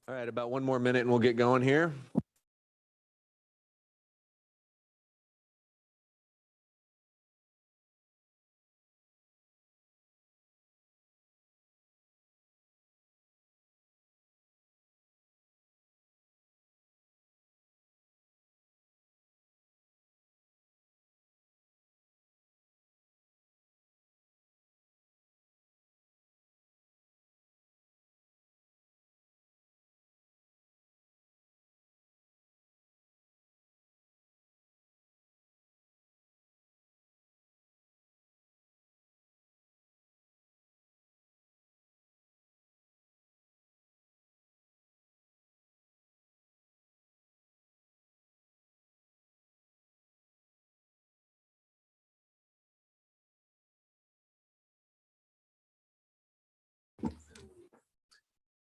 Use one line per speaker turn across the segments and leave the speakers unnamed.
All right, about one more minute and we'll get going here.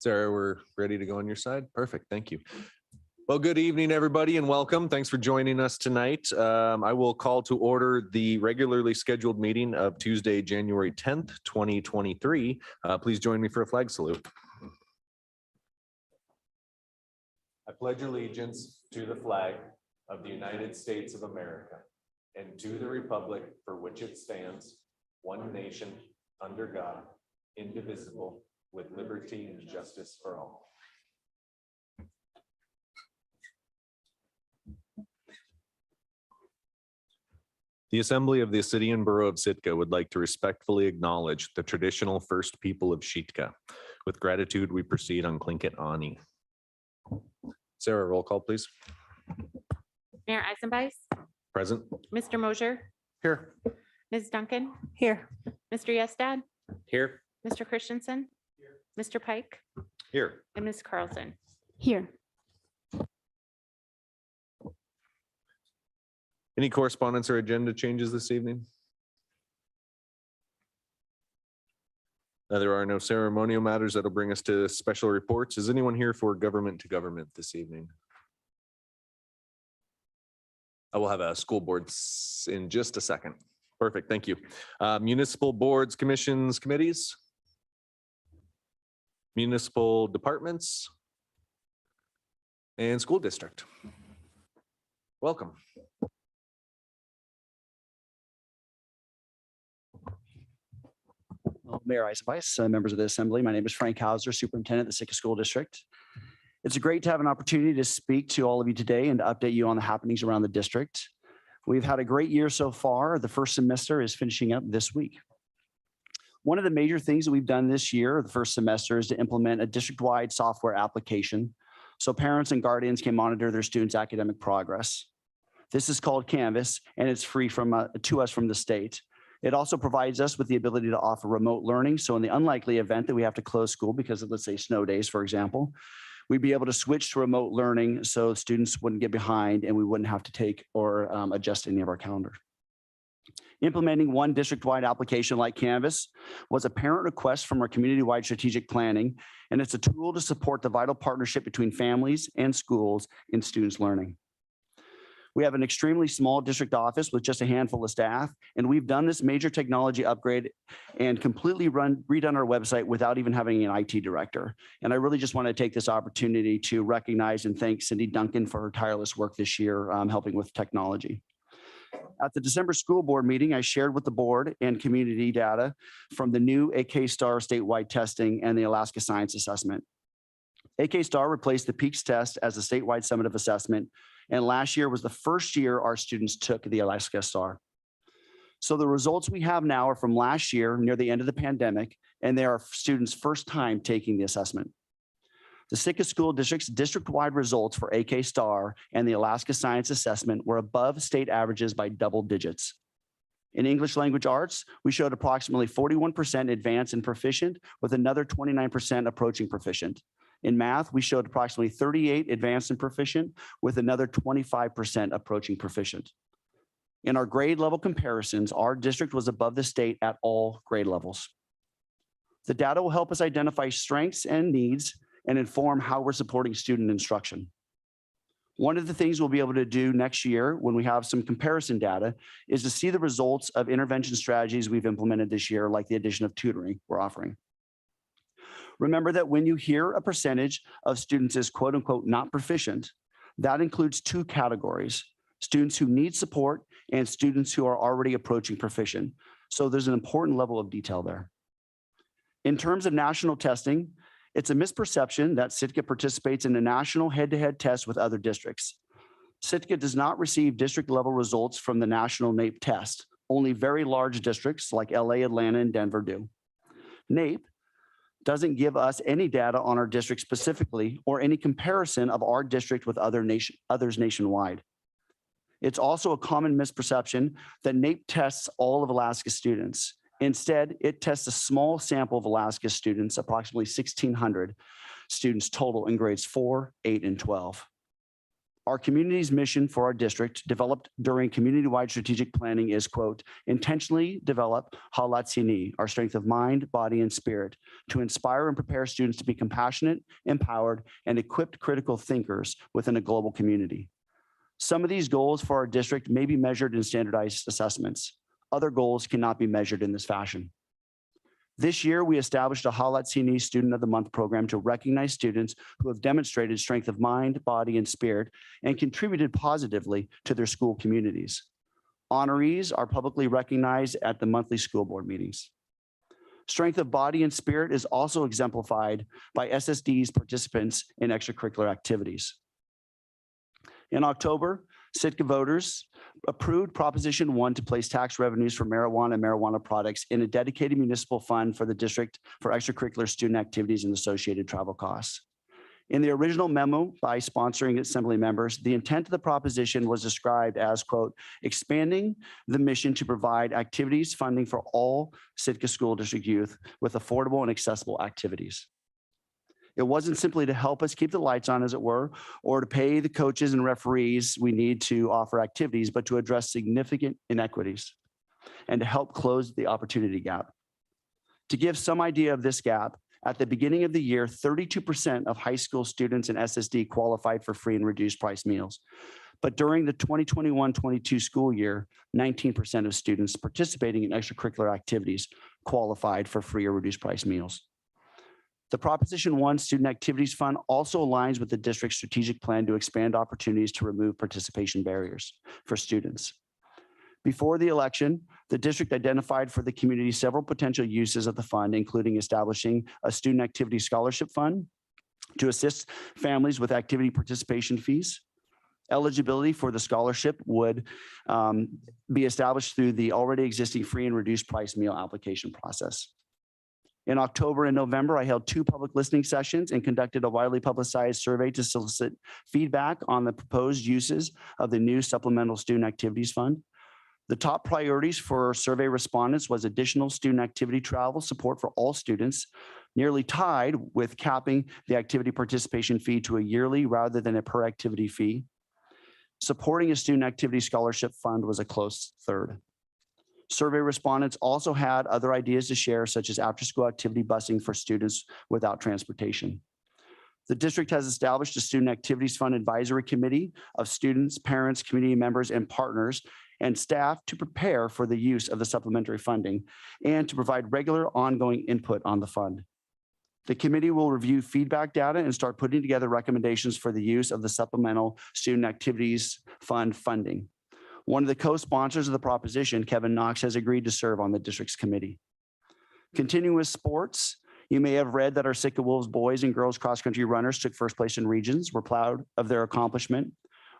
Sarah, we're ready to go on your side. Perfect. Thank you. Well, good evening, everybody, and welcome. Thanks for joining us tonight. I will call to order the regularly scheduled meeting of Tuesday, January 10th, 2023. Please join me for a flag salute. I pledge allegiance to the flag of the United States of America and to the republic for which it stands, one nation, under God, indivisible, with liberty and justice for all. The Assembly of the City and Borough of Sitka would like to respectfully acknowledge the traditional first people of Sitka. With gratitude, we proceed on Tlingit Ani. Sarah, roll call, please.
Mayor Eisenbeis,
Present.
Mr. Mosier,
Here.
Ms. Duncan,
Here.
Mr. Yestad,
Here.
Mr. Christensen, Mr. Pike,
Here.
and Ms. Carlson.
Here.
Any correspondence or agenda changes this evening? There are no ceremonial matters that'll bring us to special reports. Is anyone here for government to government this evening? I will have a school board in just a second. Perfect, thank you. Municipal boards, commissions, committees? Municipal departments? And school district. Welcome.
Mayor Eisenbeis, members of the Assembly, my name is Frank Hauser, Superintendent of the Sitka School District. It's great to have an opportunity to speak to all of you today and to update you on the happenings around the district. We've had a great year so far. The first semester is finishing up this week. One of the major things that we've done this year, the first semester, is to implement a district-wide software application so parents and guardians can monitor their students' academic progress. This is called Canvas, and it's free to us from the state. It also provides us with the ability to offer remote learning. So in the unlikely event that we have to close school because of, let's say, snow days, for example, we'd be able to switch to remote learning so students wouldn't get behind and we wouldn't have to take or adjust any of our calendar. Implementing one district-wide application like Canvas was a parent request from our community-wide strategic planning, and it's a tool to support the vital partnership between families and schools in students' learning. We have an extremely small district office with just a handful of staff, and we've done this major technology upgrade and completely redone our website without even having an IT director. And I really just want to take this opportunity to recognize and thank Cindy Duncan for her tireless work this year helping with technology. At the December school board meeting, I shared with the board and community data from the new AK-STAR statewide testing and the Alaska Science Assessment. AK-STAR replaced the PEAKS test as a statewide summative assessment, and last year was the first year our students took the Alaska STAR. So the results we have now are from last year near the end of the pandemic, and they are students' first time taking the assessment. The Sitka School District's district-wide results for AK-STAR and the Alaska Science Assessment were above state averages by double digits. In English language arts, we showed approximately 41% advanced and proficient, with another 29% approaching proficient. In math, we showed approximately 38 advanced and proficient, with another 25% approaching proficient. In our grade level comparisons, our district was above the state at all grade levels. The data will help us identify strengths and needs and inform how we're supporting student instruction. One of the things we'll be able to do next year when we have some comparison data is to see the results of intervention strategies we've implemented this year, like the addition of tutoring we're offering. Remember that when you hear a percentage of students is quote unquote not proficient, that includes two categories: students who need support and students who are already approaching proficient. So there's an important level of detail there. In terms of national testing, it's a misperception that Sitka participates in a national head-to-head test with other districts. Sitka does not receive district-level results from the national NAEP test. Only very large districts like LA, Atlanta, and Denver do. NAEP doesn't give us any data on our district specifically or any comparison of our district with others nationwide. It's also a common misperception that NAEP tests all of Alaska students. Instead, it tests a small sample of Alaska students, approximately 1,600 students total in grades 4, 8, and 12. Our community's mission for our district, developed during community-wide strategic planning, is, quote, intentionally develop Halatsini, our strength of mind, body, and spirit, to inspire and prepare students to be compassionate, empowered, and equipped critical thinkers within a global community. Some of these goals for our district may be measured in standardized assessments. Other goals cannot be measured in this fashion. This year, we established a Halatsini Student of the Month program to recognize students who have demonstrated strength of mind, body, and spirit and contributed positively to their school communities. Honorees are publicly recognized at the monthly school board meetings. Strength of body and spirit is also exemplified by SSD's participants in extracurricular activities. In October, Sitka voters approved Proposition 1 to place tax revenues for marijuana and marijuana products in a dedicated municipal fund for the district for extracurricular student activities and associated travel costs. In the original memo by sponsoring assembly members, the intent of the proposition was described as, quote, expanding the mission to provide activities funding for all Sitka School District youth with affordable and accessible activities. It wasn't simply to help us keep the lights on, as it were, or to pay the coaches and referees we need to offer activities, but to address significant inequities and to help close the opportunity gap. To give some idea of this gap, at the beginning of the year, 32% of high school students in SSD qualified for free and reduced price meals. But during the 2021-22 school year, 19% of students participating in extracurricular activities qualified for free or reduced price meals. The Proposition 1 Student Activities Fund also aligns with the district's strategic plan to expand opportunities to remove participation barriers for students. Before the election, the district identified for the community several potential uses of the fund, including establishing a student activity scholarship fund to assist families with activity participation fees. Eligibility for the scholarship would be established through the already existing free and reduced price meal application process. In October and November, I held 2 public listening sessions and conducted a widely publicized survey to solicit feedback on the proposed uses of the new Supplemental Student Activities Fund. The top priorities for survey respondents was additional student activity travel support for all students, nearly tied with capping the activity participation fee to a yearly rather than a per activity fee. Supporting a student activity scholarship fund was a close third. Survey respondents also had other ideas to share, such as after-school activity busing for students without transportation. The district has established a Student Activities Fund Advisory Committee of students, parents, community members, and partners and staff to prepare for the use of the supplementary funding and to provide regular ongoing input on the fund. The committee will review feedback data and start putting together recommendations for the use of the Supplemental Student Activities Fund funding. One of the co-sponsors of the proposition, Kevin Knox, has agreed to serve on the district's committee. Continuing with sports, you may have read that our Sitka Wolves boys and girls cross-country runners took first place in regions. We're proud of their accomplishment.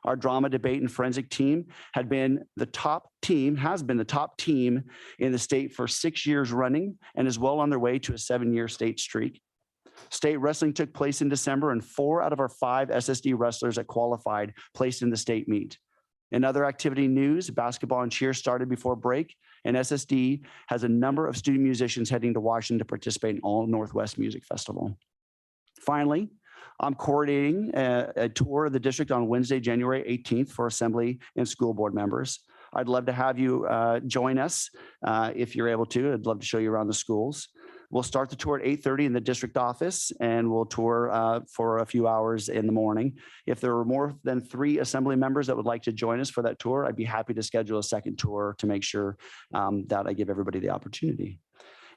Our drama, debate, and forensic team has been the top team in the state for 6 years running and is well on their way to a 7-year state streak. State wrestling took place in December, and 4 out of our 5 SSD wrestlers that qualified placed in the state meet. In other activity news, basketball and cheer started before break, and SSD has a number of student musicians heading to Washington to participate in All Northwest Music Festival. Finally, I'm coordinating a tour of the district on Wednesday, January 18th for assembly and school board members. I'd love to have you join us if you're able to. I'd love to show you around the schools. We'll start the tour at 8:30 in the district office, and we'll tour for a few hours in the morning. If there are more than 3 assembly members that would like to join us for that tour, I'd be happy to schedule a second tour to make sure that I give everybody the opportunity.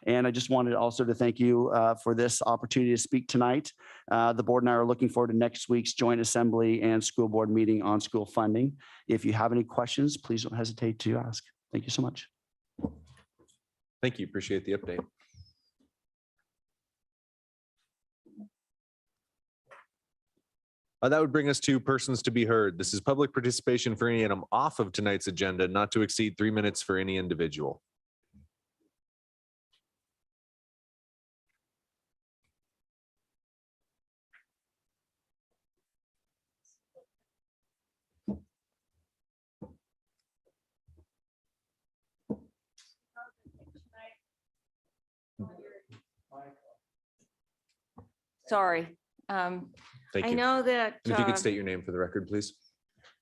And I just wanted also to thank you for this opportunity to speak tonight. The board and I are looking forward to next week's joint assembly and school board meeting on school funding. If you have any questions, please don't hesitate to ask. Thank you so much.
Thank you. Appreciate the update. That would bring us to persons to be heard. This is public participation for any item off of tonight's agenda, not to exceed 3 minutes for any individual.
Sorry.
Thank
I
you.
know that
And if you could state your name for the record, please.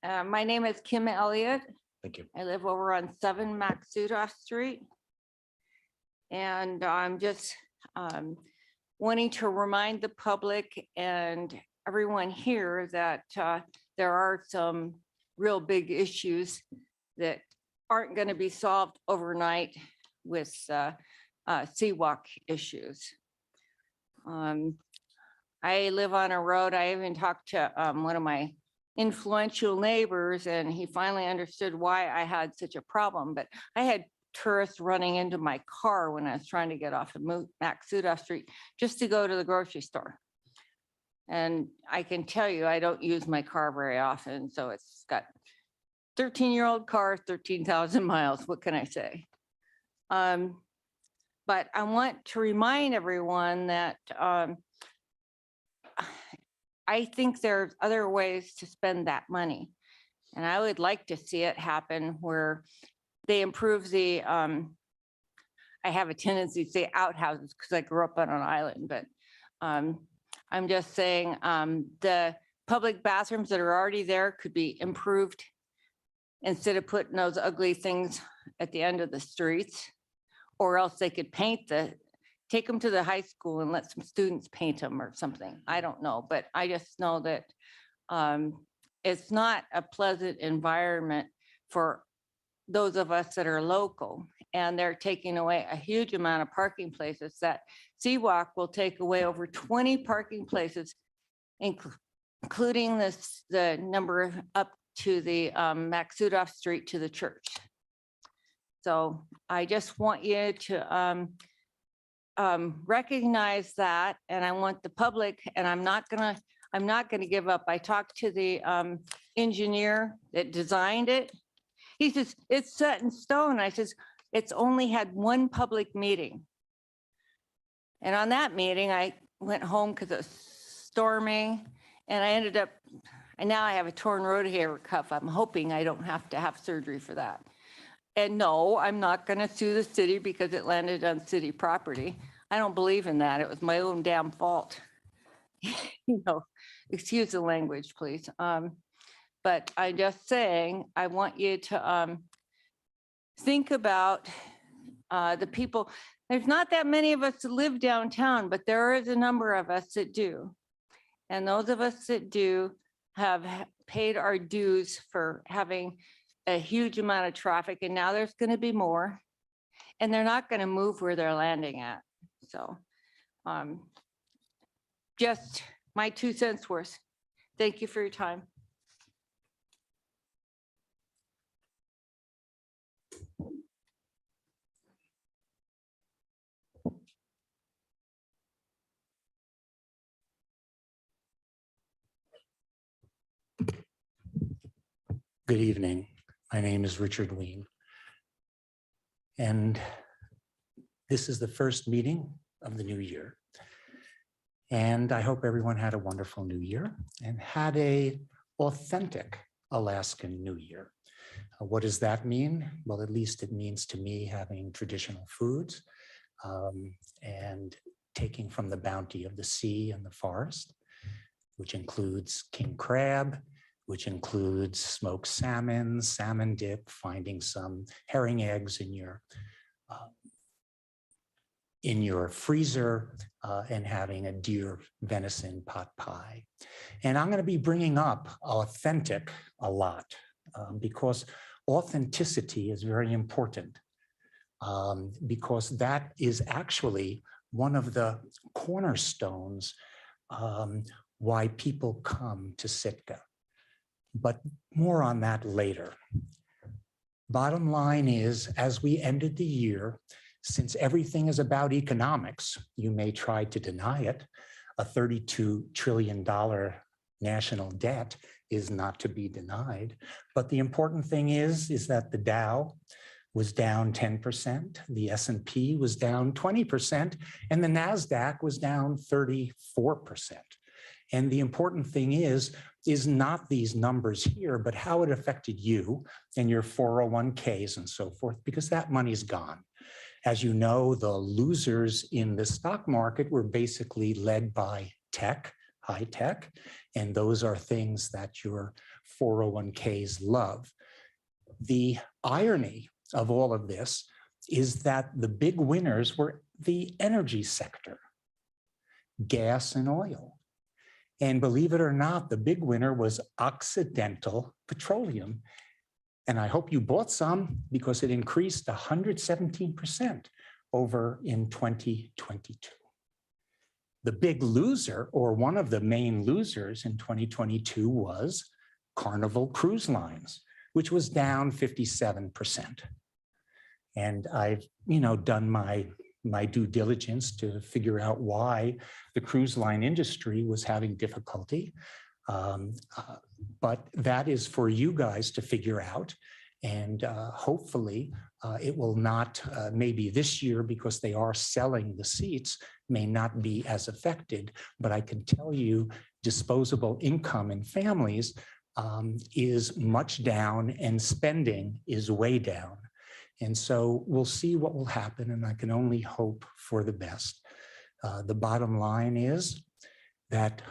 my name is Kim Elliott.
Thank you.
I live over on 7 Maxuda Street. And I'm just wanting to remind the public and everyone here that there are some real big issues that aren't going to be solved overnight with seawalk issues. I live on a road. I even talked to one of my influential neighbors, and he finally understood why I had such a problem. But I had tourists running into my car when I was trying to get off of Maxuda Street just to go to the grocery store. And I can tell you, I don't use my car very often. So it's got 13-year-old car, 13,000 miles. What can I say? But I want to remind everyone that I think there's other ways to spend that money. And I would like to see it happen where they improve the, I have a tendency to say outhouses because I grew up on an island, but I'm just saying the public bathrooms that are already there could be improved instead of putting those ugly things at the end of the streets, or else they could take them to the high school and let some students paint them or something. I don't know, but I just know that it's not a pleasant environment for those of us that are local, and they're taking away a huge amount of parking places. That Seawalk will take away over 20 parking places, including the number up to the Maxuda Street to the church. So I just want you to recognize that, and I want the public, and I'm not gonna give up. I talked to the engineer that designed it. He says, it's set in stone. I says, it's only had one public meeting. And on that meeting, I went home because it was storming, and I ended up, and now I have a torn rotator cuff. I'm hoping I don't have to have surgery for that. And no, I'm not going to sue the city because it landed on city property. I don't believe in that. It was my own damn fault. You know, excuse the language, please. But I'm just saying, I want you to think about the people. There's not that many of us that live downtown, but there is a number of us that do. And those of us that do have paid our dues for having a huge amount of traffic, and now there's going to be more, and they're not going to move where they're landing at. So just my 2 cents worth. Thank you for your time.
Good evening. My name is Richard Ween. And this is the first meeting of the new year. And I hope everyone had a wonderful new year and had a authentic Alaskan New Year. What does that mean? Well, at least it means to me having traditional foods and taking from the bounty of the sea and the forest, which includes king crab, which includes smoked salmon, salmon dip, finding some herring eggs in your freezer, and having a deer venison pot pie. And I'm going to be bringing up authentic a lot because authenticity is very important. because that is actually one of the cornerstones why people come to Sitka. But more on that later. Bottom line is, as we ended the year, since everything is about economics, you may try to deny it, a $32 trillion national debt is not to be denied. But the important thing is that the Dow was down 10%, the S&P was down 20%, and the NASDAQ was down 34%. And the important thing is not these numbers here, but how it affected you and your 401ks and so forth, because that money's gone. As you know, the losers in the stock market were basically led by tech, high tech, and those are things that your 401ks love. The irony of all of this is that the big winners were the energy sector, gas and oil. And believe it or not, the big winner was Occidental Petroleum. And I hope you bought some because it increased 117% over in 2022. The big loser, or one of the main losers in 2022, was Carnival Cruise Lines, which was down 57%. And I've, done my due diligence to figure out why the cruise line industry was having difficulty. But that is for you guys to figure out. And hopefully it will not, maybe this year, because they are selling the seats, may not be as affected. But I can tell you disposable income in families is much down and spending is way down. And so we'll see what will happen, and I can only hope for the best. The bottom line is that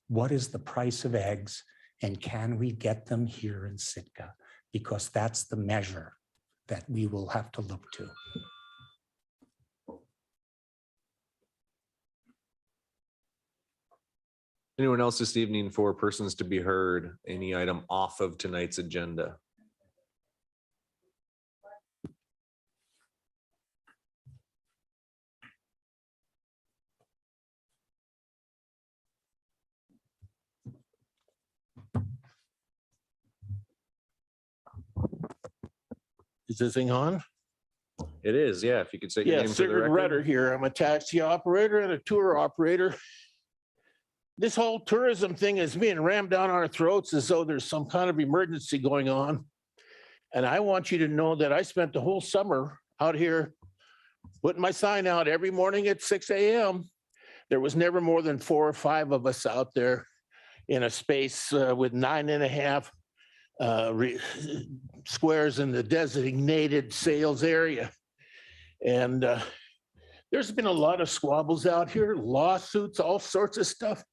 what is the price of eggs, and can we get them here in Sitka? Because that's the measure that we will have to look to.
Anyone else this evening for persons to be heard? Any item off of tonight's agenda?
Is this thing on?
It is, yeah. If you could say your
Yeah,
name for the
Sigurd
record.
Rudder here. I'm a taxi operator and a tour operator. This whole tourism thing is being rammed down our throats as though there's some kind of emergency going on. And I want you to know that I spent the whole summer out here putting my sign out every morning at 6 a.m. There was never more than 4 or 5 of us out there in a space with 9.5 squares in the designated sales area. And there's been a lot of squabbles out here, lawsuits, all sorts of stuff.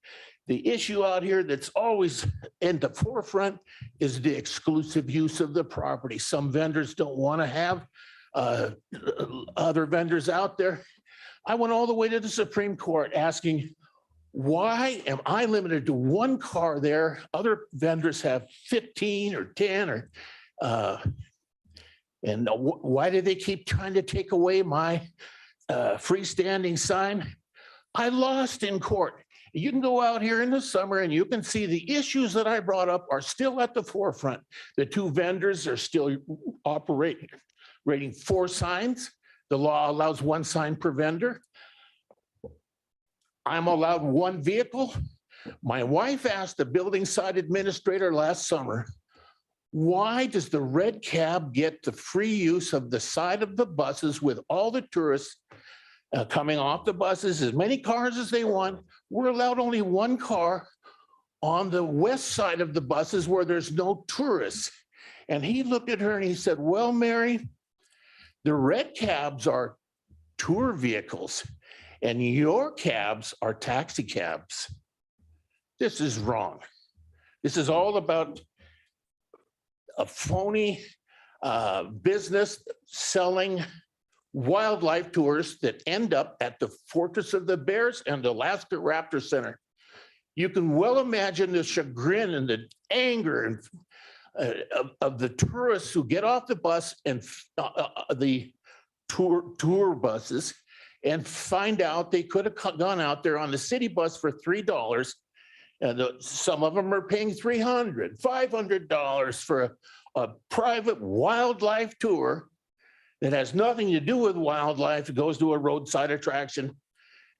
The issue out here that's always in the forefront is the exclusive use of the property. Some vendors don't want to have other vendors out there. I went all the way to the Supreme Court asking, why am I limited to 1 car there? Other vendors have 15 or 10 or, and why do they keep trying to take away my freestanding sign? I lost in court. You can go out here in the summer and you can see the issues that I brought up are still at the forefront. The 2 vendors are still operating 4 signs. The law allows 1 sign per vendor. I'm allowed 1 vehicle. My wife asked the building site administrator last summer, why does the red cab get the free use of the side of the buses with all the tourists coming off the buses, as many cars as they want? We're allowed only 1 car on the west side of the buses where there's no tourists. And he looked at her and he said, well, Mary, the red cabs are tour vehicles and your cabs are taxi cabs. This is wrong. This is all about a phony business selling wildlife tours that end up at the Fortress of the Bears and Alaska Raptor Center. You can well imagine the chagrin and the anger and of the tourists who get off the bus and the tour buses and find out they could have gone out there on the city bus for $3. And some of them are paying $300, $500 for a private wildlife tour that has nothing to do with wildlife. It goes to a roadside attraction.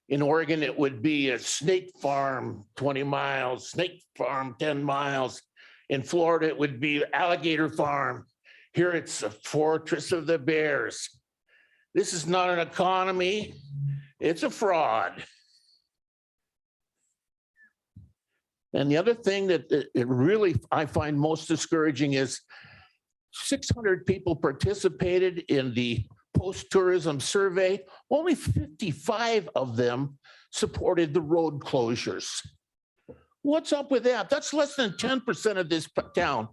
In Oregon, it would be a snake farm, 20 miles, snake farm, 10 miles. In Florida, it would be alligator farm. Here it's a fortress of the bears. This is not an economy. It's a fraud. And the other thing that it really I find most discouraging is 600 people participated in the post-tourism survey. Only 55 of them supported the road closures. What's up with that? That's less than 10% of this town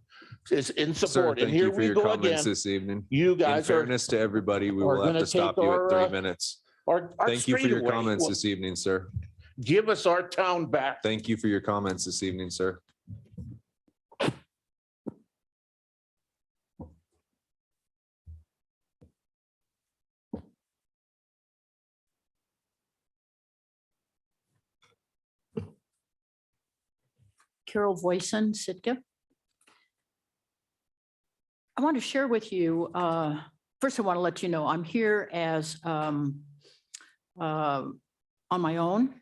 is in
Sir,
support. And
thank
here
you for
we
your
go
comments
again.
this evening.
You
In
guys are
fairness to everybody, we
are
will have
gonna
to stop
take
you
our,
at 3 minutes.
our
Thank you for
street
your
away.
comments
Well,
this evening, sir.
give us our town back.
Thank you for your comments this evening, sir.
Carol Voisin, Sitka. I want to share with you, first I want to let you know I'm here as on my own.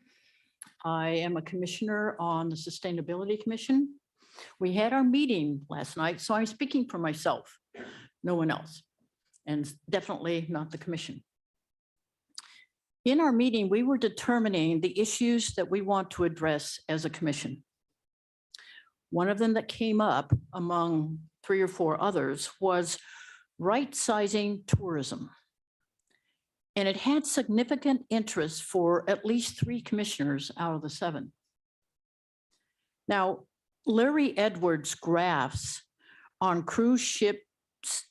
I am a commissioner on the Sustainability Commission. We had our meeting last night, so I'm speaking for myself, no one else, and definitely not the commission. In our meeting, we were determining the issues that we want to address as a commission. One of them that came up among 3 or 4 others was right-sizing tourism. And it had significant interest for at least 3 commissioners out of the 7. Now, Larry Edwards' graphs on cruise ships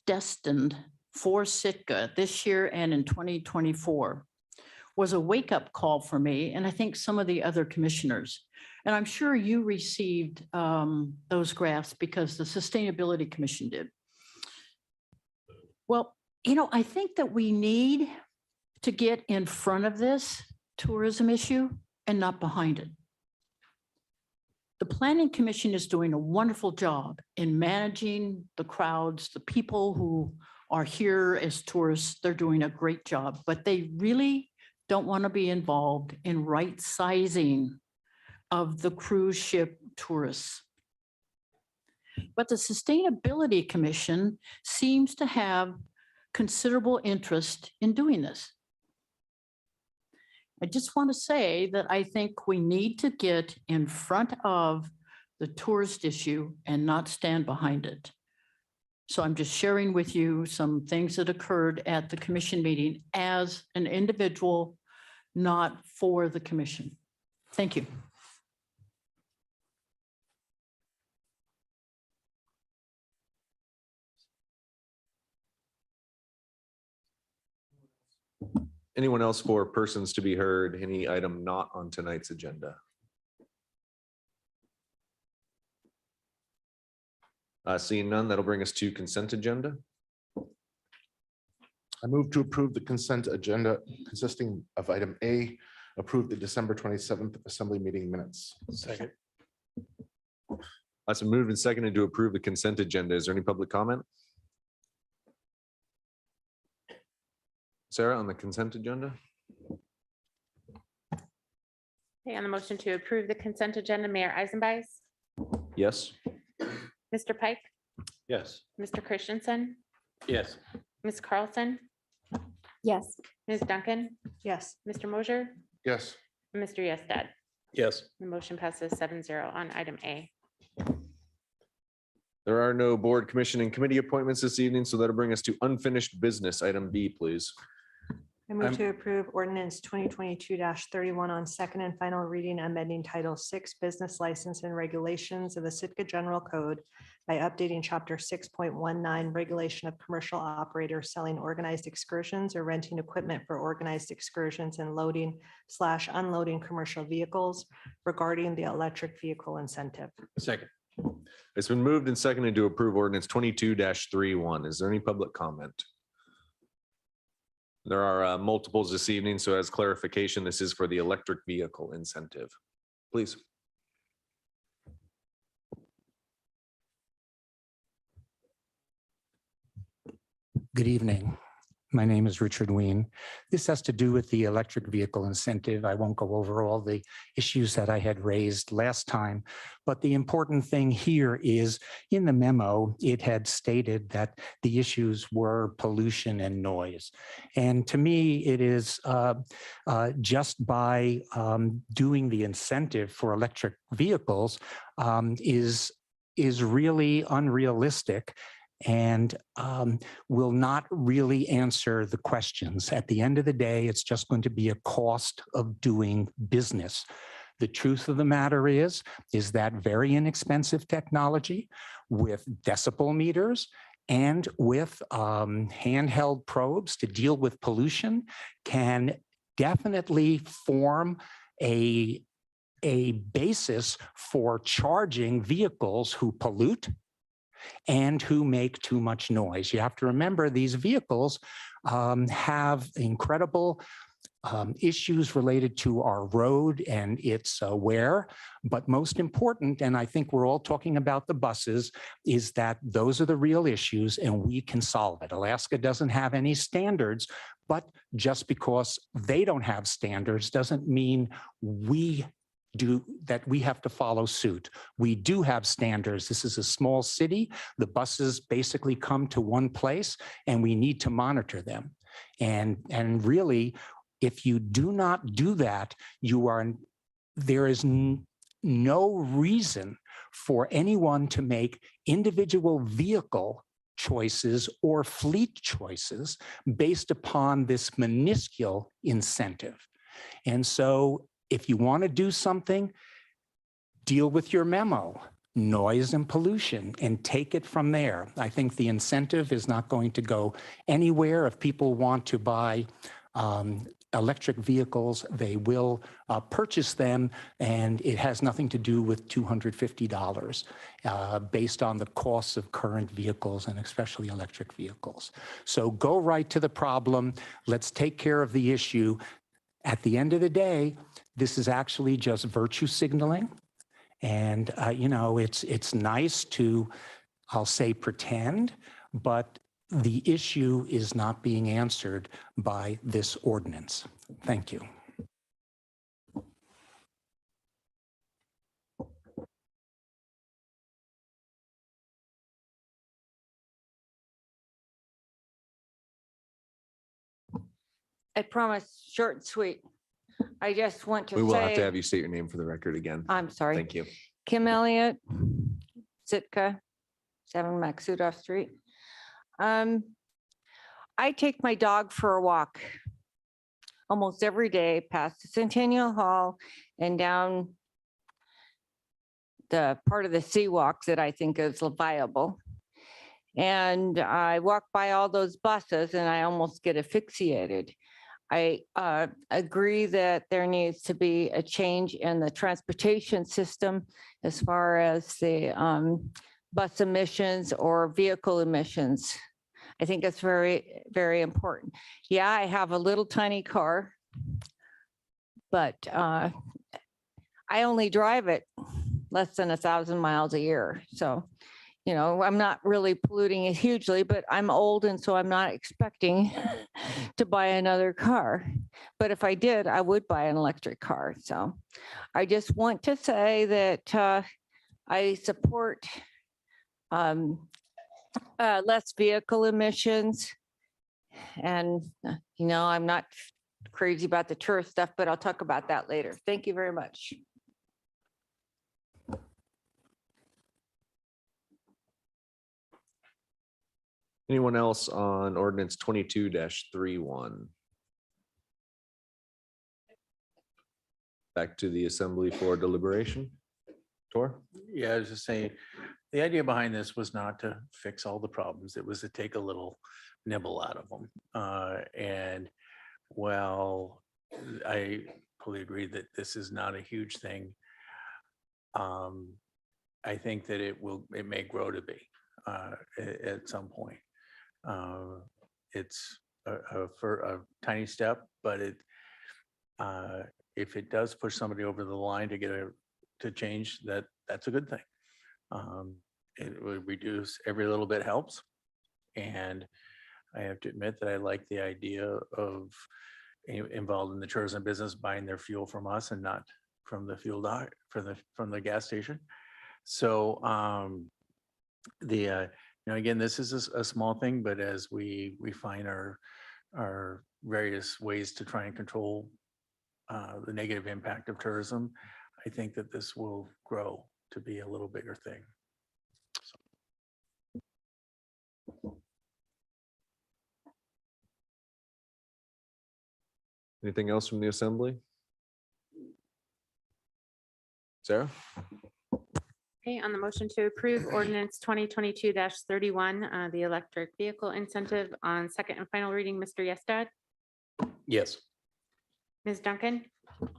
destined for Sitka this year and in 2024 was a wake-up call for me, and I think some of the other commissioners. And I'm sure you received those graphs because the Sustainability Commission did. Well, you know, I think that we need to get in front of this tourism issue and not behind it. The Planning Commission is doing a wonderful job in managing the crowds, the people who are here as tourists. They're doing a great job, but they really don't want to be involved in right sizing of the cruise ship tourists. But the Sustainability Commission seems to have considerable interest in doing this. I just want to say that I think we need to get in front of the tourist issue and not stand behind it. So I'm just sharing with you some things that occurred at the commission meeting as an individual, not for the commission. Thank you.
Anyone else for persons to be heard? Any item not on tonight's agenda? Seeing none, that'll bring us to consent agenda.
I move to approve the consent agenda consisting of item A, approve the December 27th assembly meeting minutes.
Second.
That's been moved and seconded to approve the consent agenda. Is there any public comment? Sarah, on the consent agenda?
Okay, on the motion to approve the consent agenda, Mayor Eisenbeis,
Yes.
Mr. Pike,
Yes.
Mr. Christensen,
Yes.
Ms. Carlson,
Yes.
Ms. Duncan,
Yes.
Mr. Mosier,
Yes.
and Mr. Yestad.
Yes.
The motion passes 7-0 on item A.
There are no board, commission, and committee appointments this evening, so that'll bring us to unfinished business. Item B, please.
I move to approve ordinance 2022-31 on second and final reading, amending Title 6 Business License and Regulations of the Sitka General Code by updating Chapter 6.19 Regulation of Commercial Operators selling organized excursions or renting equipment for organized excursions and loading/unloading commercial vehicles regarding the electric vehicle incentive.
Second.
It's been moved and seconded to approve ordinance 22-31. Is there any public comment? There are multiples this evening, so as clarification, this is for the electric vehicle incentive. Please.
Good evening. My name is Richard Ween. This has to do with the electric vehicle incentive. I won't go over all the issues that I had raised last time, but the important thing here is in the memo, it had stated that the issues were pollution and noise. And to me, it is just by doing the incentive for electric vehicles is really unrealistic and will not really answer the questions. At the end of the day, it's just going to be a cost of doing business. The truth of the matter is that very inexpensive technology with decibel meters and with handheld probes to deal with pollution can definitely form a basis for charging vehicles who pollute and who make too much noise. You have to remember these vehicles have incredible issues related to our road and its wear. But most important, and I think we're all talking about the buses, is that those are the real issues and we can solve it. Alaska doesn't have any standards, but just because they don't have standards doesn't mean we have to follow suit. We do have standards. This is a small city. The buses basically come to one place and we need to monitor them. And really, if you do not do that, there is no reason for anyone to make individual vehicle choices or fleet choices based upon this minuscule incentive. And so if you want to do something, deal with your memo, noise and pollution, and take it from there. I think the incentive is not going to go anywhere. If people want to buy electric vehicles, they will purchase them, and it has nothing to do with $250 based on the costs of current vehicles and especially electric vehicles. So go right to the problem. Let's take care of the issue. At the end of the day, this is actually just virtue signaling. And, it's nice to, I'll say, pretend, but the issue is not being answered by this ordinance. Thank you.
I promise, short and sweet. I just want to say.
We will have to have you state your name for the record again.
I'm sorry.
Thank you.
Kim Elliott, Sitka, 7 Maxudoff Street. I take my dog for a walk almost every day past the Centennial Hall and down the part of the Seawalk that I think is viable. And I walk by all those buses and I almost get asphyxiated. I agree that there needs to be a change in the transportation system as far as the bus emissions or vehicle emissions. I think it's very, very important. Yeah, I have a little tiny car, but I only drive it less than 1,000 miles a year. So, I'm not really polluting it hugely, but I'm old and so I'm not expecting to buy another car. But if I did, I would buy an electric car. So I just want to say that I support less vehicle emissions. And, I'm not crazy about the tourist stuff, but I'll talk about that later. Thank you very much.
Anyone else on ordinance 22-31? Back to the assembly for deliberation. Tor?
Yeah, I was just saying, the idea behind this was not to fix all the problems. It was to take a little nibble out of them. And while I fully agree that this is not a huge thing, I think that it may grow to be at some point. It's for a tiny step, but if it does push somebody over the line to change, that's a good thing. It would reduce, every little bit helps. And I have to admit that I like the idea of involved in the tourism business buying their fuel from us and not from the fuel dock, from the gas station. So again, this is a small thing, but as we find our various ways to try and control the negative impact of tourism, I think that this will grow to be a little bigger thing.
Anything else from the assembly? Sarah?
Okay, on the motion to approve ordinance 2022-31, the electric vehicle incentive on second and final reading, Mr. Yestad,
Yes.
Ms. Duncan,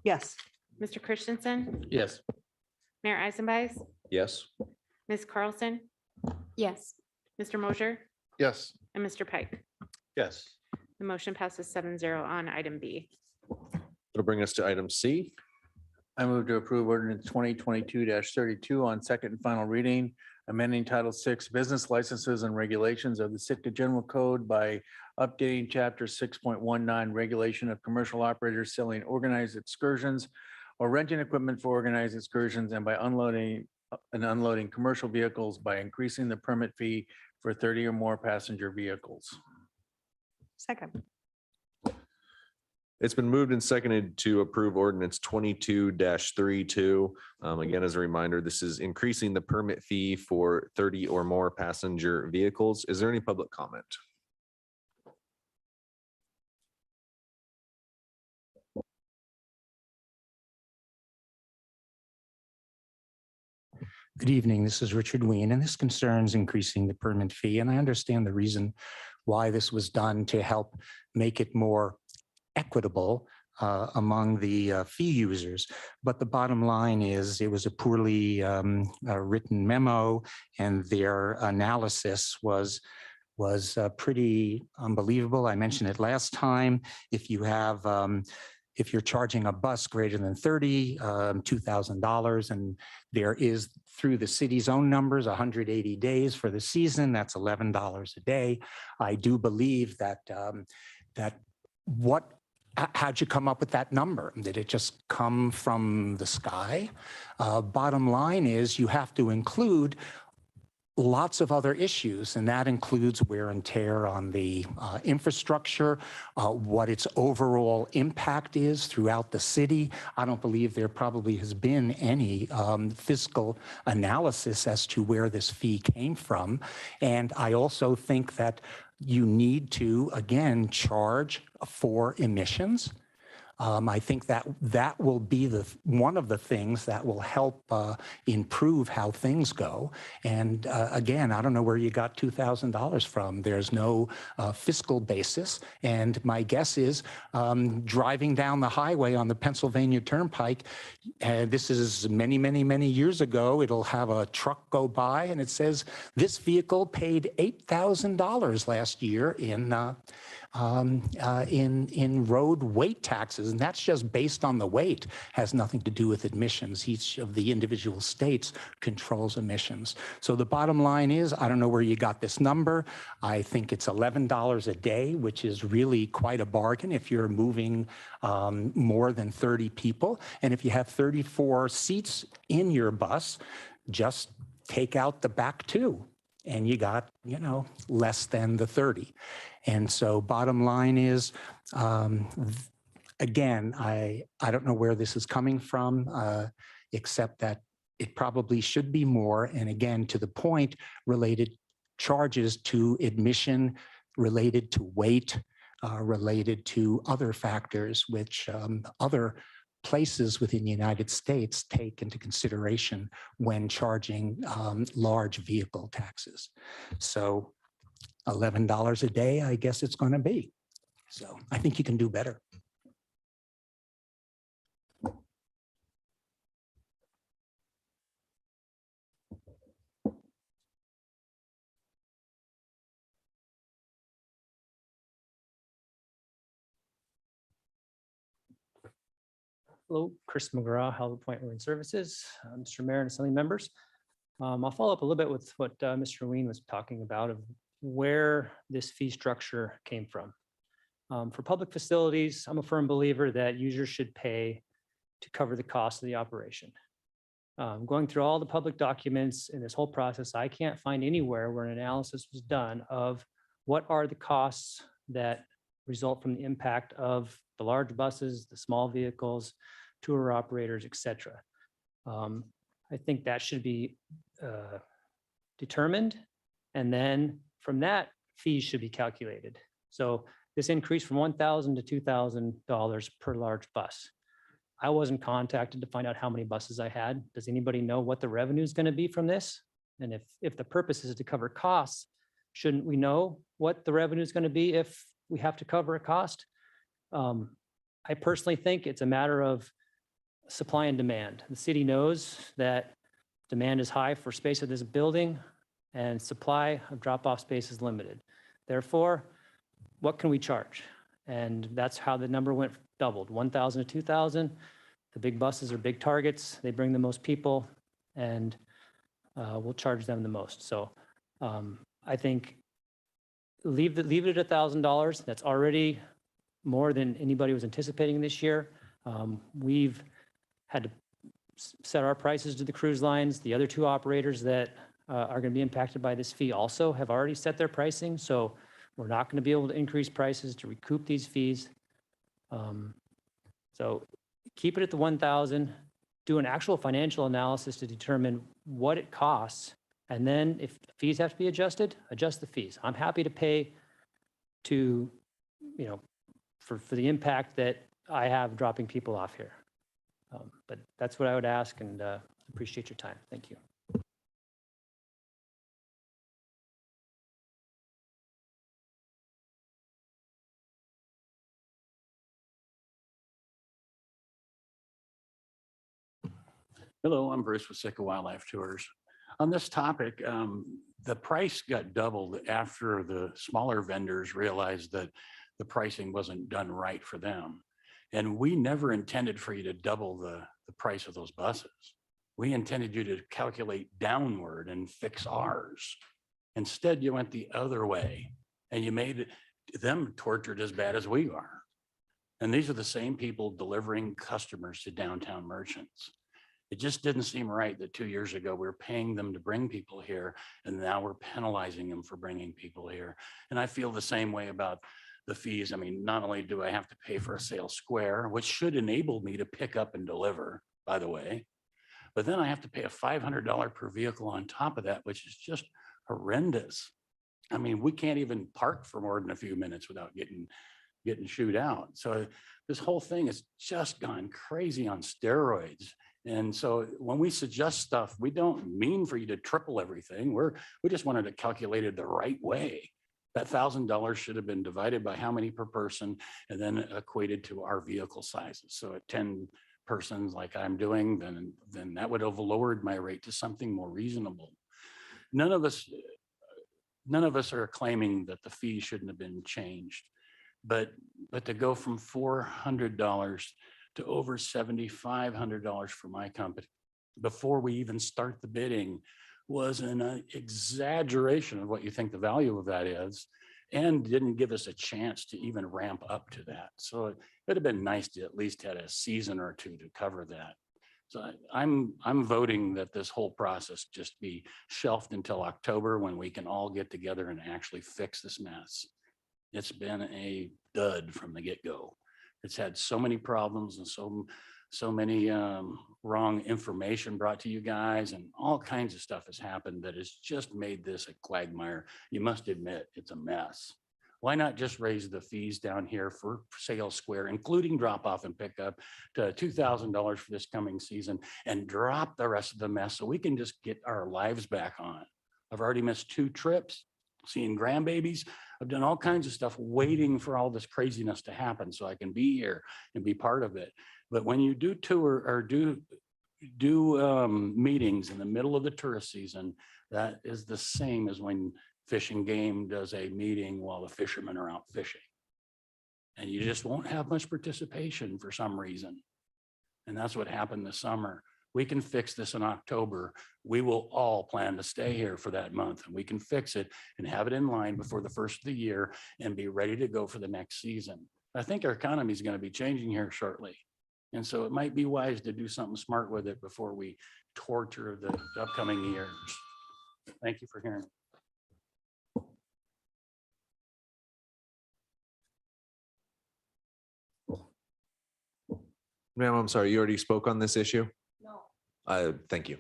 Yes.
Mr. Christensen,
Yes.
Mayor Eisenbais,
Yes.
Ms. Carlson,
Yes.
Mr. Mosher,
Yes.
and Mr. Pike.
Yes.
The motion passes 7-0 on item B.
It'll bring us to item C.
I move to approve ordinance 2022-32 on second and final reading, amending Title VI Business Licenses and Regulations of the Sitka General Code by updating Chapter 6.19 Regulation of Commercial Operators Selling Organized Excursions or Renting Equipment for Organized Excursions, and by unloading commercial vehicles by increasing the permit fee for 30 or more passenger vehicles.
Second.
It's been moved and seconded to approve ordinance 22-32. Again, as a reminder, this is increasing the permit fee for 30 or more passenger vehicles. Is there any public comment?
Good evening. This is Richard Ween, and this concerns increasing the permit fee. And I understand the reason why this was done to help make it more equitable among the fee users. But the bottom line is it was a poorly written memo, and their analysis was pretty unbelievable. I mentioned it last time. If you have if you're charging a bus greater than 30, $2,000, and there is, through the city's own numbers, 180 days for the season, that's $11 a day. I do believe that how'd you come up with that number? Did it just come from the sky? Bottom line is you have to include lots of other issues, and that includes wear and tear on the infrastructure, what its overall impact is throughout the city. I don't believe there probably has been any fiscal analysis as to where this fee came from. And I also think that you need to, again, charge for emissions. I think that will be one of the things that will help improve how things go. And again, I don't know where you got $2,000 from. There's no fiscal basis. And my guess is driving down the highway on the Pennsylvania Turnpike, this is many, many, many years ago, it'll have a truck go by and it says, this vehicle paid $8,000 last year in road weight taxes, and that's just based on the weight, has nothing to do with emissions. Each of the individual states controls emissions. So the bottom line is, I don't know where you got this number. I think it's $11 a day, which is really quite a bargain if you're moving more than 30 people. And if you have 34 seats in your bus, just take out the back two, and you got, less than the 30. And so bottom line is, again, I don't know where this is coming from, except that it probably should be more. And again, to the point, related charges to admission, related to weight, related to other factors, which other places within the United States take into consideration when charging large vehicle taxes. So $11 a day, I guess it's going to be. So I think you can do better.
Hello, Chris McGraw, Health Point Marine Services, Mr. Mayor and Assembly members. I'll follow up a little bit with what Mr. Ween was talking about of where this fee structure came from. For public facilities, I'm a firm believer that users should pay to cover the cost of the operation. Going through all the public documents in this whole process, I can't find anywhere where an analysis was done of what are the costs that result from the impact of the large buses, the small vehicles, tour operators, et cetera. I think that should be determined. And then from that, fees should be calculated. So this increase from $1,000 to $2,000 per large bus. I wasn't contacted to find out how many buses I had. Does anybody know what the revenue is going to be from this? And if the purpose is to cover costs, shouldn't we know what the revenue is going to be if we have to cover a cost? I personally think it's a matter of supply and demand. The city knows that demand is high for space at this building and supply of drop-off space is limited. Therefore, what can we charge? And that's how the number went doubled, 1,000 to 2,000. The big buses are big targets. They bring the most people and we'll charge them the most. So I think leave it at $1,000. That's already more than anybody was anticipating this year. We've had to set our prices to the cruise lines. The other two operators that are going to be impacted by this fee also have already set their pricing. So we're not going to be able to increase prices to recoup these fees. So keep it at the 1,000, do an actual financial analysis to determine what it costs. And then if fees have to be adjusted, adjust the fees. I'm happy to pay to, for the impact that I have dropping people off here. But that's what I would ask and appreciate your time. Thank you.
Hello, I'm Bruce with Sitka Wildlife Tours. On this topic, the price got doubled after the smaller vendors realized that the pricing wasn't done right for them. And we never intended for you to double the price of those buses. We intended you to calculate downward and fix ours. Instead, you went the other way and you made them tortured as bad as we are. And these are the same people delivering customers to downtown merchants. It just didn't seem right that 2 years ago we were paying them to bring people here and now we're penalizing them for bringing people here. And I feel the same way about the fees. I mean, not only do I have to pay for a sales square, which should enable me to pick up and deliver, by the way, but then I have to pay a $500 per vehicle on top of that, which is just horrendous. I mean, we can't even park for more than a few minutes without getting chewed out. So this whole thing has just gone crazy on steroids. And so when we suggest stuff, we don't mean for you to triple everything. We just wanted to calculate it the right way. That $1,000 should have been divided by how many per person and then equated to our vehicle sizes. So at 10 persons like I'm doing, then that would have lowered my rate to something more reasonable. None of us are claiming that the fee shouldn't have been changed, but to go from $400 to over $7,500 for my company before we even start the bidding was an exaggeration of what you think the value of that is, and didn't give us a chance to even ramp up to that. So it would have been nice to at least had a season or two to cover that. So I'm voting that this whole process just be shelved until October when we can all get together and actually fix this mess. It's been a dud from the get-go. It's had so many problems and so many wrong information brought to you guys, and all kinds of stuff has happened that has just made this a quagmire. You must admit it's a mess. Why not just raise the fees down here for sales square, including drop off and pickup, to $2,000 for this coming season, and drop the rest of the mess so we can just get our lives back on? I've already missed 2 trips, seeing grandbabies. I've done all kinds of stuff waiting for all this craziness to happen so I can be here and be part of it. But when you do tour or do meetings in the middle of the tourist season, that is the same as when Fish and Game does a meeting while the fishermen are out fishing. And you just won't have much participation for some reason. And that's what happened this summer. We can fix this in October. We will all plan to stay here for that month, and we can fix it and have it in line before the first of the year and be ready to go for the next season. I think our economy is going to be changing here shortly. And so it might be wise to do something smart with it before we torture the upcoming years. Thank you for hearing me.
Ma'am, I'm sorry, you already spoke on this issue?
No.
Thank you.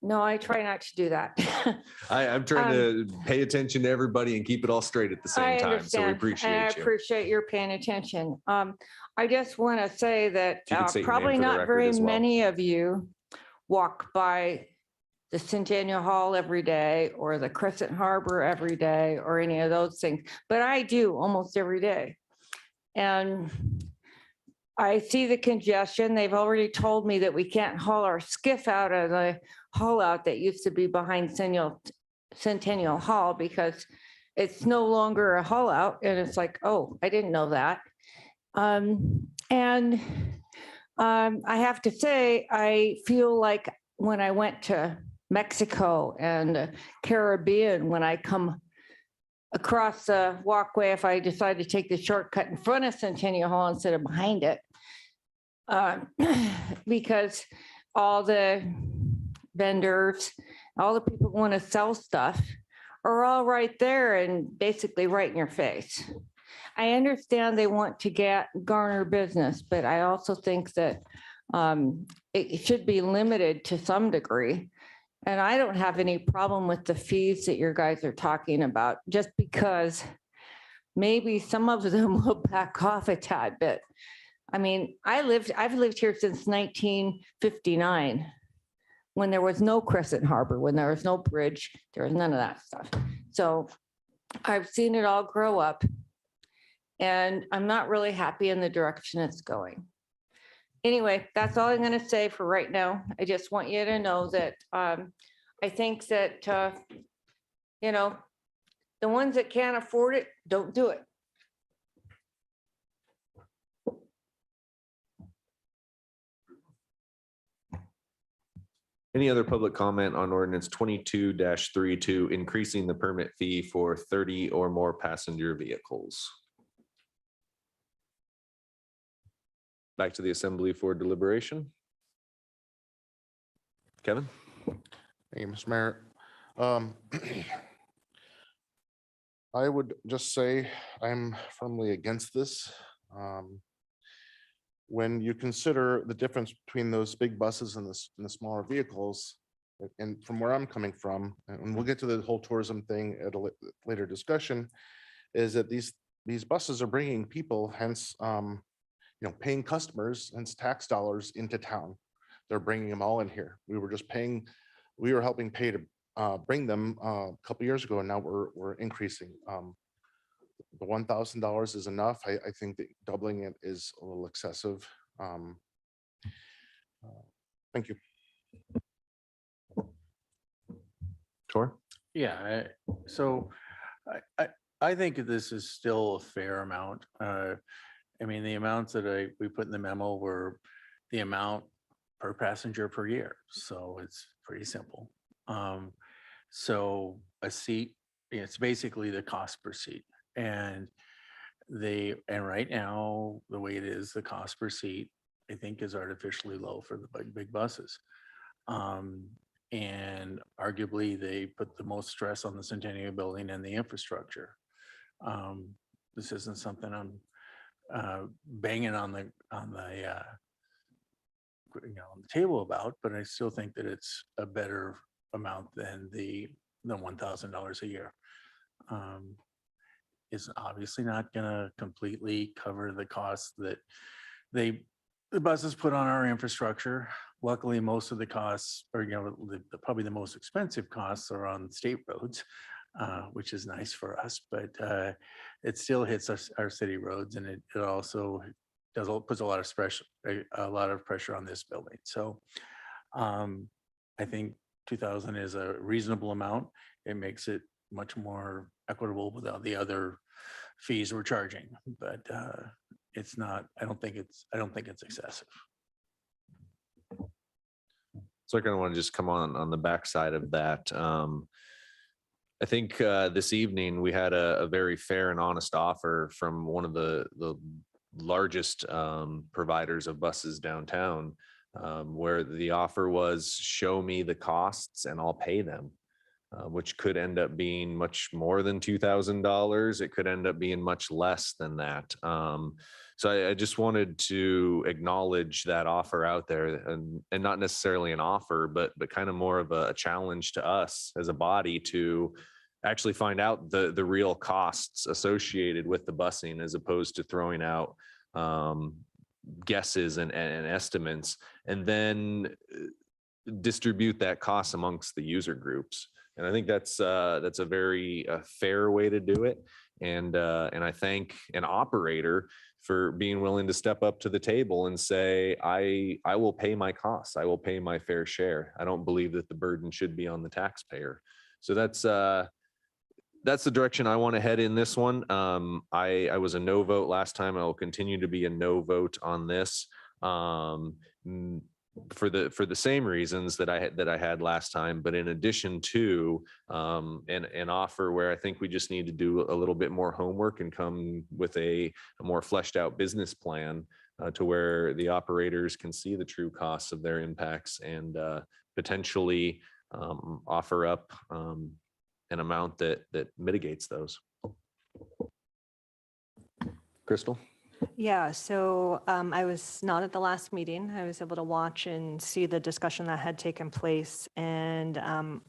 No, I try not to do that.
I'm trying to pay attention to everybody and keep it all straight at the
I
same time. So we
understand, and I
appreciate you.
appreciate your paying attention. I just want to say that
If you could state your name
probably
for the
not
record
very
as well.
many of you walk by the Centennial Hall every day or the Crescent Harbor every day or any of those things, but I do almost every day. And I see the congestion. They've already told me that we can't haul our skiff out of the haul out that used to be behind Centennial Hall because it's no longer a haul out. And it's like, oh, I didn't know that. I have to say, I feel like when I went to Mexico and the Caribbean, when I come across the walkway, if I decide to take the shortcut in front of Centennial Hall instead of behind it, because all the vendors, all the people who want to sell stuff are all right there and basically right in your face. I understand they want to garner business, but I also think that it should be limited to some degree. And I don't have any problem with the fees that your guys are talking about, just because maybe some of them will back off a tad bit. I mean, I've lived here since 1959, when there was no Crescent Harbor, when there was no bridge, there was none of that stuff. So I've seen it all grow up, and I'm not really happy in the direction it's going. Anyway, that's all I'm going to say for right now. I just want you to know that I think that, the ones that can't afford it, don't do it.
Any other public comment on ordinance 22-32, increasing the permit fee for 30 or more passenger vehicles? Back to the assembly for deliberation. Kevin?
Thank you, Mr. Mayor. I would just say I'm firmly against this. When you consider the difference between those big buses and the smaller vehicles, and from where I'm coming from, and we'll get to the whole tourism thing at a later discussion, is that these buses are bringing people, hence, paying customers, hence tax dollars into town. They're bringing them all in here. We were helping pay to bring them a couple years ago, and now we're increasing. The $1,000 is enough. I think that doubling it is a little excessive. Thank you.
Tor?
Yeah, I think this is still a fair amount. I mean, the amounts that we put in the memo were the amount per passenger per year. So it's pretty simple. So a seat, it's basically the cost per seat. And right now, the way it is, the cost per seat, I think, is artificially low for the big buses. And arguably they put the most stress on the Centennial building and the infrastructure. This isn't something I'm banging on the table about, but I still think that it's a better amount than the $1,000 a year. Is obviously not going to completely cover the costs that the buses put on our infrastructure. Luckily, most of the costs, or probably the most expensive costs, are on state roads, which is nice for us. But it still hits our city roads, and it also puts a lot of pressure on this building. So I think 2,000 is a reasonable amount. It makes it much more equitable without the other fees we're charging. But it's not, I don't think it's excessive.
So I kind of want to just come on the backside of that. I think this evening we had a very fair and honest offer from one of the largest providers of buses downtown, where the offer was show me the costs and I'll pay them, which could end up being much more than $2,000. It could end up being much less than that. So I just wanted to acknowledge that offer out there, and not necessarily an offer, but kind of more of a challenge to us as a body to actually find out the real costs associated with the busing, as opposed to throwing out guesses and estimates, and then distribute that cost amongst the user groups. And I think that's a very fair way to do it. And I thank an operator for being willing to step up to the table and say, I will pay my costs. I will pay my fair share. I don't believe that the burden should be on the taxpayer. So that's the direction I want to head in this one. I was a no vote last time. I will continue to be a no vote on this. For the same reasons that I had last time, but in addition to an offer where I think we just need to do a little bit more homework and come with a more fleshed out business plan to where the operators can see the true costs of their impacts, and potentially offer up an amount that mitigates those. Crystal?
Yeah, so I was not at the last meeting. I was able to watch and see the discussion that had taken place. And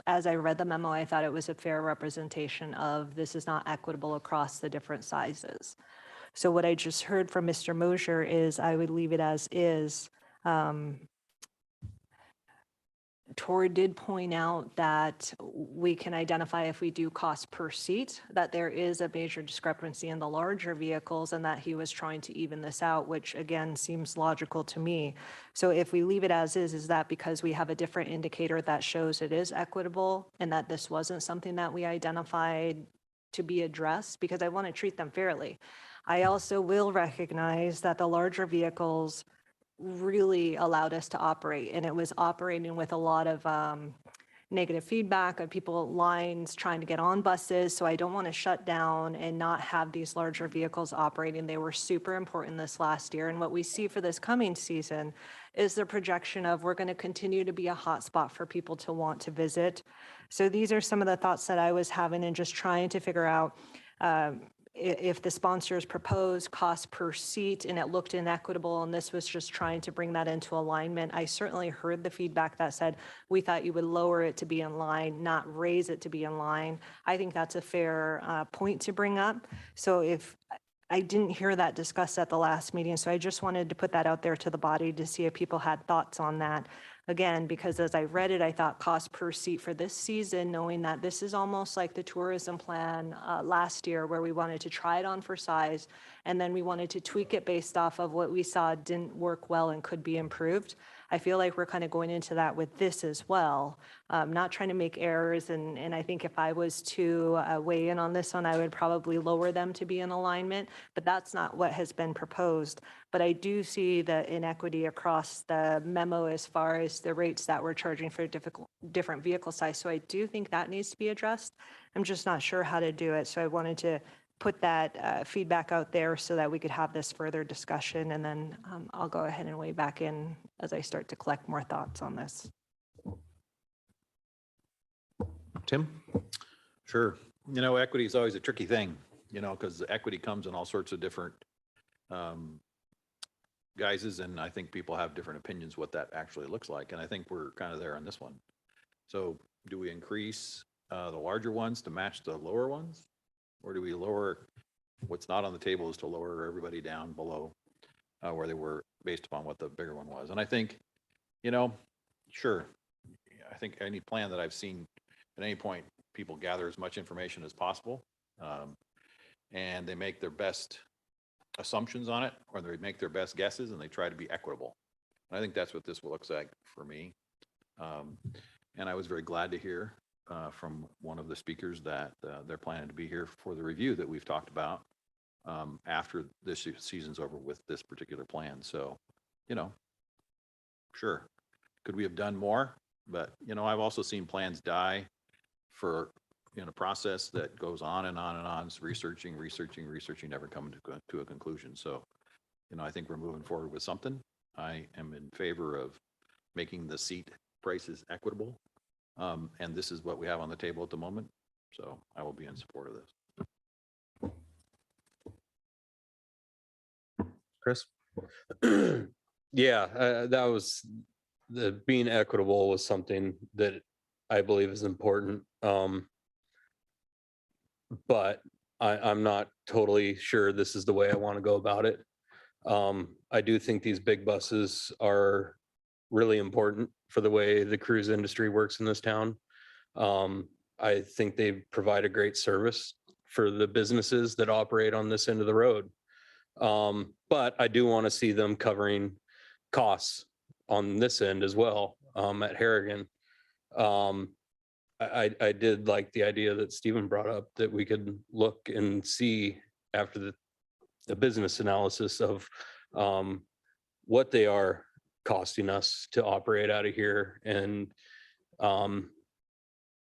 as I read the memo, I thought it was a fair representation of this is not equitable across the different sizes. So what I just heard from Mr. Mosher is I would leave it as is. Tor did point out that we can identify if we do cost per seat, that there is a major discrepancy in the larger vehicles, and that he was trying to even this out, which again seems logical to me. So if we leave it as is that because we have a different indicator that shows it is equitable and that this wasn't something that we identified to be addressed? Because I want to treat them fairly. I also will recognize that the larger vehicles really allowed us to operate, and it was operating with a lot of negative feedback of people lines trying to get on buses. So I don't want to shut down and not have these larger vehicles operating. They were super important this last year, and what we see for this coming season is the projection of we're going to continue to be a hot spot for people to want to visit. So these are some of the thoughts that I was having and just trying to figure out if the sponsors proposed cost per seat and it looked inequitable, and this was just trying to bring that into alignment. I certainly heard the feedback that said, we thought you would lower it to be in line, not raise it to be in line. I think that's a fair point to bring up. So if I didn't hear that discussed at the last meeting, so I just wanted to put that out there to the body to see if people had thoughts on that. Again, because as I read it, I thought cost per seat for this season, knowing that this is almost like the tourism plan last year, where we wanted to try it on for size, and then we wanted to tweak it based off of what we saw didn't work well and could be improved. I feel like we're kind of going into that with this as well, not trying to make errors. And I think if I was to weigh in on this one, I would probably lower them to be in alignment, but that's not what has been proposed. But I do see the inequity across the memo as far as the rates that we're charging for different vehicle size. So I do think that needs to be addressed. I'm just not sure how to do it. So I wanted to put that feedback out there so that we could have this further discussion. And then I'll go ahead and weigh back in as I start to collect more thoughts on this.
Tim?
Sure. Equity is always a tricky thing, because equity comes in all sorts of different guises. And I think people have different opinions what that actually looks like. And I think we're kind of there on this one. So do we increase the larger ones to match the lower ones? Or do we lower what's not on the table is to lower everybody down below where they were based upon what the bigger one was? And I think, sure, I think any plan that I've seen at any point, people gather as much information as possible and they make their best assumptions on it, or they make their best guesses and they try to be equitable. And I think that's what this looks like for me. And I was very glad to hear from one of the speakers that they're planning to be here for the review that we've talked about. after this season's over with this particular plan. So, sure. Could we have done more? But, I've also seen plans die for, a process that goes on and on and on, it's researching, never coming to a conclusion. So, I think we're moving forward with something. I am in favor of making the seat prices equitable. And this is what we have on the table at the moment. So I will be in support of this.
Chris?
Yeah, that was the being equitable was something that I believe is important. But I'm not totally sure this is the way I want to go about it. I do think these big buses are really important for the way the cruise industry works in this town. I think they provide a great service for the businesses that operate on this end of the road. But I do want to see them covering costs on this end as well, at Harrigan. I did like the idea that Stephen brought up, that we could look and see after the business analysis of what they are costing us to operate out of here, and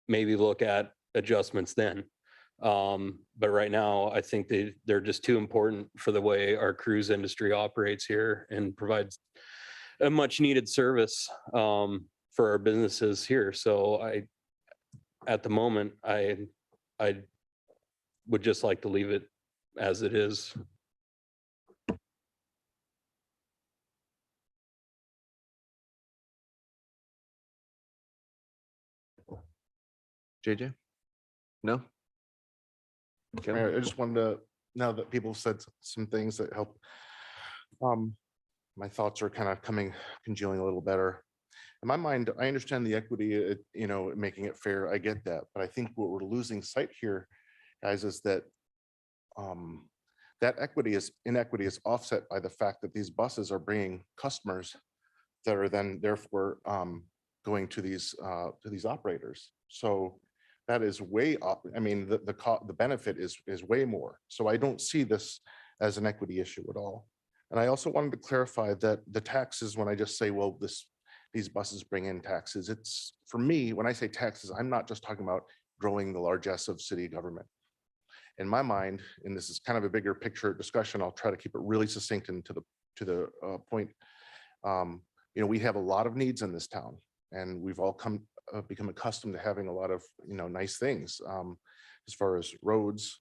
maybe look at adjustments then. But right now, I think they're just too important for the way our cruise industry operates here and provides a much needed service for our businesses here. So at the moment, I would just like to leave it as it is.
JJ? No?
I just wanted to, now that people have said some things that help, my thoughts are kind of congealing a little better. In my mind, I understand the equity, making it fair. I get that. But I think what we're losing sight here, guys, is that that inequity is offset by the fact that these buses are bringing customers that are then therefore going to these operators. So that is way up. I mean, the benefit is way more. So I don't see this as an equity issue at all. And I also wanted to clarify that the taxes, when I just say, well, these buses bring in taxes, it's, for me, when I say taxes, I'm not just talking about growing the largesse of city government. In my mind, and this is kind of a bigger picture discussion, I'll try to keep it really succinct and to the point. We have a lot of needs in this town, and we've all become accustomed to having a lot of nice things as far as roads,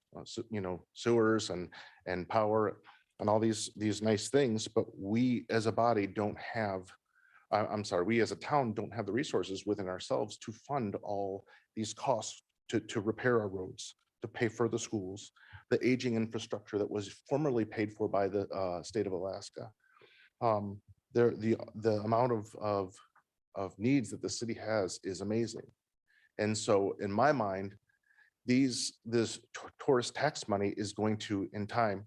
sewers and power and all these nice things. But we as a body don't have, we as a town don't have the resources within ourselves to fund all these costs to repair our roads, to pay for the schools, the aging infrastructure that was formerly paid for by the state of Alaska. The amount of needs that the city has is amazing. And so in my mind, this tourist tax money is going to, in time,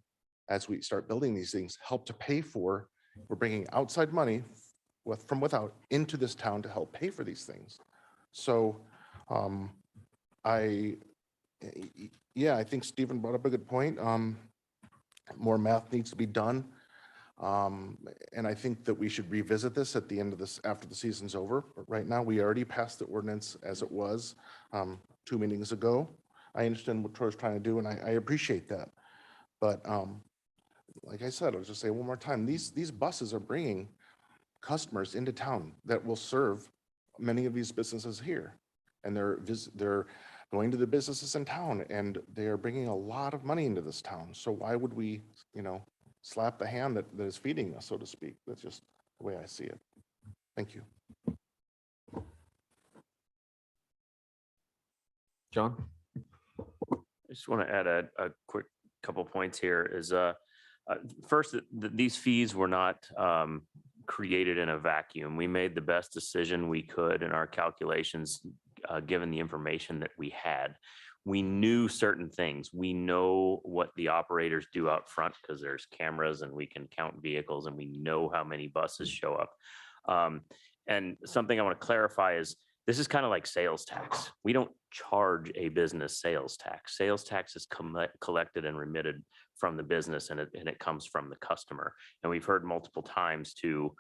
as we start building these things, help to pay for, we're bringing outside money from without into this town to help pay for these things. So I think Stephen brought up a good point. More math needs to be done. And I think that we should revisit this at the end of this, after the season's over. But right now, we already passed the ordinance as it was 2 meetings ago. I understand what Troy's trying to do, and I appreciate that. But like I said, I'll just say one more time, these buses are bringing customers into town that will serve many of these businesses here. And they're going to the businesses in town, and they are bringing a lot of money into this town. So why would we, slap the hand that is feeding us, so to speak? That's just the way I see it. Thank you.
John?
I just want to add a quick couple points here is first, these fees were not created in a vacuum. We made the best decision we could in our calculations, given the information that we had. We knew certain things. We know what the operators do out front because there's cameras and we can count vehicles and we know how many buses show up. And something I want to clarify is this is kind of like sales tax. We don't charge a business sales tax. Sales tax is collected and remitted from the business and it comes from the customer. And we've heard multiple times to,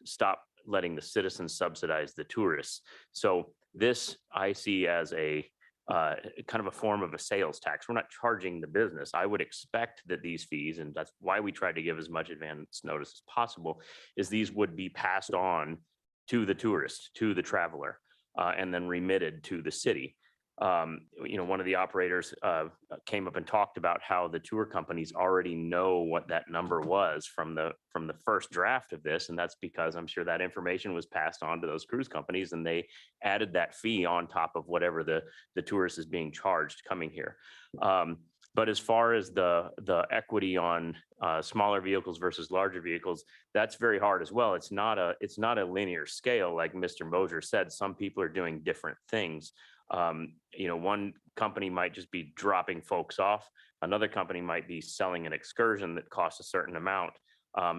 stop letting the citizens subsidize the tourists. So this I see as a kind of a form of a sales tax. We're not charging the business. I would expect that these fees, and that's why we try to give as much advance notice as possible, is these would be passed on to the tourist, to the traveler, and then remitted to the city. One of the operators came up and talked about how the tour companies already know what that number was from the first draft of this. And that's because I'm sure that information was passed on to those cruise companies and they added that fee on top of whatever the tourist is being charged coming here. But as far as the equity on smaller vehicles versus larger vehicles, that's very hard as well. It's not a linear scale. Like Mr. Mosier said, some people are doing different things. One company might just be dropping folks off. Another company might be selling an excursion that costs a certain amount.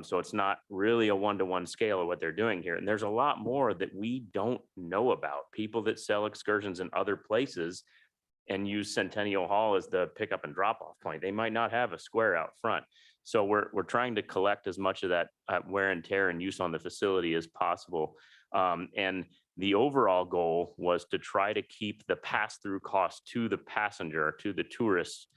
So it's not really a one-to-one scale of what they're doing here. And there's a lot more that we don't know about. People that sell excursions in other places and use Centennial Hall as the pickup and drop off point. They might not have a square out front. So we're trying to collect as much of that wear and tear and use on the facility as possible. And the overall goal was to try to keep the pass-through cost to the passenger, to the tourists,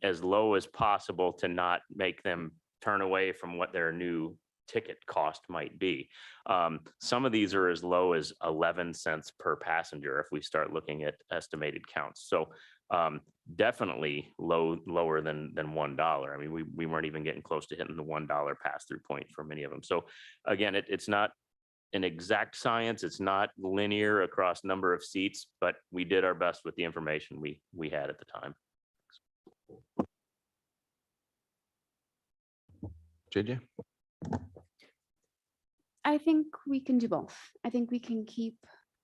as low as possible to not make them turn away from what their new ticket cost might be. Some of these are as low as 11 cents per passenger if we start looking at estimated counts. So definitely lower than $1. I mean, we weren't even getting close to hitting the $1 pass-through point for many of them. So again, it's not an exact science. It's not linear across number of seats, but we did our best with the information we had at the time.
JJ?
I think we can do both. I think we can keep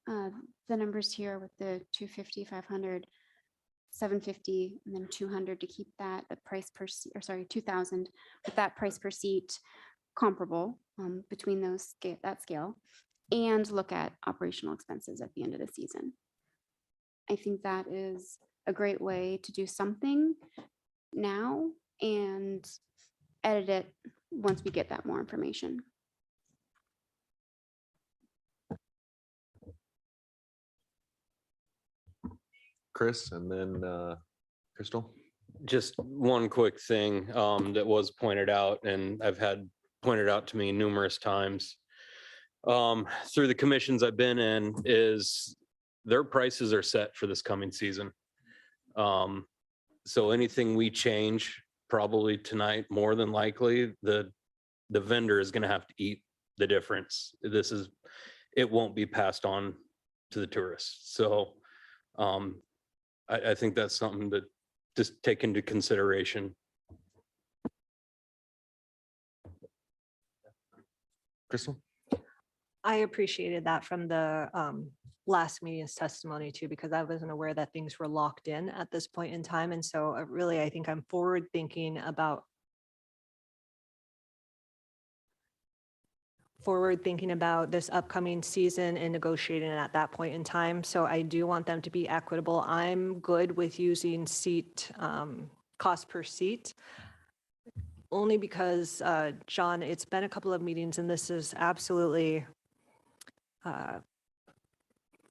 the numbers here with the 250, 500, 750, and then 200 to keep that the price per seat, or sorry, 2,000 with that price per seat comparable between those that scale, and look at operational expenses at the end of the season. I think that is a great way to do something now and edit it once we get that more information.
Chris, and then Crystal.
Just one quick thing that was pointed out, and I've had pointed out to me numerous times through the commissions I've been in, is their prices are set for this coming season. So anything we change probably tonight, more than likely, the vendor is going to have to eat the difference. It won't be passed on to the tourists. So I think that's something to just take into consideration.
Crystal?
I appreciated that from the last meeting's testimony too, because I wasn't aware that things were locked in at this point in time. And so really, I think I'm forward thinking about this upcoming season and negotiating at that point in time. So I do want them to be equitable. I'm good with using seat cost per seat, only because, John, it's been a couple of meetings and this is absolutely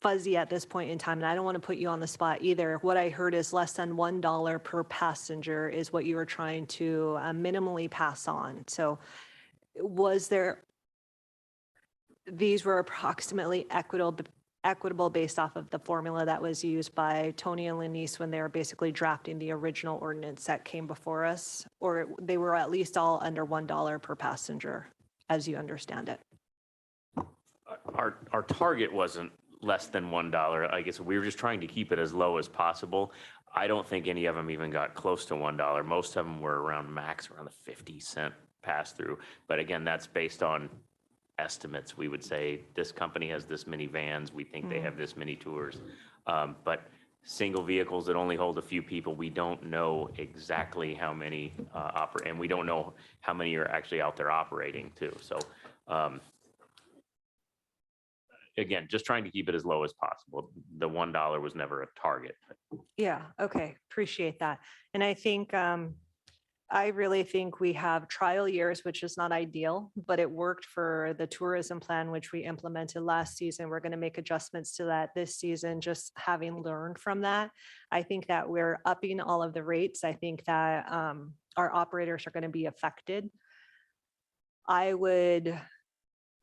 fuzzy at this point in time. And I don't want to put you on the spot either. What I heard is less than $1 per passenger is what you were trying to minimally pass on. So these were approximately equitable based off of the formula that was used by Tony and Lenice when they were basically drafting the original ordinance that came before us, or they were at least all under $1 per passenger, as you understand it.
Our target wasn't less than $1. I guess we were just trying to keep it as low as possible. I don't think any of them even got close to $1. Most of them were around max, around the 50-cent pass through. But again, that's based on estimates. We would say this company has this many vans. We think they have this many tours. But single vehicles that only hold a few people, we don't know exactly how many operate, and we don't know how many are actually out there operating too. So again, just trying to keep it as low as possible. The $1 was never a target.
Yeah, okay, appreciate that. And I think, I really think we have trial years, which is not ideal, but it worked for the tourism plan, which we implemented last season. We're going to make adjustments to that this season, just having learned from that. I think that we're upping all of the rates. I think that our operators are going to be affected. I would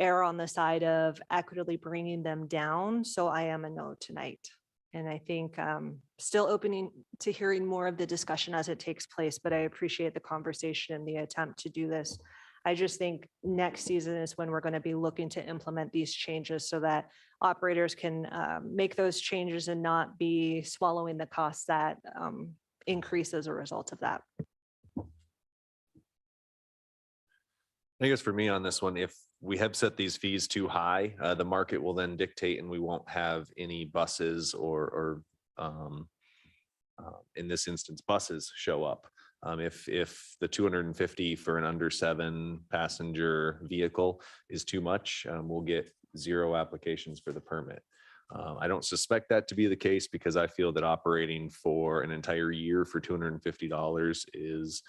err on the side of equitably bringing them down. So I am a no tonight. And I think still opening to hearing more of the discussion as it takes place, but I appreciate the conversation and the attempt to do this. I just think next season is when we're going to be looking to implement these changes so that operators can make those changes and not be swallowing the costs that increase as a result of that.
I guess for me on this one, if we have set these fees too high, the market will then dictate and we won't have any buses or in this instance, buses show up. If the 250 for an under 7 passenger vehicle is too much, we'll get 0 applications for the permit. I don't suspect that to be the case because I feel that operating for an entire year for $250 is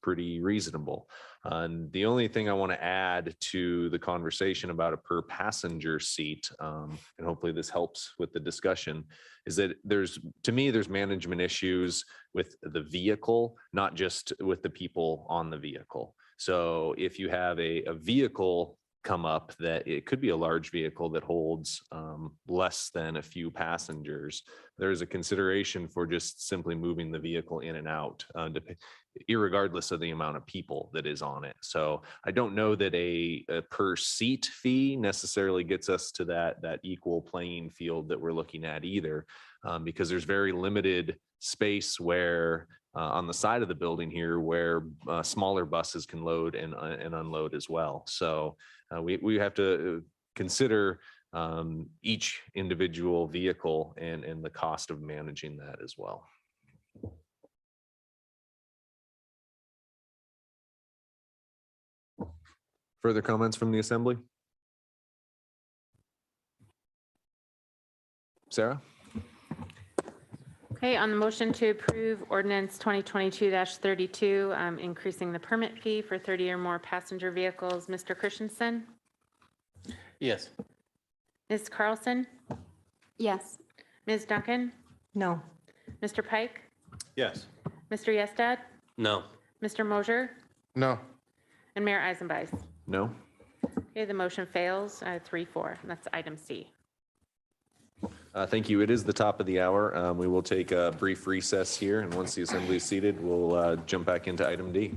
pretty reasonable. And the only thing I want to add to the conversation about a per passenger seat, and hopefully this helps with the discussion, is that to me, there's management issues with the vehicle, not just with the people on the vehicle. So if you have a vehicle come up that it could be a large vehicle that holds less than a few passengers, there's a consideration for just simply moving the vehicle in and out, irregardless of the amount of people that is on it. So I don't know that a per seat fee necessarily gets us to that equal playing field that we're looking at either, because there's very limited space where on the side of the building here where smaller buses can load and unload as well. So we have to consider each individual vehicle and the cost of managing that as well. Further comments from the assembly? Sarah?
Okay, on the motion to approve ordinance 2022-32, increasing the permit fee for 30 or more passenger vehicles, Mr. Christensen,
Yes.
Ms. Carlson,
Yes.
Ms. Duncan,
No.
Mr. Pike,
Yes.
Mr. Yestad,
No.
Mr. Mosier,
No.
and Mayor Eisenbeis.
No?
Okay, the motion fails 3-4. That's item C.
Thank you. It is the top of the hour. We will take a brief recess here, and once the assembly is seated, we'll jump back into item D.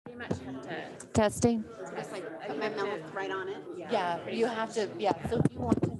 Pretty much have to
Testing.
just like put my mouth right on it.
Yeah, you have to, yeah, so if you want to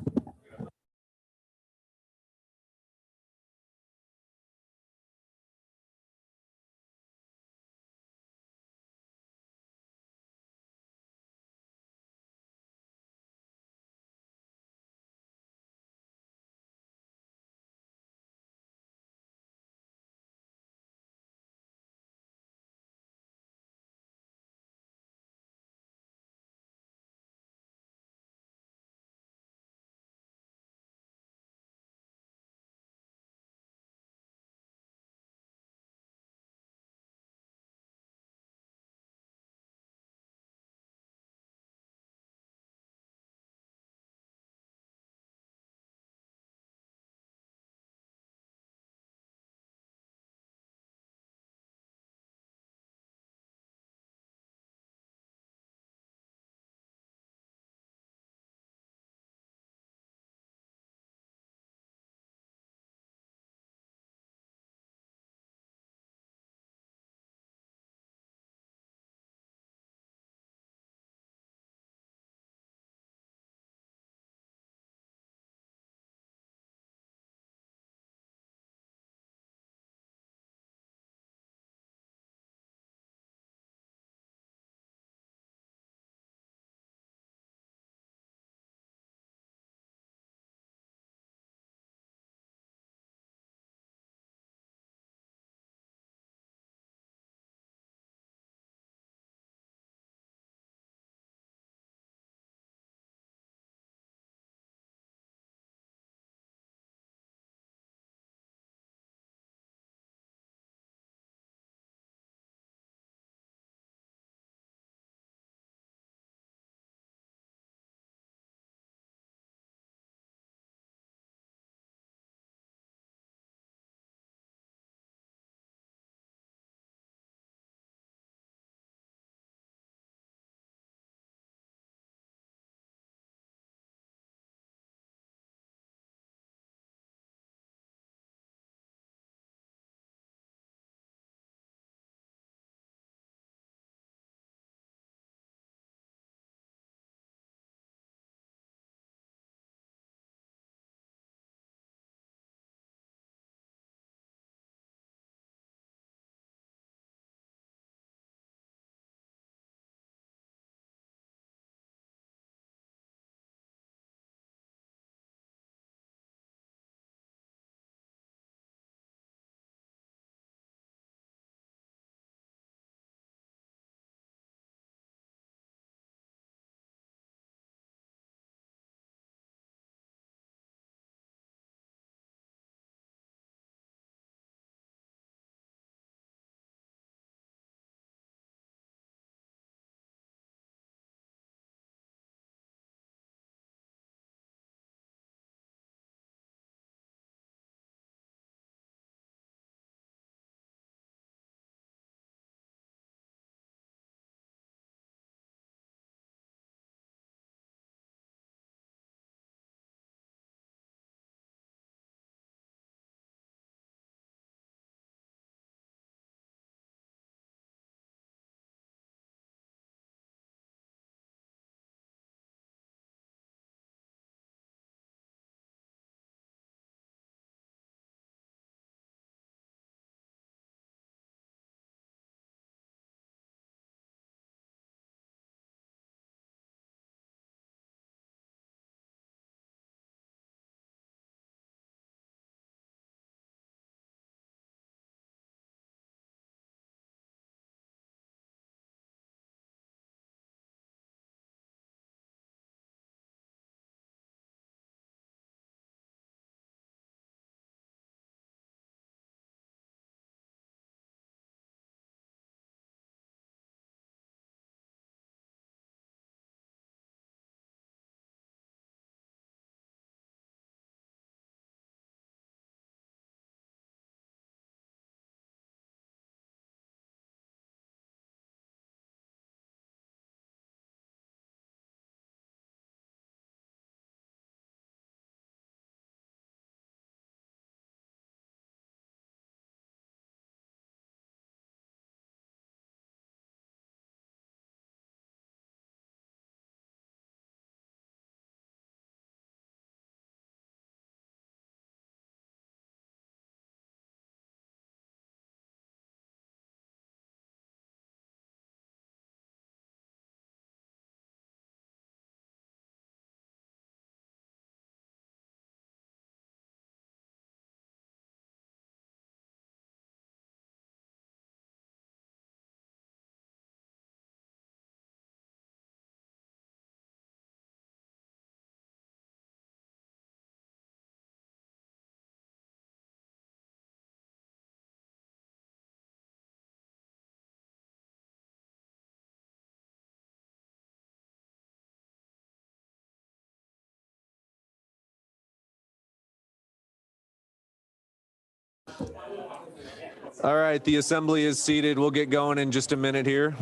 All right, the assembly is seated. We'll get going in just a minute here.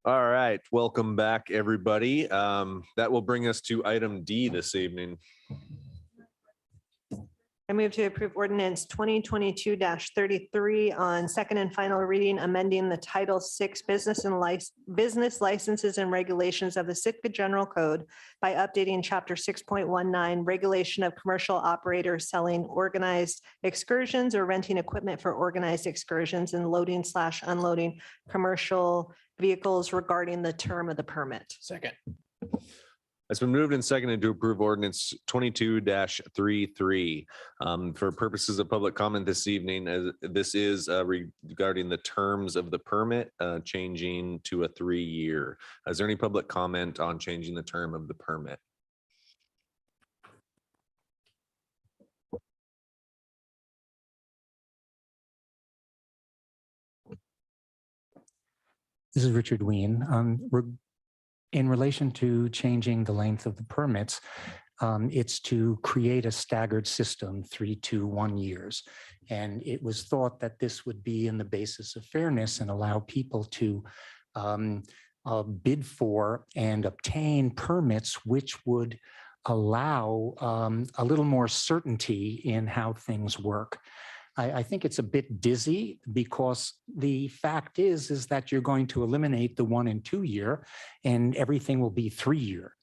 All right, welcome back, everybody. That will bring us to item D this evening.
I move to approve ordinance 2022-33 on second and final reading, amending the Title VI Business Licenses and Regulations of the Sitka General Code by updating Chapter 6.19 Regulation of Commercial Operators Selling Organized Excursions or Renting Equipment for Organized Excursions and Loading/Unloading Commercial Vehicles regarding the term of the permit.
Second.
It's been moved and seconded to approve ordinance 22-33. For purposes of public comment this evening, this is regarding the terms of the permit changing to a 3-year. Is there any public comment on changing the term of the permit?
This is Richard Ween. In relation to changing the length of the permits, it's to create a staggered system, 3 to 1 years. And it was thought that this would be in the basis of fairness and allow people to bid for and obtain permits which would allow a little more certainty in how things work. I think it's a bit dizzy because the fact is that you're going to eliminate the 1 and 2 year and everything will be 3 year.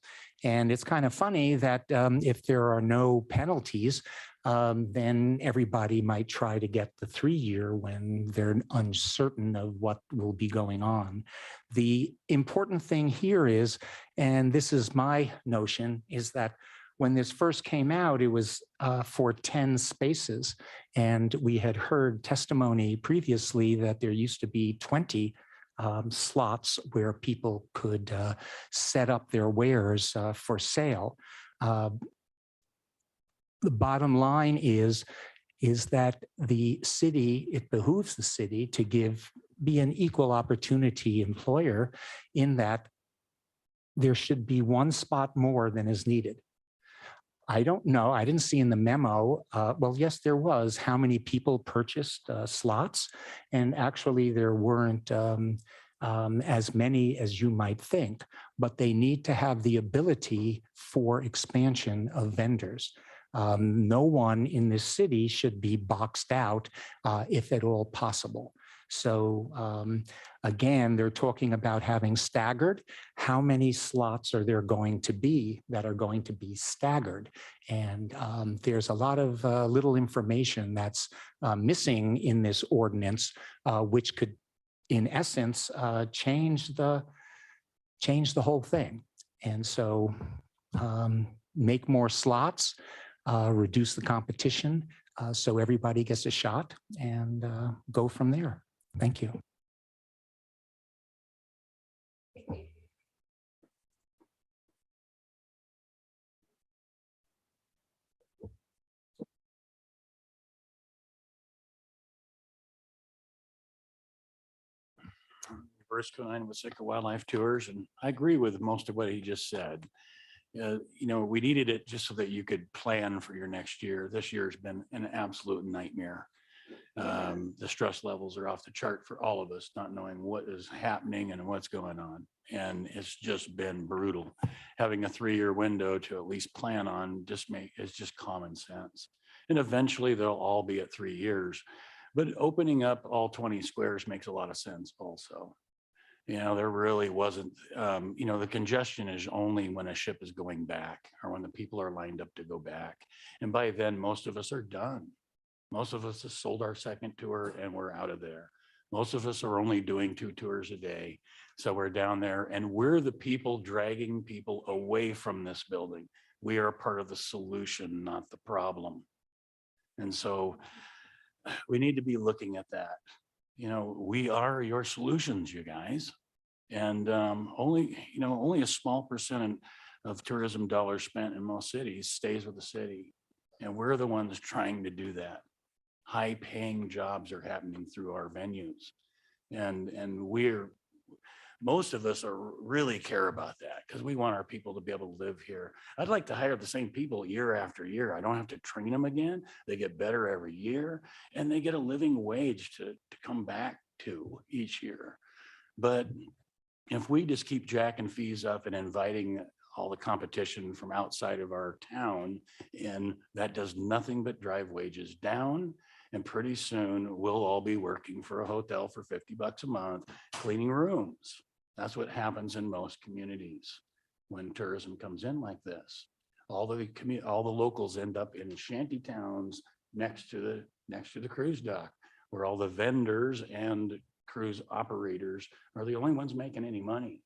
And it's kind of funny that if there are no penalties, then everybody might try to get the 3 year when they're uncertain of what will be going on. The important thing here is, and this is my notion, is that when this first came out, it was for 10 spaces. And we had heard testimony previously that there used to be 20 slots where people could set up their wares for sale. The bottom line is that the city, it behooves the city to be an equal opportunity employer in that there should be 1 spot more than is needed. I don't know. I didn't see in the memo. Well, yes, there was how many people purchased slots. And actually, there weren't as many as you might think, but they need to have the ability for expansion of vendors. No one in this city should be boxed out if at all possible. So again, they're talking about having staggered. How many slots are there going to be that are going to be staggered? And there's a lot of little information that's missing in this ordinance, which could, in essence, change the whole thing. And so make more slots, reduce the competition so everybody gets a shot and go from there. Thank you.
Bruce Cohen with Sitka Wildlife Tours, and I agree with most of what he just said. You know, we needed it just so that you could plan for your next year. This year's been an absolute nightmare. The stress levels are off the chart for all of us, not knowing what is happening and what's going on. And it's just been brutal. Having a 3-year window to at least plan on is just common sense. And eventually they'll all be at 3 years. But opening up all 20 squares makes a lot of sense also. You know, there really wasn't, you know, the congestion is only when a ship is going back or when the people are lined up to go back. And by then, most of us are done. Most of us have sold our second tour and we're out of there. Most of us are only doing 2 tours a day. So we're down there and we're the people dragging people away from this building. We are part of the solution, not the problem. And so we need to be looking at that. You know, we are your solutions, you guys. And only a small percent of tourism dollars spent in most cities stays with the city. And we're the ones trying to do that. High paying jobs are happening through our venues. And most of us really care about that because we want our people to be able to live here. I'd like to hire the same people year after year. I don't have to train them again. They get better every year and they get a living wage to come back to each year. But if we just keep jacking fees up and inviting all the competition from outside of our town, and that does nothing but drive wages down. And pretty soon we'll all be working for a hotel for $50 a month, cleaning rooms. That's what happens in most communities when tourism comes in like this. All the locals end up in shanty towns next to the cruise dock, where all the vendors and cruise operators are the only ones making any money.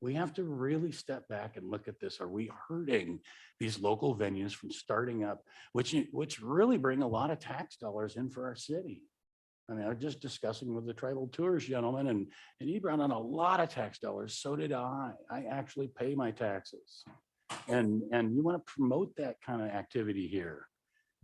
We have to really step back and look at this. Are we hurting these local venues from starting up, which really bring a lot of tax dollars in for our city? I mean, I was just discussing with the tribal tours gentleman, and he brought in a lot of tax dollars. So did I. I actually pay my taxes. And you want to promote that kind of activity here.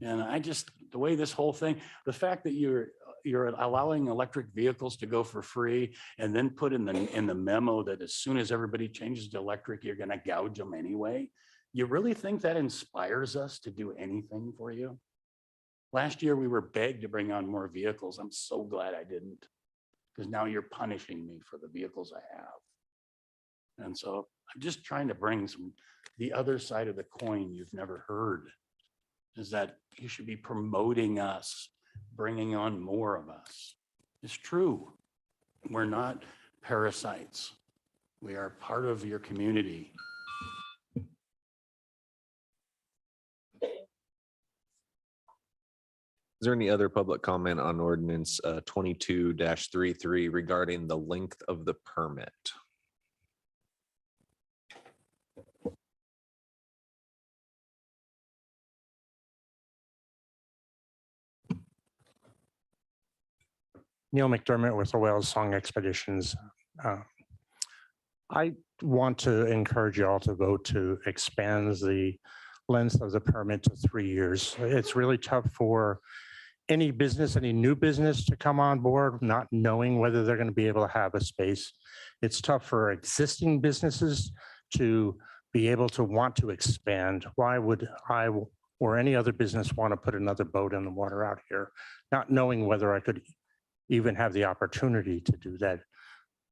And the way this whole thing, the fact that you're allowing electric vehicles to go for free and then put in the memo that as soon as everybody changes to electric, you're going to gouge them anyway. You really think that inspires us to do anything for you? Last year, we were begged to bring on more vehicles. I'm so glad I didn't, because now you're punishing me for the vehicles I have. And so I'm just trying to bring the other side of the coin you've never heard, is that you should be promoting us, bringing on more of us. It's true. We're not parasites. We are part of your community.
Is there any other public comment on ordinance 22-33 regarding the length of the permit?
Neil McDermott with the Whales Song Expeditions. I want to encourage you all to vote to expand the length of the permit to 3 years. It's really tough for any business, any new business to come on board, not knowing whether they're going to be able to have a space. It's tough for existing businesses to be able to want to expand. Why would I or any other business want to put another boat in the water out here, not knowing whether I could even have the opportunity to do that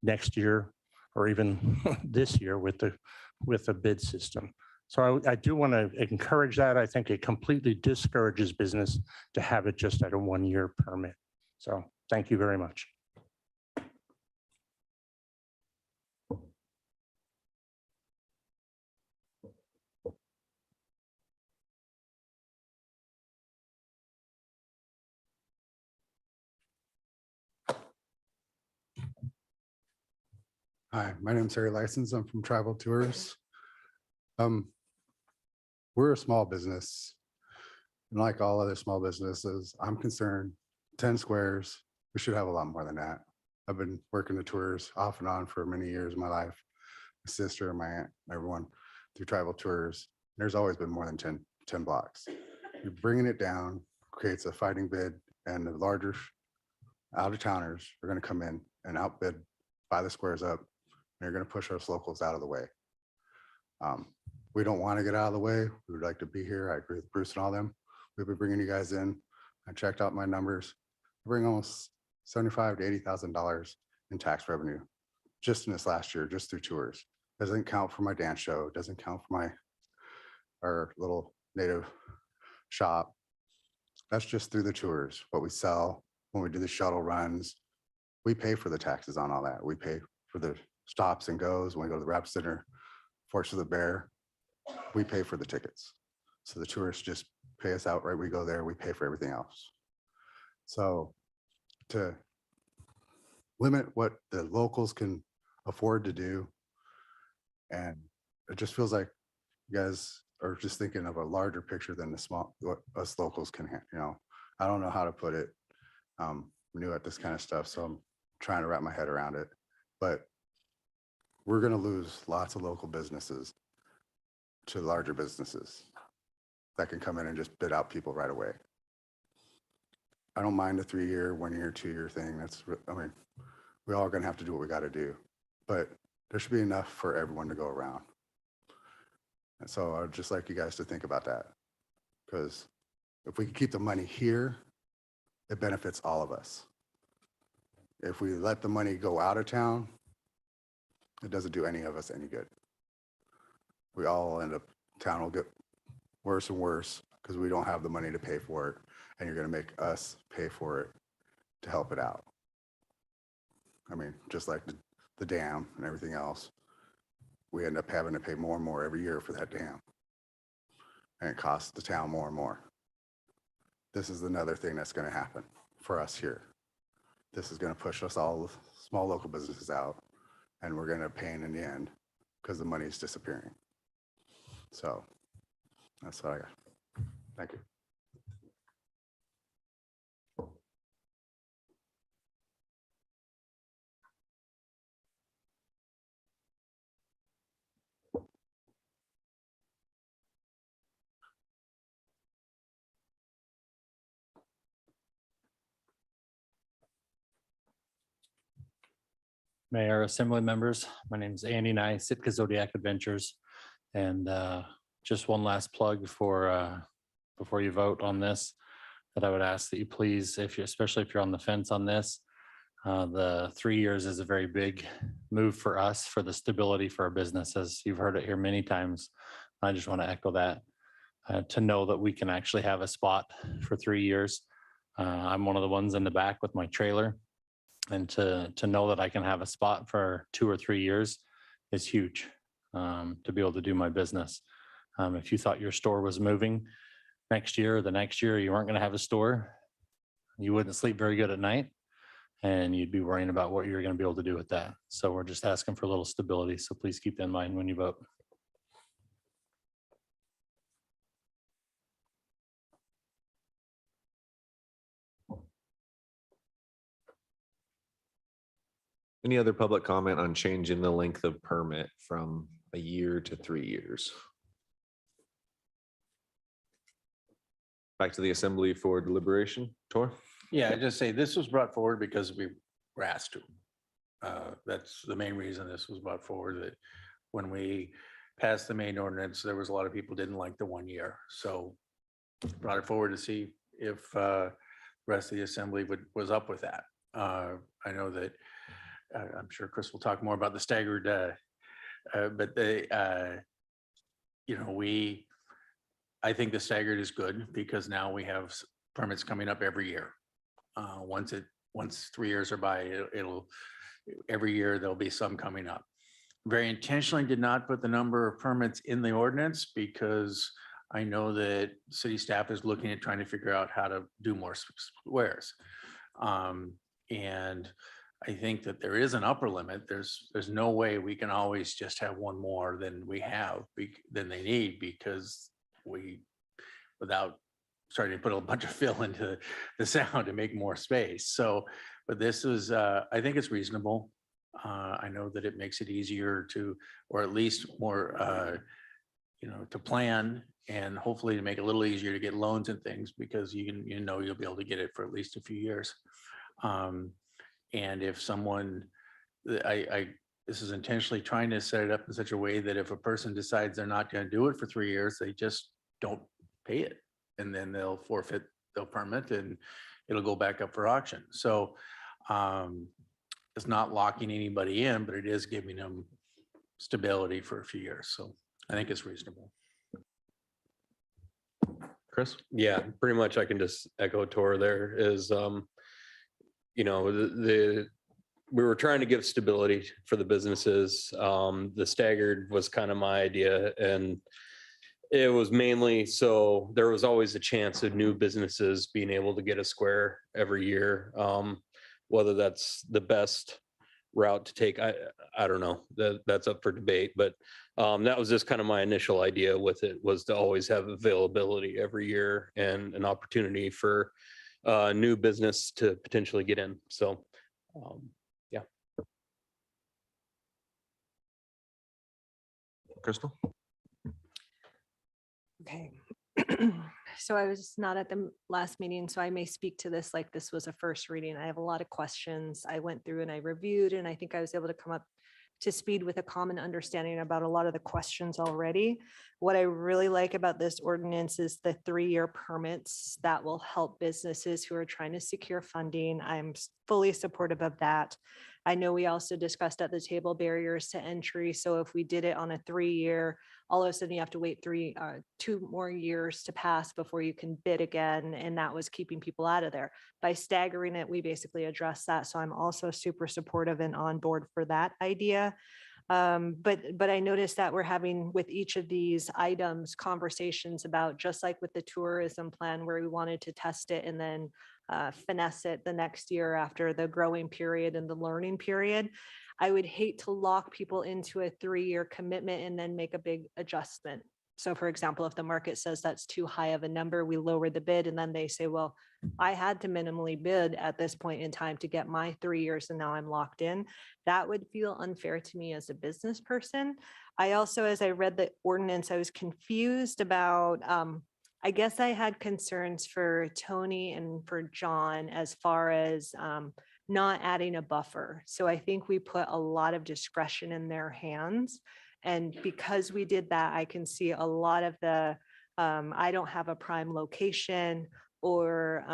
next year or even this year with the bid system. So I do want to encourage that. I think it completely discourages business to have it just at a 1-year permit. So thank you very much.
Hi, my name's Harry License. I'm from Tribal Tours. We're a small business. And like all other small businesses, I'm concerned 10 squares, we should have a lot more than that. I've been working the tours off and on for many years of my life. My sister, my aunt, everyone through Tribal Tours. There's always been more than 10 blocks. You're bringing it down creates a fighting bid, and the larger out-of-towners are going to come in and outbid, buy the squares up, and they're going to push us locals out of the way. We don't want to get out of the way. We would like to be here. I agree with Bruce and all them. We've been bringing you guys in. I checked out my numbers. I bring almost $75,000 to $80,000 in tax revenue just in this last year, just through tours. Doesn't count for my dance show. Doesn't count for our little native shop. That's just through the tours. What we sell when we do the shuttle runs, we pay for the taxes on all that. We pay for the stops and goes when we go to the Rap Center, Forks of the Bear. We pay for the tickets. So the tourists just pay us out, right? We go there, we pay for everything else. So to limit what the locals can afford to do, and it just feels like you guys are just thinking of a larger picture than the small, what us locals can, I don't know how to put it. I'm new at this kind of stuff, so I'm trying to wrap my head around it. But we're going to lose lots of local businesses to larger businesses that can come in and just bid out people right away. I don't mind a 3-year, 1-year, 2-year thing. I mean, we're all going to have to do what we got to do, but there should be enough for everyone to go around. And so I'd just like you guys to think about that, because if we can keep the money here, it benefits all of us. If we let the money go out of town, it doesn't do any of us any good. We all end up, town will get worse and worse because we don't have the money to pay for it, and you're going to make us pay for it to help it out. I mean, just like the dam and everything else, we end up having to pay more and more every year for that dam. And it costs the town more and more. This is another thing that's going to happen for us here. This is going to push us all small local businesses out, and we're going to pay in the end because the money is disappearing. So that's what I got. Thank you.
Mayor, Assembly members, my name is Andy Nye, Sitka Zodiac Adventures. And just one last plug for before you vote on this, that I would ask that you please, especially if you're on the fence on this, the 3 years is a very big move for us, for the stability for our businesses. You've heard it here many times. I just want to echo that, to know that we can actually have a spot for 3 years. I'm one of the ones in the back with my trailer. And to know that I can have a spot for 2 or 3 years is huge, to be able to do my business. If you thought your store was moving next year or the next year, you weren't going to have a store, you wouldn't sleep very good at night, and you'd be worrying about what you're going to be able to do with that. So we're just asking for a little stability. So please keep that in mind when you vote.
Any other public comment on changing the length of permit from a year to 3 years? Back to the assembly for deliberation. Tor?
Yeah, I just say this was brought forward because we were asked to. That's the main reason this was brought forward, that when we passed the main ordinance, there was a lot of people didn't like the 1 year. So brought it forward to see if the rest of the assembly was up with that. I know that I'm sure Chris will talk more about the staggered, but I think the staggered is good because now we have permits coming up every year. Once 3 years are by, every year there'll be some coming up. Very intentionally did not put the number of permits in the ordinance because I know that city staff is looking at trying to figure out how to do more squares. And I think that there is an upper limit. There's no way we can always just have one more than we have, than they need, because without starting to put a bunch of fill into the sound to make more space. So, but this is, I think it's reasonable. I know that it makes it easier to, or at least more, to plan, and hopefully to make it a little easier to get loans and things, because you'll be able to get it for at least a few years. And if someone, this is intentionally trying to set it up in such a way that if a person decides they're not going to do it for 3 years, they just don't pay it, and then they'll forfeit their permit and it'll go back up for auction. So it's not locking anybody in, but it is giving them stability for a few years. So I think it's reasonable.
Chris?
Yeah, pretty much I can just echo Tor there is, we were trying to give stability for the businesses. The staggered was kind of my idea, and it was mainly so there was always a chance of new businesses being able to get a square every year. Whether that's the best route to take, I don't know. That's up for debate, but that was just kind of my initial idea with it, was to always have availability every year and an opportunity for new business to potentially get in. So, yeah.
Crystal?
Okay. So I was not at the last meeting, so I may speak to this like this was a first reading. I have a lot of questions. I went through and I reviewed, and I think I was able to come up to speed with a common understanding about a lot of the questions already. What I really like about this ordinance is the 3-year permits that will help businesses who are trying to secure funding. I'm fully supportive of that. I know we also discussed at the table barriers to entry. So if we did it on a 3-year, all of a sudden you have to wait 2 more years to pass before you can bid again. And that was keeping people out of there. By staggering it, we basically address that. So I'm also super supportive and on board for that idea. But I noticed that we're having with each of these items conversations about, just like with the tourism plan where we wanted to test it and then finesse it the next year after the growing period and the learning period. I would hate to lock people into a 3-year commitment and then make a big adjustment. So for example, if the market says that's too high of a number, we lower the bid and then they say, well, I had to minimally bid at this point in time to get my 3 years and now I'm locked in. That would feel unfair to me as a business person. I also, as I read the ordinance, I was confused about, I guess I had concerns for Tony and for John as far as not adding a buffer. So I think we put a lot of discretion in their hands. And because we did that, I can see a lot of the, I don't have a prime location, or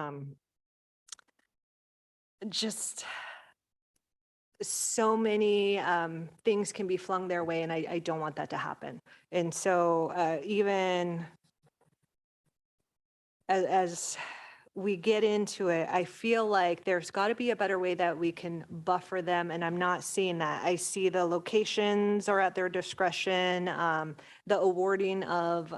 just so many things can be flung their way, and I don't want that to happen. And so even as we get into it, I feel like there's got to be a better way that we can buffer them, and I'm not seeing that. I see the locations are at their discretion, the awarding of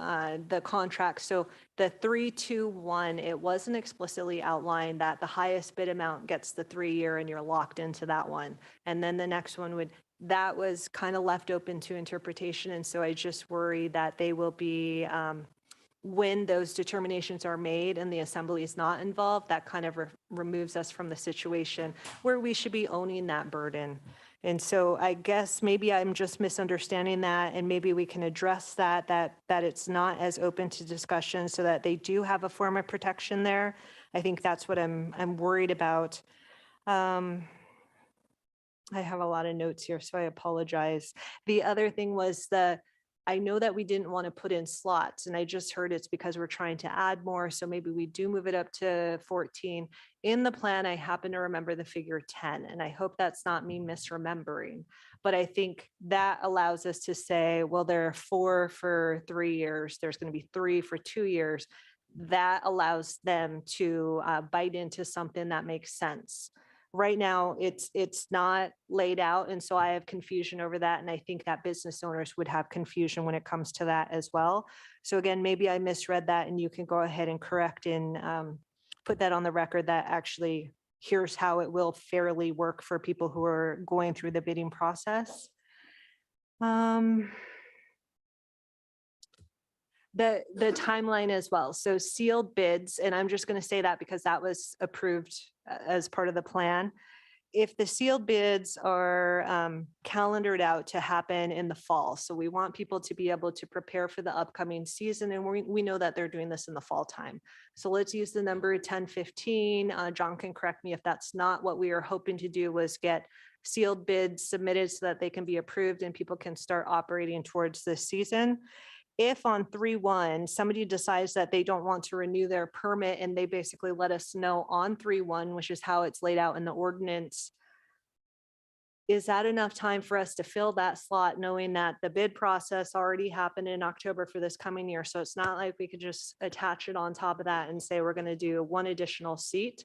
the contract. So the 3-2-1, it wasn't explicitly outlined that the highest bid amount gets the 3-year and you're locked into that one. And then the next one would, that was kind of left open to interpretation. And so I just worry that they will be, when those determinations are made and the assembly is not involved, that kind of removes us from the situation where we should be owning that burden. And so I guess maybe I'm just misunderstanding that, and maybe we can address that it's not as open to discussion so that they do have a form of protection there. I think that's what I'm worried about. I have a lot of notes here, so I apologize. The other thing was I know that we didn't want to put in slots, and I just heard it's because we're trying to add more. So maybe we do move it up to 14. In the plan, I happen to remember the figure 10, and I hope that's not me misremembering. But I think that allows us to say, well, there are 4 for 3 years. There's going to be 3 for 2 years. That allows them to bite into something that makes sense. Right now, it's not laid out, and so I have confusion over that, and I think that business owners would have confusion when it comes to that as well. So again, maybe I misread that, and you can go ahead and correct and put that on the record that actually here's how it will fairly work for people who are going through the bidding process. The timeline as well. So sealed bids, and I'm just going to say that because that was approved as part of the plan. If the sealed bids are calendared out to happen in the fall, so we want people to be able to prepare for the upcoming season, and we know that they're doing this in the fall time. So let's use the number 10-15. John can correct me if that's not what we are hoping to do, was get sealed bids submitted so that they can be approved and people can start operating towards this season. If on 3-1, somebody decides that they don't want to renew their permit and they basically let us know on 3-1, which is how it's laid out in the ordinance, is that enough time for us to fill that slot, knowing that the bid process already happened in October for this coming year? So it's not like we could just attach it on top of that and say we're going to do 1 additional seat.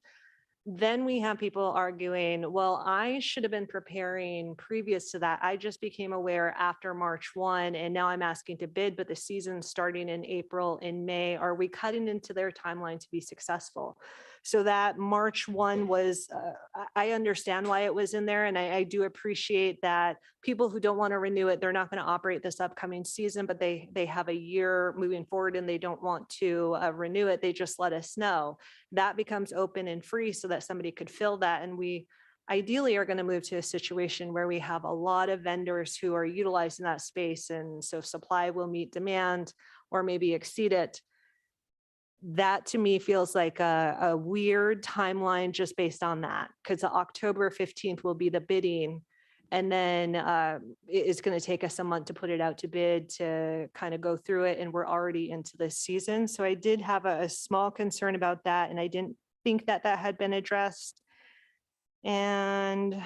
Then we have people arguing, well, I should have been preparing previous to that. I just became aware after March 1, and now I'm asking to bid, but the season's starting in April and May. Are we cutting into their timeline to be successful? So that March 1 was, I understand why it was in there. And I do appreciate that people who don't want to renew it, they're not going to operate this upcoming season, but they have a year moving forward and they don't want to renew it. They just let us know. That becomes open and free so that somebody could fill that. And we ideally are going to move to a situation where we have a lot of vendors who are utilizing that space. And so supply will meet demand or maybe exceed it. That to me feels like a weird timeline just based on that, because October 15th will be the bidding. And then it's going to take us a month to put it out to bid, to kind of go through it. And we're already into this season. So I did have a small concern about that. And I didn't think that that had been addressed. And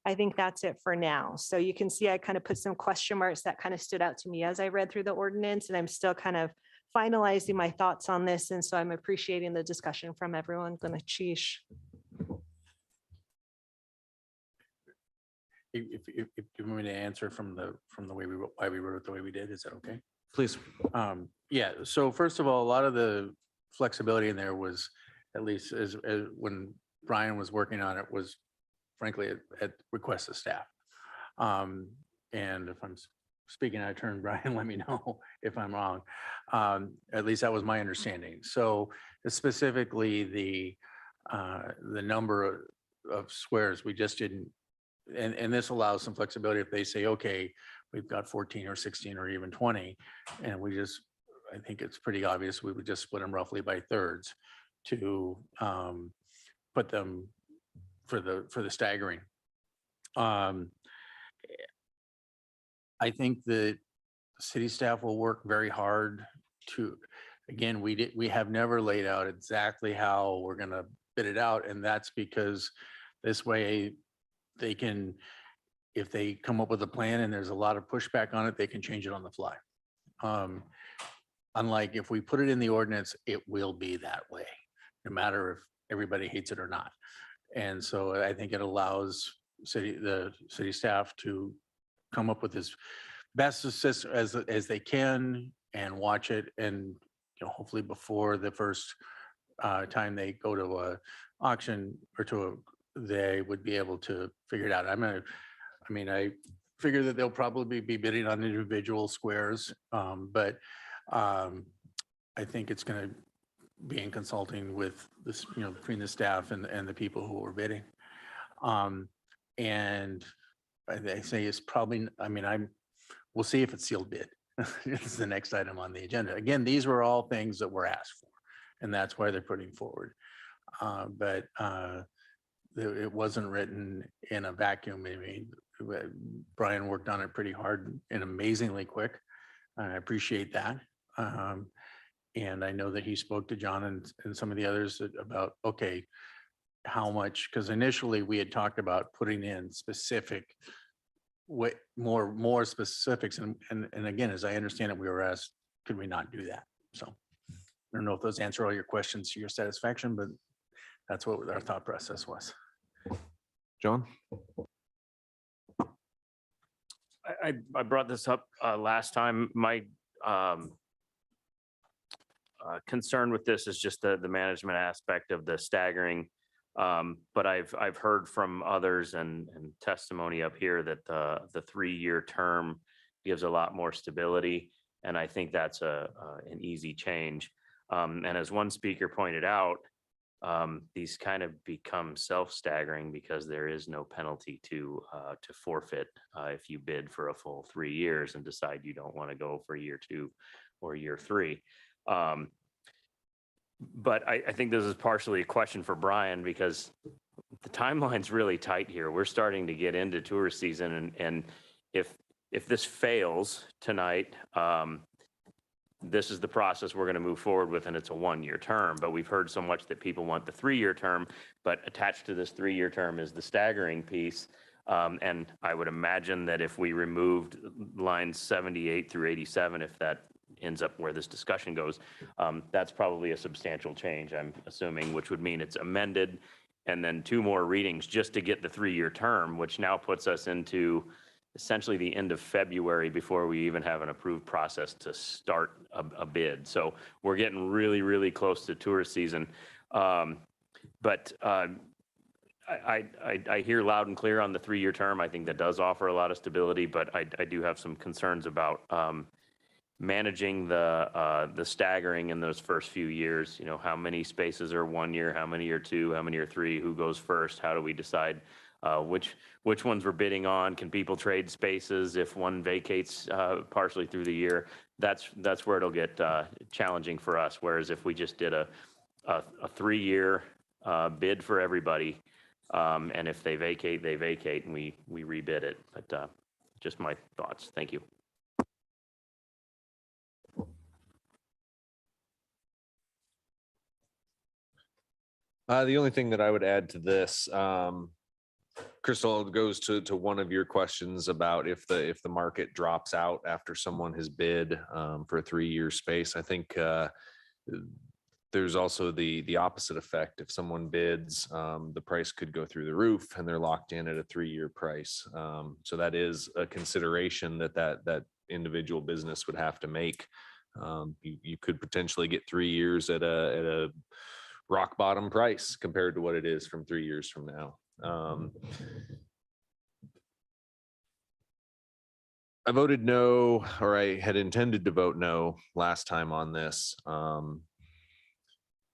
I think that's it for now. So you can see I kind of put some question marks that kind of stood out to me as I read through the ordinance, and I'm still kind of finalizing my thoughts on this. And so I'm appreciating the discussion from everyone. Gonna Chish.
If you want me to answer from the way we why we wrote it the way we did, is that okay?
Please.
Yeah, so first of all, a lot of the flexibility in there was, at least as when Brian was working on it, was frankly at request of staff. And if I'm speaking out of turn, Brian, let me know if I'm wrong. At least that was my understanding. So specifically the number of squares, we just didn't, and this allows some flexibility if they say, okay, we've got 14 or 16 or even 20, and we just, I think it's pretty obvious, we would just split them roughly by thirds to put them for the staggering. I think that city staff will work very hard to, again, we have never laid out exactly how we're going to bid it out. And that's because this way they can, if they come up with a plan and there's a lot of pushback on it, they can change it on the fly. Unlike if we put it in the ordinance, it will be that way, no matter if everybody hates it or not. And so I think it allows the city staff to come up with as best as they can and watch it, and hopefully before the first time they go to a auction or they would be able to figure it out. I figure that they'll probably be bidding on individual squares, but I think it's going to be in consulting with this, between the staff and the people who are bidding. And I say it's probably, we'll see if it's sealed bid. It's the next item on the agenda. Again, these were all things that were asked for, and that's why they're putting forward. But it wasn't written in a vacuum. Brian worked on it pretty hard and amazingly quick. I appreciate that. And I know that he spoke to John and some of the others about, okay, how much, because initially we had talked about putting in specific, more specifics. And again, as I understand it, we were asked, could we not do that? So I don't know if those answer all your questions to your satisfaction, but that's what our thought process was.
John?
I brought this up last time. My concern with this is just the management aspect of the staggering. But I've heard from others and testimony up here that the 3-year term gives a lot more stability. And I think that's an easy change. And as one speaker pointed out, these kind of become self-staggering because there is no penalty to forfeit if you bid for a full 3 years and decide you don't want to go for year 2 or year 3. But I think this is partially a question for Brian, because the timeline's really tight here. We're starting to get into tourist season, and if this fails tonight, this is the process we're going to move forward with, and it's a 1-year term. But we've heard so much that people want the 3-year term, but attached to this 3-year term is the staggering piece. And I would imagine that if we removed lines 78 through 87, if that ends up where this discussion goes, that's probably a substantial change, I'm assuming, which would mean it's amended and then 2 more readings just to get the 3-year term, which now puts us into essentially the end of February before we even have an approved process to start a bid. So we're getting really, really close to tourist season. But I hear loud and clear on the 3-year term. I think that does offer a lot of stability, but I do have some concerns about managing the staggering in those first few years. You know, how many spaces are 1 year, how many are 2, how many are 3, who goes first? How do we decide which ones we're bidding on? Can people trade spaces if one vacates partially through the year? That's where it'll get challenging for us. Whereas if we just did a 3-year bid for everybody, and if they vacate, they vacate, and we rebid it. But just my thoughts. Thank you.
The only thing that I would add to this, Crystal, goes to one of your questions about if the market drops out after someone has bid for a 3-year space. I think there's also the opposite effect. If someone bids, the price could go through the roof and they're locked in at a 3-year price. So that is a consideration that individual business would have to make. You could potentially get 3 years at a rock bottom price compared to what it is from 3 years from now. I voted no, or I had intended to vote no last time on this.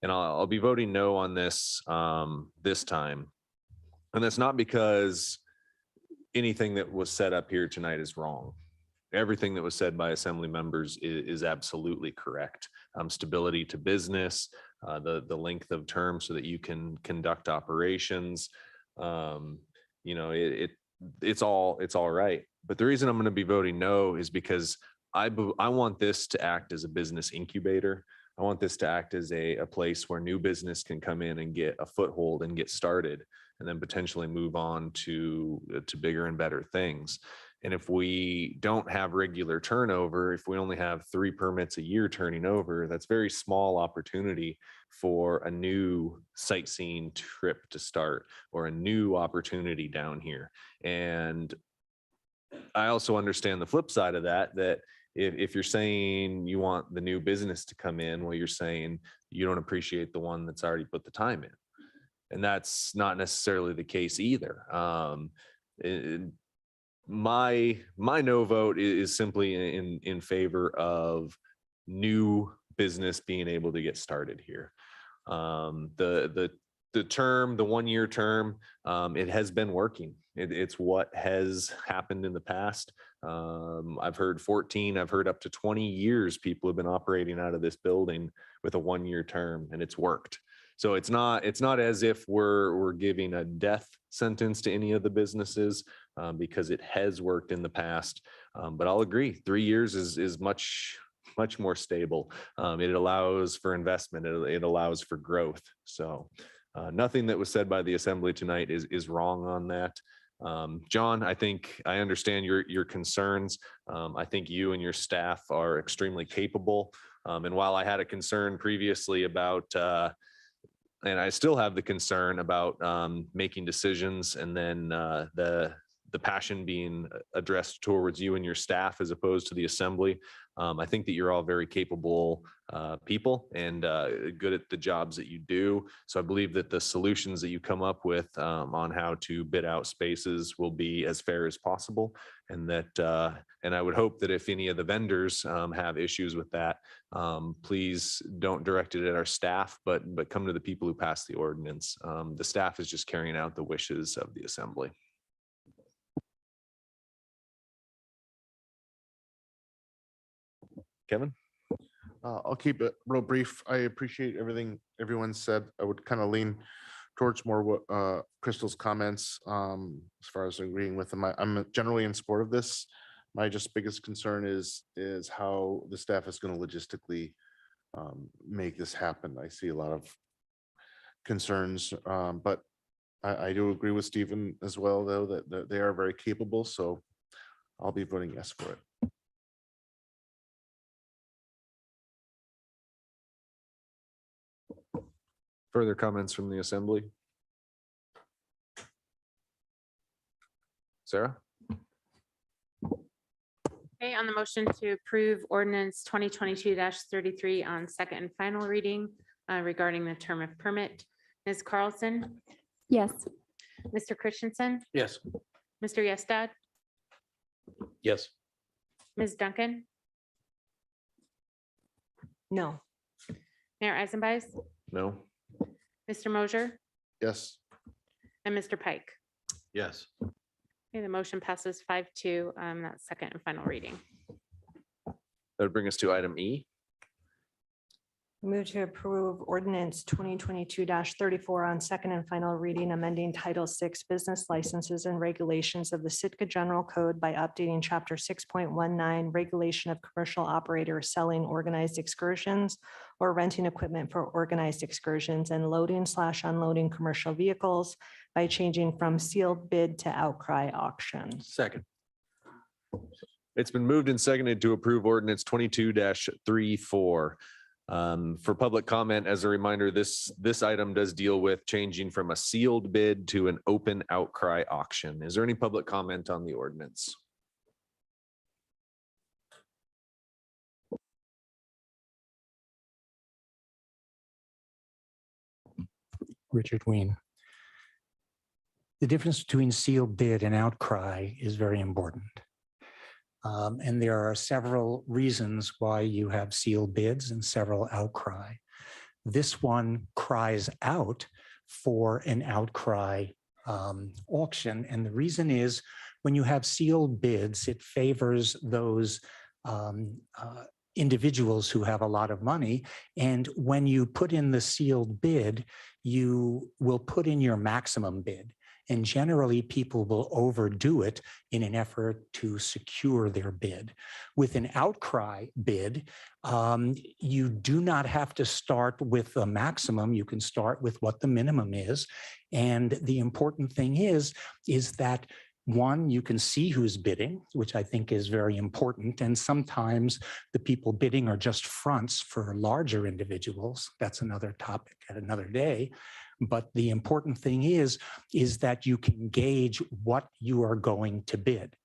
And I'll be voting no on this this time. And that's not because anything that was said up here tonight is wrong. Everything that was said by assembly members is absolutely correct. Stability to business, the length of term so that you can conduct operations. You know, it's all right. But the reason I'm going to be voting no is because I want this to act as a business incubator. I want this to act as a place where new business can come in and get a foothold and get started, and then potentially move on to bigger and better things. And if we don't have regular turnover, if we only have 3 permits a year turning over, that's very small opportunity for a new sightseeing trip to start or a new opportunity down here. And I also understand the flip side of that, if you're saying you want the new business to come in, well, you're saying you don't appreciate the one that's already put the time in. And that's not necessarily the case either. My no vote is simply in favor of new business being able to get started here. The term, the 1-year term, it has been working. It's what has happened in the past. I've heard 14, I've heard up to 20 years people have been operating out of this building with a 1-year term, and it's worked. So it's not as if we're giving a death sentence to any of the businesses, because it has worked in the past. But I'll agree, 3 years is much more stable. It allows for investment. It allows for growth. So nothing that was said by the assembly tonight is wrong on that. John, I think I understand your concerns. I think you and your staff are extremely capable. And while I had a concern previously about and I still have the concern about making decisions and then the passion being addressed towards you and your staff as opposed to the assembly. I think that you're all very capable people and good at the jobs that you do. So I believe that the solutions that you come up with on how to bid out spaces will be as fair as possible. And that, and I would hope that if any of the vendors have issues with that, please don't direct it at our staff, but come to the people who passed the ordinance. The staff is just carrying out the wishes of the assembly. Kevin?
I'll keep it real brief. I appreciate everything everyone said. I would kind of lean towards more what Crystal's comments as far as agreeing with them. I'm generally in support of this. My just biggest concern is how the staff is going to logistically make this happen. I see a lot of concerns, but I do agree with Stephen as well, though, that they are very capable. So I'll be voting yes for it.
Further comments from the assembly? Sarah?
Okay, on the motion to approve ordinance 2022-33 on second and final reading, regarding the term of permit. Ms. Carlson,
Yes.
Mr. Christensen,
Yes.
Mr. Yestad,
Yes.
Ms. Duncan,
No.
Mayor Eisenbeiß,
No?
Mr. Mosher,
Yes.
and Mr. Pike.
Yes.
Okay, the motion passes 5-2, that second and final reading.
That would bring us to item E.
Move to approve ordinance 2022-34 on second and final reading, amending Title 6 Business Licenses and Regulations of the Sitka General Code by updating Chapter 6.19 Regulation of Commercial Operators Selling Organized Excursions or Renting Equipment for Organized Excursions and Loading/Unloading Commercial Vehicles by changing from sealed bid to outcry auction.
Second.
It's been moved and seconded to approve ordinance 22-34. For public comment, as a reminder, this item does deal with changing from a sealed bid to an open outcry auction. Is there any public comment on the ordinance?
Richard Ween. The difference between sealed bid and outcry is very important. And there are several reasons why you have sealed bids and several outcry. This one cries out for an outcry auction. And the reason is when you have sealed bids, it favors those individuals who have a lot of money. And when you put in the sealed bid, you will put in your maximum bid. And generally, people will overdo it in an effort to secure their bid. With an outcry bid, you do not have to start with a maximum. You can start with what the minimum is. And the important thing is that one, you can see who's bidding, which I think is very important. And sometimes the people bidding are just fronts for larger individuals. That's another topic at another day. But the important thing is that you can gauge what you are going to bid.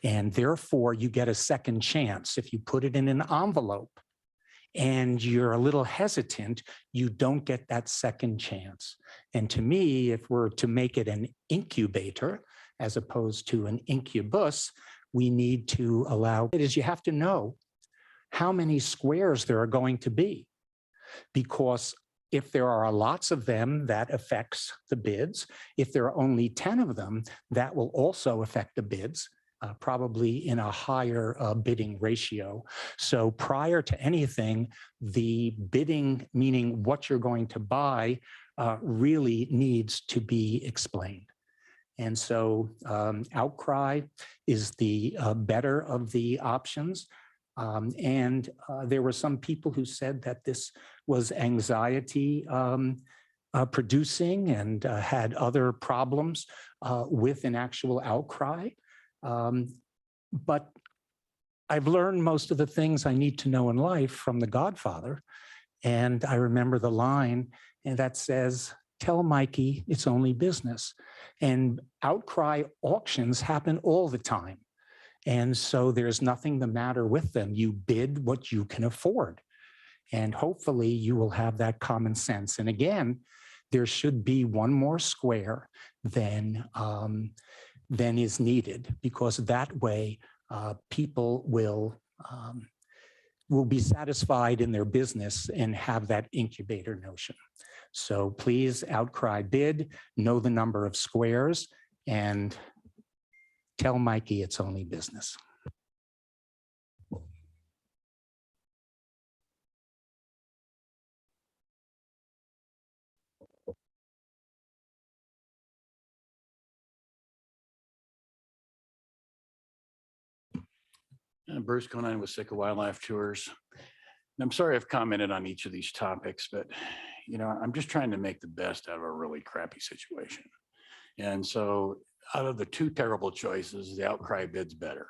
And therefore, you get a second chance. If you put it in an envelope and you're a little hesitant, you don't get that second chance. And to me, if we're to make it an incubator, as opposed to an incubus, we need to allow it is you have to know how many squares there are going to be, because if there are lots of them, that affects the bids. If there are only 10 of them, that will also affect the bids, probably in a higher bidding ratio. So prior to anything, the bidding, meaning what you're going to buy, really needs to be explained. And so outcry is the better of the options. There were some people who said that this was anxiety producing and had other problems with an actual outcry. But I've learned most of the things I need to know in life from The Godfather. And I remember the line that says, "Tell Mikey it's only business." And outcry auctions happen all the time. And so there's nothing the matter with them. You bid what you can afford. And hopefully you will have that common sense. And again, there should be one more square than is needed, because that way people will be satisfied in their business and have that incubator notion. So please outcry bid, know the number of squares, and tell Mikey it's only business.
Bruce Conine with Sitka Wildlife Tours. And I'm sorry I've commented on each of these topics, but I'm just trying to make the best out of a really crappy situation. And so out of the two terrible choices, the outcry bid's better.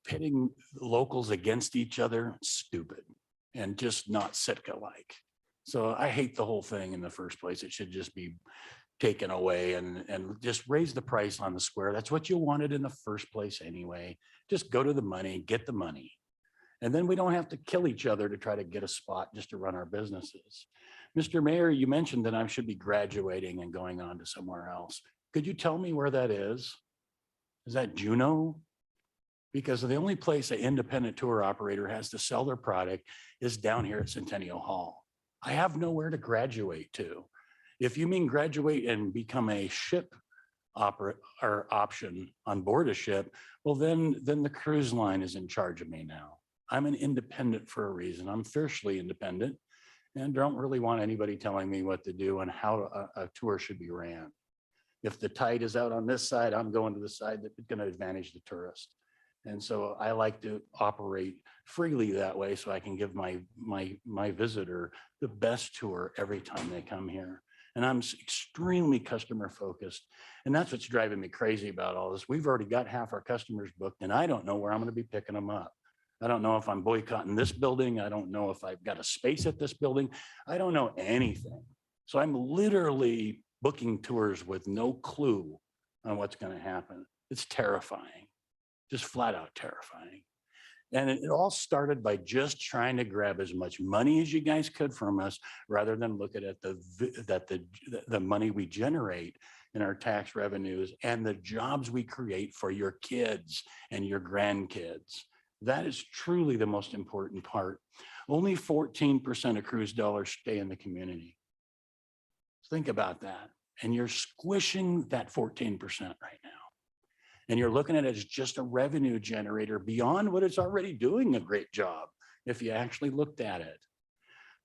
Pitting locals against each other, stupid, and just not Sitka-like. So I hate the whole thing in the first place. It should just be taken away and just raise the price on the square. That's what you wanted in the first place anyway. Just go to the money, get the money. And then we don't have to kill each other to try to get a spot just to run our businesses. Mr. Mayor, you mentioned that I should be graduating and going on to somewhere else. Could you tell me where that is? Is that Juneau? Because the only place an independent tour operator has to sell their product is down here at Centennial Hall. I have nowhere to graduate to. If you mean graduate and become a ship option on board a ship, well, then the cruise line is in charge of me now. I'm an independent for a reason. I'm fiercely independent and don't really want anybody telling me what to do and how a tour should be ran. If the tide is out on this side, I'm going to the side that's going to advantage the tourist. And so I like to operate freely that way so I can give my visitor the best tour every time they come here. And I'm extremely customer focused. And that's what's driving me crazy about all this. We've already got half our customers booked and I don't know where I'm going to be picking them up. I don't know if I'm boycotting this building. I don't know if I've got a space at this building. I don't know anything. So I'm literally booking tours with no clue on what's going to happen. It's terrifying, just flat out terrifying. And it all started by just trying to grab as much money as you guys could from us, rather than looking at the money we generate in our tax revenues and the jobs we create for your kids and your grandkids. That is truly the most important part. Only 14% of cruise dollars stay in the community. Think about that. And you're squishing that 14% right now. And you're looking at it as just a revenue generator beyond what it's already doing a great job if you actually looked at it.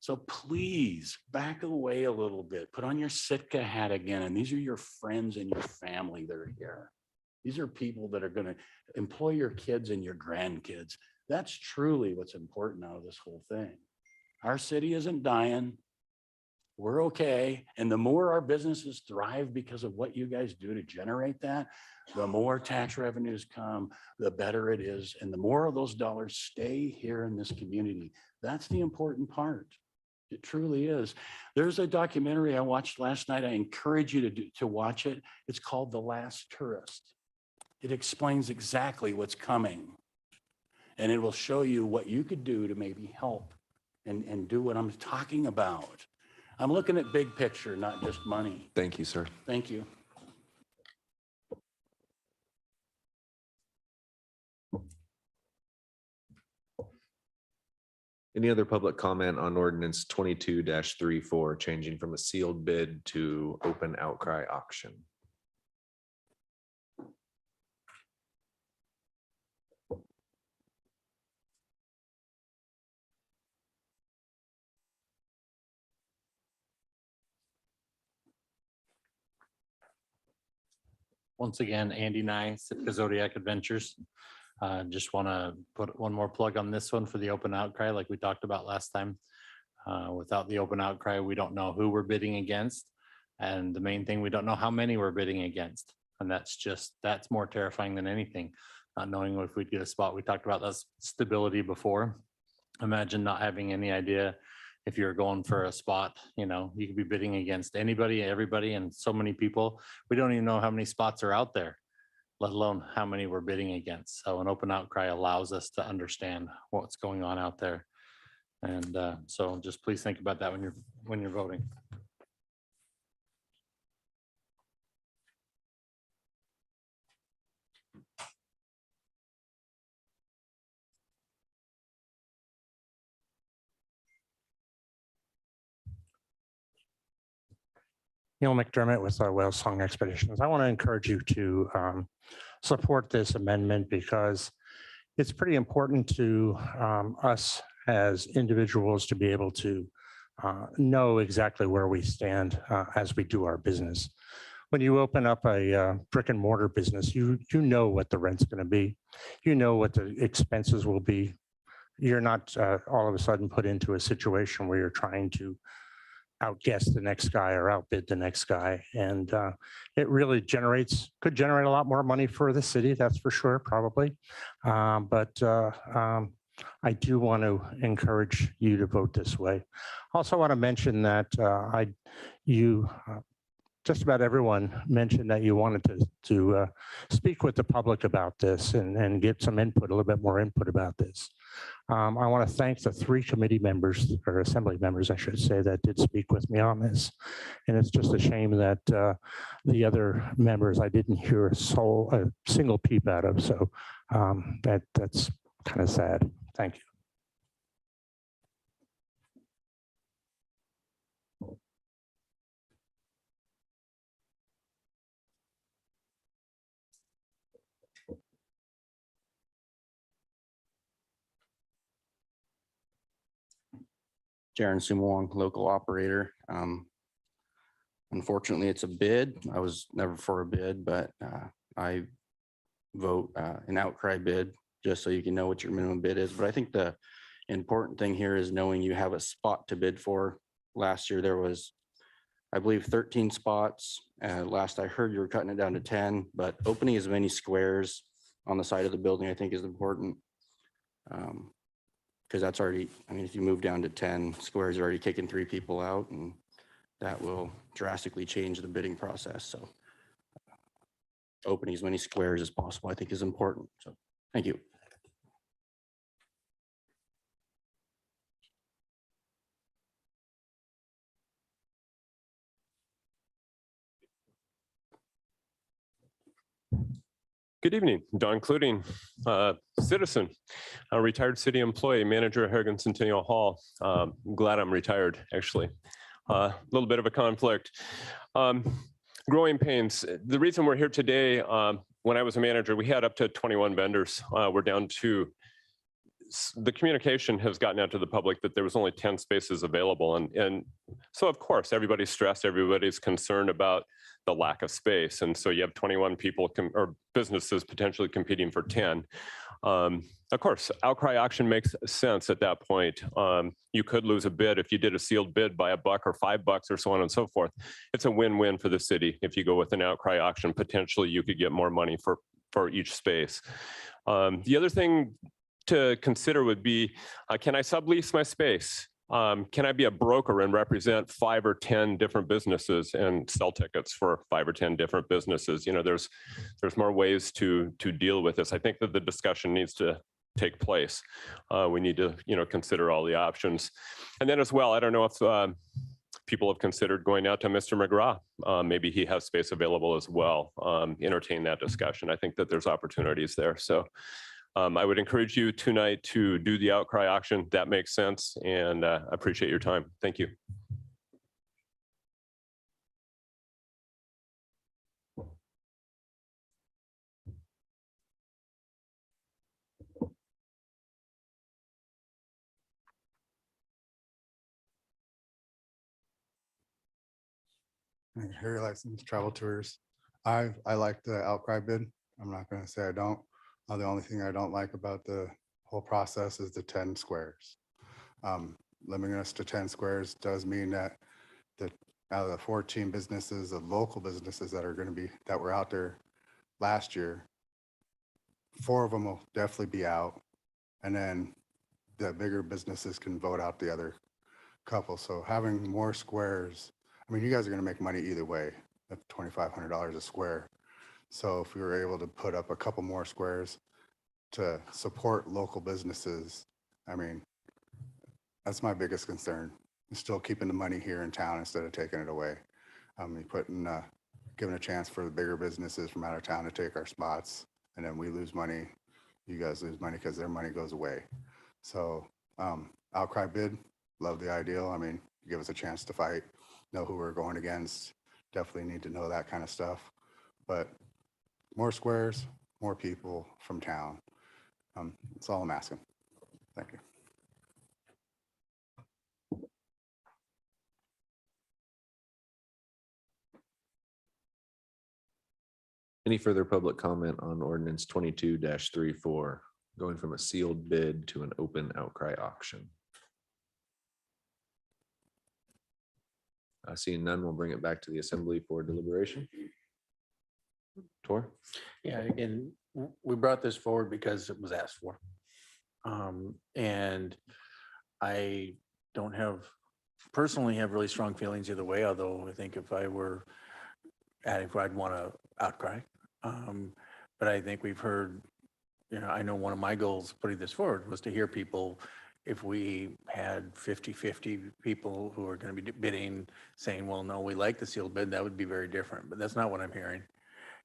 So please back away a little bit, put on your Sitka hat again. And these are your friends and your family that are here. These are people that are going to employ your kids and your grandkids. That's truly what's important out of this whole thing. Our city isn't dying. We're okay. And the more our businesses thrive because of what you guys do to generate that, the more tax revenues come, the better it is. And the more of those dollars stay here in this community. That's the important part. It truly is. There's a documentary I watched last night. I encourage you to watch it. It's called The Last Tourist. It explains exactly what's coming. And it will show you what you could do to maybe help and do what I'm talking about. I'm looking at big picture, not just money.
Thank you, sir.
Thank you.
Any other public comment on ordinance 22-34, changing from a sealed bid to open outcry auction?
Once again, Andy Nye, Sitka Zodiac Adventures. Just want to put one more plug on this one for the open outcry, like we talked about last time. Without the open outcry, we don't know who we're bidding against. And the main thing, we don't know how many we're bidding against. And that's more terrifying than anything. Not knowing if we'd get a spot. We talked about that stability before. Imagine not having any idea if you're going for a spot, you could be bidding against anybody, everybody, and so many people. We don't even know how many spots are out there, let alone how many we're bidding against. So an open outcry allows us to understand what's going on out there. And so just please think about that when you're voting.
Neil McDermott with Whale Song Expeditions. I want to encourage you to support this amendment because it's pretty important to us as individuals to be able to know exactly where we stand as we do our business. When you open up a brick and mortar business, you know what the rent's going to be. You know what the expenses will be. You're not all of a sudden put into a situation where you're trying to outguess the next guy or outbid the next guy. And it really could generate a lot more money for the city, that's for sure, probably. But I do want to encourage you to vote this way. Also want to mention that just about everyone mentioned that you wanted to speak with the public about this and get some input, a little bit more input about this. I want to thank the 3 committee members, or assembly members, I should say, that did speak with me on this. And it's just a shame that the other members, I didn't hear a single peep out of. So that's kind of sad. Thank you.
Jaron Sumwong, local operator. Unfortunately, it's a bid. I was never for a bid, but I vote an outcry bid, just so you can know what your minimum bid is. But I think the important thing here is knowing you have a spot to bid for. Last year, there was, I believe, 13 spots. Last I heard, you were cutting it down to 10, but opening as many squares on the side of the building, I think, is important. Because that's already, I mean, if you move down to 10 squares, you're already kicking 3 people out, and that will drastically change the bidding process. So opening as many squares as possible, I think, is important. So thank you.
Good evening, Don Cluding, citizen, a retired city employee, manager at Hagen Centennial Hall. I'm glad I'm retired, actually. A little bit of a conflict. Growing pains. The reason we're here today, when I was a manager, we had up to 21 vendors. We're down to, the communication has gotten out to the public that there was only 10 spaces available. And so of course, everybody's stressed, everybody's concerned about the lack of space. And so you have 21 people or businesses potentially competing for 10. Of course, outcry auction makes sense at that point. You could lose a bid if you did a sealed bid by $1 or $5 or so on and so forth. It's a win-win for the city. If you go with an outcry auction, potentially you could get more money for each space. The other thing to consider would be, can I sublease my space? Can I be a broker and represent 5 or 10 different businesses and sell tickets for 5 or 10 different businesses? You know, there's more ways to deal with this. I think that the discussion needs to take place. We need to, consider all the options. And then as well, I don't know if people have considered going out to Mr. McGraw. Maybe he has space available as well. Entertain that discussion. I think that there's opportunities there. So I would encourage you tonight to do the outcry auction. That makes sense, and I appreciate your time. Thank you.
Hair license, travel tours. I like the outcry bid. I'm not going to say I don't. The only thing I don't like about the whole process is the 10 squares. Limiting us to 10 squares does mean that out of the 14 businesses, the local businesses that were out there last year, 4 of them will definitely be out. And then the bigger businesses can vote out the other couple. So having more squares, I mean, you guys are going to make money either way at $2,500 a square. So if we were able to put up a couple more squares to support local businesses, I mean, that's my biggest concern. Still keeping the money here in town instead of taking it away. Giving a chance for the bigger businesses from out of town to take our spots, and then we lose money. You guys lose money because their money goes away. So outcry bid, love the ideal. I mean, give us a chance to fight, know who we're going against. Definitely need to know that kind of stuff. But more squares, more people from town. That's all I'm asking. Thank you.
Any further public comment on ordinance 22-34, going from a sealed bid to an open outcry auction? Seeing none, we'll bring it back to the assembly for deliberation. Tor?
Yeah, again, we brought this forward because it was asked for. And I don't personally have really strong feelings either way, although I think if I were adding, I'd want to outcry. But I think we've heard I know one of my goals putting this forward was to hear people, if we had 50-50 people who are going to be bidding, saying, well, no, we like the sealed bid, that would be very different, but that's not what I'm hearing.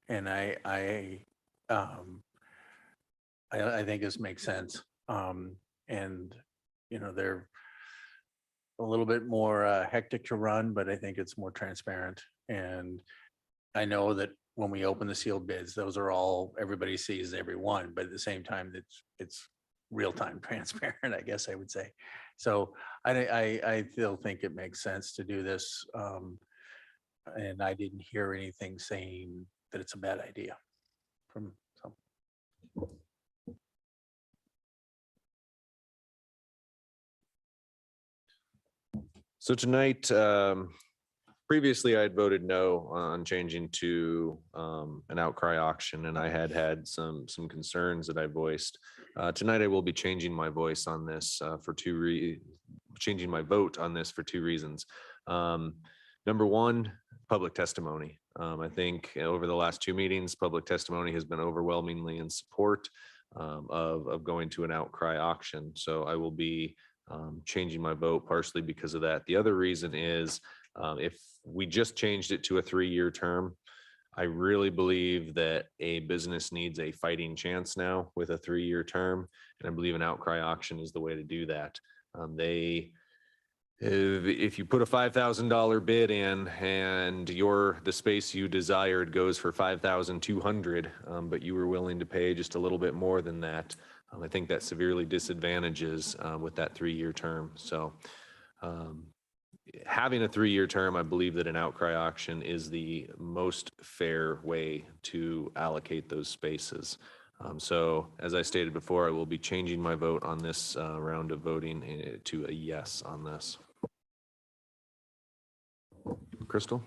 And I think this makes sense. And, they're a little bit more hectic to run, but I think it's more transparent. And I know that when we open the sealed bids, those are all, everybody sees every one, but at the same time, it's real-time transparent, I guess I would say. So I still think it makes sense to do this. And I didn't hear anything saying that it's a bad idea from some.
So tonight, previously I had voted no on changing to an outcry auction, and I had some concerns that I voiced. Tonight I will be changing my voice on this changing my vote on this for two reasons. Number one, public testimony. I think over the last two meetings, public testimony has been overwhelmingly in support of going to an outcry auction. So I will be changing my vote partially because of that. The other reason is if we just changed it to a 3-year term, I really believe that a business needs a fighting chance now with a 3-year term. And I believe an outcry auction is the way to do that. If you put a $5,000 bid in and the space you desired goes for $5,200, but you were willing to pay just a little bit more than that, I think that severely disadvantages with that 3-year term. So having a 3-year term, I believe that an outcry auction is the most fair way to allocate those spaces. So as I stated before, I will be changing my vote on this round of voting to a yes on this. Crystal?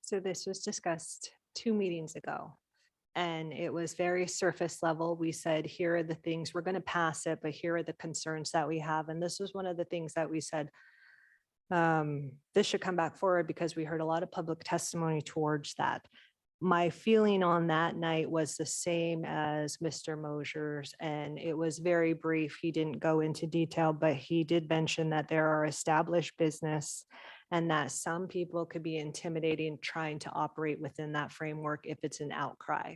So this was discussed 2 meetings ago, and it was very surface level. We said, here are the things, we're going to pass it, but here are the concerns that we have. And this was one of the things that we said, this should come back forward because we heard a lot of public testimony towards that. My feeling on that night was the same as Mr. Mosier's, and it was very brief. He didn't go into detail, but he did mention that there are established business and that some people could be intimidating trying to operate within that framework if it's an outcry.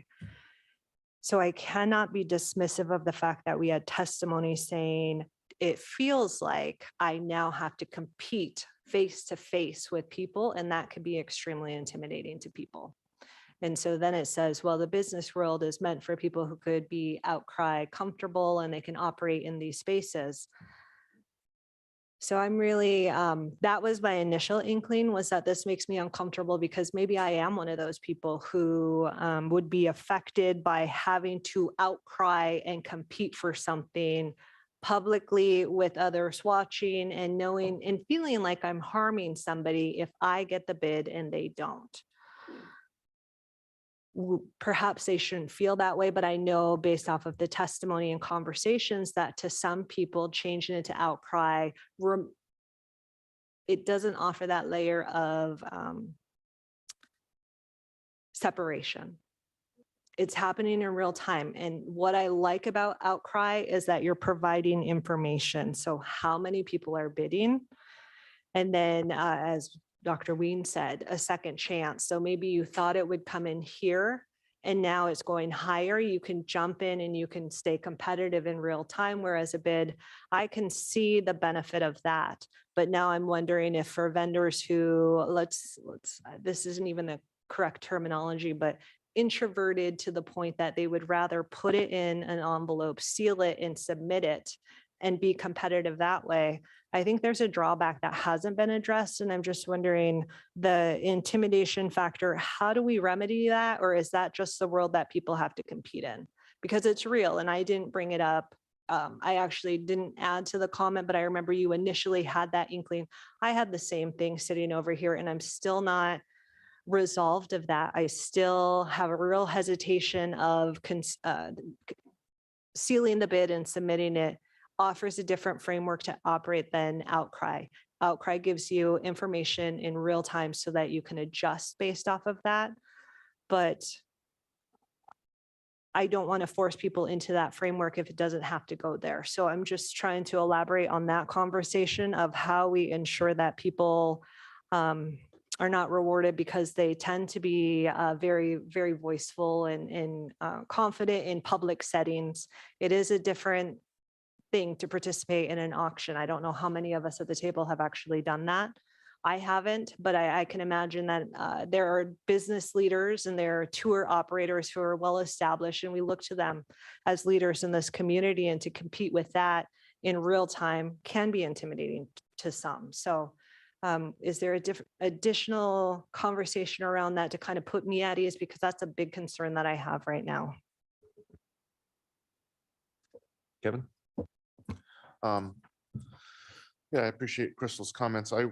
So I cannot be dismissive of the fact that we had testimony saying, it feels like I now have to compete face to face with people, and that could be extremely intimidating to people. And so then it says, well, the business world is meant for people who could be outcry comfortable and they can operate in these spaces. So I'm really, that was my initial inkling, was that this makes me uncomfortable because maybe I am one of those people who would be affected by having to outcry and compete for something publicly with others watching and knowing and feeling like I'm harming somebody if I get the bid and they don't. Perhaps they shouldn't feel that way, but I know based off of the testimony and conversations that to some people changing it to outcry, it doesn't offer that layer of separation. It's happening in real time. And what I like about outcry is that you're providing information. So how many people are bidding? And then as Dr. Ween said, a second chance. So maybe you thought it would come in here and now it's going higher. You can jump in and you can stay competitive in real time. Whereas a bid, I can see the benefit of that. But now I'm wondering if for vendors who this isn't even the correct terminology, but introverted to the point that they would rather put it in an envelope, seal it and submit it and be competitive that way. I think there's a drawback that hasn't been addressed. And I'm just wondering the intimidation factor, how do we remedy that? Or is that just the world that people have to compete in? Because it's real. And I didn't bring it up. I actually didn't add to the comment, but I remember you initially had that inkling. I had the same thing sitting over here and I'm still not resolved of that. I still have a real hesitation of sealing the bid and submitting it offers a different framework to operate than outcry. Outcry gives you information in real time so that you can adjust based off of that. But I don't want to force people into that framework if it doesn't have to go there. So I'm just trying to elaborate on that conversation of how we ensure that people are not rewarded because they tend to be very, very voiceful and confident in public settings. It is a different thing to participate in an auction. I don't know how many of us at the table have actually done that. I haven't, but I can imagine that there are business leaders and there are tour operators who are well established, and we look to them as leaders in this community, and to compete with that in real time can be intimidating to some. So is there a additional conversation around that to kind of put me at ease? Because that's a big concern that I have right now.
Kevin?
Yeah, I appreciate Crystal's comments. I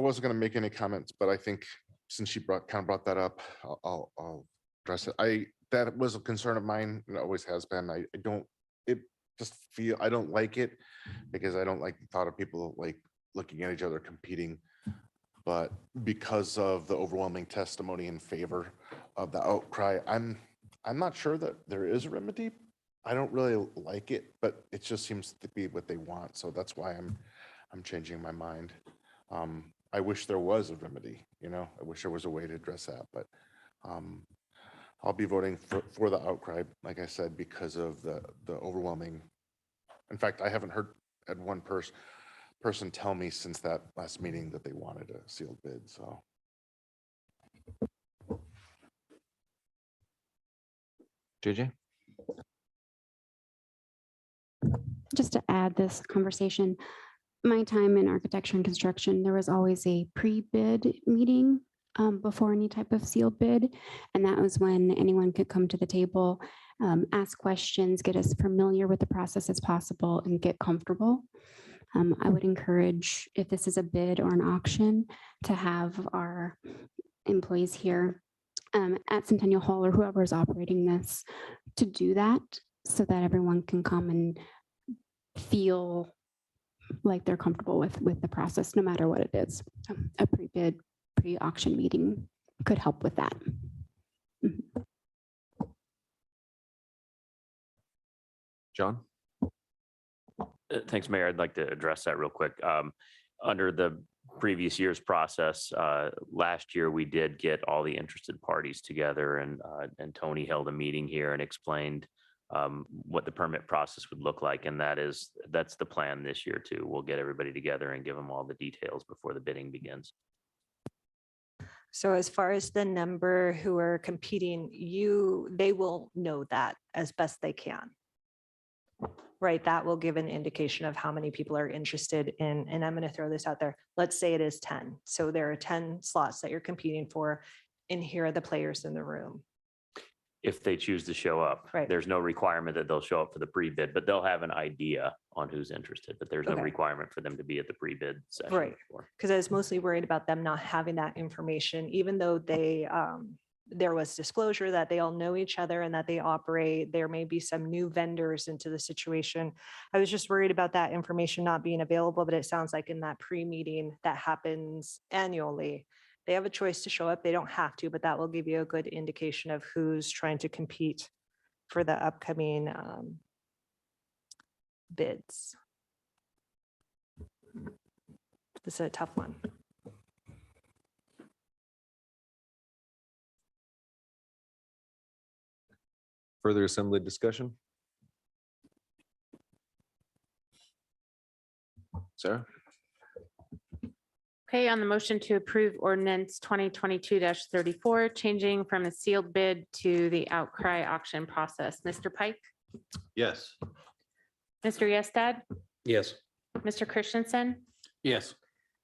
wasn't going to make any comments, but I think since she brought that up, I'll address it. That was a concern of mine, and it always has been. I don't like it because I don't like the thought of people like looking at each other competing. But because of the overwhelming testimony in favor of the outcry, I'm not sure that there is a remedy. I don't really like it, but it just seems to be what they want. So that's why I'm changing my mind. I wish there was a remedy, I wish there was a way to address that, but I'll be voting for the outcry, like I said, because of the overwhelming. In fact, I haven't had one person tell me since that last meeting that they wanted a sealed bid, so.
JJ?
Just to add this conversation, my time in architecture and construction, there was always a pre-bid meeting before any type of sealed bid. And that was when anyone could come to the table, ask questions, get as familiar with the process as possible, and get comfortable. I would encourage, if this is a bid or an auction, to have our employees here at Centennial Hall or whoever is operating this to do that, so that everyone can come and feel like they're comfortable with the process, no matter what it is. A pre-bid, pre-auction meeting could help with that.
John?
Thanks, Mayor. I'd like to address that real quick. Under the previous year's process, last year we did get all the interested parties together, and Tony held a meeting here and explained what the permit process would look like. And that's the plan this year too. We'll get everybody together and give them all the details before the bidding begins.
So as far as the number who are competing, they will know that as best they can. Right, that will give an indication of how many people are interested in, and I'm going to throw this out there. Let's say it is 10. So there are 10 slots that you're competing for, and here are the players in the room.
If they choose to show up,
Right.
There's no requirement that they'll show up for the pre-bid, but they'll have an idea on who's interested, but there's no
Okay.
requirement for them to be at the pre-bid session.
Right, because I was mostly worried about them not having that information, even though there was disclosure that they all know each other and that they operate. There may be some new vendors into the situation. I was just worried about that information not being available, but it sounds like in that pre-meeting that happens annually, they have a choice to show up. They don't have to, but that will give you a good indication of who's trying to compete for the upcoming bids. This is a tough one.
Further assembly discussion? Sarah?
Okay, on the motion to approve ordinance 2022-34, changing from a sealed bid to the outcry auction process. Mr. Pike?
Yes.
Mr. Yestad?
Yes.
Mr. Christensen?
Yes.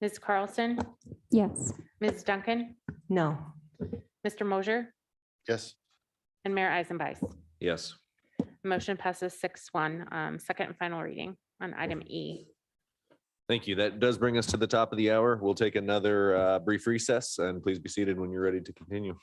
Ms. Carlson?
Yes.
Ms. Duncan?
No.
Mr. Mosier?
Yes.
And Mayor Eisenbeis?
Yes.
Motion passes 6-1. Second and final reading on item E.
Thank you. That does bring us to the top of the hour. We'll take another brief recess, and please be seated when you're ready to continue.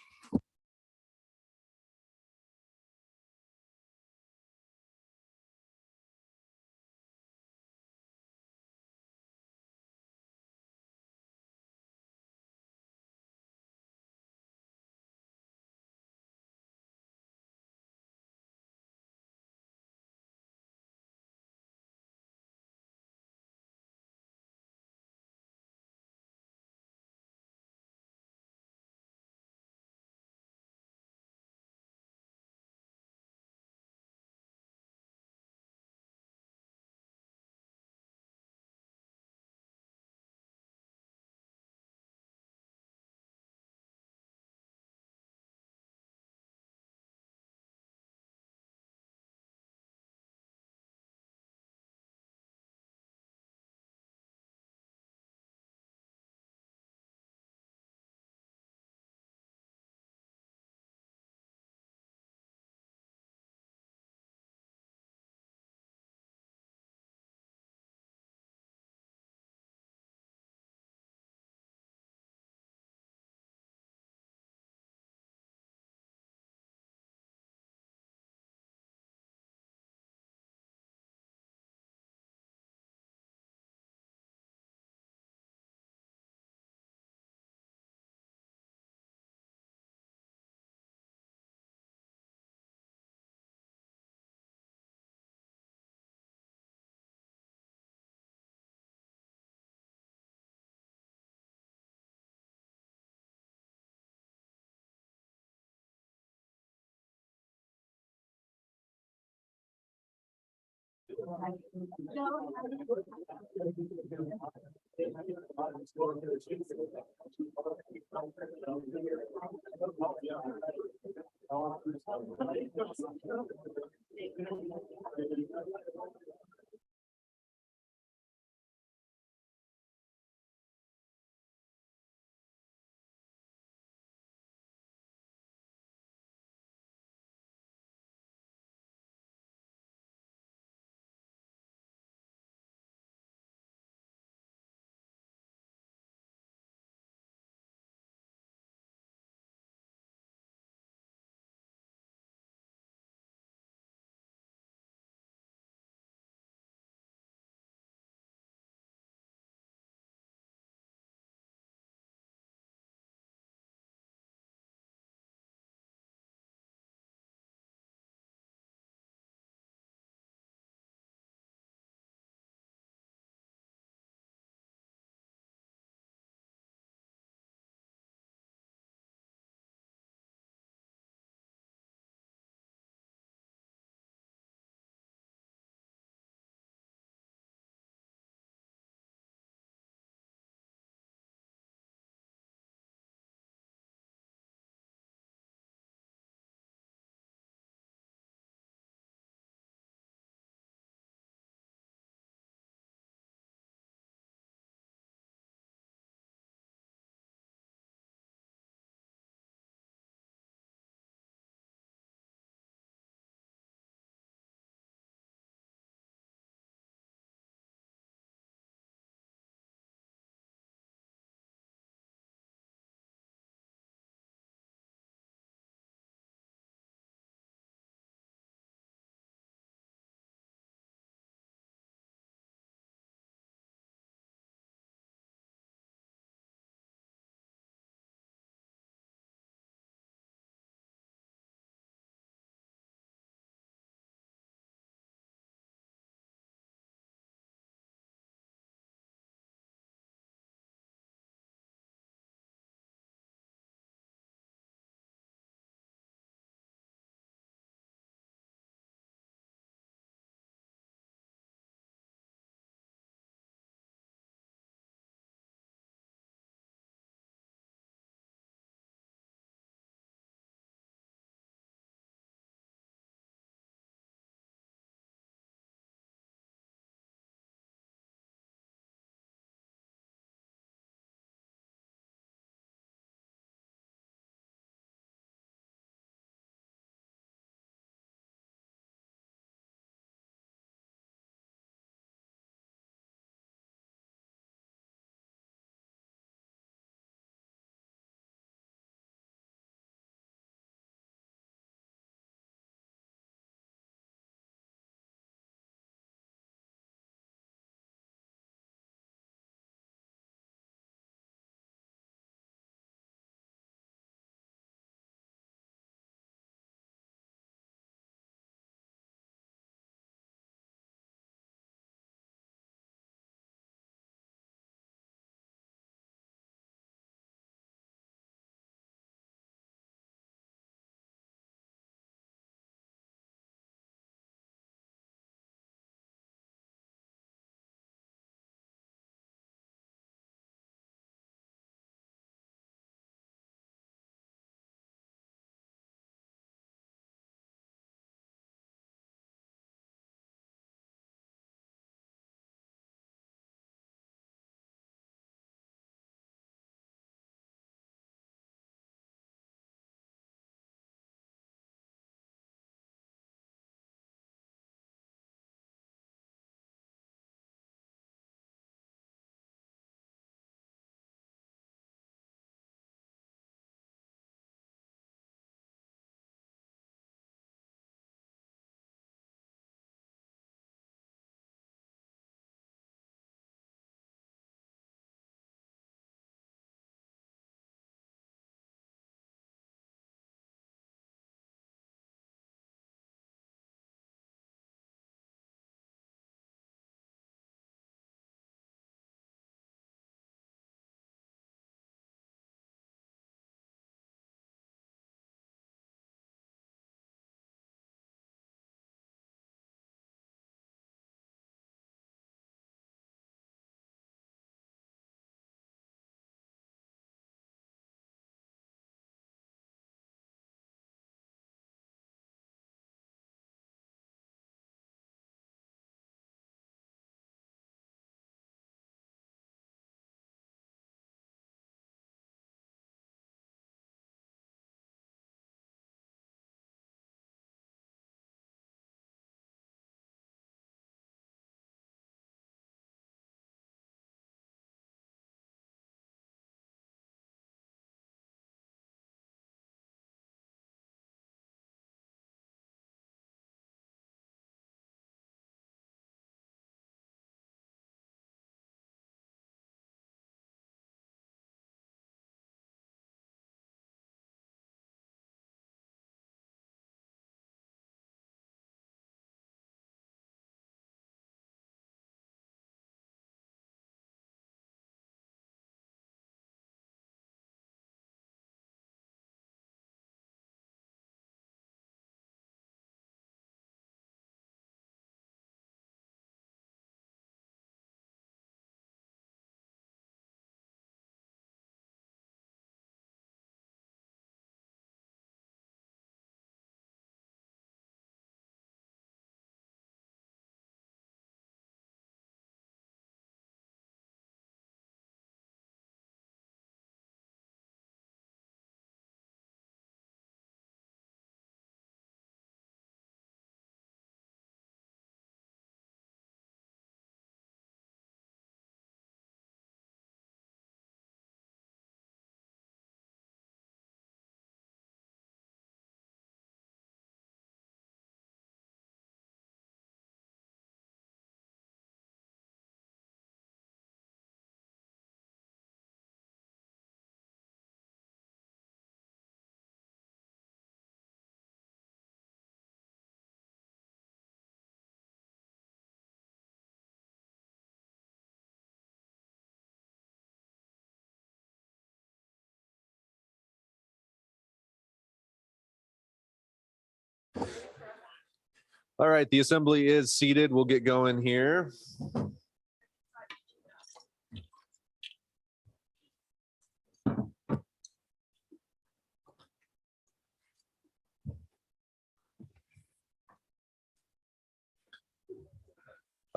All right, the assembly is seated. We'll get going here.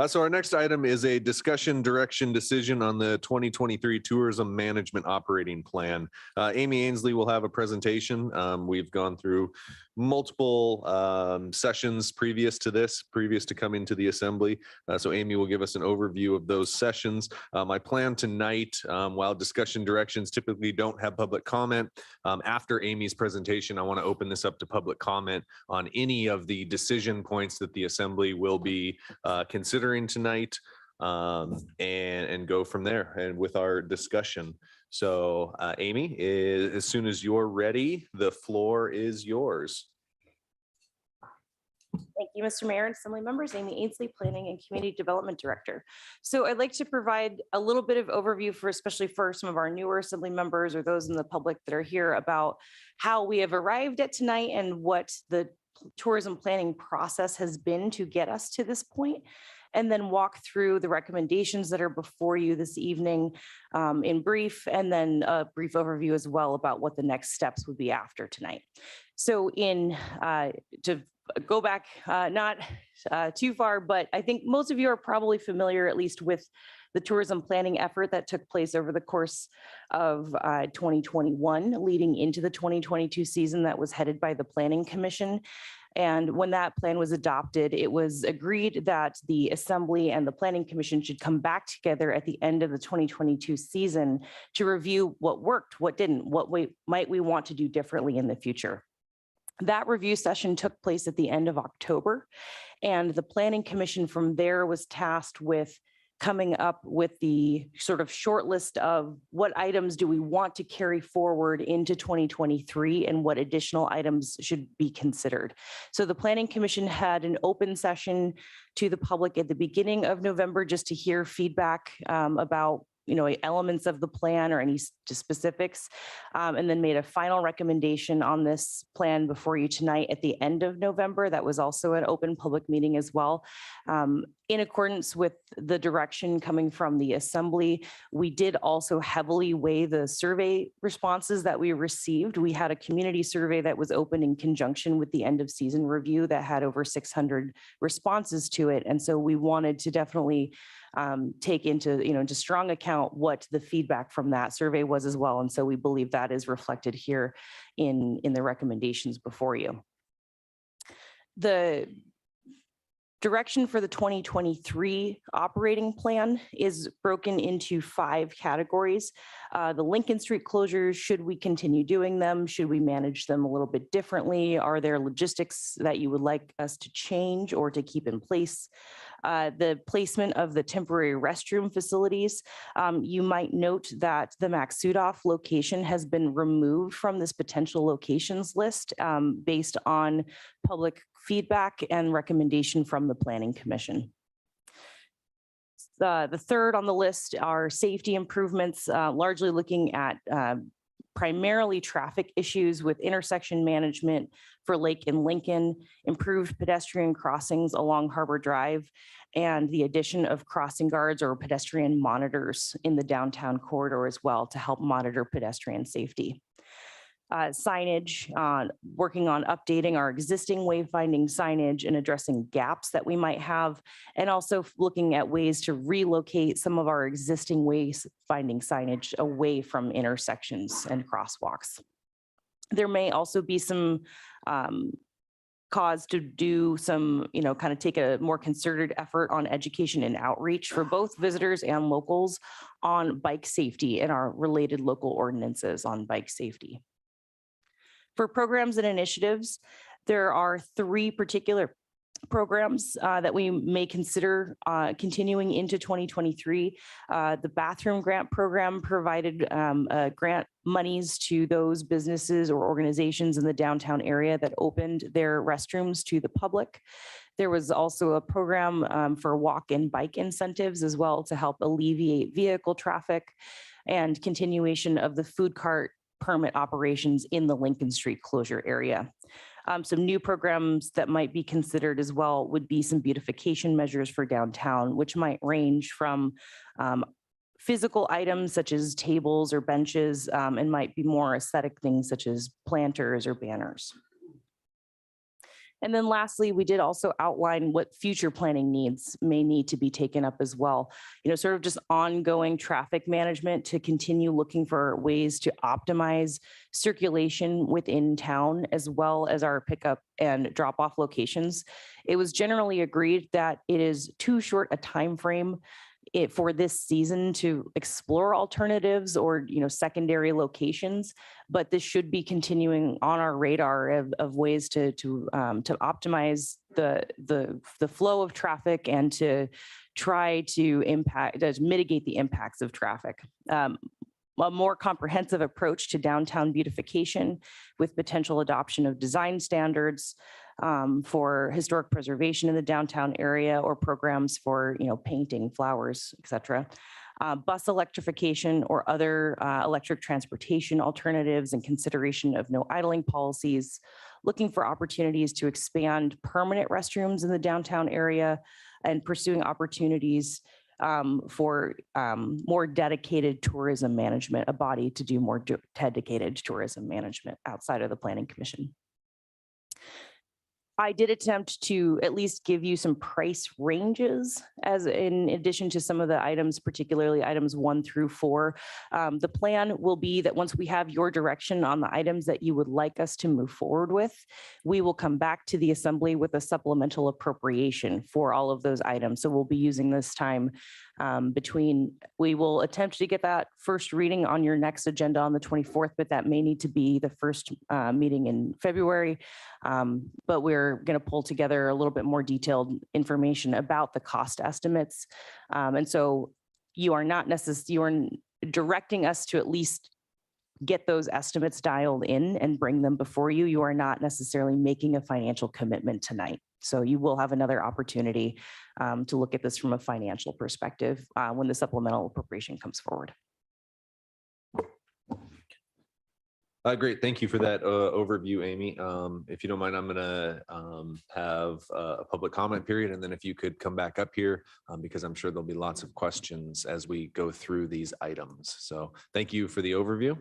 So our next item is a discussion direction decision on the 2023 tourism management operating plan. Amy Ainsley will have a presentation. We've gone through multiple sessions previous to coming to the assembly. So Amy will give us an overview of those sessions. My plan tonight, while discussion directions typically don't have public comment, after Amy's presentation, I want to open this up to public comment on any of the decision points that the assembly will be considering tonight, and go from there and with our discussion. So Amy, as soon as you're ready, the floor is yours.
Thank you, Mr. Mayor and Assembly members. Amy Ainsley, Planning and Community Development Director. So I'd like to provide a little bit of overview especially for some of our newer Assembly members or those in the public that are here about how we have arrived at tonight and what the tourism planning process has been to get us to this point, and then walk through the recommendations that are before you this evening in brief, and then a brief overview as well about what the next steps would be after tonight. So to go back not too far, but I think most of you are probably familiar at least with the tourism planning effort that took place over the course of 2021 leading into the 2022 season that was headed by the Planning Commission. And when that plan was adopted, it was agreed that the Assembly and the Planning Commission should come back together at the end of the 2022 season to review what worked, what didn't, what might we want to do differently in the future. That review session took place at the end of October, and the Planning Commission from there was tasked with coming up with the sort of short list of what items do we want to carry forward into 2023 and what additional items should be considered. So the Planning Commission had an open session to the public at the beginning of November just to hear feedback about elements of the plan or any specifics, and then made a final recommendation on this plan before you tonight at the end of November. That was also an open public meeting as well. In accordance with the direction coming from the Assembly, we did also heavily weigh the survey responses that we received. We had a community survey that was open in conjunction with the end of season review that had over 600 responses to it. And so we wanted to definitely take into strong account what the feedback from that survey was as well. And so we believe that is reflected here in the recommendations before you. The direction for the 2023 operating plan is broken into 5 categories. The Lincoln Street closures, should we continue doing them? Should we manage them a little bit differently? Are there logistics that you would like us to change or to keep in place? The placement of the temporary restroom facilities. You might note that the Maksudoff location has been removed from this potential locations list based on public feedback and recommendation from the Planning Commission. The third on the list are safety improvements, largely looking at primarily traffic issues with intersection management for Lake and Lincoln, improved pedestrian crossings along Harbor Drive, and the addition of crossing guards or pedestrian monitors in the downtown corridor as well to help monitor pedestrian safety. Signage, working on updating our existing wayfinding signage and addressing gaps that we might have, and also looking at ways to relocate some of our existing wayfinding signage away from intersections and crosswalks. There may also be some cause to do some, kind of take a more concerted effort on education and outreach for both visitors and locals on bike safety and our related local ordinances on bike safety. For programs and initiatives, there are 3 particular programs that we may consider continuing into 2023. The bathroom grant program provided grant monies to those businesses or organizations in the downtown area that opened their restrooms to the public. There was also a program for walk and bike incentives as well to help alleviate vehicle traffic, and continuation of the food cart permit operations in the Lincoln Street closure area. Some new programs that might be considered as well would be some beautification measures for downtown, which might range from physical items such as tables or benches, and might be more aesthetic things such as planters or banners. And then lastly, we did also outline what future planning needs may need to be taken up as well. Sort of just ongoing traffic management to continue looking for ways to optimize circulation within town, as well as our pickup and drop off locations. It was generally agreed that it is too short a time frame for this season to explore alternatives or secondary locations, but this should be continuing on our radar of ways to optimize the flow of traffic and to try to mitigate the impacts of traffic. A more comprehensive approach to downtown beautification with potential adoption of design standards for historic preservation in the downtown area, or programs for painting, flowers, etc. Bus electrification or other electric transportation alternatives, and consideration of no idling policies, looking for opportunities to expand permanent restrooms in the downtown area, and pursuing opportunities for more dedicated tourism management, a body to do more dedicated tourism management outside of the Planning Commission. I did attempt to at least give you some price ranges as in addition to some of the items, particularly items 1 through 4. The plan will be that once we have your direction on the items that you would like us to move forward with, we will come back to the assembly with a supplemental appropriation for all of those items. So we'll be using this time we will attempt to get that first reading on your next agenda on the 24th, but that may need to be the first meeting in February. But we're going to pull together a little bit more detailed information about the cost estimates. And so you are directing us to at least get those estimates dialed in and bring them before you. You are not necessarily making a financial commitment tonight. So you will have another opportunity to look at this from a financial perspective when the supplemental appropriation comes forward.
Great. Thank you for that overview, Amy. If you don't mind, I'm going to have a public comment period. And then if you could come back up here, because I'm sure there'll be lots of questions as we go through these items. So thank you for the overview.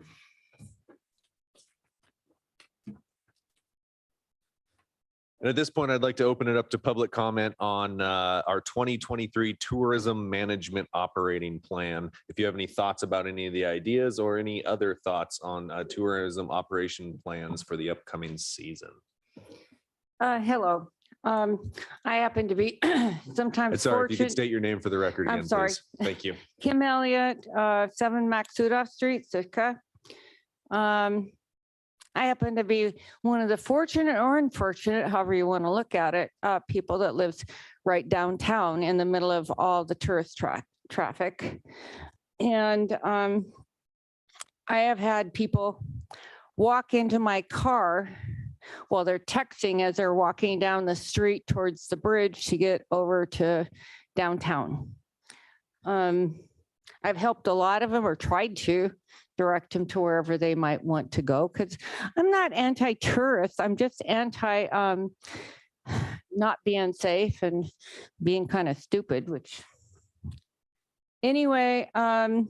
And at this point, I'd like to open it up to public comment on our 2023 tourism management operating plan. If you have any thoughts about any of the ideas or any other thoughts on tourism operation plans for the upcoming season.
Hello. I happen to be sometimes
Sorry, if you could
fortunate.
state your name for the record
I'm
again,
sorry.
please. Thank you.
Kim Elliott, 7 Maxudoff Street, Sitka. I happen to be one of the fortunate or unfortunate, however you want to look at it, people that lives right downtown in the middle of all the tourist traffic. And I have had people walk into my car while they're texting as they're walking down the street towards the bridge to get over to downtown. I've helped a lot of them, or tried to direct them to wherever they might want to go, because I'm not anti-tourist. I'm just anti not being safe and being kind of stupid, which anyway, I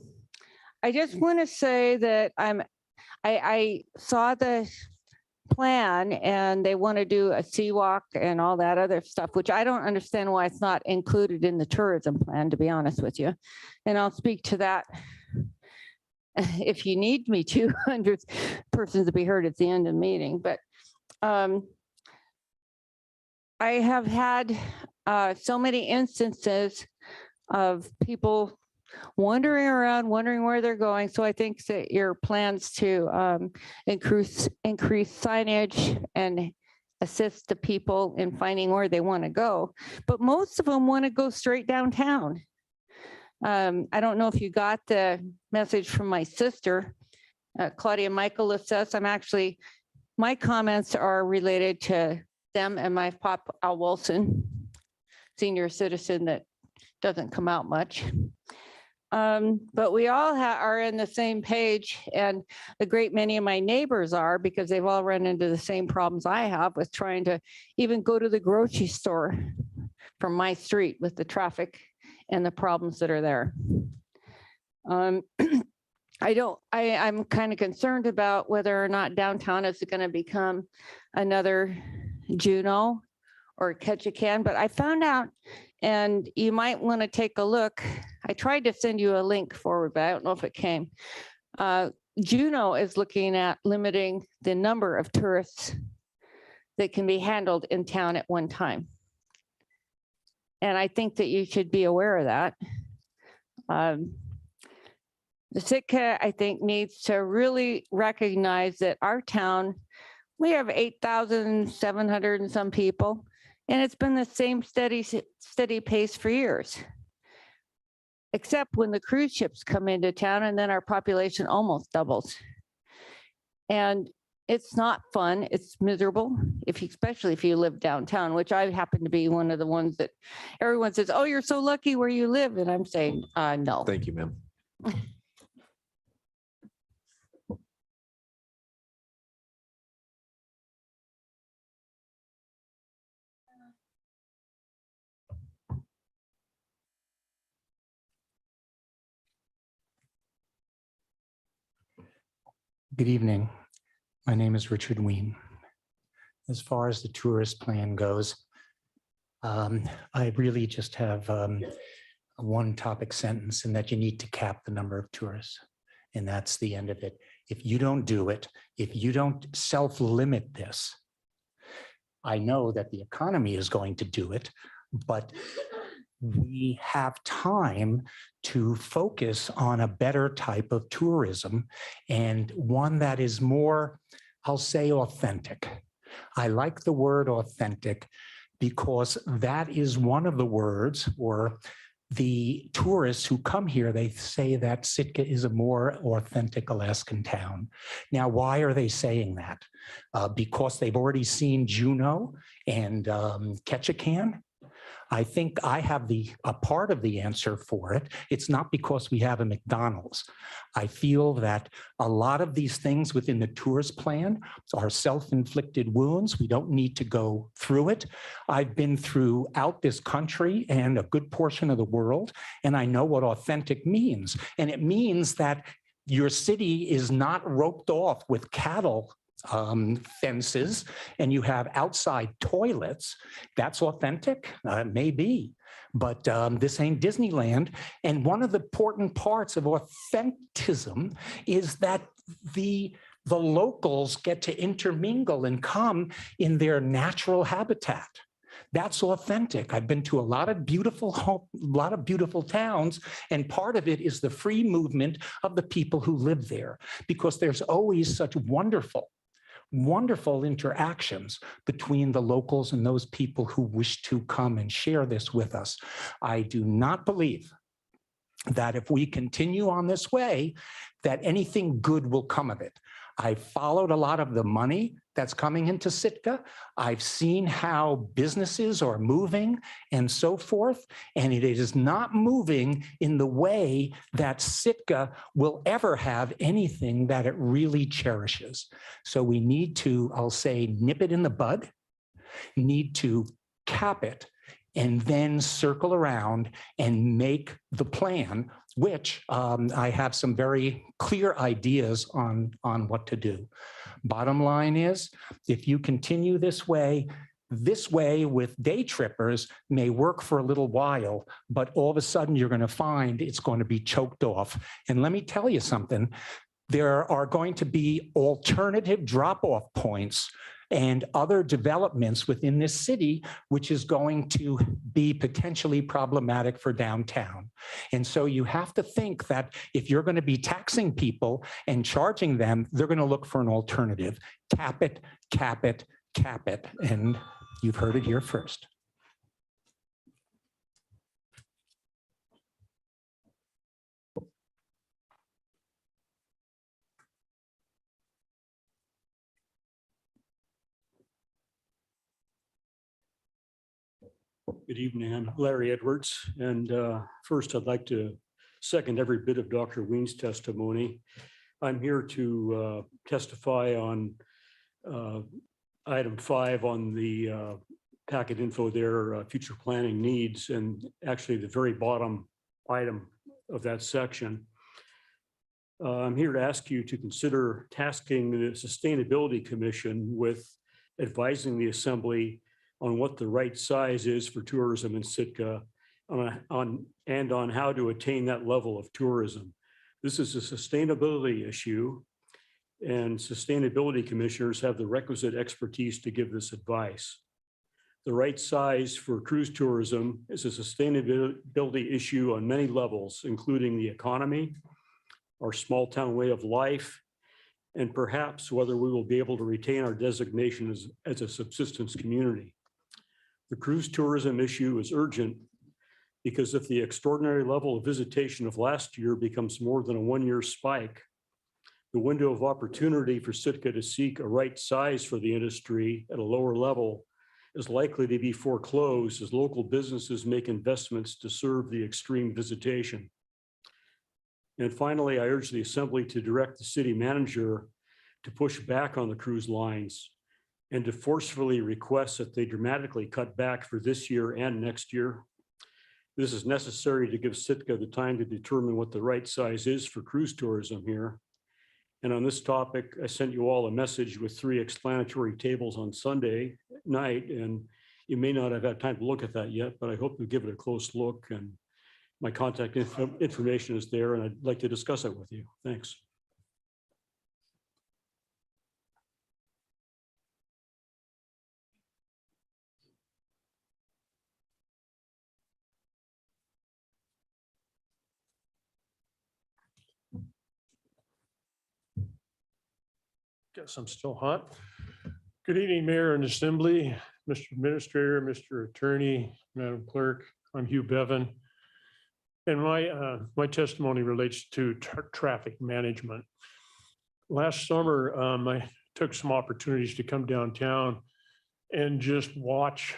just want to say that I saw the plan and they want to do a sea walk and all that other stuff, which I don't understand why it's not included in the tourism plan, to be honest with you. And I'll speak to that if you need me to, 100 persons to be heard at the end of the meeting. But I have had so many instances of people wandering around, wondering where they're going. So I think that your plans to increase signage and assist the people in finding where they want to go. But most of them want to go straight downtown. I don't know if you got the message from my sister, Claudia Michaelis says. My comments are related to them and my pop, Al Wilson, senior citizen that doesn't come out much. But we all are in the same page, and a great many of my neighbors are, because they've all run into the same problems I have with trying to even go to the grocery store from my street with the traffic and the problems that are there. I'm kind of concerned about whether or not downtown is going to become another Juneau or Ketchikan, but I found out, and you might want to take a look. I tried to send you a link forward, but I don't know if it came. Juneau is looking at limiting the number of tourists that can be handled in town at one time. And I think that you should be aware of that. The Sitka, I think, needs to really recognize that our town, we have 8,700 and some people, and it's been the same steady pace for years. Except when the cruise ships come into town, and then our population almost doubles. And it's not fun, it's miserable, especially if you live downtown, which I happen to be one of the ones that everyone says, oh, you're so lucky where you live. And I'm saying, no.
Thank you, ma'am.
Good evening. My name is Richard Ween. As far as the tourist plan goes, I really just have a one topic sentence, and that you need to cap the number of tourists. And that's the end of it. If you don't do it, if you don't self-limit this, I know that the economy is going to do it, but we have time to focus on a better type of tourism, and one that is more, I'll say, authentic. I like the word authentic because that is one of the words, or the tourists who come here, they say that Sitka is a more authentic Alaskan town. Now, why are they saying that? Because they've already seen Juneau and Ketchikan? I think I have a part of the answer for it. It's not because we have a McDonald's. I feel that a lot of these things within the tourist plan are self-inflicted wounds. We don't need to go through it. I've been throughout this country and a good portion of the world, and I know what authentic means. And it means that your city is not roped off with cattle fences, and you have outside toilets. That's authentic, maybe, but this ain't Disneyland. And one of the important parts of authenticism is that the locals get to intermingle and come in their natural habitat. That's authentic. I've been to a lot of beautiful towns, and part of it is the free movement of the people who live there, because there's always such wonderful interactions between the locals and those people who wish to come and share this with us. I do not believe that if we continue on this way, that anything good will come of it. I followed a lot of the money that's coming into Sitka. I've seen how businesses are moving and so forth, and it is not moving in the way that Sitka will ever have anything that it really cherishes. So we need to, I'll say, nip it in the bud, need to cap it, and then circle around and make the plan, which I have some very clear ideas on what to do. Bottom line is, if you continue this way with day trippers may work for a little while, but all of a sudden you're going to find it's going to be choked off. And let me tell you something, there are going to be alternative drop-off points and other developments within this city, which is going to be potentially problematic for downtown. And so you have to think that if you're going to be taxing people and charging them, they're going to look for an alternative. Cap it, cap it, cap it. And you've heard it here first.
Good evening. I'm Larry Edwards. And first, I'd like to second every bit of Dr. Ween's testimony. I'm here to testify on item 5 on the packet info there, future planning needs, and actually the very bottom item of that section. I'm here to ask you to consider tasking the Sustainability Commission with advising the Assembly on what the right size is for tourism in Sitka and on how to attain that level of tourism. This is a sustainability issue, and sustainability commissioners have the requisite expertise to give this advice. The right size for cruise tourism is a sustainability issue on many levels, including the economy, our small town way of life, and perhaps whether we will be able to retain our designation as a subsistence community. The cruise tourism issue is urgent because if the extraordinary level of visitation of last year becomes more than a one-year spike, the window of opportunity for Sitka to seek a right size for the industry at a lower level is likely to be foreclosed as local businesses make investments to serve the extreme visitation. And finally, I urge the Assembly to direct the city manager to push back on the cruise lines and to forcefully request that they dramatically cut back for this year and next year. This is necessary to give Sitka the time to determine what the right size is for cruise tourism here. And on this topic, I sent you all a message with 3 explanatory tables on Sunday night, and you may not have had time to look at that yet, but I hope you give it a close look, and my contact information is there, and I'd like to discuss it with you. Thanks.
Guess I'm still hot. Good evening, Mayor and Assembly, Mr. Administrator, Mr. Attorney, Madam Clerk. I'm Hugh Bevan. And my testimony relates to traffic management. Last summer, I took some opportunities to come downtown and just watch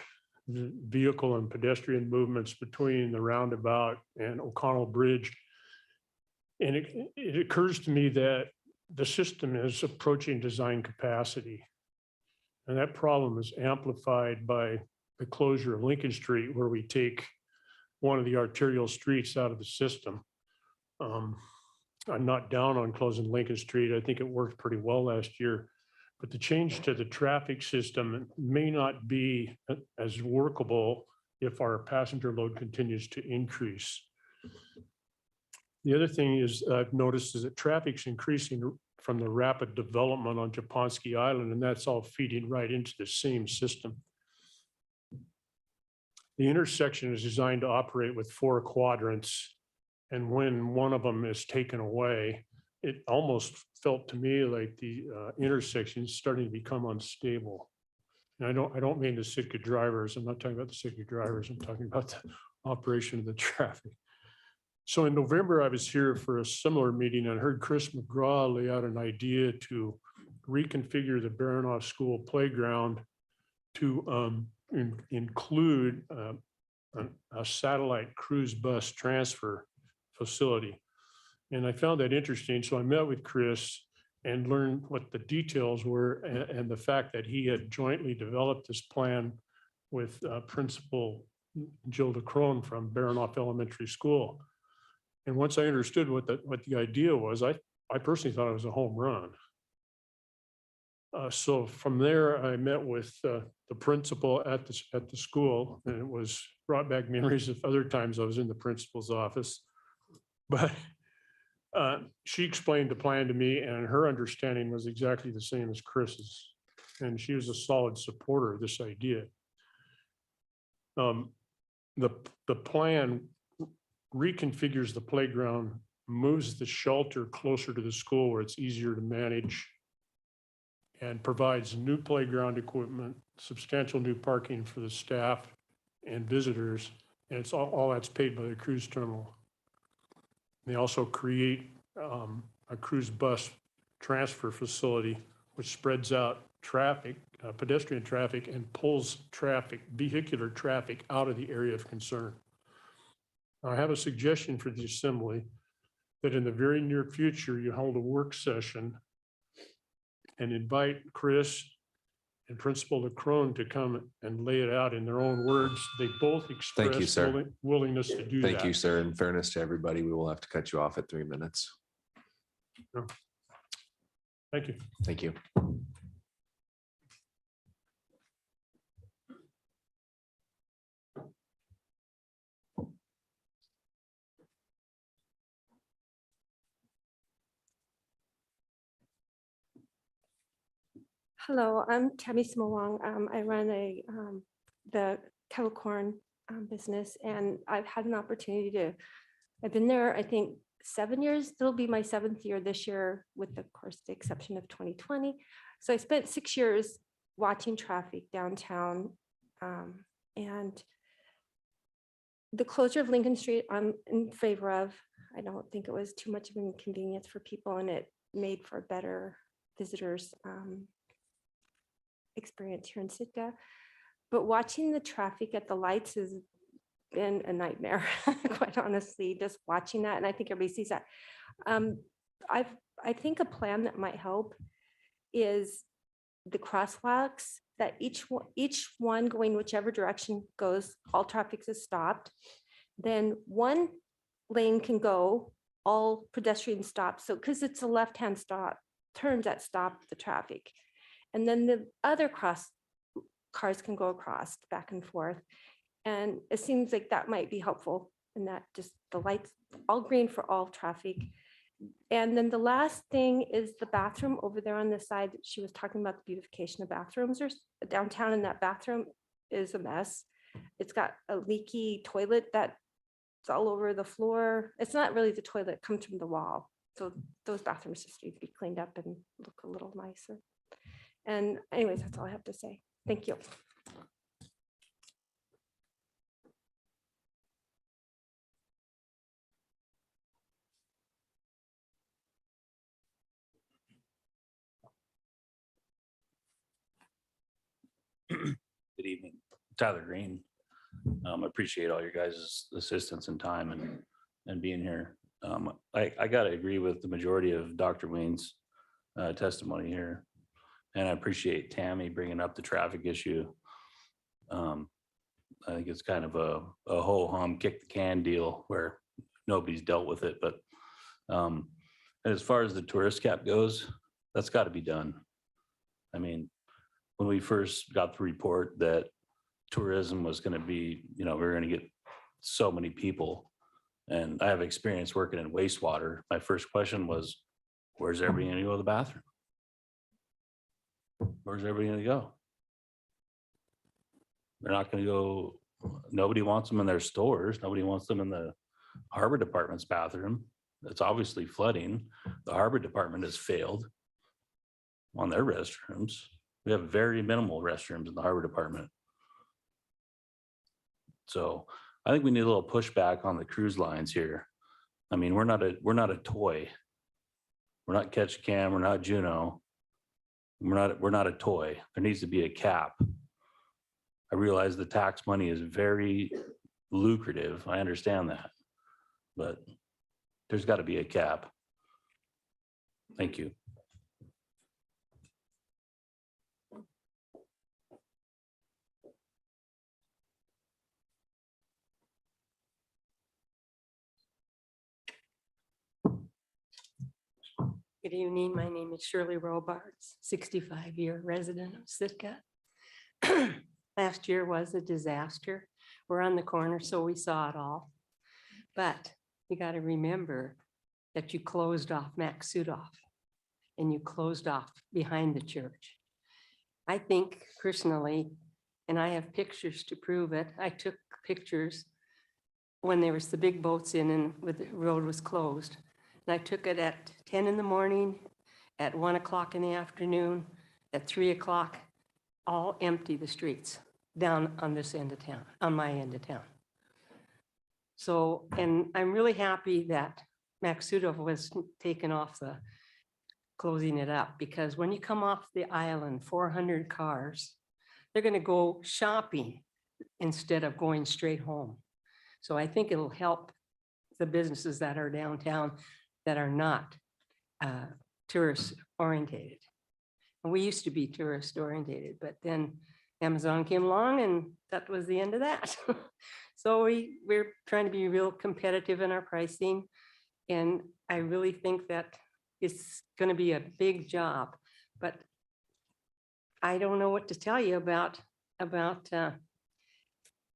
the vehicle and pedestrian movements between the roundabout and O'Connell Bridge. And it occurs to me that the system is approaching design capacity. And that problem is amplified by the closure of Lincoln Street, where we take one of the arterial streets out of the system. I'm not down on closing Lincoln Street. I think it worked pretty well last year, but the change to the traffic system may not be as workable if our passenger load continues to increase. The other thing is I've noticed is that traffic's increasing from the rapid development on Japonski Island, and that's all feeding right into the same system. The intersection is designed to operate with 4 quadrants, and when one of them is taken away, it almost felt to me like the intersection is starting to become unstable. And I don't mean the Sitka drivers. I'm not talking about the Sitka drivers. I'm talking about the operation of the traffic. So in November, I was here for a similar meeting and heard Chris McGraw lay out an idea to reconfigure the Baranoff School playground to include a satellite cruise bus transfer facility. And I found that interesting. So I met with Chris and learned what the details were and the fact that he had jointly developed this plan with Principal Jill DeCrone from Baranoff Elementary School. And once I understood what the idea was, I personally thought it was a home run. So from there, I met with the principal at the school, and it was brought back memories of other times I was in the principal's office. But she explained the plan to me, and her understanding was exactly the same as Chris's. And she was a solid supporter of this idea. The plan reconfigures the playground, moves the shelter closer to the school where it's easier to manage, and provides new playground equipment, substantial new parking for the staff and visitors, and it's all that's paid by the cruise terminal. They also create a cruise bus transfer facility, which spreads out traffic, pedestrian traffic, and pulls traffic, vehicular traffic, out of the area of concern. I have a suggestion for the assembly that in the very near future, you hold a work session and invite Chris and Principal LeCrone to come and lay it out in their own words. They both
Thank you,
expressed
sir.
willingness to do that.
Thank you, sir. In fairness to everybody, we will have to cut you off at 3 minutes.
Thank you.
Thank you.
Hello, I'm Tammy Smolong. I run the kettle corn business, and I've had an opportunity I've been there, I think, 7 years. It'll be my 7th year this year, with, of course, the exception of 2020. So I spent 6 years watching traffic downtown, and the closure of Lincoln Street, I'm in favor of. I don't think it was too much of an inconvenience for people, and it made for a better visitors experience here in Sitka. But watching the traffic at the lights has been a nightmare, quite honestly, just watching that. And I think everybody sees that. I think a plan that might help is the crosswalks, that each one going whichever direction goes, all traffic is stopped. Then one lane can go, all pedestrians stop. So, because it's a left-hand stop, turns that stop the traffic. And then the other cars can go across back and forth. And it seems like that might be helpful, and that just the lights, all green for all traffic. And then the last thing is the bathroom over there on the side. She was talking about the beautification of bathrooms or downtown, and that bathroom is a mess. It's got a leaky toilet that's all over the floor. It's not really the toilet, it comes from the wall. So those bathrooms just need to be cleaned up and look a little nicer. And anyways, that's all I have to say. Thank you.
Good evening, Tyler Green. I appreciate all your guys' assistance and time and being here. I gotta agree with the majority of Dr. Wayne's testimony here. And I appreciate Tammy bringing up the traffic issue. I think it's kind of a ho-hum kick the can deal where nobody's dealt with it. But as far as the tourist cap goes, that's got to be done. I mean, when we first got the report that tourism was going to be, we were going to get so many people, and I have experience working in wastewater. My first question was, where's everybody going to go to the bathroom? Where's everybody going to go? They're not going to go. Nobody wants them in their stores. Nobody wants them in the harbor department's bathroom. It's obviously flooding. The harbor department has failed on their restrooms. We have very minimal restrooms in the harbor department. So I think we need a little pushback on the cruise lines here. I mean, we're not a toy. We're not Catch Cam. We're not Juno. We're not a toy. There needs to be a cap. I realize the tax money is very lucrative. I understand that, but there's got to be a cap. Thank you.
Good evening. My name is Shirley Robards, 65-year resident of Sitka. Last year was a disaster. We're on the corner, so we saw it all. But you got to remember that you closed off Max Sudoff and you closed off behind the church. I think personally, and I have pictures to prove it, I took pictures when there was the big boats in and the road was closed. And I took it at 10 in the morning, at 1 o'clock in the afternoon, at 3 o'clock, all empty the streets down on this end of town, on my end of town. So, and I'm really happy that Max Sudoff was taken off the closing it up, because when you come off the island, 400 cars, they're going to go shopping instead of going straight home. So I think it'll help the businesses that are downtown that are not tourist orientated. And we used to be tourist orientated, but then Amazon came along and that was the end of that. So we're trying to be real competitive in our pricing. And I really think that it's going to be a big job, but I don't know what to tell you about,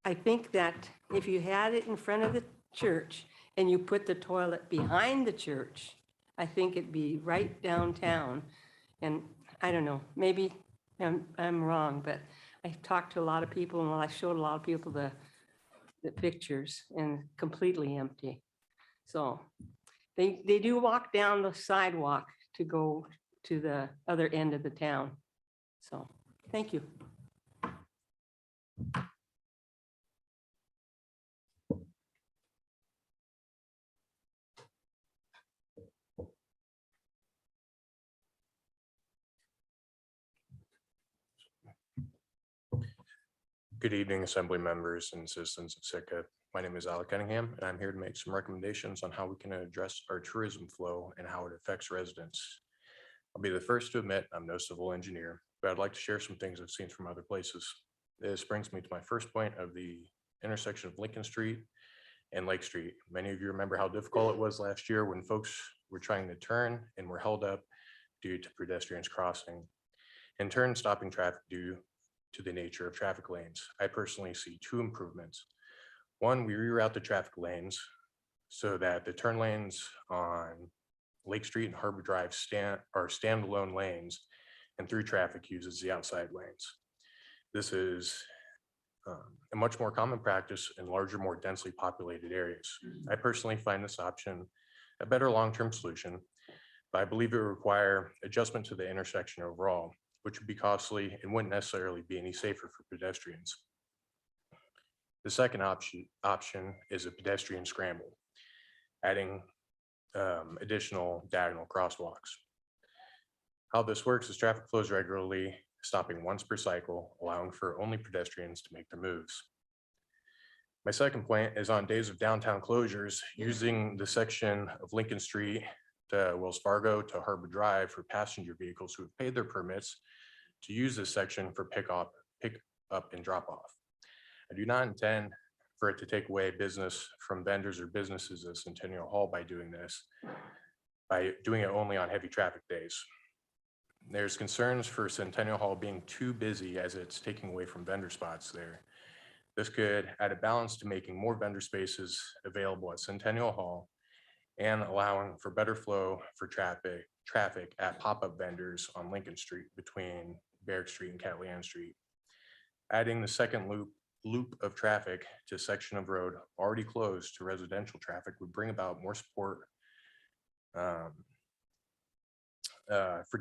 I think that if you had it in front of the church and you put the toilet behind the church, I think it'd be right downtown. And I don't know, maybe I'm wrong, but I talked to a lot of people and I showed a lot of people the pictures and completely empty. So they do walk down the sidewalk to go to the other end of the town. So, thank you.
Good evening, Assembly members and citizens of Sitka. My name is Alec Cunningham, and I'm here to make some recommendations on how we can address our tourism flow and how it affects residents. I'll be the first to admit I'm no civil engineer, but I'd like to share some things I've seen from other places. This brings me to my first point of the intersection of Lincoln Street and Lake Street. Many of you remember how difficult it was last year when folks were trying to turn and were held up due to pedestrians crossing. In turn, stopping traffic due to the nature of traffic lanes. I personally see two improvements. One, we reroute the traffic lanes so that the turn lanes on Lake Street and Harbor Drive are standalone lanes, and through traffic uses the outside lanes. This is a much more common practice in larger, more densely populated areas. I personally find this option a better long-term solution, but I believe it would require adjustment to the intersection overall, which would be costly and wouldn't necessarily be any safer for pedestrians. The second option is a pedestrian scramble, adding additional diagonal crosswalks. How this works is traffic flows regularly, stopping once per cycle, allowing for only pedestrians to make their moves. My second point is on days of downtown closures, using the section of Lincoln Street to Wells Fargo to Harbor Drive for passenger vehicles who have paid their permits to use this section for pick up and drop off. I do not intend for it to take away business from vendors or businesses at Centennial Hall by doing this, by doing it only on heavy traffic days. There's concerns for Centennial Hall being too busy as it's taking away from vendor spots there. This could add a balance to making more vendor spaces available at Centennial Hall and allowing for better flow for traffic at pop-up vendors on Lincoln Street between Barrack Street and Catlean Street. Adding the second loop of traffic to a section of road already closed to residential traffic would bring about more support for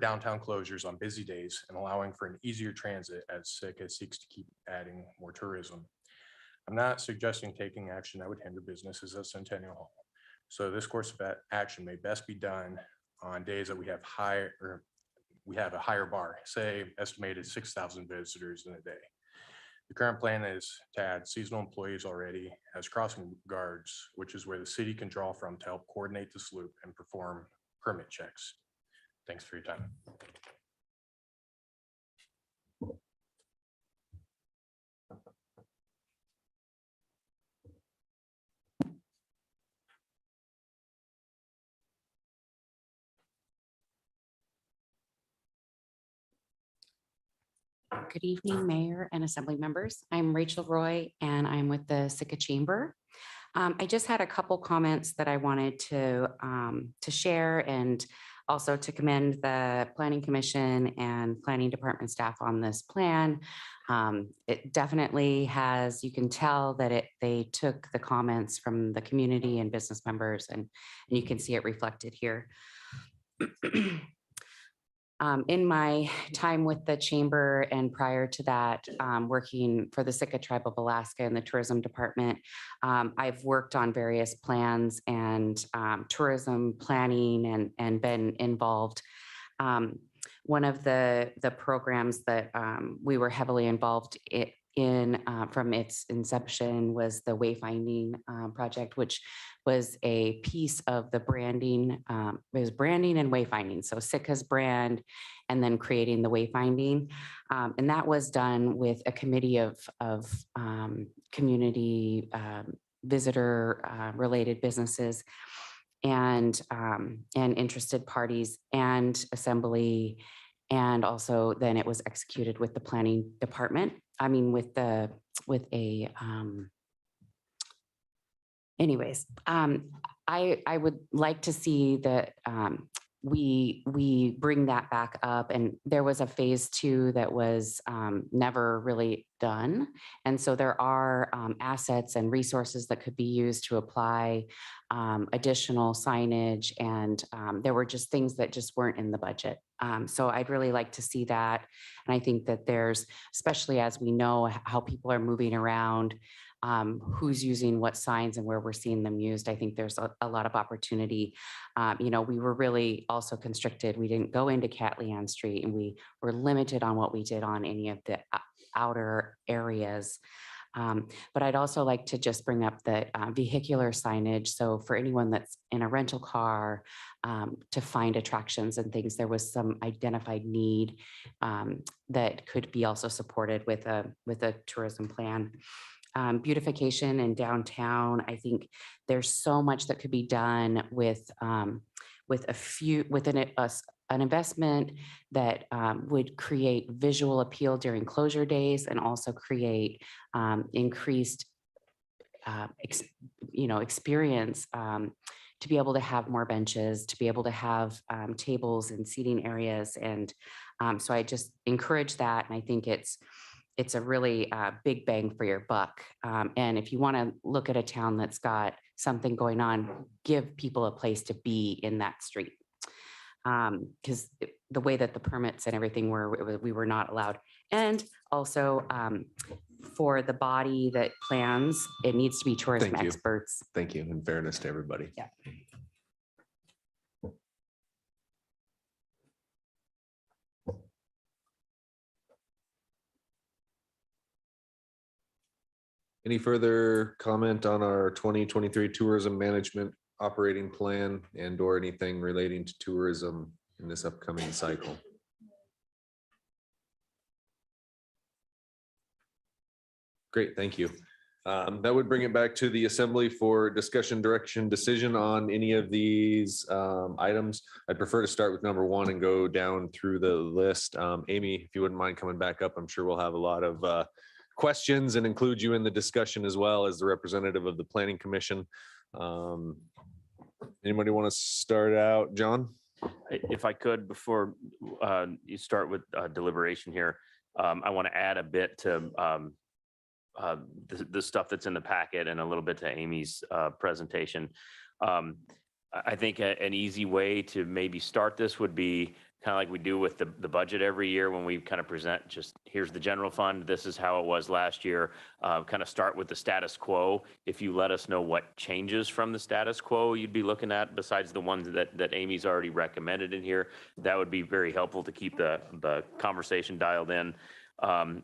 downtown closures on busy days and allowing for an easier transit as Sitka seeks to keep adding more tourism. I'm not suggesting taking action that would hinder businesses at Centennial Hall. So this course of action may best be done on days that we have a higher bar, say estimated 6,000 visitors in a day. The current plan is to add seasonal employees already as crossing guards, which is where the city can draw from to help coordinate this loop and perform permit checks. Thanks for your time.
Good evening, Mayor and Assembly members. I'm Rachel Roy, and I'm with the Sitka Chamber. I just had a couple comments that I wanted to share, and also to commend the Planning Commission and Planning Department staff on this plan. It definitely has, you can tell that they took the comments from the community and business members, and you can see it reflected here. In my time with the chamber and prior to that, working for the Sitka Tribe of Alaska in the tourism department, I've worked on various plans and tourism planning and been involved. One of the programs that we were heavily involved from its inception was the wayfinding project, which was a piece of the branding. It was branding and wayfinding. So Sitka's brand and then creating the wayfinding. And that was done with a committee of community visitor related businesses and interested parties and assembly. And also then it was executed with the planning department. I mean, anyways, I would like to see that we bring that back up. And there was a phase 2 that was never really done. And so there are assets and resources that could be used to apply additional signage. And there were just things that just weren't in the budget. So I'd really like to see that. And I think that there's, especially as we know how people are moving around, who's using what signs and where we're seeing them used. I think there's a lot of opportunity. We were really also constricted. We didn't go into Catleon Street and we were limited on what we did on any of the outer areas. But I'd also like to just bring up the vehicular signage. So for anyone that's in a rental car to find attractions and things, there was some identified need that could be also supported with a tourism plan. Beautification in downtown. I think there's so much that could be done with an investment that would create visual appeal during closure days and also create increased experience to be able to have more benches, to be able to have tables and seating areas. And so I just encourage that. And I think it's a really big bang for your buck. And if you want to look at a town that's got something going on, give people a place to be in that street. Because the way that the permits and everything were, we were not allowed. And also for the body that plans, it needs to be tourism
Thank you.
experts.
Thank you. In fairness to everybody.
Yeah.
Any further comment on our 2023 tourism management operating plan and or anything relating to tourism in this upcoming cycle? Great, thank you. That would bring it back to the assembly for discussion, direction, decision on any of these items. I'd prefer to start with number 1 and go down through the list. Amy, if you wouldn't mind coming back up, I'm sure we'll have a lot of questions and include you in the discussion as well as the representative of the Planning Commission. Anybody want to start out, John?
If I could, before you start with deliberation here, I want to add a bit to the stuff that's in the packet and a little bit to Amy's presentation. I think an easy way to maybe start this would be kind of like we do with the budget every year when we kind of present just here's the general fund, this is how it was last year, kind of start with the status quo. If you let us know what changes from the status quo you'd be looking at besides the ones that Amy's already recommended in here, that would be very helpful to keep the conversation dialed in.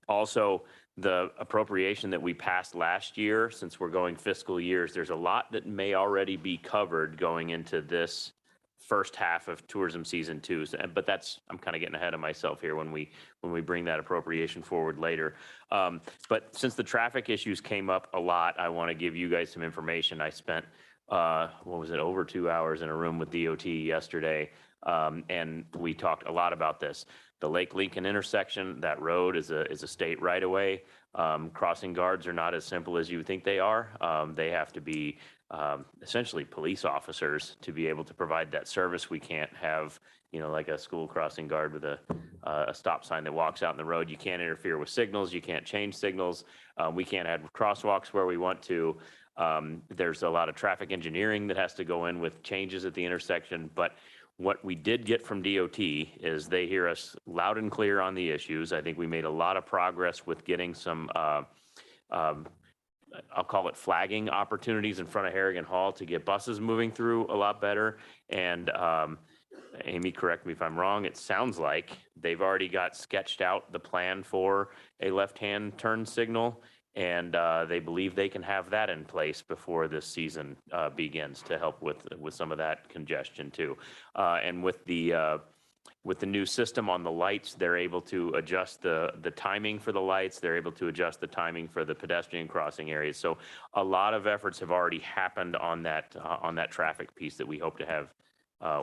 Also, the appropriation that we passed last year, since we're going fiscal years, there's a lot that may already be covered going into this first half of tourism season 2. But I'm kind of getting ahead of myself here when we bring that appropriation forward later. But since the traffic issues came up a lot, I want to give you guys some information. I spent, over 2 hours in a room with DOT yesterday, and we talked a lot about this. The Lake Lincoln intersection, that road is a state right of way. Crossing guards are not as simple as you think they are. They have to be essentially police officers to be able to provide that service. We can't have, like a school crossing guard with a stop sign that walks out in the road. You can't interfere with signals. You can't change signals. We can't add crosswalks where we want to. There's a lot of traffic engineering that has to go in with changes at the intersection. But what we did get from DOT is they hear us loud and clear on the issues. I think we made a lot of progress with getting some, I'll call it flagging opportunities in front of Harrigan Hall to get buses moving through a lot better. And Amy, correct me if I'm wrong, it sounds like they've already got sketched out the plan for a left-hand turn signal, and they believe they can have that in place before this season begins to help with some of that congestion too. And with the new system on the lights, they're able to adjust the timing for the lights. They're able to adjust the timing for the pedestrian crossing areas. So a lot of efforts have already happened on that traffic piece that we hope to have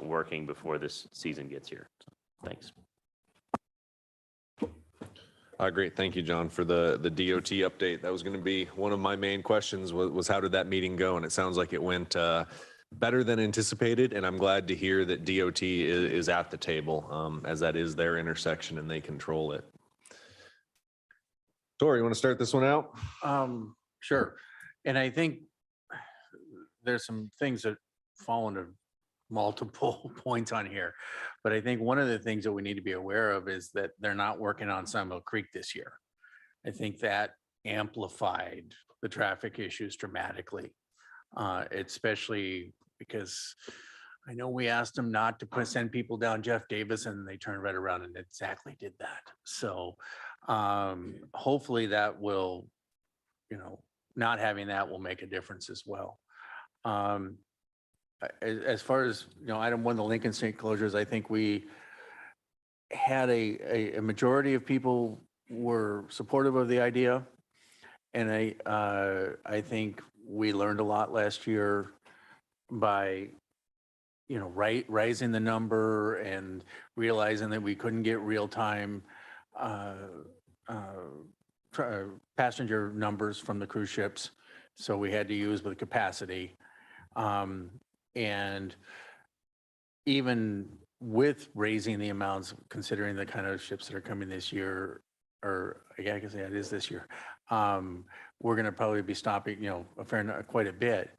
working before this season gets here. So, thanks.
Great. Thank you, John, for the DOT update. That was going to be one of my main questions was how did that meeting go? And it sounds like it went better than anticipated. And I'm glad to hear that DOT is at the table as that is their intersection and they control it. Tori, you want to start this one out?
Sure. And I think there's some things that fall into multiple points on here. But I think one of the things that we need to be aware of is that they're not working on Sawmill Creek this year. I think that amplified the traffic issues dramatically, especially because I know we asked them not to send people down Jeff Davis and they turned right around and exactly did that. So hopefully that will, not having that will make a difference as well. As far as, item one, the Lincoln Street closures, I think we had a majority of people were supportive of the idea. And I think we learned a lot last year by, raising the number and realizing that we couldn't get real-time passenger numbers from the cruise ships. So we had to use the capacity. And even with raising the amounts, considering the kind of ships that are coming this year, or I can say it is this year, we're going to probably be stopping, quite a bit.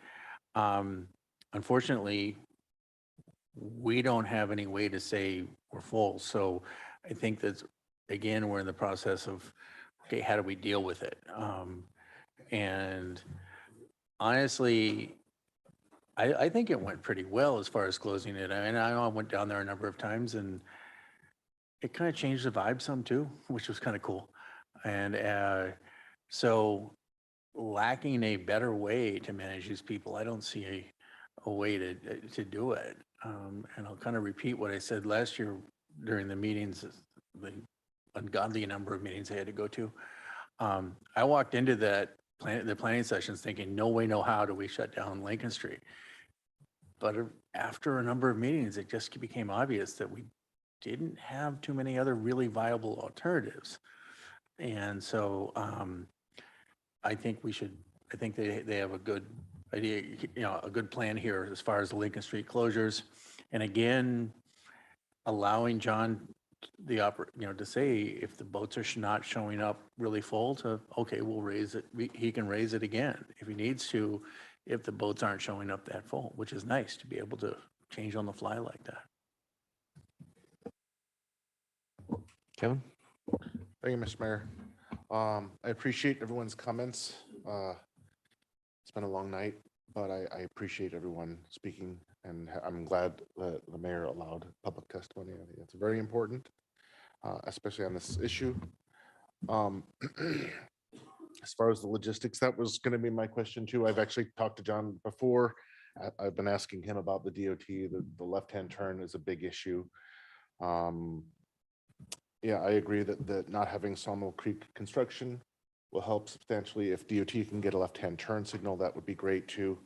Unfortunately, we don't have any way to say we're full. So I think that, again, we're in the process of, okay, how do we deal with it? And honestly, I think it went pretty well as far as closing it. I mean, I know I went down there a number of times and it kind of changed the vibe some too, which was kind of cool. And so lacking a better way to manage these people, I don't see a way to do it. And I'll kind of repeat what I said last year during the meetings, the ungodly number of meetings I had to go to. I walked into the planning sessions thinking, no way, no how do we shut down Lincoln Street. But after a number of meetings, it just became obvious that we didn't have too many other really viable alternatives. And so I think they have a good idea, a good plan here as far as the Lincoln Street closures. And again, allowing John to say if the boats are not showing up really full okay, we'll raise it. He can raise it again if he needs to, if the boats aren't showing up that full, which is nice to be able to change on the fly like that.
Kevin?
Thank you, Mr. Mayor. I appreciate everyone's comments. It's been a long night, but I appreciate everyone speaking, and I'm glad that the mayor allowed public testimony. I think that's very important, especially on this issue. As far as the logistics, that was going to be my question too. I've actually talked to John before. I've been asking him about the DOT. The left-hand turn is a big issue. Yeah, I agree that not having Sawmill Creek construction will help substantially. If DOT can get a left-hand turn signal, that would be great too.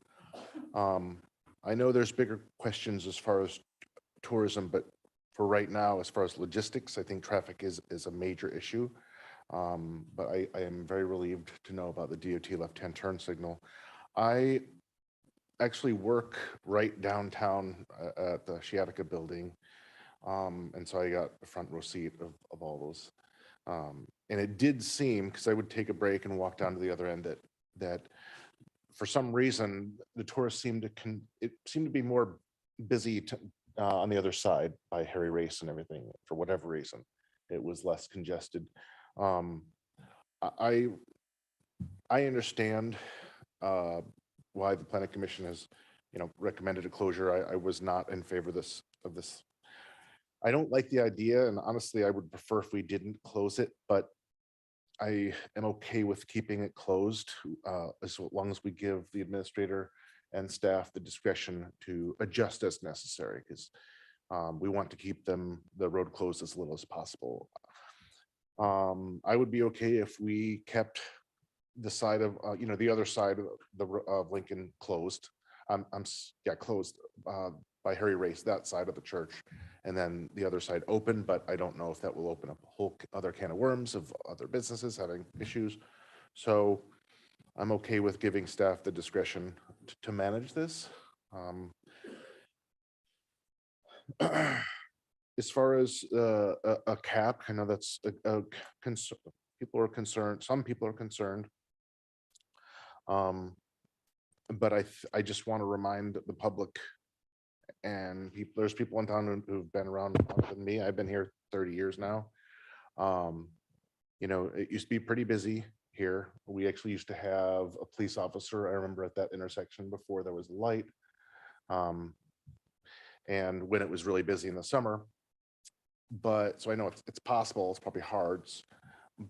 I know there's bigger questions as far as tourism, but for right now, as far as logistics, I think traffic is a major issue. But I am very relieved to know about the DOT left-hand turn signal. I actually work right downtown at the Sitka building. And so I got a front row seat of all those. And it did seem, because I would take a break and walk down to the other end, that for some reason, the tourists seemed to be more busy on the other side by Harry Race and everything. For whatever reason, it was less congested. I understand why the planning commission has recommended a closure. I was not in favor of this I don't like the idea, and honestly, I would prefer if we didn't close it, but I am okay with keeping it closed as long as we give the administrator and staff the discretion to adjust as necessary, because we want to keep the road closed as little as possible. I would be okay if we kept the side of, the other side of Lincoln closed. Closed by Harry Race, that side of the church, and then the other side open, but I don't know if that will open up a whole other can of worms of other businesses having issues. So I'm okay with giving staff the discretion to manage this. As far as a cap, I know that's a concern. People are concerned. Some people are concerned. But I just want to remind the public and there's people in town who've been around longer than me. I've been here 30 years now. It used to be pretty busy here. We actually used to have a police officer, I remember, at that intersection before there was a light. And when it was really busy in the summer. But so I know it's possible, it's probably hard,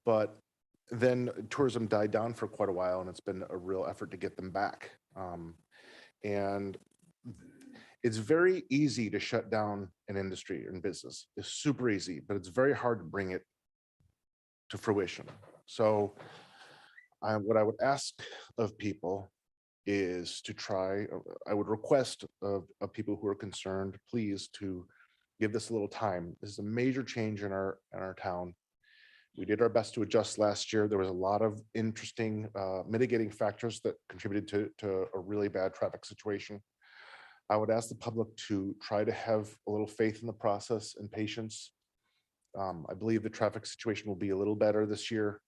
but then tourism died down for quite a while, and it's been a real effort to get them back. And it's very easy to shut down an industry and business. It's super easy, but it's very hard to bring it to fruition. So what I would ask of people is to try, I would request of people who are concerned, please, to give this a little time. This is a major change in our town. We did our best to adjust last year. There was a lot of interesting mitigating factors that contributed to a really bad traffic situation. I would ask the public to try to have a little faith in the process and patience. I believe the traffic situation will be a little better this year.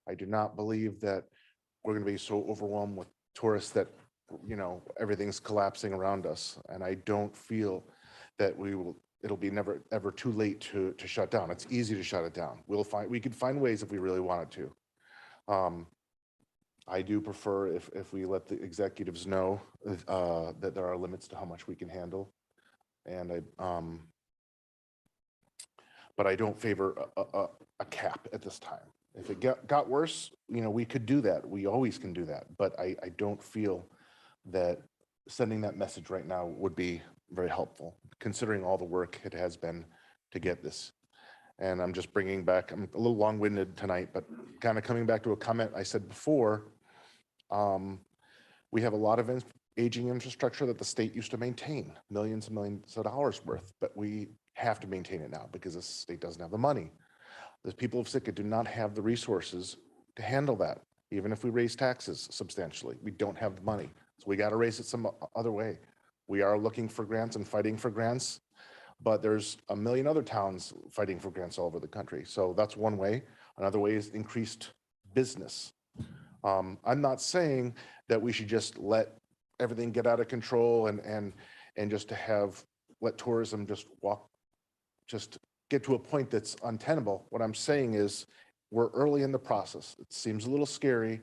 I do not believe that we're going to be so overwhelmed with tourists that everything's collapsing around us, and I don't feel that it'll be never ever too late to shut down. It's easy to shut it down. We could find ways if we really wanted to. I do prefer if we let the executives know that there are limits to how much we can handle, and but I don't favor a cap at this time. If it got worse, we could do that. We always can do that. But I don't feel that sending that message right now would be very helpful, considering all the work it has been to get this. And I'm just bringing back, I'm a little long-winded tonight, but kind of coming back to a comment I said before, we have a lot of aging infrastructure that the state used to maintain, millions and millions of dollars worth, but we have to maintain it now because the state doesn't have the money. The people of Sitka do not have the resources to handle that. Even if we raise taxes substantially, we don't have the money. So we got to raise it some other way. We are looking for grants and fighting for grants, but there's a million other towns fighting for grants all over the country. So that's one way. Another way is increased business. I'm not saying that we should just let everything get out of control and just to let tourism just get to a point that's untenable. What I'm saying is we're early in the process. It seems a little scary,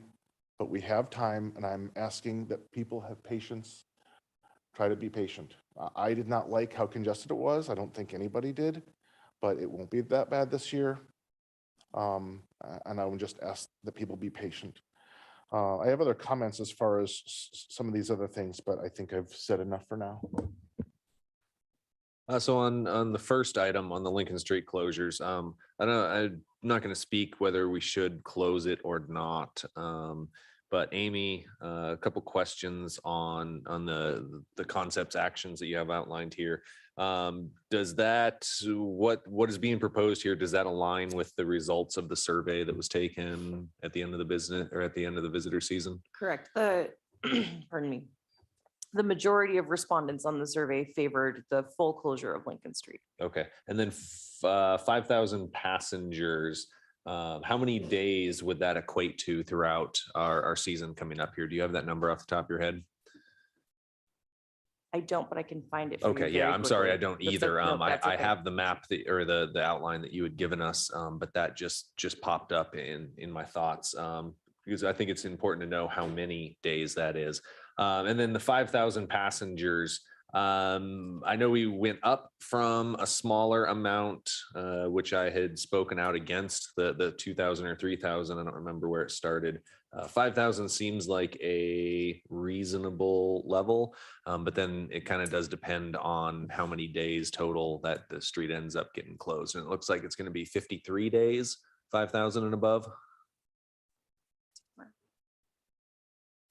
but we have time, and I'm asking that people have patience. Try to be patient. I did not like how congested it was. I don't think anybody did, but it won't be that bad this year. And I would just ask that people be patient. I have other comments as far as some of these other things, but I think I've said enough for now.
So on the first item on the Lincoln Street closures, I'm not going to speak whether we should close it or not. But Amy, a couple questions on the concepts actions that you have outlined here. Does that what is being proposed here? Does that align with the results of the survey that was taken at the end of the business or at the end of the visitor season?
Correct. Pardon me. The majority of respondents on the survey favored the full closure of Lincoln Street.
Okay, and then 5,000 passengers. How many days would that equate to throughout our season coming up here? Do you have that number off the top of your head?
I don't, but I can find it. For
Okay,
you
yeah,
very
I'm sorry, I
quickly.
don't
That's
either.
no, that's
I
okay.
have the map or the outline that you had given us, but that just popped up in my thoughts because I think it's important to know how many days that is. And then the 5,000 passengers. I know we went up from a smaller amount, which I had spoken out against the 2,000 or 3,000. I don't remember where it started. 5,000 seems like a reasonable level, but then it kind of does depend on how many days total that the street ends up getting closed. And it looks like it's going to be 53 days, 5,000 and above.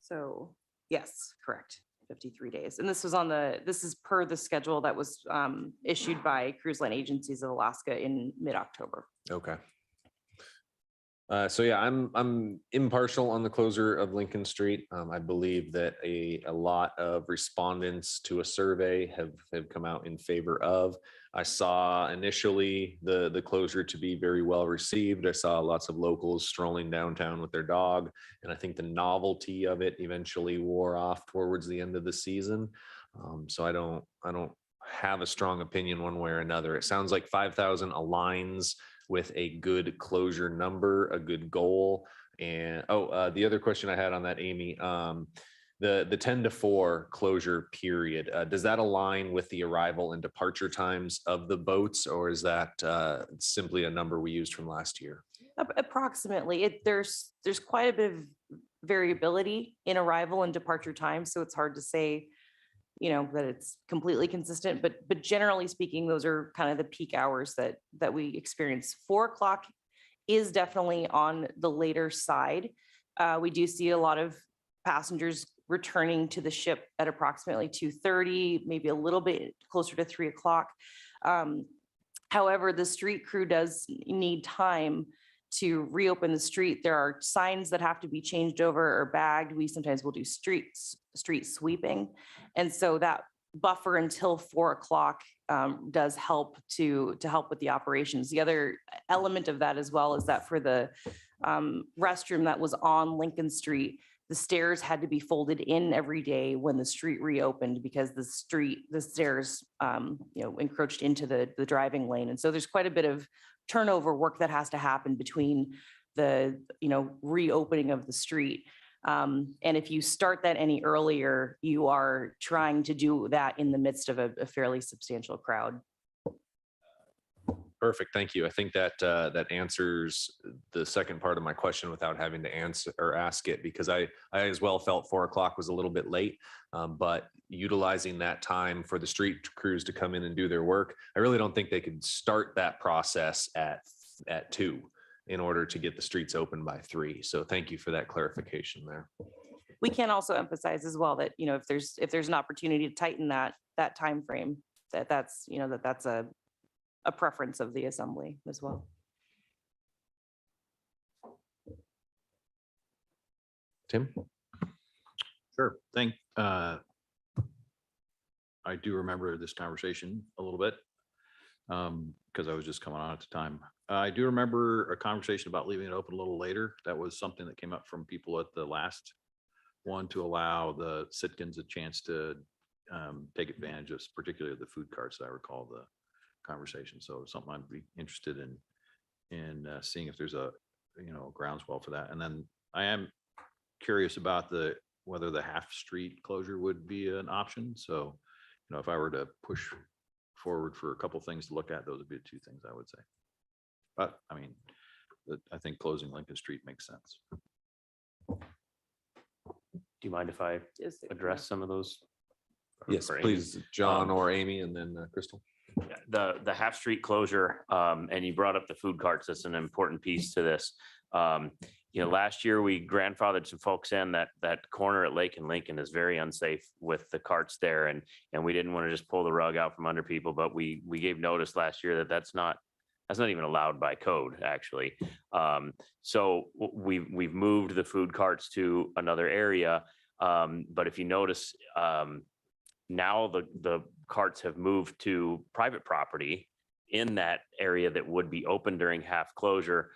So yes, correct. 53 days. And this was this is per the schedule that was issued by Cruise Line Agencies of Alaska in mid-October.
Okay. So yeah, I'm impartial on the closure of Lincoln Street. I believe that a lot of respondents to a survey have come out in favor of. I saw initially the closure to be very well received. I saw lots of locals strolling downtown with their dog, and I think the novelty of it eventually wore off towards the end of the season. So I don't have a strong opinion one way or another. It sounds like 5,000 aligns with a good closure number, a good goal. And the other question I had on that, Amy, the 10 to 4 closure period, does that align with the arrival and departure times of the boats, or is that simply a number we used from last year?
Approximately. There's quite a bit of variability in arrival and departure time, so it's hard to say, that it's completely consistent, but generally speaking, those are kind of the peak hours that we experience. 4 o'clock is definitely on the later side. We do see a lot of passengers returning to the ship at approximately 2:30, maybe a little bit closer to 3 o'clock. However, the street crew does need time to reopen the street. There are signs that have to be changed over or bagged. We sometimes will do street sweeping. And so that buffer until 4 o'clock does help to help with the operations. The other element of that as well is that for the restroom that was on Lincoln Street, the stairs had to be folded in every day when the street reopened because the stairs encroached into the driving lane. And so there's quite a bit of turnover work that has to happen between the reopening of the street. And if you start that any earlier, you are trying to do that in the midst of a fairly substantial crowd.
Perfect. Thank you. I think that that answers the second part of my question without having to answer or ask it, because I as well felt 4 o'clock was a little bit late, but utilizing that time for the street crews to come in and do their work, I really don't think they could start that process at 2 in order to get the streets open by 3. So thank you for that clarification there.
We can also emphasize as well that, if there's an opportunity to tighten that time frame, that's a preference of the assembly as well.
Tim?
Sure. I do remember this conversation a little bit because I was just coming on at the time. I do remember a conversation about leaving it open a little later. That was something that came up from people at the last one to allow the Sitkans a chance to take advantage of, particularly the food carts. I recall the conversation. So something I'd be interested in seeing if there's a groundswell for that. And then I am curious about whether the half street closure would be an option. So if I were to push forward for a couple things to look at, those would be the 2 things I would say. But I mean, I think closing Lincoln Street makes sense.
Do you mind if I address some of those?
Yes, please, John or Amy, and then Crystal.
The half street closure, and you brought up the food carts. That's an important piece to this. Last year we grandfathered some folks in. That corner at Lake and Lincoln is very unsafe with the carts there, and we didn't want to just pull the rug out from under people. But we gave notice last year that that's not even allowed by code, actually. So we've moved the food carts to another area. But if you notice, now the carts have moved to private property in that area that would be open during half closure.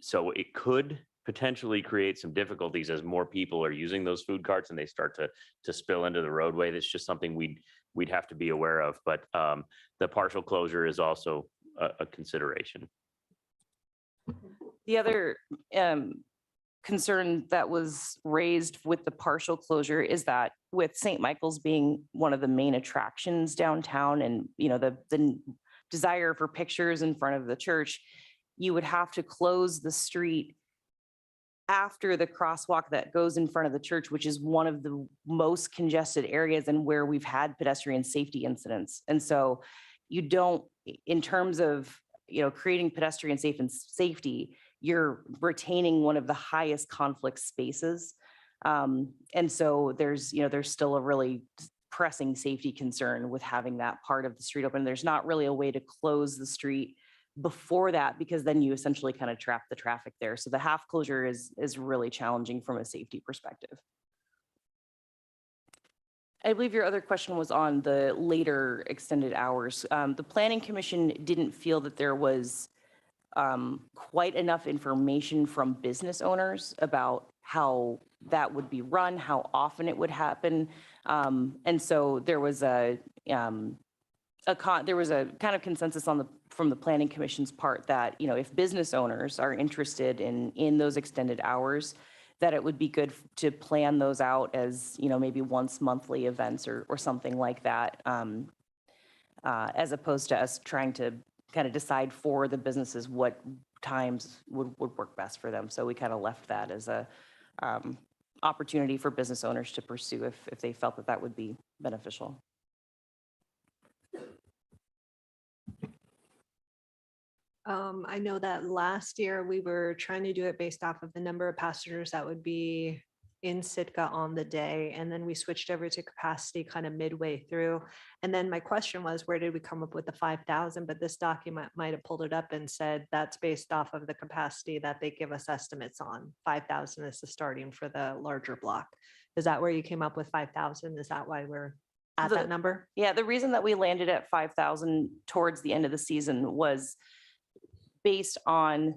So it could potentially create some difficulties as more people are using those food carts and they start to spill into the roadway. That's just something we'd have to be aware of. But the partial closure is also a consideration.
The other concern that was raised with the partial closure is that with St. Michael's being one of the main attractions downtown and, you know, the desire for pictures in front of the church, you would have to close the street after the crosswalk that goes in front of the church, which is one of the most congested areas and where we've had pedestrian safety incidents. And so you don't, in terms of, you know, creating pedestrian safety, you're retaining one of the highest conflict spaces. And so there's still a really pressing safety concern with having that part of the street open. There's not really a way to close the street before that, because then you essentially kind of trap the traffic there. So the half closure is really challenging from a safety perspective. I believe your other question was on the later extended hours. The Planning Commission didn't feel that there was quite enough information from business owners about how that would be run, how often it would happen. And so there was a kind of consensus from the Planning Commission's part that, you know, if business owners are interested in those extended hours, that it would be good to plan those out as, you know, maybe once monthly events or something like that, as opposed to us trying to kind of decide for the businesses what times would work best for them. So we kind of left that as a opportunity for business owners to pursue if they felt that would be beneficial.
I know that last year we were trying to do it based off of the number of passengers that would be in Sitka on the day. And then we switched over to capacity kind of midway through. And then my question was, where did we come up with the 5,000? But this document might have pulled it up and said that's based off of the capacity that they give us estimates on. 5,000 is the starting for the larger block. Is that where you came up with 5,000? Is that why we're at that number?
Yeah, the reason that we landed at 5,000 towards the end of the season was based on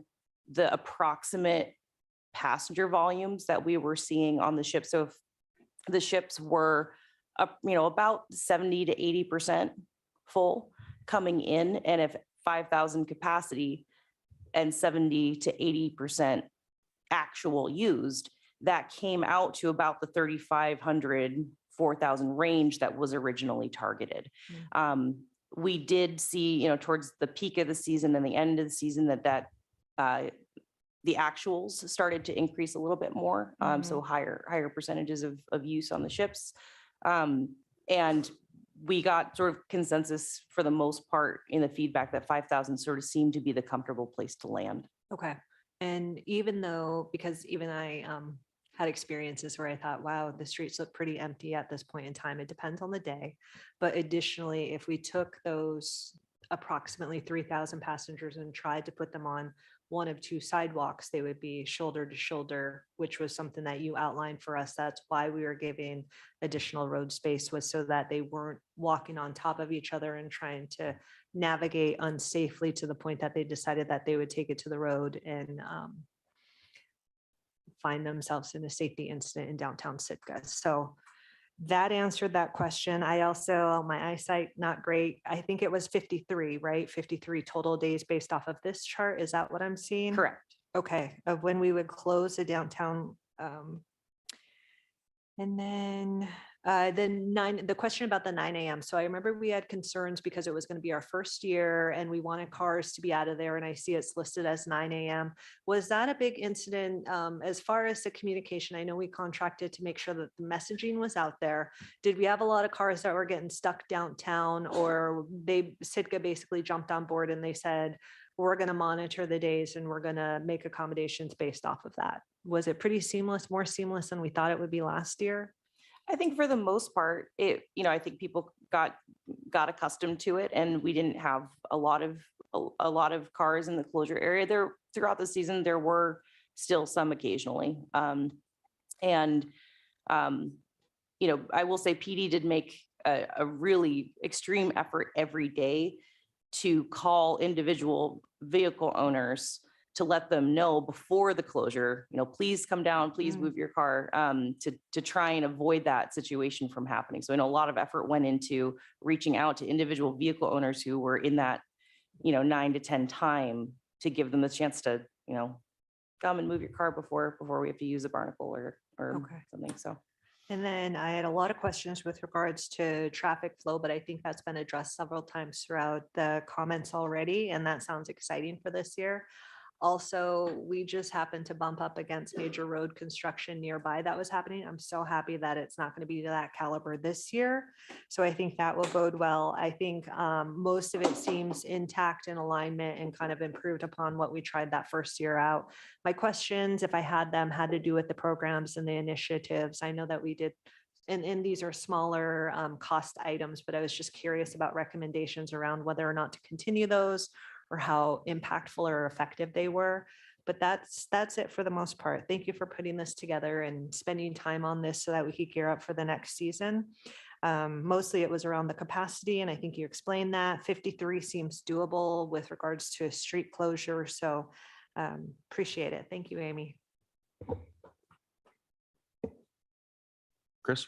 the approximate passenger volumes that we were seeing on the ship. So if the ships were up, you know, about 70 to 80% full coming in, and if 5,000 capacity and 70 to 80% actual used, that came out to about the 3,500, 4,000 range that was originally targeted. We did see, you know, towards the peak of the season and the end of the season that the actuals started to increase a little bit more. So higher percentages of use on the ships. And we got sort of consensus for the most part in the feedback that 5,000 sort of seemed to be the comfortable place to land.
Okay. And even though, because even I had experiences where I thought, wow, the streets look pretty empty at this point in time. It depends on the day. But additionally, if we took those approximately 3,000 passengers and tried to put them on one of two sidewalks, they would be shoulder to shoulder, which was something that you outlined for us. That's why we were giving additional road space, was so that they weren't walking on top of each other and trying to navigate unsafely to the point that they decided that they would take it to the road and find themselves in a safety incident in downtown Sitka. So that answered that question. I also, my eyesight, not great. I think it was 53, right? 53 total days based off of this chart. Is that what I'm seeing?
Correct.
Okay, of when we would close the downtown. And then the question about the 9 a.m. So I remember we had concerns because it was going to be our first year and we wanted cars to be out of there. And I see it's listed as 9 a.m. Was that a big incident as far as the communication? I know we contracted to make sure that the messaging was out there. Did we have a lot of cars that were getting stuck downtown, or Sitka basically jumped on board and they said, we're going to monitor the days and we're going to make accommodations based off of that? Was it pretty seamless, more seamless than we thought it would be last year?
I think for the most part, I think people got accustomed to it, and we didn't have a lot of cars in the closure area. There throughout the season, there were still some occasionally. I will say PD did make a really extreme effort every day to call individual vehicle owners to let them know before the closure, please come down, please move your car, to try and avoid that situation from happening. So I know a lot of effort went into reaching out to individual vehicle owners who were in that, 9 to 10 time, to give them the chance to, come and move your car before we have to use a barnacle or
Okay.
something. So.
And then I had a lot of questions with regards to traffic flow, but I think that's been addressed several times throughout the comments already, and that sounds exciting for this year. Also, we just happened to bump up against major road construction nearby that was happening. I'm so happy that it's not going to be to that caliber this year. So I think that will bode well. I think most of it seems intact in alignment and kind of improved upon what we tried that first year out. My questions, if I had them, had to do with the programs and the initiatives. I know that we did, and these are smaller cost items, but I was just curious about recommendations around whether or not to continue those or how impactful or effective they were. But that's it for the most part. Thank you for putting this together and spending time on this so that we could gear up for the next season. Mostly it was around the capacity, and I think you explained that. 53 seems doable with regards to a street closure. So appreciate it. Thank you, Amy.
Chris?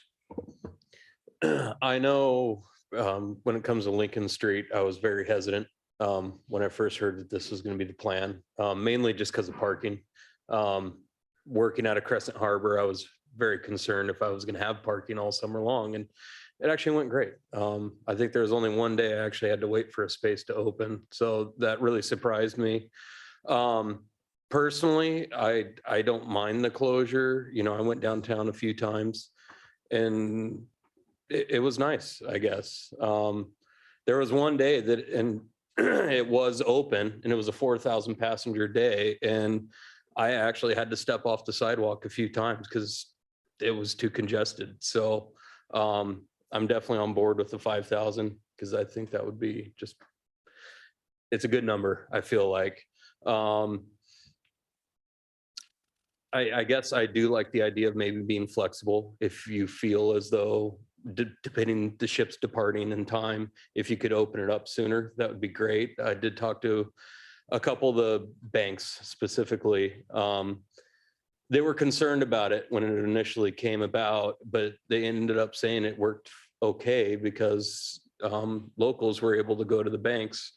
I know when it comes to Lincoln Street, I was very hesitant when I first heard that this was going to be the plan, mainly just because of parking. Working out of Crescent Harbor, I was very concerned if I was going to have parking all summer long, and it actually went great. I think there was only one day I actually had to wait for a space to open, so that really surprised me. Personally, I don't mind the closure. You know, I went downtown a few times, and it was nice, I guess. There was one day that, and it was open, and it was a 4,000 passenger day, and I actually had to step off the sidewalk a few times because it was too congested. So I'm definitely on board with the 5,000 because I think that would be just, it's a good number, I feel like. I guess I do like the idea of maybe being flexible if you feel as though, depending the ship's departing in time, if you could open it up sooner, that would be great. I did talk to a couple of the banks specifically. They were concerned about it when it initially came about, but they ended up saying it worked okay because locals were able to go to the banks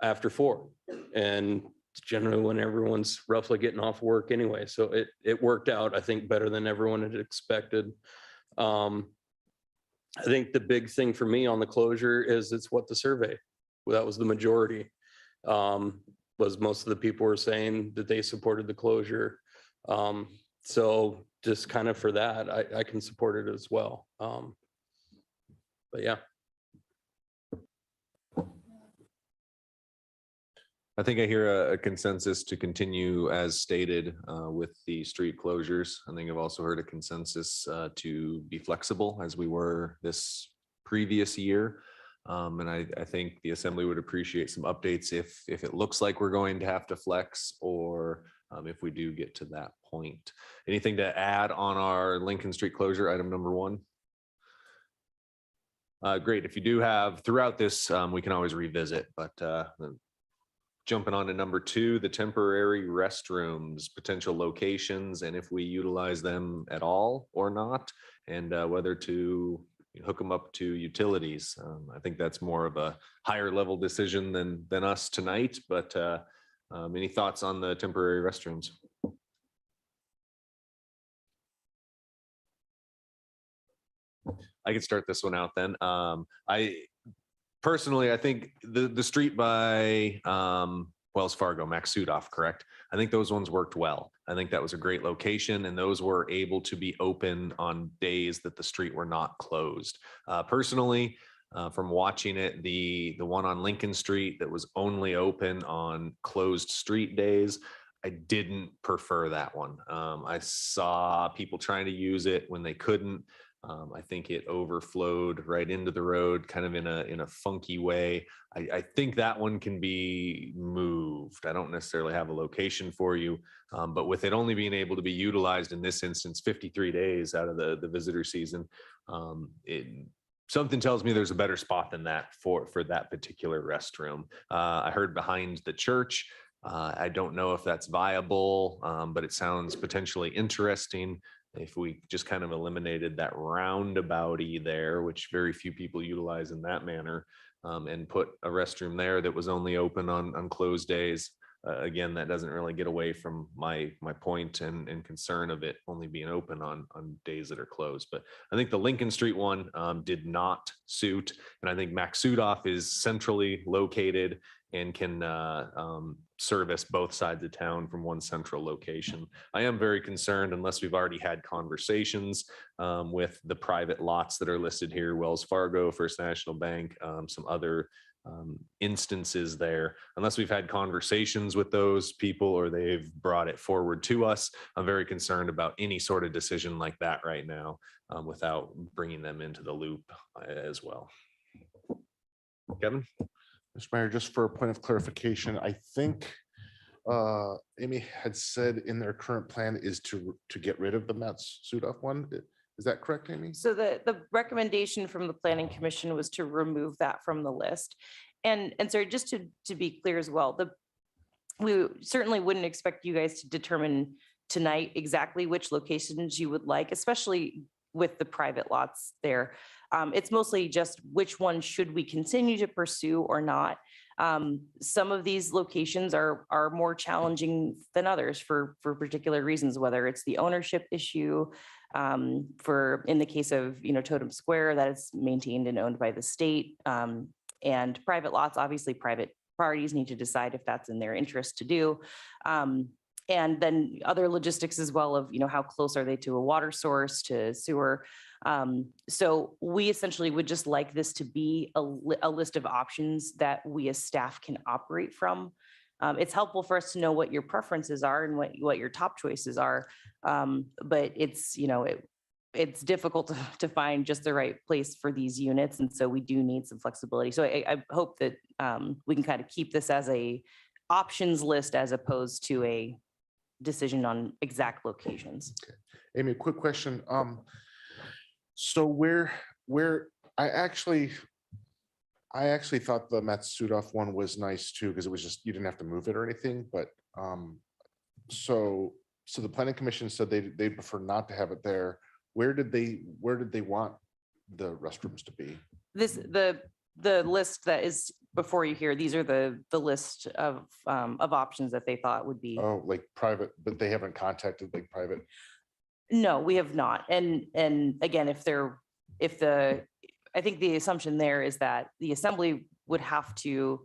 after 4. And it's generally when everyone's roughly getting off work anyway. So it worked out, I think, better than everyone had expected. I think the big thing for me on the closure is it's what the survey, that was the majority, was most of the people were saying that they supported the closure. So just kind of for that, I can support it as well. But yeah.
I think I hear a consensus to continue as stated with the street closures. I think I've also heard a consensus to be flexible as we were this previous year. And I think the assembly would appreciate some updates if it looks like we're going to have to flex, or if we do get to that point. Anything to add on our Lincoln Street closure, item number 1? Great. If you do have throughout this, we can always revisit, but jumping on to number 2, the temporary restrooms, potential locations, and if we utilize them at all or not, and whether to hook them up to utilities. I think that's more of a higher level decision than us tonight, but any thoughts on the temporary restrooms? I could start this one out then. Personally, I think the street by Wells Fargo, Max Sudoff, correct? I think those ones worked well. I think that was a great location, and those were able to be open on days that the street were not closed. Personally, from watching it, the one on Lincoln Street that was only open on closed street days, I didn't prefer that one. I saw people trying to use it when they couldn't. I think it overflowed right into the road, kind of in a funky way. I think that one can be moved. I don't necessarily have a location for you, but with it only being able to be utilized in this instance, 53 days out of the visitor season, something tells me there's a better spot than that for that particular restroom. I heard behind the church. I don't know if that's viable, but it sounds potentially interesting. If we just kind of eliminated that roundabouty there, which very few people utilize in that manner, and put a restroom there that was only open on closed days, again, that doesn't really get away from my point and concern of it only being open on days that are closed. But I think the Lincoln Street one did not suit, and I think Maxudoff is centrally located and can service both sides of town from one central location. I am very concerned, unless we've already had conversations with the private lots that are listed here, Wells Fargo, First National Bank, some other instances there. Unless we've had conversations with those people or they've brought it forward to us, I'm very concerned about any sort of decision like that right now without bringing them into the loop as well. Kevin?
Mr. Mayor, just for a point of clarification, I think Amy had said in their current plan is to get rid of the Matsudoff one. Is that correct, Amy?
So the recommendation from the Planning Commission was to remove that from the list. And so just to be clear as well, we certainly wouldn't expect you guys to determine tonight exactly which locations you would like, especially with the private lots there. It's mostly just which one should we continue to pursue or not. Some of these locations are more challenging than others for particular reasons, whether it's the ownership issue, for in the case of Totem Square, that is maintained and owned by the state, and private lots, obviously private parties need to decide if that's in their interest to do. And then other logistics as well of how close are they to a water source, to sewer. So we essentially would just like this to be a list of options that we as staff can operate from. It's helpful for us to know what your preferences are and what your top choices are. But it's, it's difficult to find just the right place for these units. And so we do need some flexibility. So I hope that we can kind of keep this as a options list as opposed to a decision on exact locations.
Okay. Amy, a quick question. So where I actually thought the Matsudoff one was nice too, because it was just, you didn't have to move it or anything, but so the Planning Commission said they prefer not to have it there. Where did they want the restrooms to be?
The list that is before you here, these are the list of options that they thought would be.
Oh, like private, but they haven't contacted like private.
No, we have not. And again, I think the assumption there is that the assembly would have to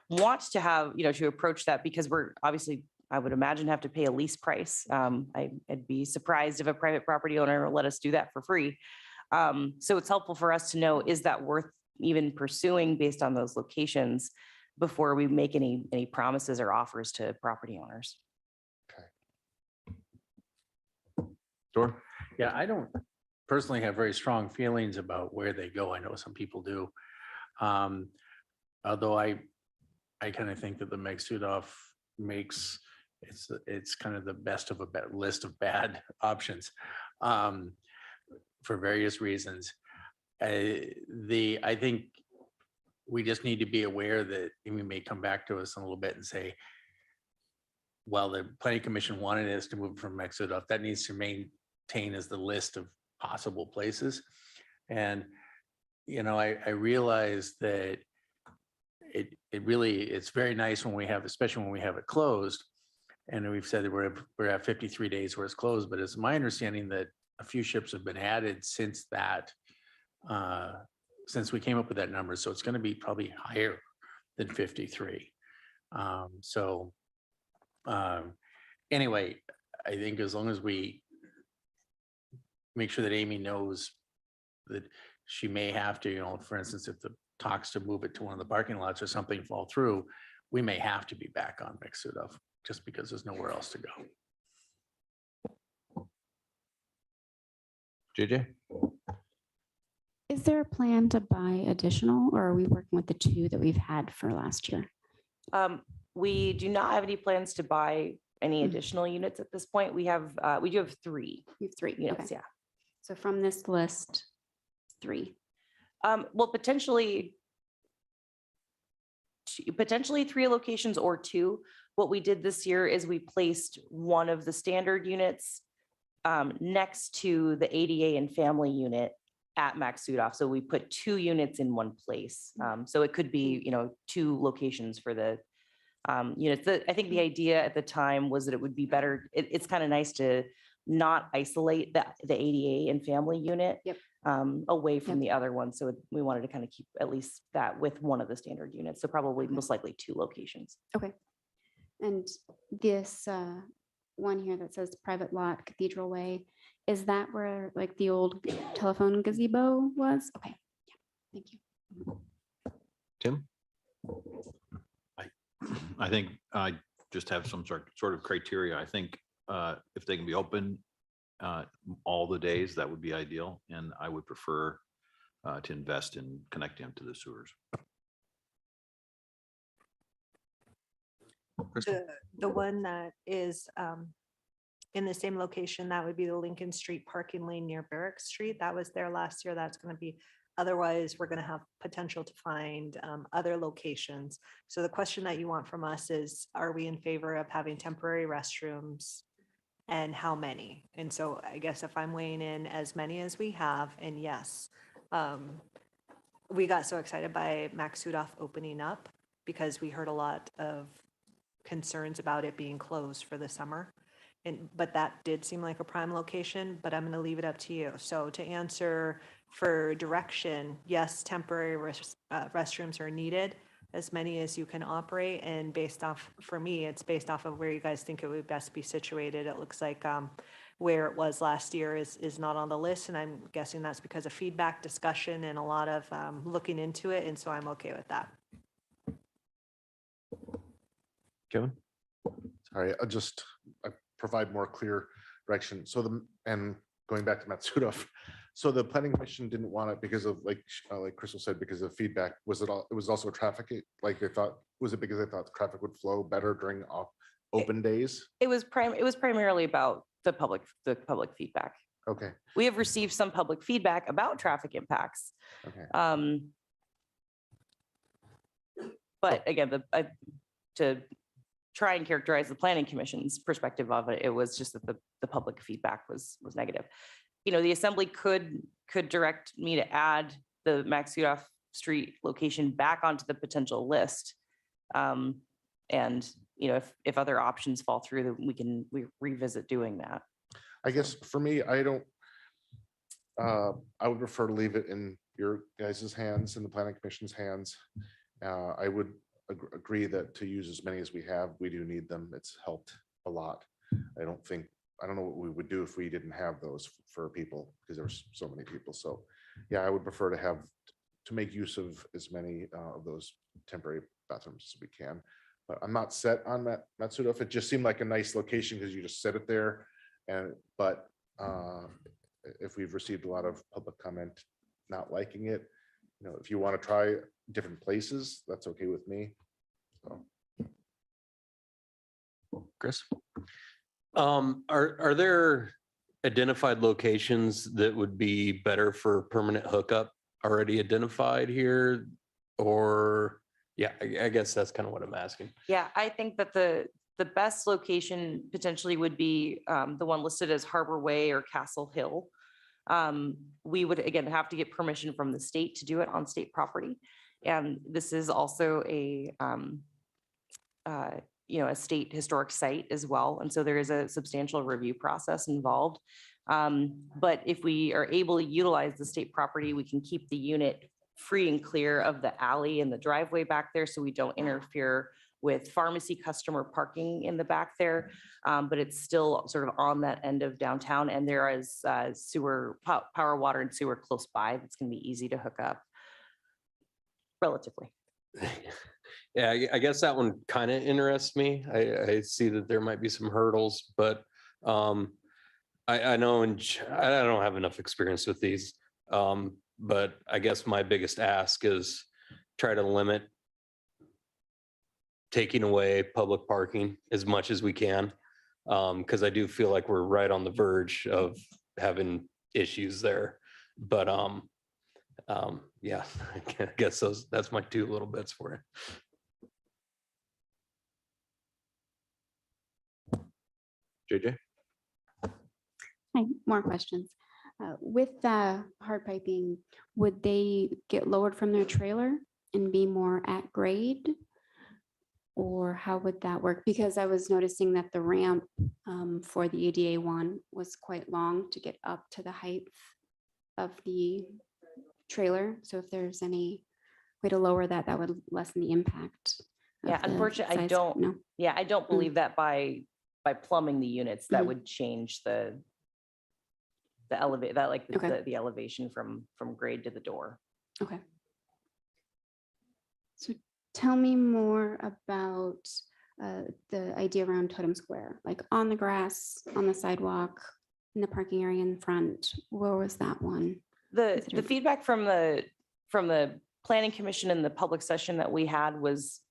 want to have, to approach that, because we're obviously, I would imagine, have to pay a lease price. I'd be surprised if a private property owner will let us do that for free. So it's helpful for us to know, is that worth even pursuing based on those locations before we make any promises or offers to property owners.
Sure.
Yeah, I don't personally have very strong feelings about where they go. I know some people do. Although I kind of think that the Maxudoff makes it's kind of the best of a list of bad options for various reasons. I think we just need to be aware that we may come back to us in a little bit and say, well, the Planning Commission wanted us to move from Maxudoff. That needs to maintain as the list of possible places. And, I realize that it's very nice when we have, especially when we have it closed. And we've said that we're at 53 days where it's closed, but it's my understanding that a few ships have been added since that, since we came up with that number. So it's going to be probably higher than 53. Anyway, I think as long as we make sure that Amy knows that she may have to, for instance, if the talks to move it to one of the parking lots or something fall through, we may have to be back on Maxudoff just because there's nowhere else to go.
JJ?
Is there a plan to buy additional, or are we working with the 2 that we've had for last year?
We do not have any plans to buy any additional units at this point. We do have 3.
You have 3
units,
okay.
yeah.
So from this list, 3.
Well, potentially 3 locations or 2. What we did this year is we placed one of the standard units next to the ADA and family unit at Maxudoff. So we put 2 units in one place. So it could be, 2 locations for the units. I think the idea at the time was that it would be better. It's kind of nice to not isolate the ADA and family unit away from the other one. So we wanted to kind of keep at least that with one of the standard units. So probably most likely 2 locations.
Okay. And this one here that says private lot Cathedral Way, is that where like the old telephone gazebo was? Okay. Yeah. Thank you.
Tim?
I think I just have some sort of criteria. I think if they can be open all the days, that would be ideal. And I would prefer to invest in connecting them to the sewers.
The one that is in the same location, that would be the Lincoln Street parking lane near Barrack Street. That was there last year. That's going to be, otherwise we're going to have potential to find other locations. So the question that you want from us is, are we in favor of having temporary restrooms and how many? And so I guess if I'm weighing in, as many as we have, and yes, we got so excited by Max Sudoff opening up because we heard a lot of concerns about it being closed for the summer. But that did seem like a prime location, but I'm going to leave it up to you. So to answer for direction, yes, temporary restrooms are needed, as many as you can operate. And based off, for me, it's based off of where you guys think it would best be situated. It looks like where it was last year is not on the list. And I'm guessing that's because of feedback, discussion, and a lot of looking into it. And so I'm okay with that.
Kevin?
Sorry, I provide more clear direction. So and going back to Matsuda, so the planning commission didn't want it because of like Crystal said, because of feedback. Was it all? It was also traffic. Like they thought, was it because they thought traffic would flow better during open days?
It was primarily about the public feedback.
Okay.
We have received some public feedback about traffic impacts.
Okay.
But again, to try and characterize the planning commission's perspective of it, it was just that the public feedback was negative. You know, the assembly could direct me to add the Max Sudoff Street location back onto the potential list. And, you know, if other options fall through, then we revisit doing that.
I guess for me, I would prefer to leave it in your guys' hands, in the planning commission's hands. I would agree that to use as many as we have, we do need them. It's helped a lot. I don't know what we would do if we didn't have those for people, because there's so many people. So yeah, I would prefer to make use of as many of those temporary bathrooms as we can. But I'm not set on Matsuda. If it just seemed like a nice location because you just set it there. But if we've received a lot of public comment not liking it, you know, if you want to try different places, that's okay with me. So.
Chris?
Are there identified locations that would be better for permanent hookup already identified here? Or, yeah, I guess that's kind of what I'm asking.
Yeah, I think that the best location potentially would be the one listed as Harbor Way or Castle Hill. We would, again, have to get permission from the state to do it on state property. And this is also a state historic site as well. And so there is a substantial review process involved. But if we are able to utilize the state property, we can keep the unit free and clear of the alley and the driveway back there, so we don't interfere with pharmacy customer parking in the back there. But it's still sort of on that end of downtown, and there is sewer, power, water, and sewer close by. That's going to be easy to hook up relatively.
Yeah, I guess that one kind of interests me. I see that there might be some hurdles, but I know, and I don't have enough experience with these, but I guess my biggest ask is try to limit taking away public parking as much as we can, because I do feel like we're right on the verge of having issues there. But yeah, I guess that's my 2 little bits for it.
JJ?
Hi, more questions. With the hard piping, would they get lowered from their trailer and be more at grade? Or how would that work? Because I was noticing that the ramp for the ADA one was quite long to get up to the height of the trailer. So if there's any way to lower that, that would lessen the impact.
Yeah,
of the
unfortunately, I
size.
don't,
No.
yeah, I don't believe that by plumbing the units, that
Mhm.
would change the elevate, that like
Okay.
the elevation from grade to the door.
Okay. So tell me more about the idea around Totem Square, like on the grass, on the sidewalk, in the parking area in front. Where was that one?
The feedback from the planning commission and the public session that we had was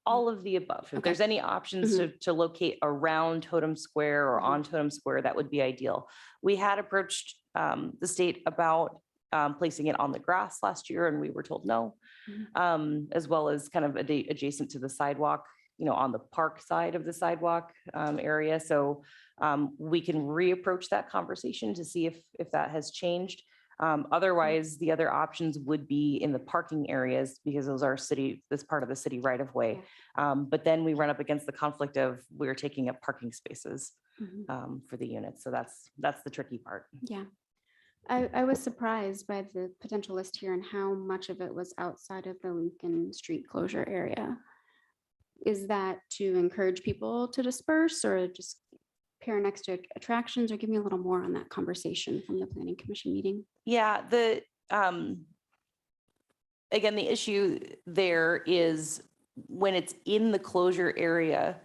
all of the above. If there's any options to locate around Totem Square or on Totem Square, that would be ideal. We had approached the state about placing it on the grass last year, and we were told no, as well as kind of adjacent to the sidewalk, you know, on the park side of the sidewalk area. So we can reapproach that conversation to see if that has changed. Otherwise, the other options would be in the parking areas because those are this part of the city right of way. But then we run up against the conflict of we're taking up parking spaces for the units. So that's the tricky part.
Yeah. I was surprised by the potential list here and how much of it was outside of the Lincoln Street closure area. Is that to encourage people to disperse or just pair next to attractions, or give me a little more on that conversation from the planning commission meeting?
Yeah, again, the issue there is when it's in the closure area,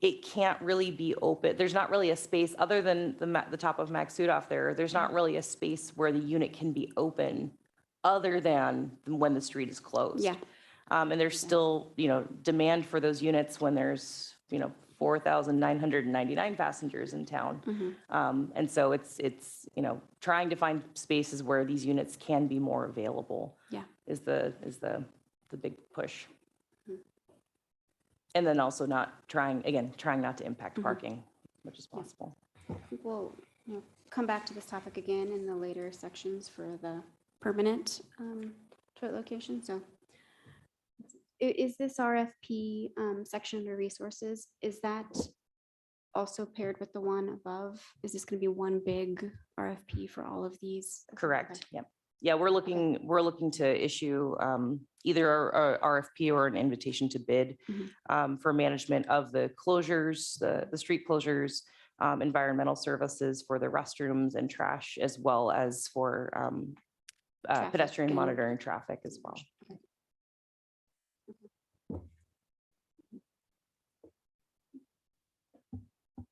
it can't really be open. There's not really a space other than the top of Maksudov there. There's not really a space where the unit can be open other than when the street is closed.
Yeah.
And there's still, you know, demand for those units when there's, you know, 4,999 passengers in town. And so it's, you know, trying to find spaces where these units can be more available.
Yeah.
Is the big push. And then also trying not to impact parking as much as possible.
We'll come back to this topic again in the later sections for the permanent toilet location. So is this RFP section under resources, is that also paired with the one above? Is this going to be one big RFP for all of these?
Correct. Yep. Yeah, we're looking to issue either a RFP or an invitation to bid for management of the closures, the street closures, environmental services for the restrooms and trash, as well as for pedestrian monitoring traffic as well.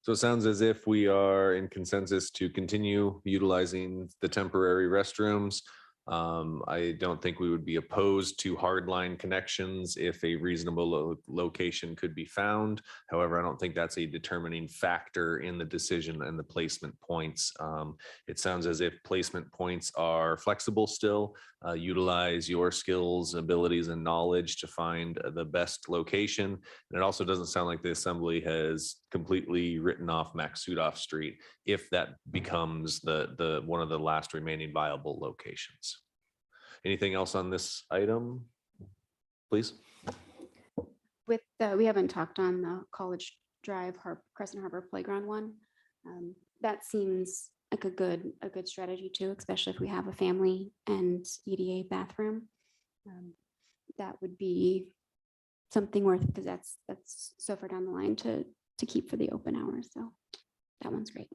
So it sounds as if we are in consensus to continue utilizing the temporary restrooms. I don't think we would be opposed to hardline connections if a reasonable location could be found. However, I don't think that's a determining factor in the decision and the placement points. It sounds as if placement points are flexible still. Utilize your skills, abilities, and knowledge to find the best location. And it also doesn't sound like the assembly has completely written off Maksudov Street if that becomes the one of the last remaining viable locations. Anything else on this item, please?
With we haven't talked on the College Drive Crescent Harbor Playground one. That seems like a good strategy too, especially if we have a family and EDA bathroom. That would be something worth, because that's so far down the line to keep for the open hours. So that one's great.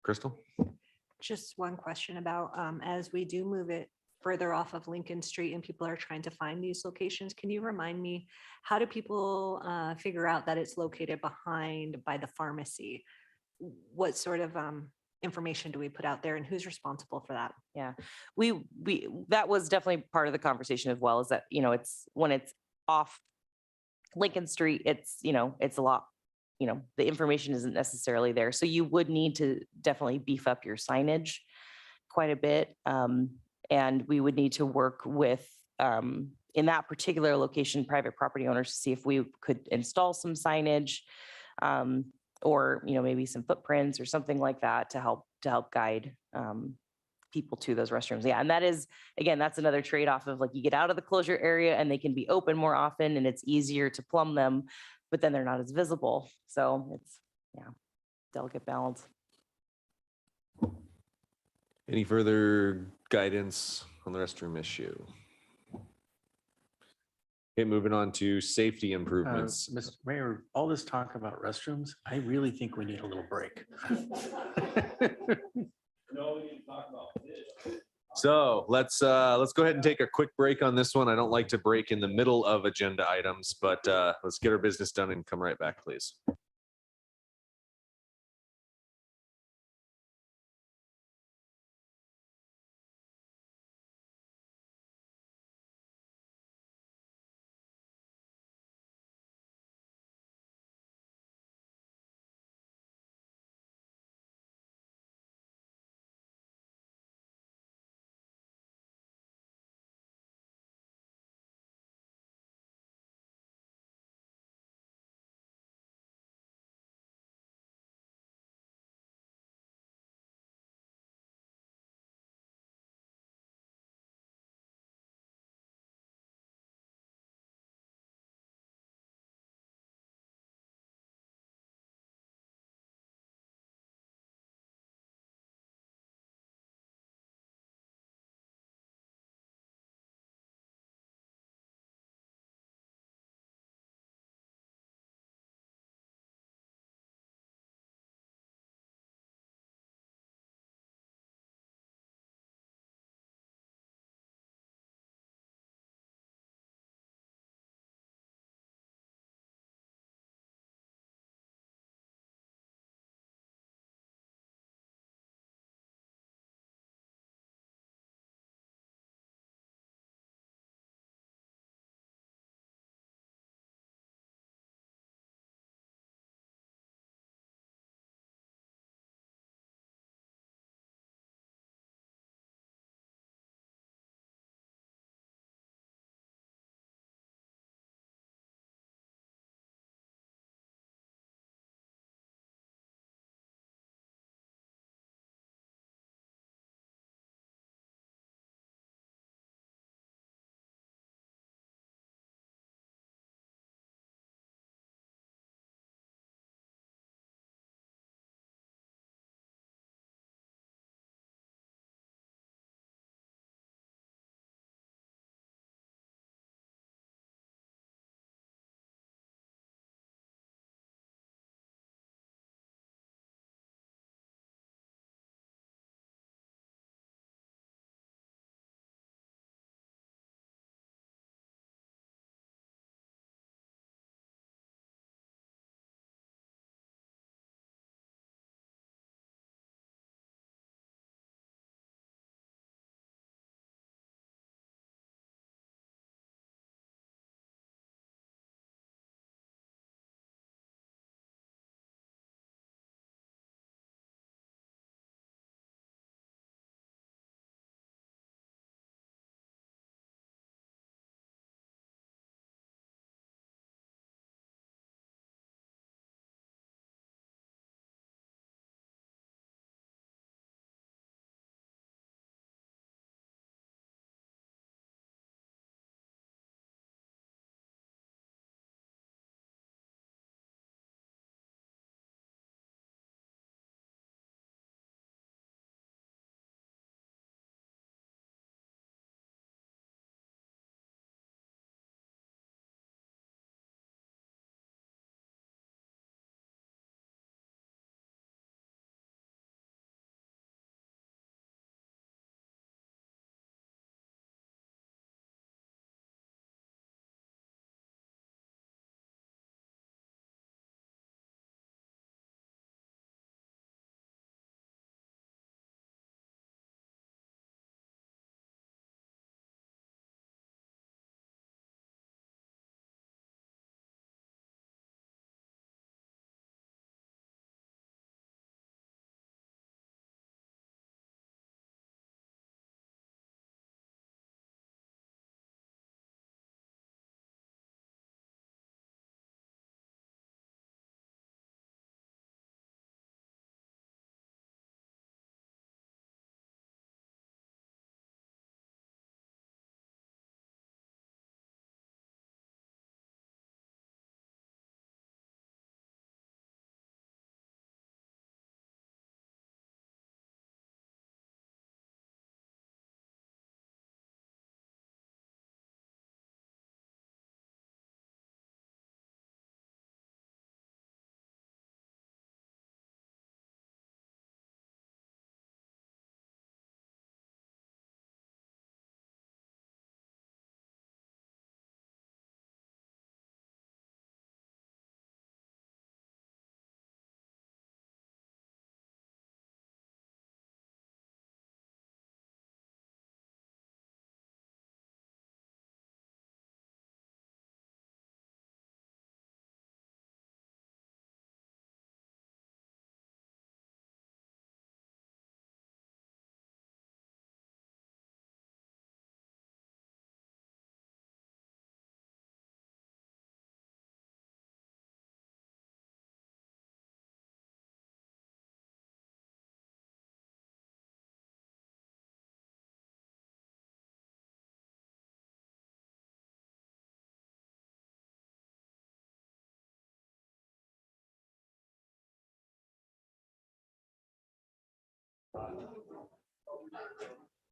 Crystal?
Just one question about, as we do move it further off of Lincoln Street and people are trying to find these locations, can you remind me, how do people figure out that it's located by the pharmacy? What sort of information do we put out there and who's responsible for that?
Yeah, that was definitely part of the conversation as well, is that, you know, it's when it's off Lincoln Street, it's, you know, it's a lot, you know, the information isn't necessarily there. So you would need to definitely beef up your signage quite a bit. And we would need to work with, in that particular location, private property owners to see if we could install some signage, or, you know, maybe some footprints or something like that to help guide people to those restrooms. Yeah, and that is, again, that's another trade-off of like you get out of the closure area and they can be open more often and it's easier to plumb them, but then they're not as visible. So it's, yeah, delicate balance.
Any further guidance on the restroom issue? Okay, moving on to safety improvements.
Mr. Mayor, all this talk about restrooms, I really think we need a little break.
So let's go ahead and take a quick break on this one. I don't like to break in the middle of agenda items, but let's get our business done and come right back, please.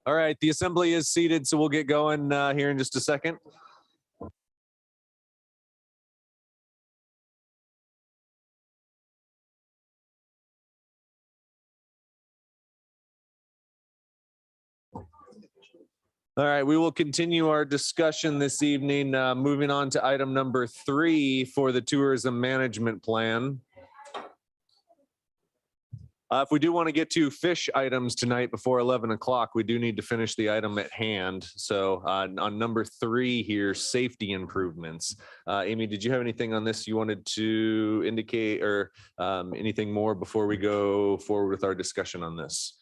All right, the assembly is seated, so we'll get going here in just a second. All right, we will continue our discussion this evening, moving on to item number 3 for the tourism management plan. If we do want to get to fish items tonight before 11 o'clock, we do need to finish the item at hand. So on number 3 here, safety improvements. Amy, did you have anything on this you wanted to indicate, or anything more before we go forward with our discussion on this?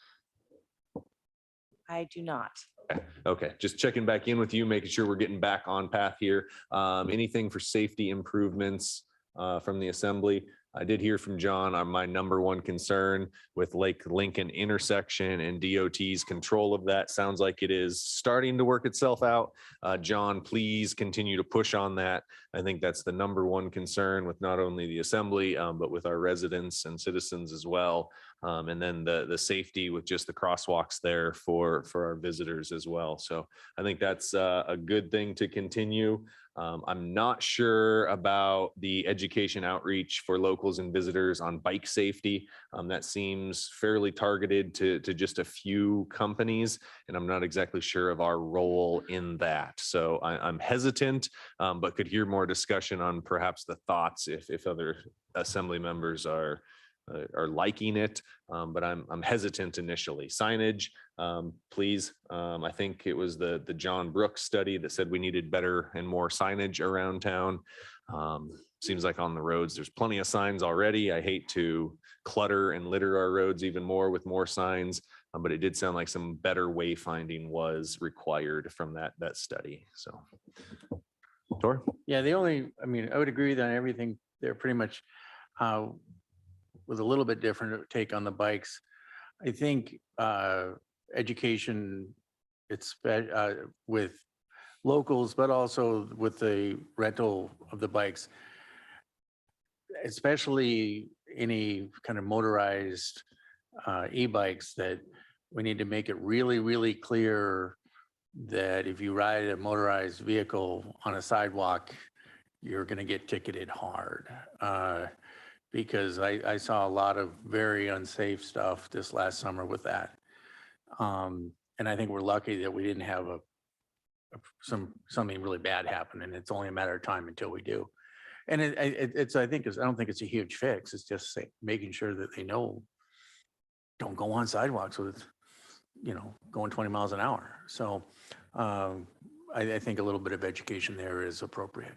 I do not.
Okay, just checking back in with you, making sure we're getting back on path here. Anything for safety improvements from the assembly? I did hear from John on my number 1 concern with Lake Lincoln intersection and DOT's control of that. Sounds like it is starting to work itself out. John, please continue to push on that. I think that's the number 1 concern with not only the assembly, but with our residents and citizens as well. And then the safety with just the crosswalks there for our visitors as well. So I think that's a good thing to continue. I'm not sure about the education outreach for locals and visitors on bike safety. That seems fairly targeted to just a few companies, and I'm not exactly sure of our role in that. So I'm hesitant, but could hear more discussion on perhaps the thoughts if other assembly members are liking it, but I'm hesitant initially. Signage, please. I think it was the John Brooks study that said we needed better and more signage around town. Seems like on the roads, there's plenty of signs already. I hate to clutter and litter our roads even more with more signs, but it did sound like some better wayfinding was required from that study. So, Tor?
Yeah, I mean, I would agree that everything there pretty much with a little bit different take on the bikes. I think education, it's with locals, but also with the rental of the bikes, especially any kind of motorized e-bikes, that we need to make it really, really clear that if you ride a motorized vehicle on a sidewalk, you're going to get ticketed hard. Because I saw a lot of very unsafe stuff this last summer with that. And I think we're lucky that we didn't have something really bad happen, and it's only a matter of time until we do. And I don't think it's a huge fix. It's just making sure that they know, don't go on sidewalks with, going 20 miles an hour. So I think a little bit of education there is appropriate.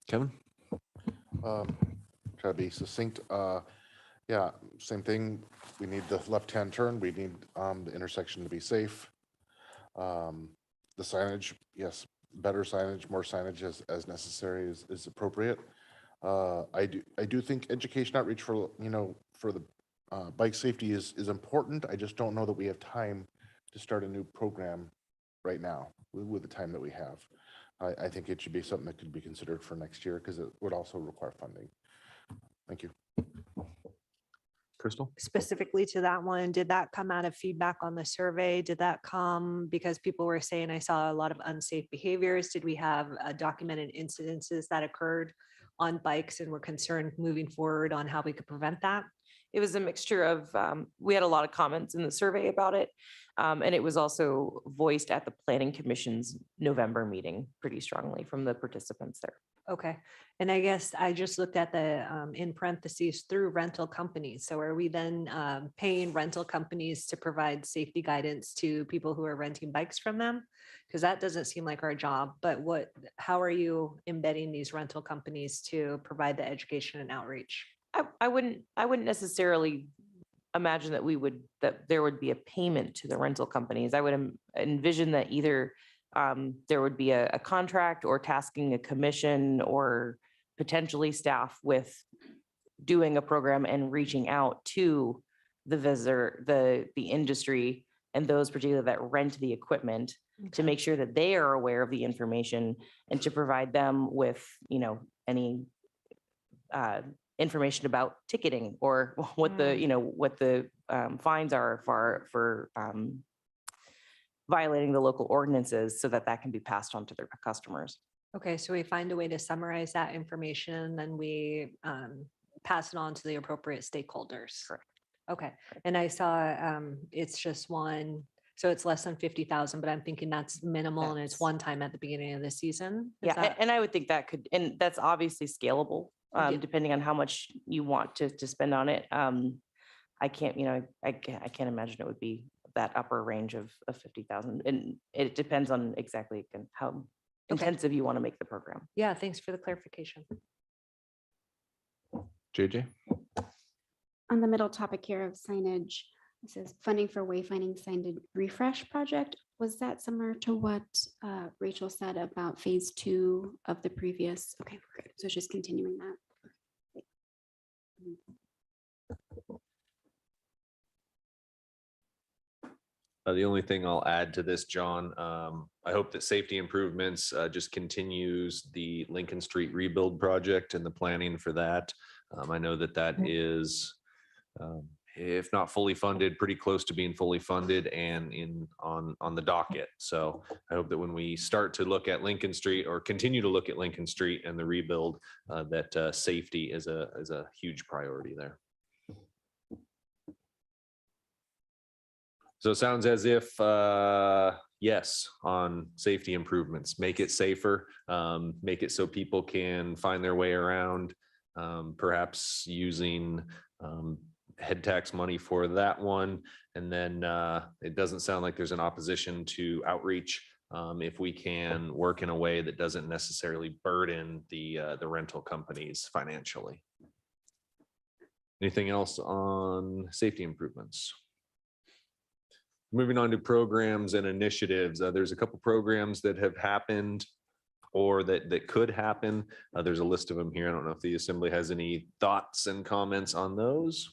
Kevin?
Try to be succinct. Yeah, same thing. We need the left-hand turn. We need the intersection to be safe. The signage, yes, better signage, more signage as necessary is appropriate. I do think education outreach for the bike safety is important. I just don't know that we have time to start a new program right now with the time that we have. I think it should be something that could be considered for next year, because it would also require funding. Thank you.
Crystal?
Specifically to that one, did that come out of feedback on the survey? Did that come because people were saying, I saw a lot of unsafe behaviors? Did we have documented incidences that occurred on bikes and were concerned moving forward on how we could prevent that?
It was a mixture of, we had a lot of comments in the survey about it. And it was also voiced at the Planning Commission's November meeting pretty strongly from the participants there.
Okay. And I guess I just looked at the, in parentheses, through rental companies. So are we then paying rental companies to provide safety guidance to people who are renting bikes from them? Because that doesn't seem like our job, but how are you embedding these rental companies to provide the education and outreach?
I wouldn't necessarily imagine that there would be a payment to the rental companies. I would envision that either there would be a contract or tasking a commission or potentially staff with doing a program and reaching out to the visitor, the industry, and those particularly that rent the equipment to make sure that they are aware of the information and to provide them with, any information about ticketing or what the, what the fines are for violating the local ordinances so that that can be passed on to their customers.
Okay, so we find a way to summarize that information and then we pass it on to the appropriate stakeholders.
Correct.
Okay, and I saw it's just one, so it's less than 50,000, but I'm thinking that's minimal and it's one time at the beginning of the season. Is
Yeah,
that-
and I would think that could, and that's obviously scalable, depending on how much you want to spend on it. I can't, I can't imagine it would be that upper range of 50,000. And it depends on exactly how intensive you want to make the program.
Yeah, thanks for the clarification.
JJ?
On the middle topic here of signage, it says funding for wayfinding signage refresh project. Was that similar to what Rachel said about phase 2 of the previous? Okay, good. So it's just continuing that.
The only thing I'll add to this, John, I hope that safety improvements just continues the Lincoln Street rebuild project and the planning for that. I know that that is, if not fully funded, pretty close to being fully funded and on the docket. So I hope that when we start to look at Lincoln Street or continue to look at Lincoln Street and the rebuild, that safety is a huge priority there. So it sounds as if, yes, on safety improvements, make it safer, make it so people can find their way around, perhaps using head tax money for that one. And then it doesn't sound like there's an opposition to outreach if we can work in a way that doesn't necessarily burden the rental companies financially. Anything else on safety improvements? Moving on to programs and initiatives, there's a couple programs that have happened or that could happen. There's a list of them here. I don't know if the assembly has any thoughts and comments on those.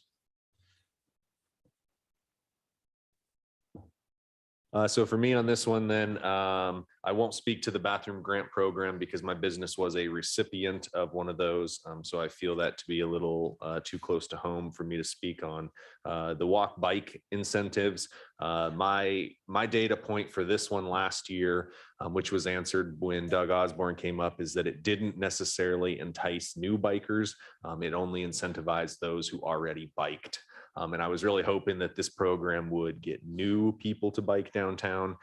So for me on this one, then I won't speak to the bathroom grant program because my business was a recipient of one of those. So I feel that to be a little too close to home for me to speak on. The walk bike incentives, my data point for this one last year, which was answered when Doug Osborne came up, is that it didn't necessarily entice new bikers. It only incentivized those who already biked. And I was really hoping that this program would get new people to bike downtown,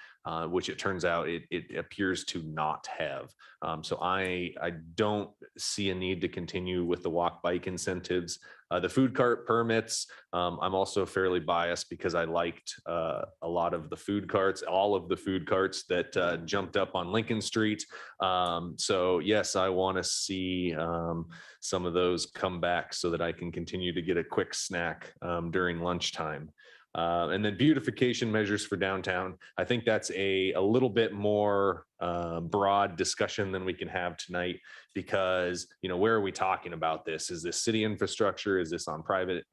which it turns out it appears to not have. So I don't see a need to continue with the walk bike incentives. The food cart permits, I'm also fairly biased because I liked a lot of the food carts, all of the food carts that jumped up on Lincoln Street. So yes, I want to see some of those come back so that I can continue to get a quick snack during lunchtime. And then beautification measures for downtown. I think that's a little bit more broad discussion than we can have tonight because, where are we talking about this? Is this city infrastructure? Is this on private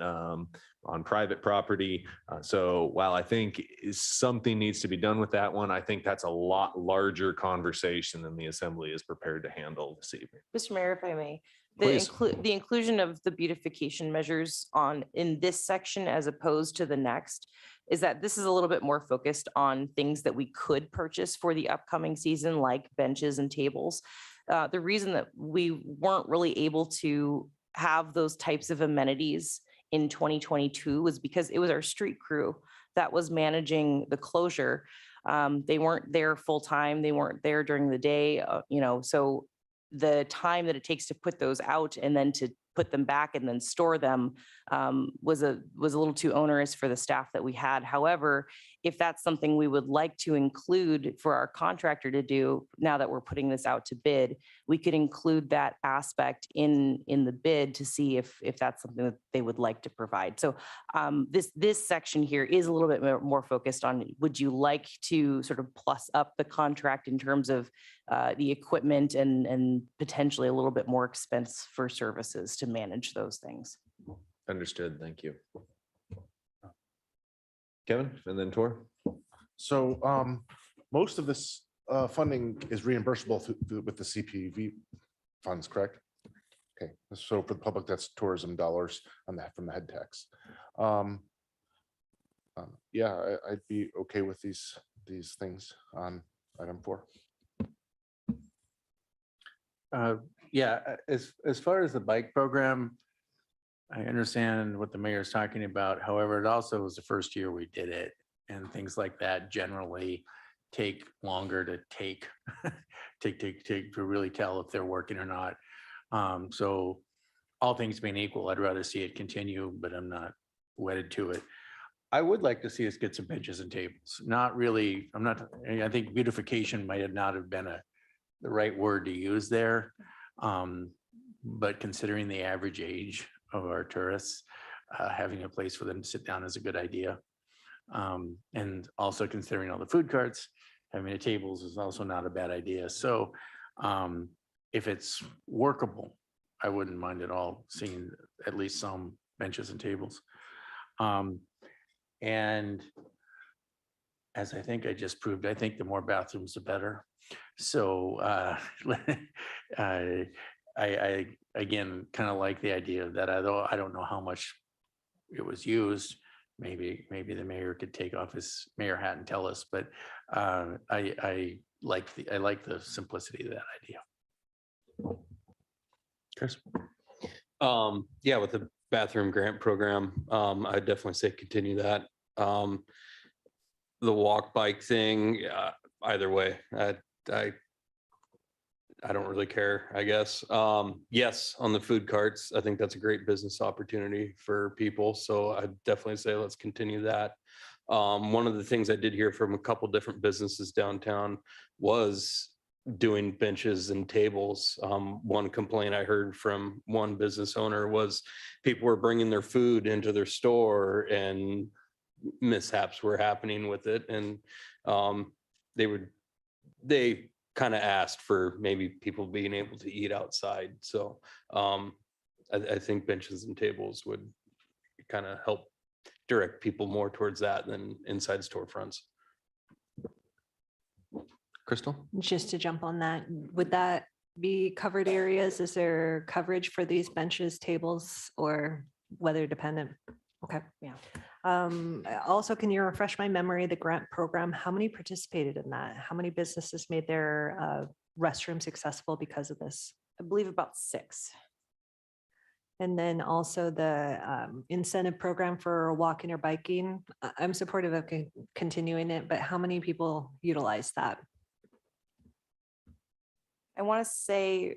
property? So while I think something needs to be done with that one, I think that's a lot larger conversation than the assembly is prepared to handle this evening.
Mr. Mayor, if I may,
Please.
the inclusion of the beautification measures in this section as opposed to the next is that this is a little bit more focused on things that we could purchase for the upcoming season, like benches and tables. The reason that we weren't really able to have those types of amenities in 2022 was because it was our street crew that was managing the closure. They weren't there full time. They weren't there during the day, so the time that it takes to put those out and then to put them back and then store them was a little too onerous for the staff that we had. However, if that's something we would like to include for our contractor to do, now that we're putting this out to bid, we could include that aspect in the bid to see if that's something that they would like to provide. So this section here is a little bit more focused on, would you like to sort of plus up the contract in terms of the equipment and potentially a little bit more expense for services to manage those things.
Understood. Thank you. Kevin, and then Tor.
So most of this funding is reimbursable with the CPV funds, correct? Okay, so for the public, that's tourism dollars on that from the head tax. Yeah, I'd be okay with these things on item 4.
Yeah, as far as the bike program, I understand what the mayor's talking about. However, it also was the first year we did it, and things like that generally take longer to take to really tell if they're working or not. So all things being equal, I'd rather see it continue, but I'm not wedded to it. I would like to see us get some benches and tables. Not really, I think beautification might have not have been the right word to use there. But considering the average age of our tourists, having a place for them to sit down is a good idea. And also considering all the food carts, having the tables is also not a bad idea. So if it's workable, I wouldn't mind at all seeing at least some benches and tables. And as I think I just proved, I think the more bathrooms, the better. So I again kind of like the idea of that, although I don't know how much it was used. Maybe the mayor could take off his mayor hat and tell us, but I like the simplicity of that idea.
Chris?
Yeah, with the bathroom grant program, I'd definitely say continue that. The walk bike thing, either way, I don't really care, I guess. Yes, on the food carts, I think that's a great business opportunity for people. So I'd definitely say let's continue that. One of the things I did hear from a couple different businesses downtown was doing benches and tables. One complaint I heard from one business owner was people were bringing their food into their store and mishaps were happening with it. And they kind of asked for maybe people being able to eat outside. So I think benches and tables would kind of help direct people more towards that than inside storefronts.
Crystal?
Just to jump on that, would that be covered areas? Is there coverage for these benches, tables, or weather dependent? Okay, yeah. Also, can you refresh my memory, the grant program, how many participated in that? How many businesses made their restrooms accessible because of this?
I believe about 6.
And then also the incentive program for walking or biking. I'm supportive of continuing it, but how many people utilize that?
I want to say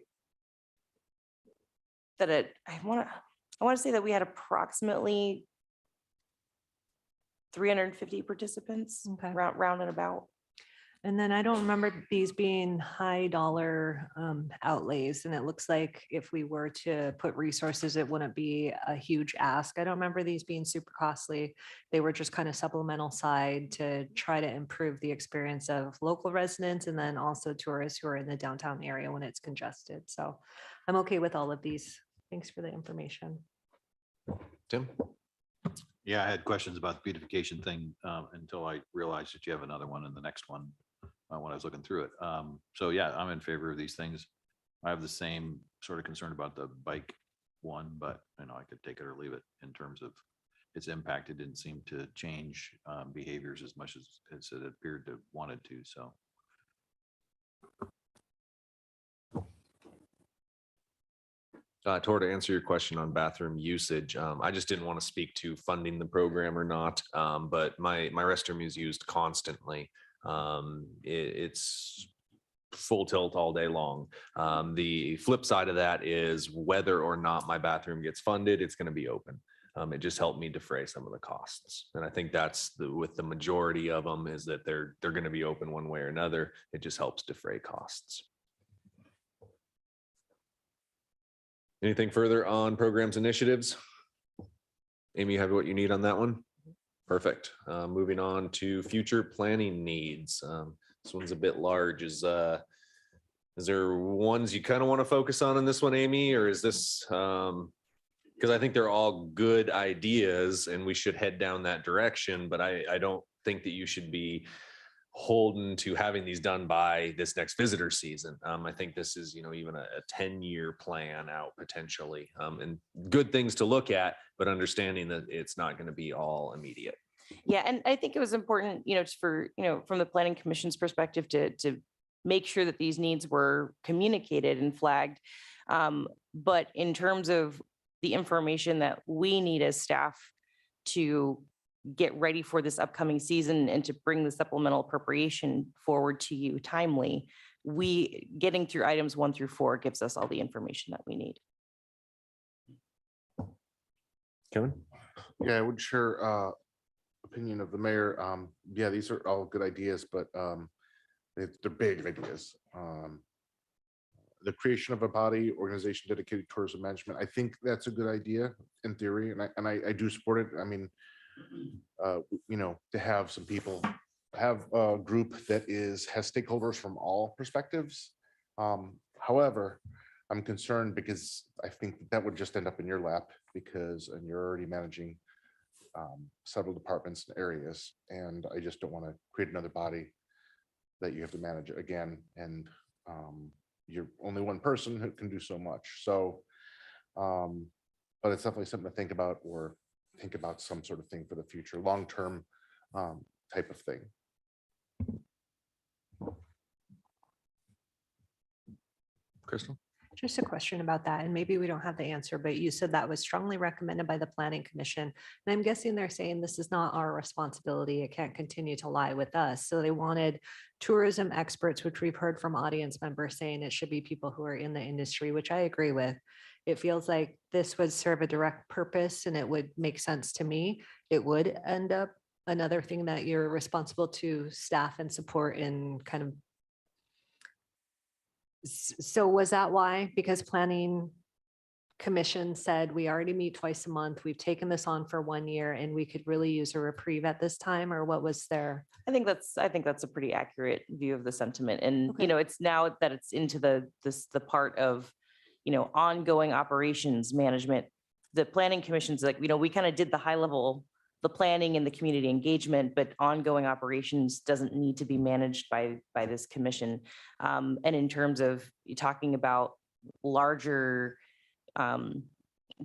that I want to say that we had approximately 350 participants, round and about.
And then I don't remember these being high dollar outlays. And it looks like if we were to put resources, it wouldn't be a huge ask. I don't remember these being super costly. They were just kind of supplemental side to try to improve the experience of local residents and then also tourists who are in the downtown area when it's congested. So I'm okay with all of these. Thanks for the information.
Tim?
Yeah, I had questions about the beautification thing until I realized that you have another one in the next one when I was looking through it. So yeah, I'm in favor of these things. I have the same sort of concern about the bike one, but I could take it or leave it in terms of its impact. It didn't seem to change behaviors as much as it appeared to wanted to. So.
Tor, to answer your question on bathroom usage, I just didn't want to speak to funding the program or not, but my restroom is used constantly. It's full tilt all day long. The flip side of that is whether or not my bathroom gets funded, it's going to be open. It just helped me defray some of the costs. And I think that's with the majority of them is that they're going to be open one way or another. It just helps defray costs. Anything further on programs initiatives? Amy, you have what you need on that one? Perfect. Moving on to future planning needs. This one's a bit large. Is there ones you kind of want to focus on in this one, Amy, or is this because I think they're all good ideas and we should head down that direction, but I don't think that you should be holden to having these done by this next visitor season. I think this is, even a 10-year plan out potentially, and good things to look at, but understanding that it's not going to be all immediate.
Yeah, and I think it was important, just for, from the planning commission's perspective to make sure that these needs were communicated and flagged. But in terms of the information that we need as staff to get ready for this upcoming season and to bring the supplemental appropriation forward to you timely, getting through items 1 through 4 gives us all the information that we need.
Kevin?
Yeah, I would share opinion of the mayor. Yeah, these are all good ideas, but they're big ideas. The creation of a body organization dedicated to tourism management, I think that's a good idea in theory, and I do support it. I mean, to have some people, have a group that has stakeholders from all perspectives. However, I'm concerned because I think that would just end up in your lap and you're already managing several departments and areas, and I just don't want to create another body that you have to manage again, and you're only one person who can do so much. So, but it's definitely something to think about, or think about some sort of thing for the future, long-term type of thing.
Crystal?
Just a question about that, and maybe we don't have the answer, but you said that was strongly recommended by the Planning Commission. And I'm guessing they're saying this is not our responsibility. It can't continue to lie with us. So they wanted tourism experts, which we've heard from audience members saying it should be people who are in the industry, which I agree with. It feels like this would serve a direct purpose and it would make sense to me. It would end up another thing that you're responsible to staff and support in kind of. So was that why? Because Planning Commission said we already meet twice a month. We've taken this on for 1 year and we could really use a reprieve at this time, or what was there?
I think that's a pretty accurate view of the sentiment. And, it's now that it's into the part of, ongoing operations management. The Planning Commission's like, we kind of did the high level, the planning and the community engagement, but ongoing operations doesn't need to be managed by this commission. And in terms of talking about larger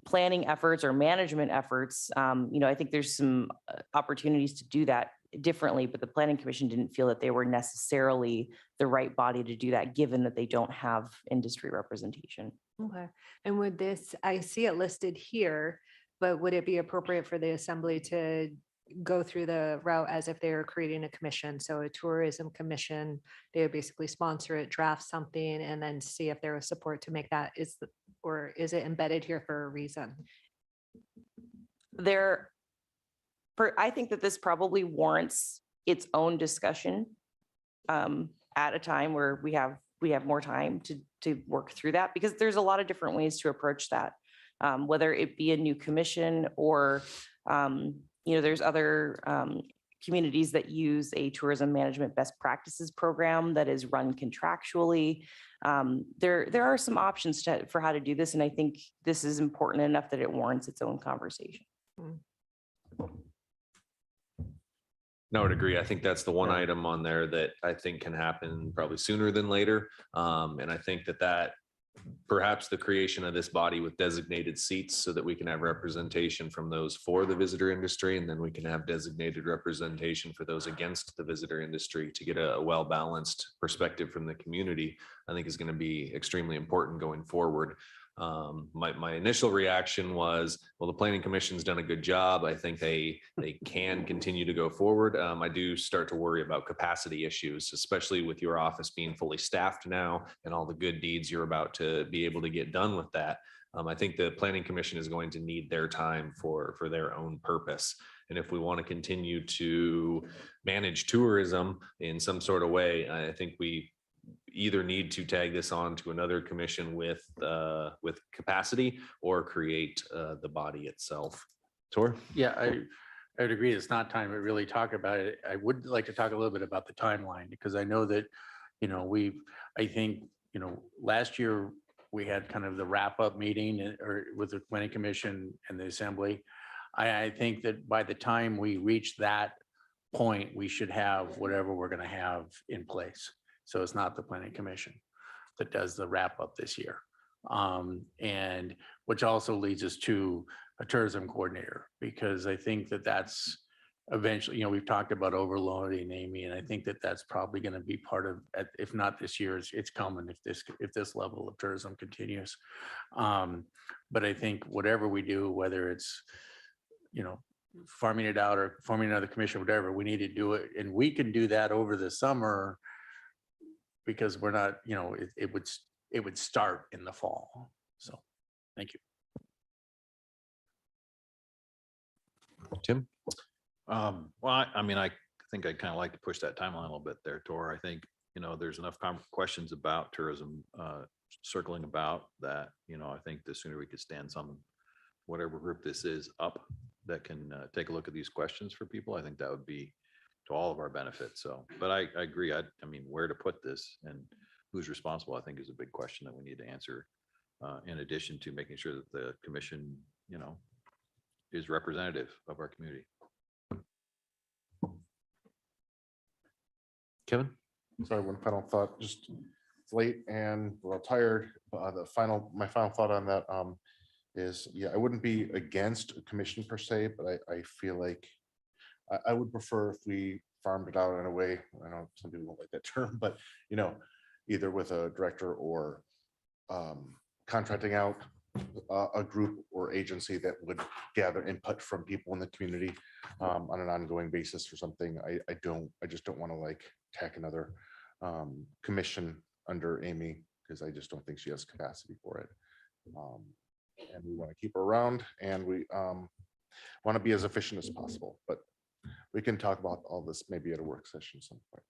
planning efforts or management efforts, I think there's some opportunities to do that differently, but the Planning Commission didn't feel that they were necessarily the right body to do that, given that they don't have industry representation.
Okay. And would this, I see it listed here, but would it be appropriate for the assembly to go through the route as if they were creating a commission? So a tourism commission, they would basically sponsor it, draft something, and then see if there was support to make that. Or is it embedded here for a reason?
I think that this probably warrants its own discussion at a time where we have more time to work through that, because there's a lot of different ways to approach that. Whether it be a new commission or, there's other communities that use a tourism management best practices program that is run contractually. There are some options for how to do this, and I think this is important enough that it warrants its own conversation.
No, I would agree. I think that's the one item on there that I think can happen probably sooner than later. And I think that perhaps the creation of this body with designated seats so that we can have representation from those for the visitor industry, and then we can have designated representation for those against the visitor industry to get a well-balanced perspective from the community, I think is going to be extremely important going forward. My initial reaction was, well, the Planning Commission's done a good job. I think they can continue to go forward. I do start to worry about capacity issues, especially with your office being fully staffed now and all the good deeds you're about to be able to get done with that. I think the Planning Commission is going to need their time for their own purpose. And if we want to continue to manage tourism in some sort of way, I think we either need to tag this on to another commission with capacity, or create the body itself. Tor?
Yeah, I would agree. It's not time to really talk about it. I would like to talk a little bit about the timeline, because I know that, I think, last year we had kind of the wrap-up meeting with the Planning Commission and the Assembly. I think that by the time we reach that point, we should have whatever we're going to have in place. So it's not the planning commission that does the wrap up this year. And which also leads us to a tourism coordinator, because I think that that's eventually, you know, we've talked about overloading Amy, and I think that that's probably going to be part of, if not this year, it's coming if this level of tourism continues. But I think whatever we do, whether it's, you know, farming it out or forming another commission, whatever, we need to do it. And we can do that over the summer because we're not, you know, it would start in the fall. So, thank you.
Tim?
Well, I mean, I think I'd kind of like to push that timeline a little bit there, Tor. I think, you know, there's enough questions about tourism circling about that, you know, I think the sooner we could stand some, whatever group this is up that can take a look at these questions for people, I think that would be to all of our benefits. So, but I agree. I mean, where to put this and who's responsible, I think is a big question that we need to answer, in addition to making sure that the commission, you know, is representative of our community.
Kevin?
Sorry, one final thought, just it's late and we're all tired. My final thought on that is, yeah, I wouldn't be against a commission per se, but I feel like I would prefer if we farmed it out in a way. I know some people don't like that term, but you know, either with a director or contracting out a group or agency that would gather input from people in the community on an ongoing basis or something. I just don't want to like tack another commission under Amy, because I just don't think she has capacity for it. And we want to keep her around, and we want to be as efficient as possible, but we can talk about all this maybe at a work session at some point.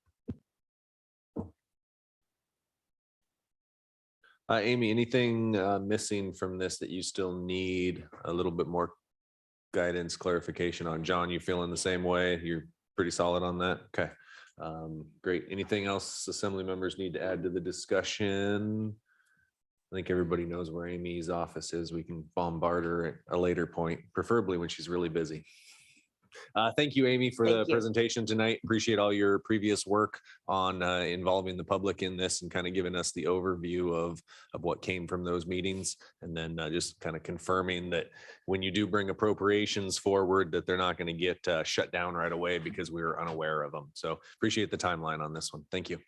Amy, anything missing from this that you still need a little bit more guidance, clarification on? John, you feeling the same way? You're pretty solid on that? Okay, great. Anything else assembly members need to add to the discussion? I think everybody knows where Amy's office is. We can bombard her at a later point, preferably when she's really busy. Thank you, Amy, for the presentation tonight. Appreciate all your previous work on involving the public in this and kind of giving us the overview of what came from those meetings. And then just kind of confirming that when you do bring appropriations forward, that they're not going to get shut down right away because we were unaware of them. So appreciate the timeline on this one. Thank you.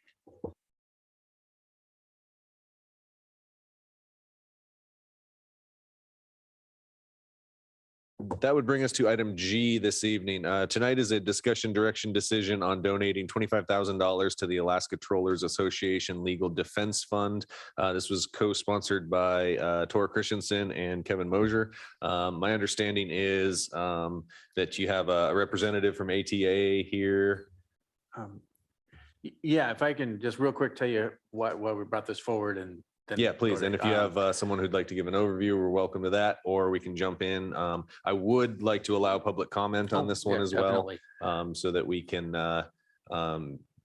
That would bring us to item G this evening. Tonight is a discussion direction decision on donating $25,000 to the Alaska Trollers Association Legal Defense Fund. This was co-sponsored by Tor Christensen and Kevin Mosier. My understanding is that you have a representative from ATA here.
Yeah, if I can just real quick tell you why we brought this forward, and then
Yeah, please. And if you have someone who'd like to give an overview, we're welcome to that, or we can jump in. I would like to allow public comment on this one as well, so that we can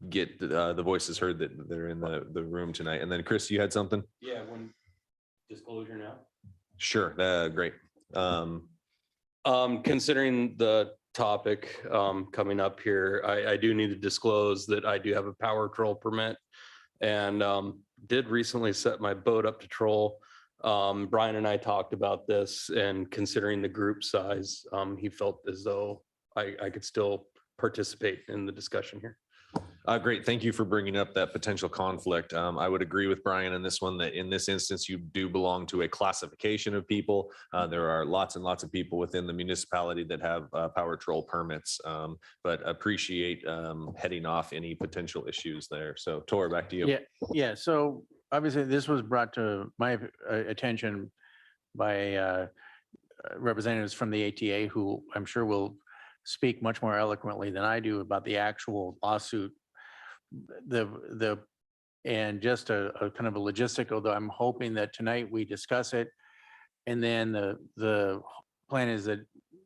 get the voices heard that they're in the room tonight. And then Chris, you had something?
Yeah, one disclosure now.
Sure, great.
Considering the topic coming up here, I do need to disclose that I do have a power troll permit, and did recently set my boat up to troll. Brian and I talked about this, and considering the group size, he felt as though I could still participate in the discussion here.
Great. Thank you for bringing up that potential conflict. I would agree with Brian on this one, that in this instance, you do belong to a classification of people. There are lots and lots of people within the municipality that have power troll permits, but appreciate heading off any potential issues there. So Tor, back to you.
Yeah. So obviously this was brought to my attention by representatives from the ATA, who I'm sure will speak much more eloquently than I do about the actual lawsuit. And just a kind of a logistical, though, I'm hoping that tonight we discuss it, and then the plan is that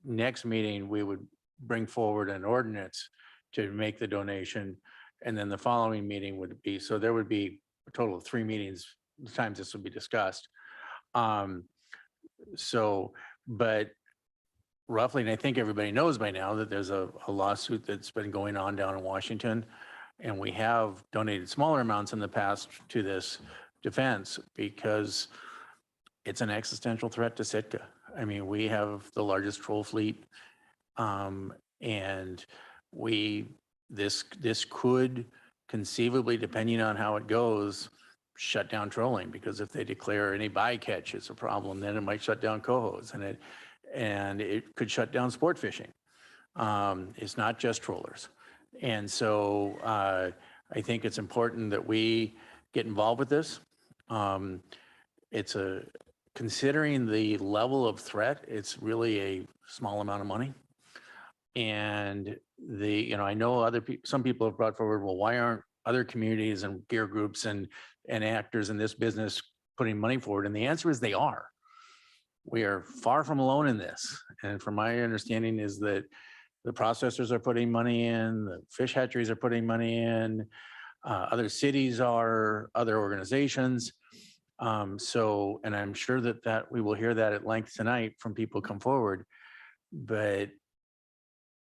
next meeting we would bring forward an ordinance to make the donation, and then the following meeting would be, so there would be a total of 3 meetings, the times this would be discussed. But roughly, and I think everybody knows by now that there's a lawsuit that's been going on down in Washington. And we have donated smaller amounts in the past to this defense because it's an existential threat to Sitka. I mean, we have the largest troll fleet. And this could conceivably, depending on how it goes, shut down trolling, because if they declare any bycatch is a problem, then it might shut down cohos, and it could shut down sport fishing. It's not just trollers. And so I think it's important that we get involved with this. Considering the level of threat, it's really a small amount of money. And I know some people have brought forward, well, why aren't other communities and gear groups and actors in this business putting money forward? And the answer is they are. We are far from alone in this. And from my understanding is that the processors are putting money in, the fish hatcheries are putting money in, other cities are, other organizations. And I'm sure that we will hear that at length tonight from people come forward. But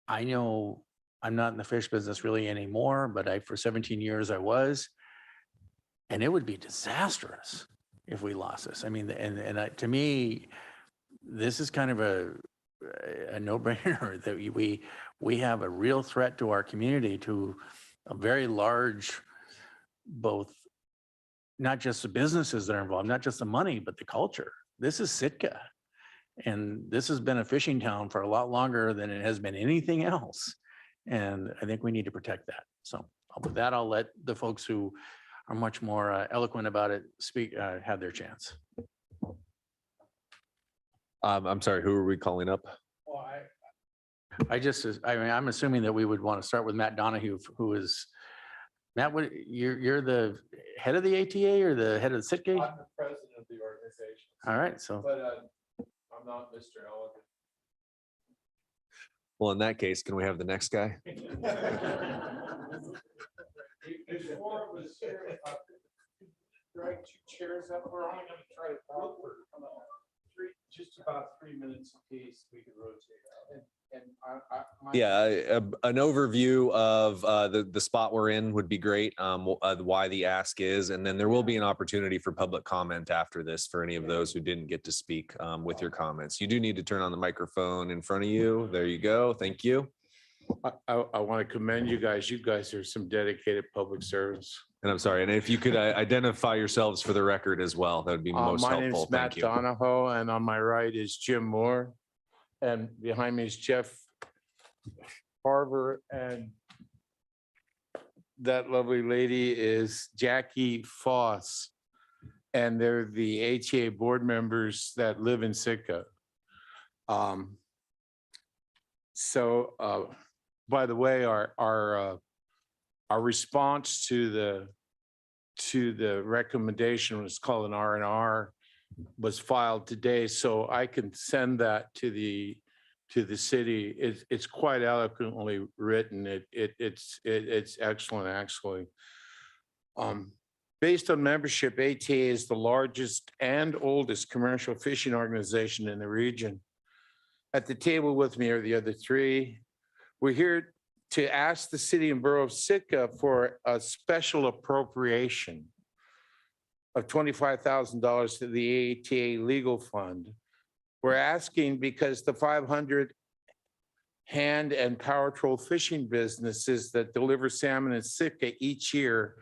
I know I'm not in the fish business really anymore, but for 17 years I was, and it would be disastrous if we lost this. I mean, to me, this is kind of a no-brainer that we have a real threat to our community, to a very large, both, not just the businesses that are involved, not just the money, but the culture. This is Sitka. And this has been a fishing town for a lot longer than it has been anything else. And I think we need to protect that. So with that, I'll let the folks who are much more eloquent about it speak, have their chance.
I'm sorry, who are we calling up?
Well, I'm assuming that we would want to start with Matt Donahue, who is, Matt, you're the head of the ATA or the head of the Sitka?
I'm the president of the organization.
All right, so.
But I'm not Mr. Elegant.
Well, in that case, can we have the next guy?
There's four of us here. Drag two chairs up. We're only going to try to talk for just about 3 minutes apiece. We could rotate out.
Yeah, an overview of the spot we're in would be great. Why the ask is, and then there will be an opportunity for public comment after this for any of those who didn't get to speak with your comments. You do need to turn on the microphone in front of you. There you go. Thank you.
I want to commend you guys. You guys are some dedicated public servants.
And I'm sorry, and if you could identify yourselves for the record as well, that would be most
my
helpful.
name's Matt Donahoe, and on my right is Jim Moore, and behind me is Jeff Harbour, and that lovely lady is Jackie Foss, and they're the ATA board members that live in Sitka. By the way, our response to the recommendation was called an R&R, was filed today, so I can send that to the city. It's quite eloquently written. It's excellent, actually. Based on membership, ATA is the largest and oldest commercial fishing organization in the region. At the table with me are the other three. We're here to ask the city and borough of Sitka for a special appropriation of $25,000 to the ATA legal fund. We're asking because the 500 hand and power troll fishing businesses that deliver salmon in Sitka each year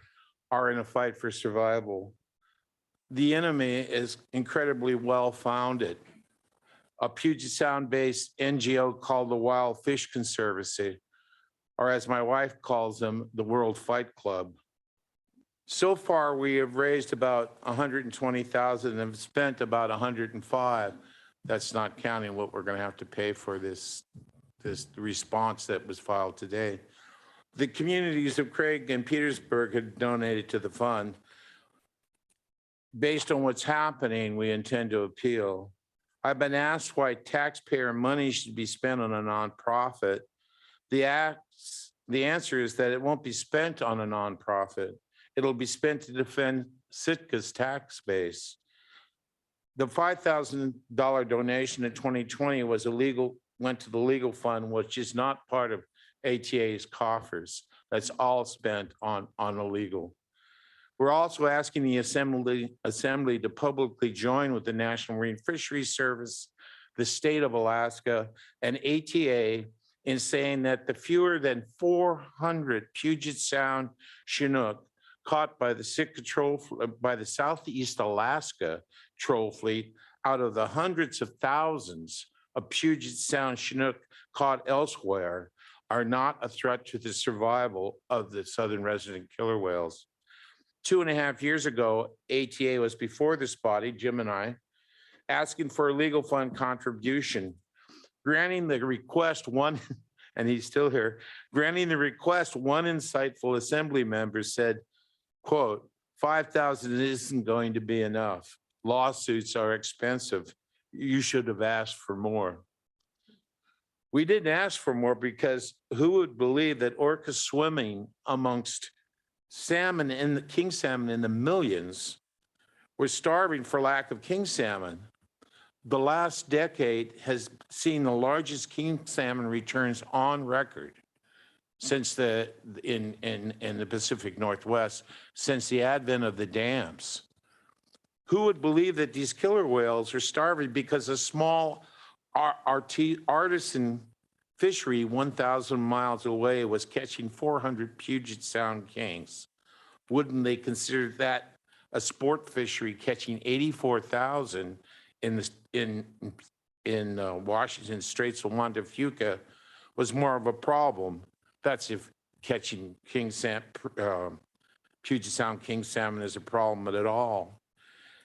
are in a fight for survival. The enemy is incredibly well-founded. A Puget Sound-based NGO called the Wild Fish Conservancy, or as my wife calls them, the World Fight Club. So far, we have raised about 120,000 and have spent about 105. That's not counting what we're going to have to pay for this response that was filed today. The communities of Craig and Petersburg had donated to the fund. Based on what's happening, we intend to appeal. I've been asked why taxpayer money should be spent on a nonprofit. The answer is that it won't be spent on a nonprofit. It'll be spent to defend Sitka's tax base. The $5,000 donation in 2020 was a legal went to the legal fund, which is not part of ATA's coffers. That's all spent on illegal. We're also asking the assembly to publicly join with the National Marine Fisheries Service, the state of Alaska, and ATA in saying that the fewer than 400 Puget Sound Chinook caught by the Sitka by the Southeast Alaska troll fleet out of the hundreds of thousands of Puget Sound Chinook caught elsewhere are not a threat to the survival of the southern resident killer whales. 2.5 years ago, ATA was before this body, Jim and I, asking for a legal fund contribution, granting the request one, and he's still here, granting the request one insightful assembly member said, quote, 5,000 isn't going to be enough. Lawsuits are expensive. You should have asked for more. We didn't ask for more because who would believe that orcas swimming amongst salmon in the king salmon in the millions were starving for lack of king salmon? The last decade has seen the largest king salmon returns on record since in the Pacific Northwest, since the advent of the dams. Who would believe that these killer whales are starving because a small artisan fishery 1,000 miles away was catching 400 Puget Sound kings? Wouldn't they consider that a sport fishery catching 84,000 in Washington Straits of Juan de Fuca was more of a problem? That's if catching Puget Sound king salmon is a problem at all.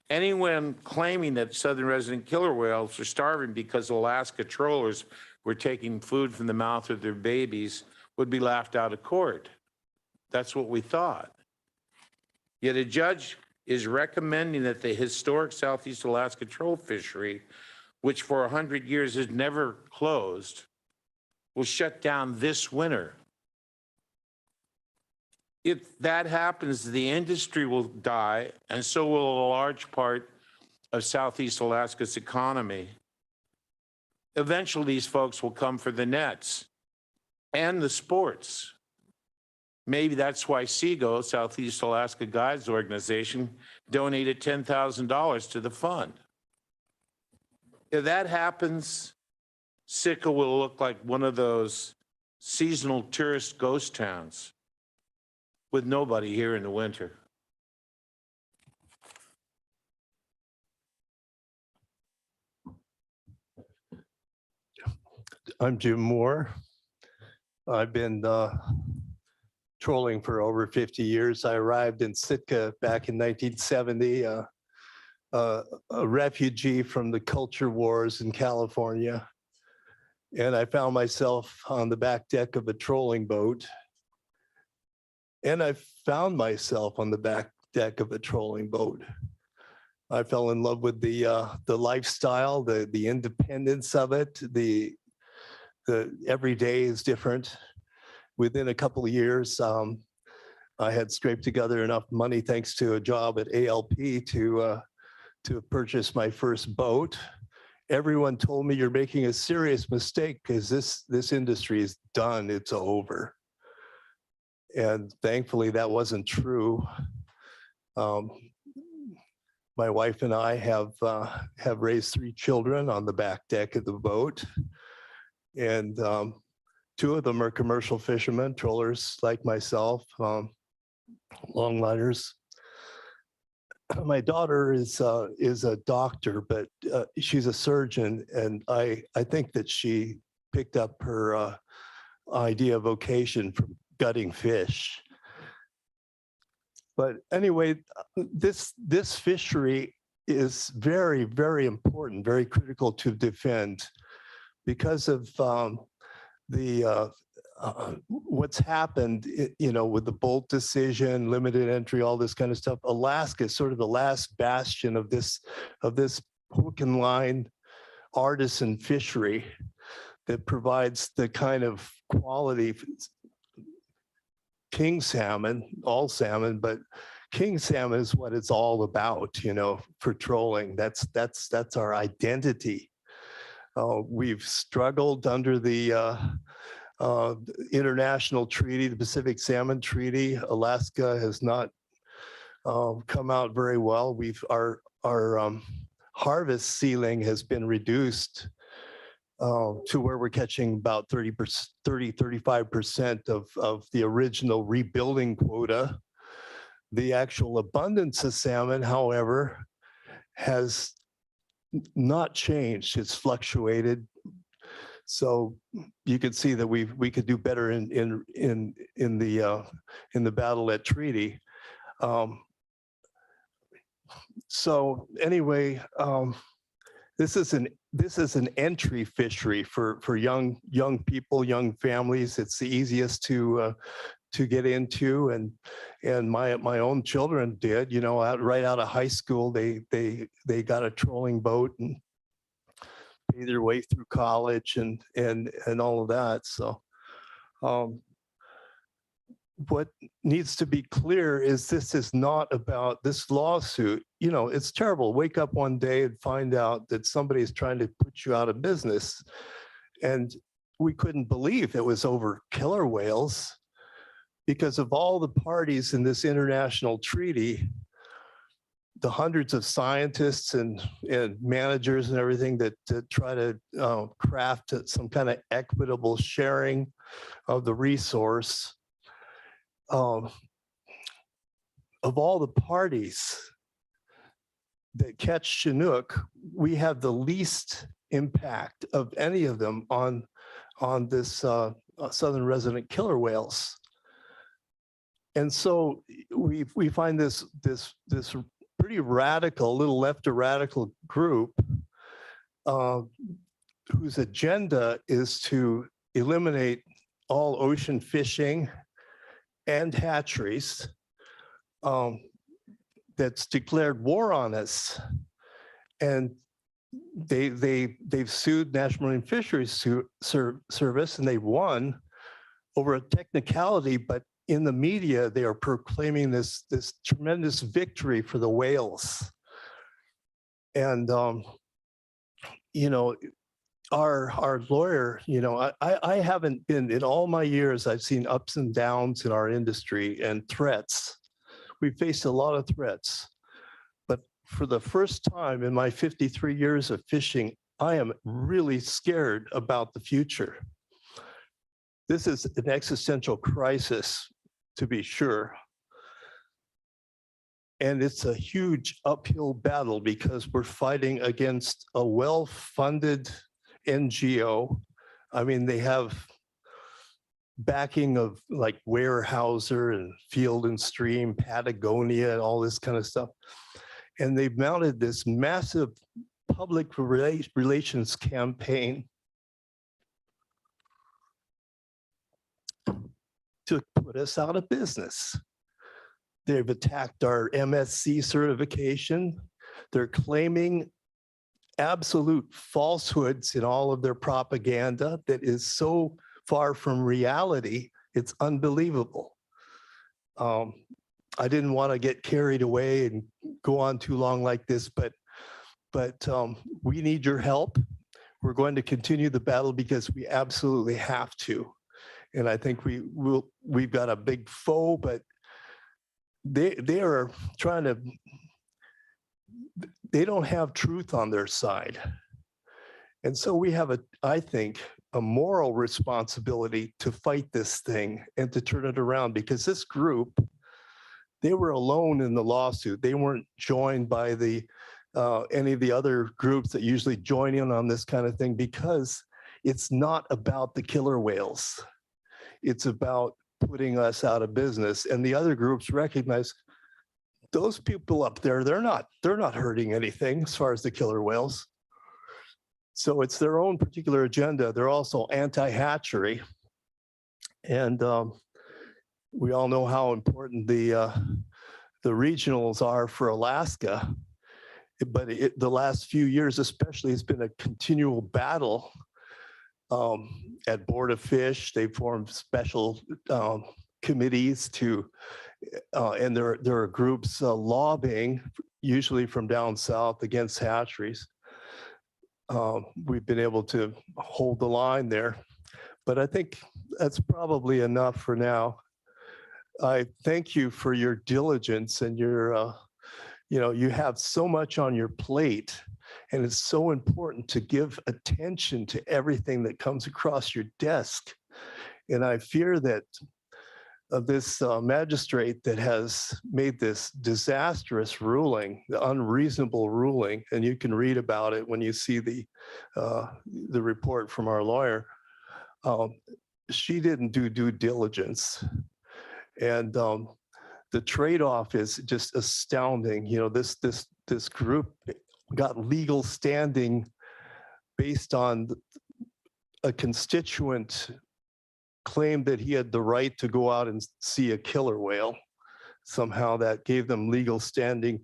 Anyone claiming that southern resident killer whales are starving because Alaska trollers were taking food from the mouth of their babies would be laughed out of court. That's what we thought. Yet a judge is recommending that the historic Southeast Alaska troll fishery, which for 100 years has never closed, will shut down this winter. If that happens, the industry will die, and so will a large part of Southeast Alaska's economy. Eventually, these folks will come for the nets and the sports. Maybe that's why SEGO, Southeast Alaska Guides Organization, donated $10,000 to the fund. If that happens, Sitka will look like one of those seasonal tourist ghost towns with nobody here in the winter.
I'm Jim Moore. I've been trolling for over 50 years. I arrived in Sitka back in 1970, a refugee from the culture wars in California. And I found myself on the back deck of a trolling boat. And I found myself on the back deck of a trolling boat. I fell in love with the lifestyle, the independence of it. The every day is different. Within a couple of years, I had scraped together enough money, thanks to a job at ALP, to purchase my first boat. Everyone told me, you're making a serious mistake because this industry is done, it's over. And thankfully, that wasn't true. My wife and I have raised 3 children on the back deck of the boat. And 2 of them are commercial fishermen, trollers like myself, longliners. My daughter is a doctor, but she's a surgeon, and I think that she picked up her idea of vocation from gutting fish. But anyway, this fishery is very, very important, very critical to defend because of what's happened, with the Bolt decision, limited entry, all this kind of stuff. Alaska is sort of the last bastion of this hook and line artisan fishery that provides the kind of quality king salmon, all salmon, but king salmon is what it's all about, for trolling. That's our identity. We've struggled under the international treaty, the Pacific Salmon Treaty. Alaska has not come out very well. Our harvest ceiling has been reduced to where we're catching about 35% of the original rebuilding quota. The actual abundance of salmon, however, has not changed. It's fluctuated. So you could see that we could do better in the battle at treaty. So anyway, this is an entry fishery for young people, young families. It's the easiest to get into, and my own children did. You know, right out of high school, they got a trolling boat and paid their way through college and all of that. So what needs to be clear is this is not about this lawsuit. You know, it's terrible. Wake up one day and find out that somebody is trying to put you out of business. And we couldn't believe it was over killer whales because of all the parties in this international treaty, the hundreds of scientists and managers and everything that try to craft some kind of equitable sharing of the resource. Of all the parties that catch Chinook, we have the least impact of any of them on this southern resident killer whales. And so we find this pretty radical, little left to radical group whose agenda is to eliminate all ocean fishing and hatcheries, that's declared war on us. And they've sued National Marine Fisheries Service, and they won over a technicality, but in the media, they are proclaiming this tremendous victory for the whales. And, you know, our lawyer, you know, I haven't been, in all my years, I've seen ups and downs in our industry and threats. We faced a lot of threats, but for the first time in my 53 years of fishing, I am really scared about the future. This is an existential crisis, to be sure. And it's a huge uphill battle because we're fighting against a well-funded NGO. I mean, they have backing of like Weyerhaeuser and Field and Stream, Patagonia, and all this kind of stuff. And they've mounted this massive public relations campaign to put us out of business. They've attacked our MSC certification. They're claiming absolute falsehoods in all of their propaganda that is so far from reality, it's unbelievable. I didn't want to get carried away and go on too long like this, but we need your help. We're going to continue the battle because we absolutely have to. And I think we've got a big foe, but they are trying to, they don't have truth on their side. And so we have I think, a moral responsibility to fight this thing and to turn it around, because this group, they were alone in the lawsuit. They weren't joined by any of the other groups that usually join in on this kind of thing, because it's not about the killer whales. It's about putting us out of business. And the other groups recognize those people up there, they're not hurting anything as far as the killer whales. So it's their own particular agenda. They're also anti-hatchery. And we all know how important the regionals are for Alaska. But the last few years especially, it's been a continual battle at Board of Fish. They formed special committees to, and there are groups lobbying, usually from down south, against hatcheries. we've been able to hold the line there. But I think that's probably enough for now. I thank you for your diligence and your, you have so much on your plate, and it's so important to give attention to everything that comes across your desk. And I fear that this magistrate that has made this disastrous ruling, the unreasonable ruling, and you can read about it when you see the report from our lawyer. She didn't do due diligence, and the trade-off is just astounding. This group got legal standing based on a constituent claimed that he had the right to go out and see a killer whale. Somehow that gave them legal standing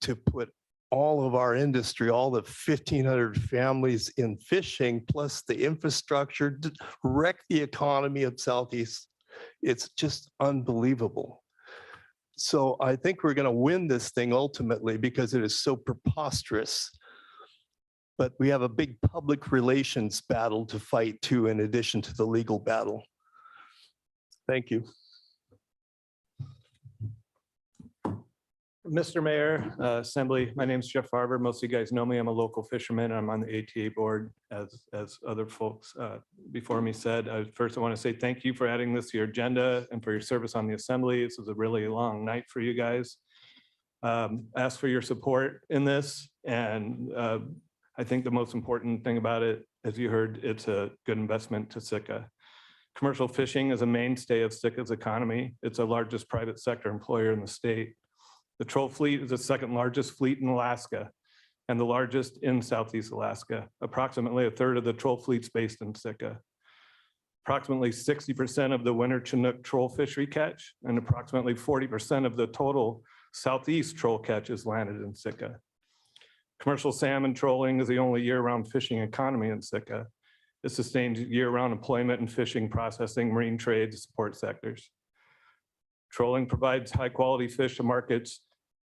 to put all of our industry, all the 1,500 families in fishing, plus the infrastructure, wreck the economy of Southeast. It's just unbelievable. So I think we're going to win this thing ultimately because it is so preposterous. But we have a big public relations battle to fight too, in addition to the legal battle. Thank you.
Mr. Mayor, Assembly, my name is Jeff Farber. Most of you guys know me. I'm a local fisherman. I'm on the ATA board, as other folks before me said. First, I want to say thank you for adding this to your agenda and for your service on the Assembly. This was a really long night for you guys. Ask for your support in this, and I think the most important thing about it, as you heard, it's a good investment to Sitka. Commercial fishing is a mainstay of Sitka's economy. It's the largest private sector employer in the state. The troll fleet is the second largest fleet in Alaska and the largest in Southeast Alaska. Approximately a third of the troll fleet's based in Sitka. Approximately 60% of the winter Chinook troll fishery catch and approximately 40% of the total Southeast troll catch is landed in Sitka. Commercial salmon trolling is the only year-round fishing economy in Sitka. It sustains year-round employment in fishing, processing, marine trade, and support sectors. Trolling provides high-quality fish to markets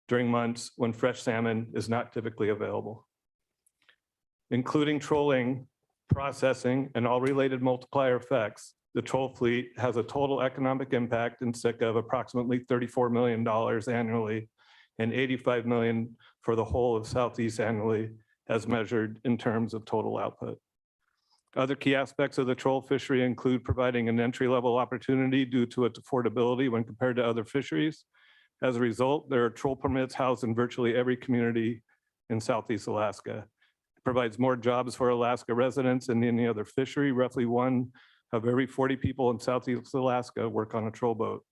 during months when fresh salmon is not typically available. Including trolling, processing, and all related multiplier effects, the troll fleet has a total economic impact in Sitka of approximately $34 million annually and $85 million for the whole of Southeast annually, as measured in terms of total output. Other key aspects of the troll fishery include providing an entry-level opportunity due to its affordability when compared to other fisheries. As a result, there are troll permits housed in virtually every community in Southeast Alaska. It provides more jobs for Alaska residents than any other fishery. Roughly 1 of every 40 people in Southeast Alaska work on a troll boat.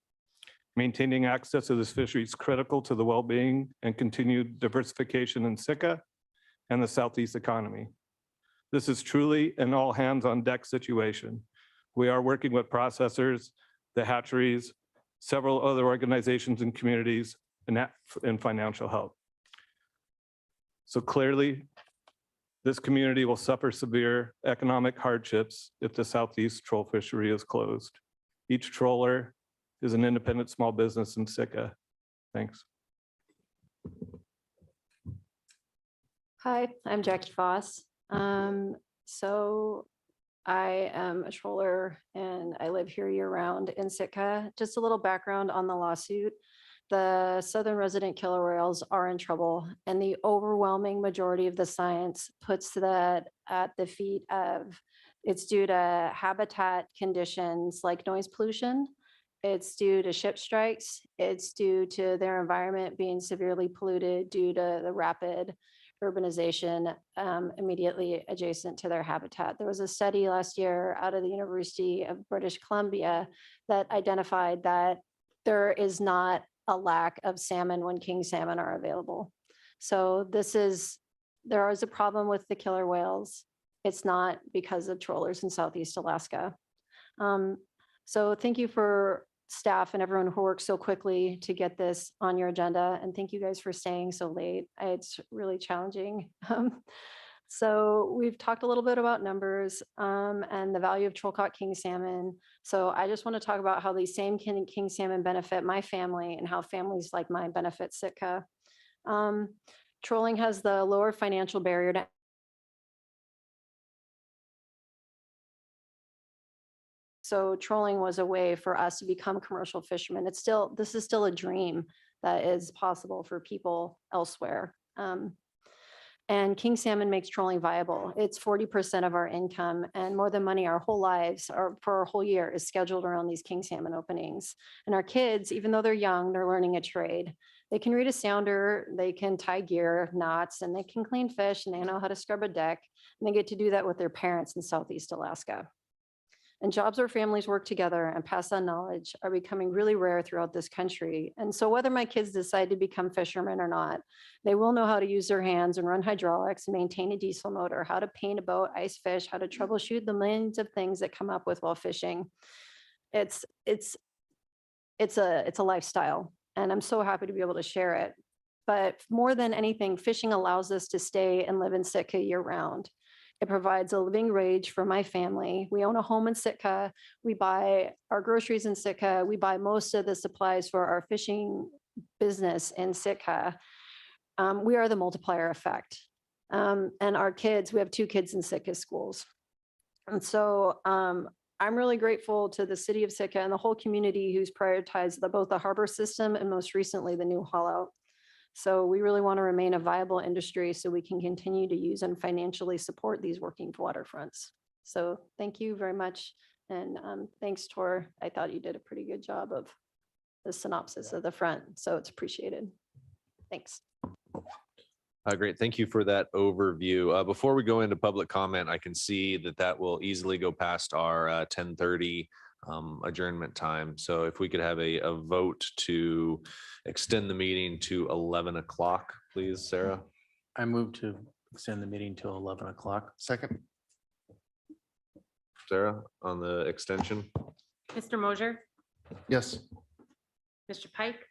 Maintaining access to this fishery is critical to the well-being and continued diversification in Sitka and the Southeast economy. This is truly an all hands on deck situation. We are working with processors, the hatcheries, several other organizations and communities and financial help. So clearly, this community will suffer severe economic hardships if the Southeast troll fishery is closed. Each troller is an independent small business in Sitka. Thanks.
Hi, I'm Jackie Foss. So I am a troller and I live here year round in Sitka. Just a little background on the lawsuit. The southern resident killer whales are in trouble, and the overwhelming majority of the science puts that at the feet of it's due to habitat conditions like noise pollution. It's due to ship strikes. It's due to their environment being severely polluted due to the rapid urbanization immediately adjacent to their habitat. There was a study last year out of the University of British Columbia that identified that there is not a lack of salmon when king salmon are available. So there is a problem with the killer whales. It's not because of trollers in Southeast Alaska. So thank you for staff and everyone who worked so quickly to get this on your agenda. And thank you guys for staying so late. It's really challenging. So we've talked a little bit about numbers and the value of troll caught king salmon. So I just want to talk about how these same king salmon benefit my family and how families like mine benefit Sitka. Trolling has the lower financial barrier to So trolling was a way for us to become commercial fishermen. This is still a dream that is possible for people elsewhere. And king salmon makes trolling viable. It's 40% of our income, and more than money, our whole lives or for our whole year is scheduled around these king salmon openings. And our kids, even though they're young, they're learning a trade. They can read a sounder, they can tie gear, knots, and they can clean fish, and they know how to scrub a deck. And they get to do that with their parents in Southeast Alaska. And jobs where families work together and pass on knowledge are becoming really rare throughout this country. And so whether my kids decide to become fishermen or not, they will know how to use their hands and run hydraulics, maintain a diesel motor, how to paint a boat, ice fish, how to troubleshoot the millions of things that come up with while fishing. It's a lifestyle, and I'm so happy to be able to share it. But more than anything, fishing allows us to stay and live in Sitka year round. It provides a living wage for my family. We own a home in Sitka. We buy our groceries in Sitka. We buy most of the supplies for our fishing business in Sitka. We are the multiplier effect. And our kids, we have 2 kids in Sitka schools. And so I'm really grateful to the city of Sitka and the whole community who's prioritized both the harbor system and most recently the new haul out. So we really want to remain a viable industry so we can continue to use and financially support these working waterfronts. So thank you very much. And thanks, Tor. I thought you did a pretty good job of the synopsis of the front, so it's appreciated. Thanks.
Great. Thank you for that overview. Before we go into public comment, I can see that will easily go past our 10:30 adjournment time. So if we could have a vote to extend the meeting to 11 o'clock, please, Sarah.
I move to extend the meeting till 11 o'clock.
Second.
Sarah, on the extension.
Mr. Mosier,
Yes.
Mr. Pike,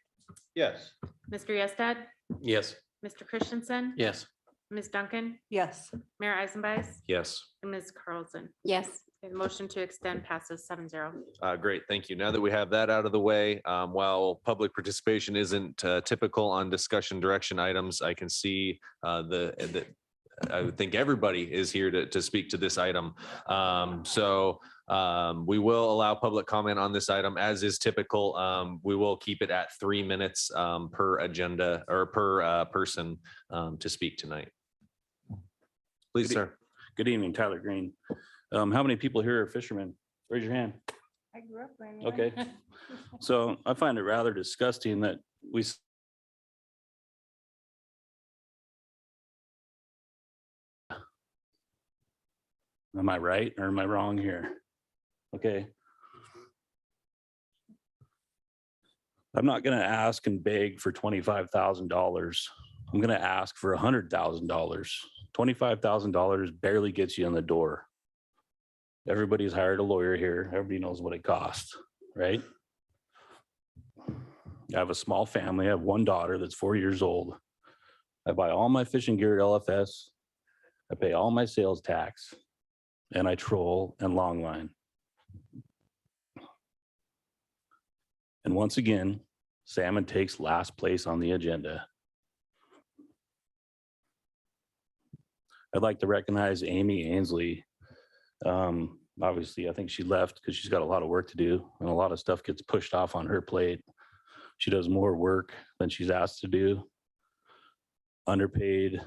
Yes.
Mr. Yestad,
Yes.
Mr. Christensen,
Yes.
Ms. Duncan,
Yes.
Mayor Eisenbeiss,
Yes.
and Ms. Carlson.
Yes.
The motion to extend passes 7-0.
Great, thank you. Now that we have that out of the way, while public participation isn't typical on discussion direction items, I can see I would think everybody is here to speak to this item. So we will allow public comment on this item as is typical. We will keep it at 3 minutes per agenda or per person to speak tonight. Please, sir.
Good evening, Tyler Green. How many people here are fishermen? Raise your hand.
I grew up in.
Okay. So I find it rather disgusting that we am I right or am I wrong here? Okay. I'm not going to ask and beg for $25,000. I'm going to ask for $100,000. $25,000 barely gets you in the door. Everybody's hired a lawyer here. Everybody knows what it costs, right? I have a small family. I have one daughter that's 4 years old. I buy all my fishing gear at LFS. I pay all my sales tax, and I troll and longline. And once again, salmon takes last place on the agenda. I'd like to recognize Amy Ainsley. Obviously, I think she left because she's got a lot of work to do and a lot of stuff gets pushed off on her plate. She does more work than she's asked to do. Underpaid,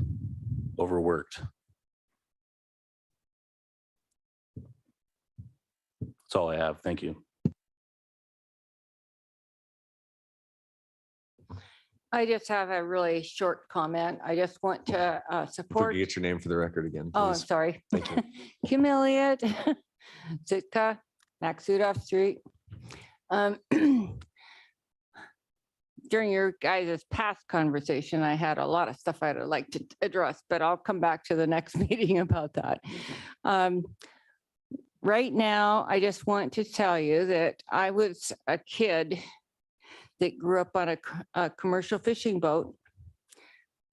overworked. That's all I have. Thank you.
I just have a really short comment. I just want to support.
Get your name for the record again,
Oh, I'm
please.
sorry.
Thank you.
Kim Elliott, Sitka, Maxudoff Street. During your guys' past conversation, I had a lot of stuff I'd like to address, but I'll come back to the next meeting about that. Right now, I just want to tell you that I was a kid that grew up on a commercial fishing boat.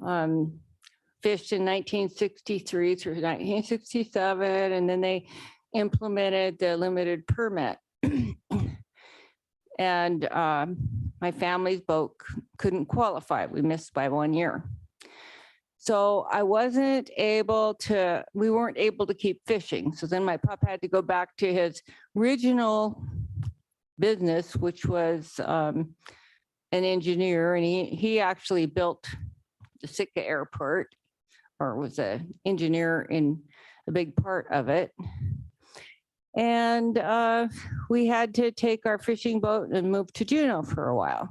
Fished in 1963 through 1967, and then they implemented the limited permit. And my family's boat couldn't qualify. We missed by 1 year. So I wasn't able to, we weren't able to keep fishing. So then my pup had to go back to his original business, which was an engineer, and he actually built the Sitka airport, or was an engineer in a big part of it. And we had to take our fishing boat and move to Juneau for a while.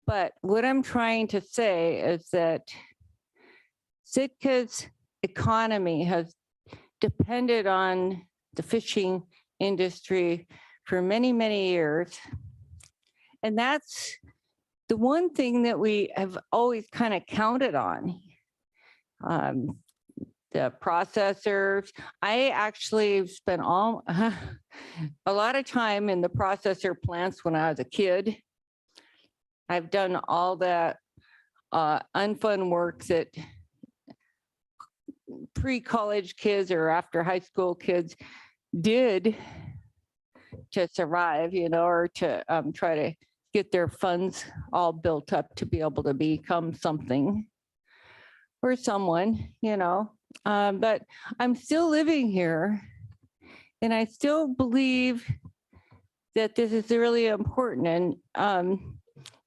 But what I'm trying to say is that Sitka's economy has depended on the fishing industry for many, many years. And that's the one thing that we have always kind of counted on. The processors, I actually spent a lot of time in the processor plants when I was a kid. I've done all that unfun work that pre-college kids or after high school kids did to survive, or to try to get their funds all built up to be able to become something or someone, but I'm still living here, and I still believe that this is really important. And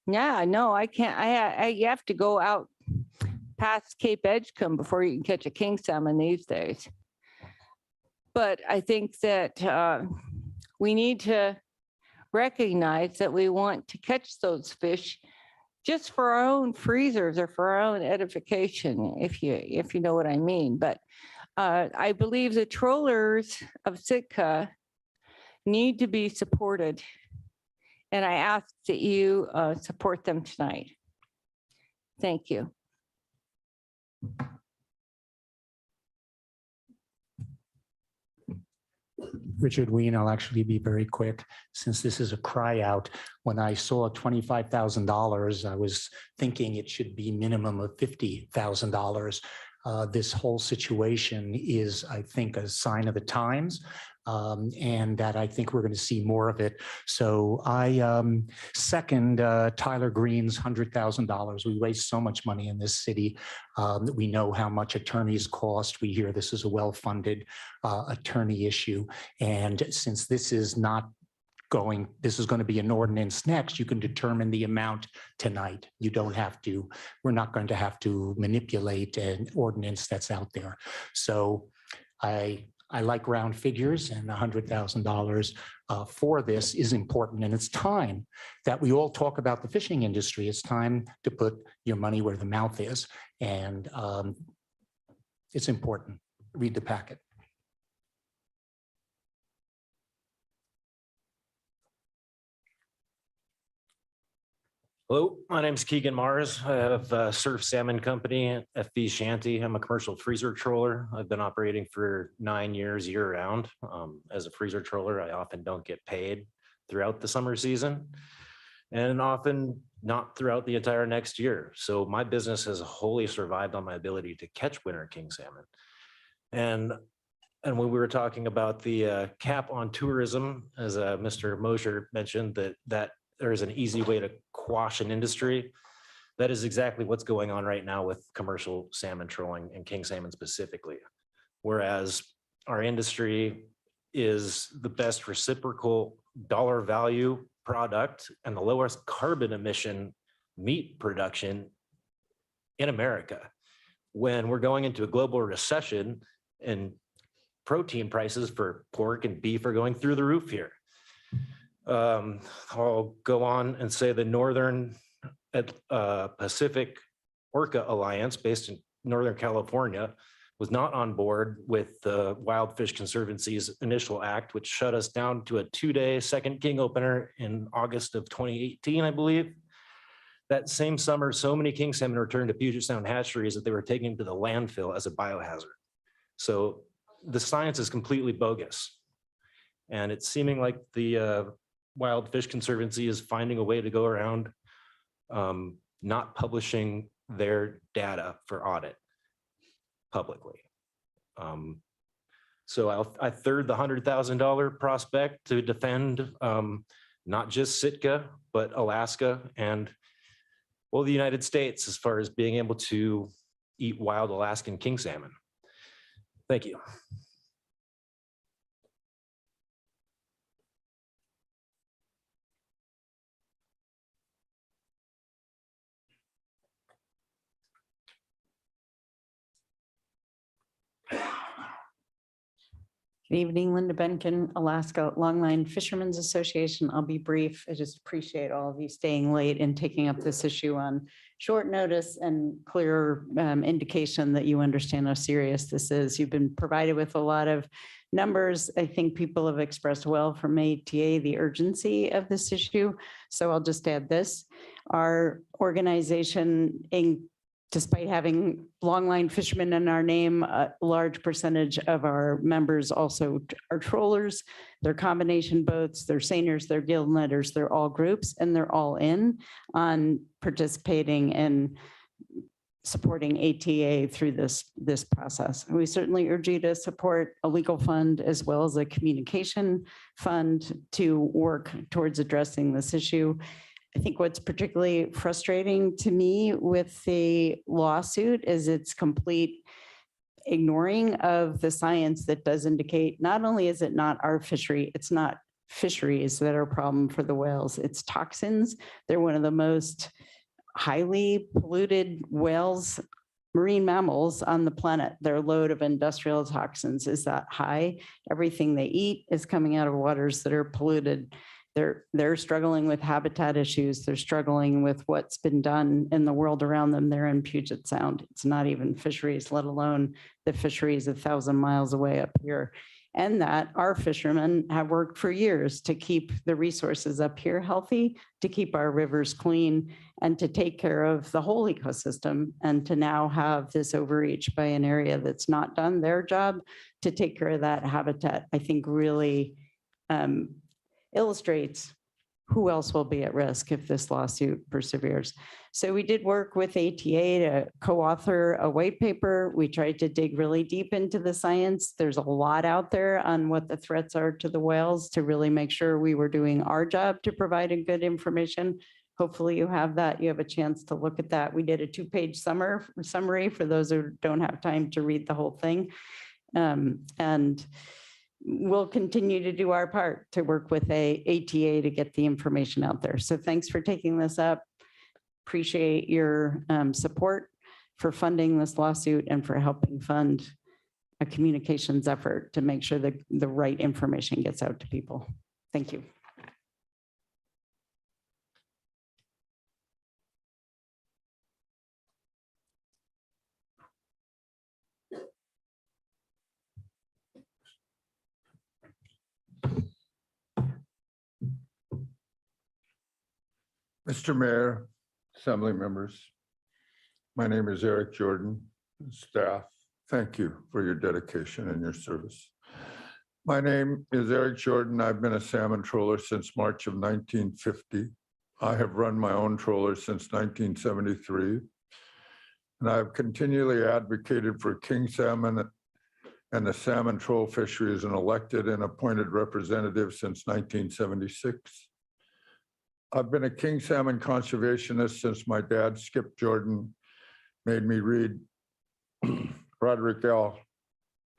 yeah, no, I can't. You have to go out past Cape Edgecombe before you can catch a king salmon these days. But I think that we need to recognize that we want to catch those fish just for our own freezers or for our own edification, if you know what I mean. But I believe the trollers of Sitka need to be supported. And I ask that you support them tonight. Thank you.
Richard Ween, I'll actually be very quick since this is a cry out. When I saw $25,000, I was thinking it should be minimum of $50,000. This whole situation is, I think, a sign of the times, and that I think we're going to see more of it. So I second Tyler Green's $100,000. We waste so much money in this city. We know how much attorneys cost. We hear this is a well-funded attorney issue. And since this is going to be an ordinance next, you can determine the amount tonight. You don't have to, we're not going to have to manipulate an ordinance that's out there. So I like round figures, and $100,000 for this is important. And it's time that we all talk about the fishing industry. It's time to put your money where the mouth is. And it's important. Read the packet.
Hello, my name is Keegan Mars. I have a Surf Salmon Company, FV Shanty. I'm a commercial freezer troller. I've been operating for 9 years year round. As a freezer troller, I often don't get paid throughout the summer season, and often not throughout the entire next year. So my business has wholly survived on my ability to catch winter king salmon. And when we were talking about the cap on tourism, as Mr. Mosher mentioned, that there is an easy way to quash an industry. That is exactly what's going on right now with commercial salmon trolling and king salmon specifically. Whereas our industry is the best reciprocal dollar value product and the lowest carbon emission meat production in America. When we're going into a global recession and protein prices for pork and beef are going through the roof here. I'll go on and say the Northern Pacific Orca Alliance, based in Northern California, was not on board with the Wild Fish Conservancy's initial act, which shut us down to a 2-day second king opener in August of 2018, I believe. That same summer, so many king salmon returned to Puget Sound hatcheries that they were taken to the landfill as a biohazard. So the science is completely bogus. And it's seeming like the Wild Fish Conservancy is finding a way to go around not publishing their data for audit publicly. So I third the $100,000 prospect to defend not just Sitka, but Alaska and, well, the United States, as far as being able to eat wild Alaskan king salmon. Thank you.
Good evening, Linda Benkin, Alaska Longline Fishermen's Association. I'll be brief. I just appreciate all of you staying late and taking up this issue on short notice and clear indication that you understand how serious this is. You've been provided with a lot of numbers. I think people have expressed well from ATA the urgency of this issue. So I'll just add this. Our organization, despite having longline fishermen in our name, a large percentage of our members also are trollers. They're combination boats, they're seiners, they're gill netters, they're all groups, and they're all in on participating and supporting ATA through this process. We certainly urge you to support a legal fund as well as a communication fund to work towards addressing this issue. I think what's particularly frustrating to me with the lawsuit is its complete ignoring of the science that does indicate not only is it not our fishery, it's not fisheries that are a problem for the whales, it's toxins. They're one of the most highly polluted whales, marine mammals on the planet. Their load of industrial toxins is that high. Everything they eat is coming out of waters that are polluted. They're struggling with habitat issues. They're struggling with what's been done in the world around them. They're in Puget Sound. It's not even fisheries, let alone the fisheries 1,000 miles away up here. And that our fishermen have worked for years to keep the resources up here healthy, to keep our rivers clean, and to take care of the whole ecosystem. And to now have this overreach by an area that's not done their job to take care of that habitat, I think really illustrates who else will be at risk if this lawsuit perseveres. So we did work with ATA to co-author a white paper. We tried to dig really deep into the science. There's a lot out there on what the threats are to the whales to really make sure we were doing our job to provide a good information. Hopefully you have that. You have a chance to look at that. We did a 2-page summary for those who don't have time to read the whole thing. And we'll continue to do our part to work with ATA to get the information out there. So thanks for taking this up. Appreciate your support for funding this lawsuit and for helping fund a communications effort to make sure that the right information gets out to people. Thank you.
Mr. Mayor, Assembly members, my name is Eric Jordan, staff. Thank you for your dedication and your service. My name is Eric Jordan. I've been a salmon trawler since March of 1950. I have run my own trawler since 1973. And I've continually advocated for king salmon and the salmon troll fishery as an elected and appointed representative since 1976. I've been a king salmon conservationist since my dad, Skip Jordan, made me read Roderick L.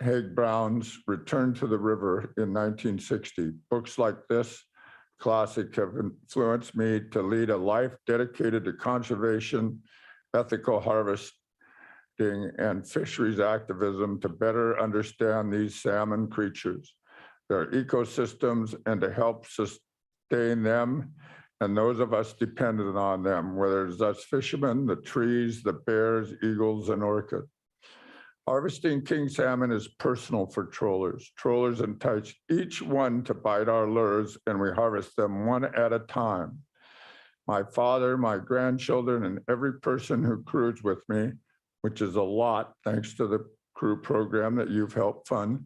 Haig Brown's Return to the River in 1960. Books like this classic have influenced me to lead a life dedicated to conservation, ethical harvesting, and fisheries activism to better understand these salmon creatures, their ecosystems, and to help sustain them and those of us dependent on them, whether it's us fishermen, the trees, the bears, eagles, and orcid. Harvesting king salmon is personal for trollers. Trollers entice each one to bite our lures, and we harvest them one at a time. My father, my grandchildren, and every person who crews with me, which is a lot thanks to the crew program that you've helped fund,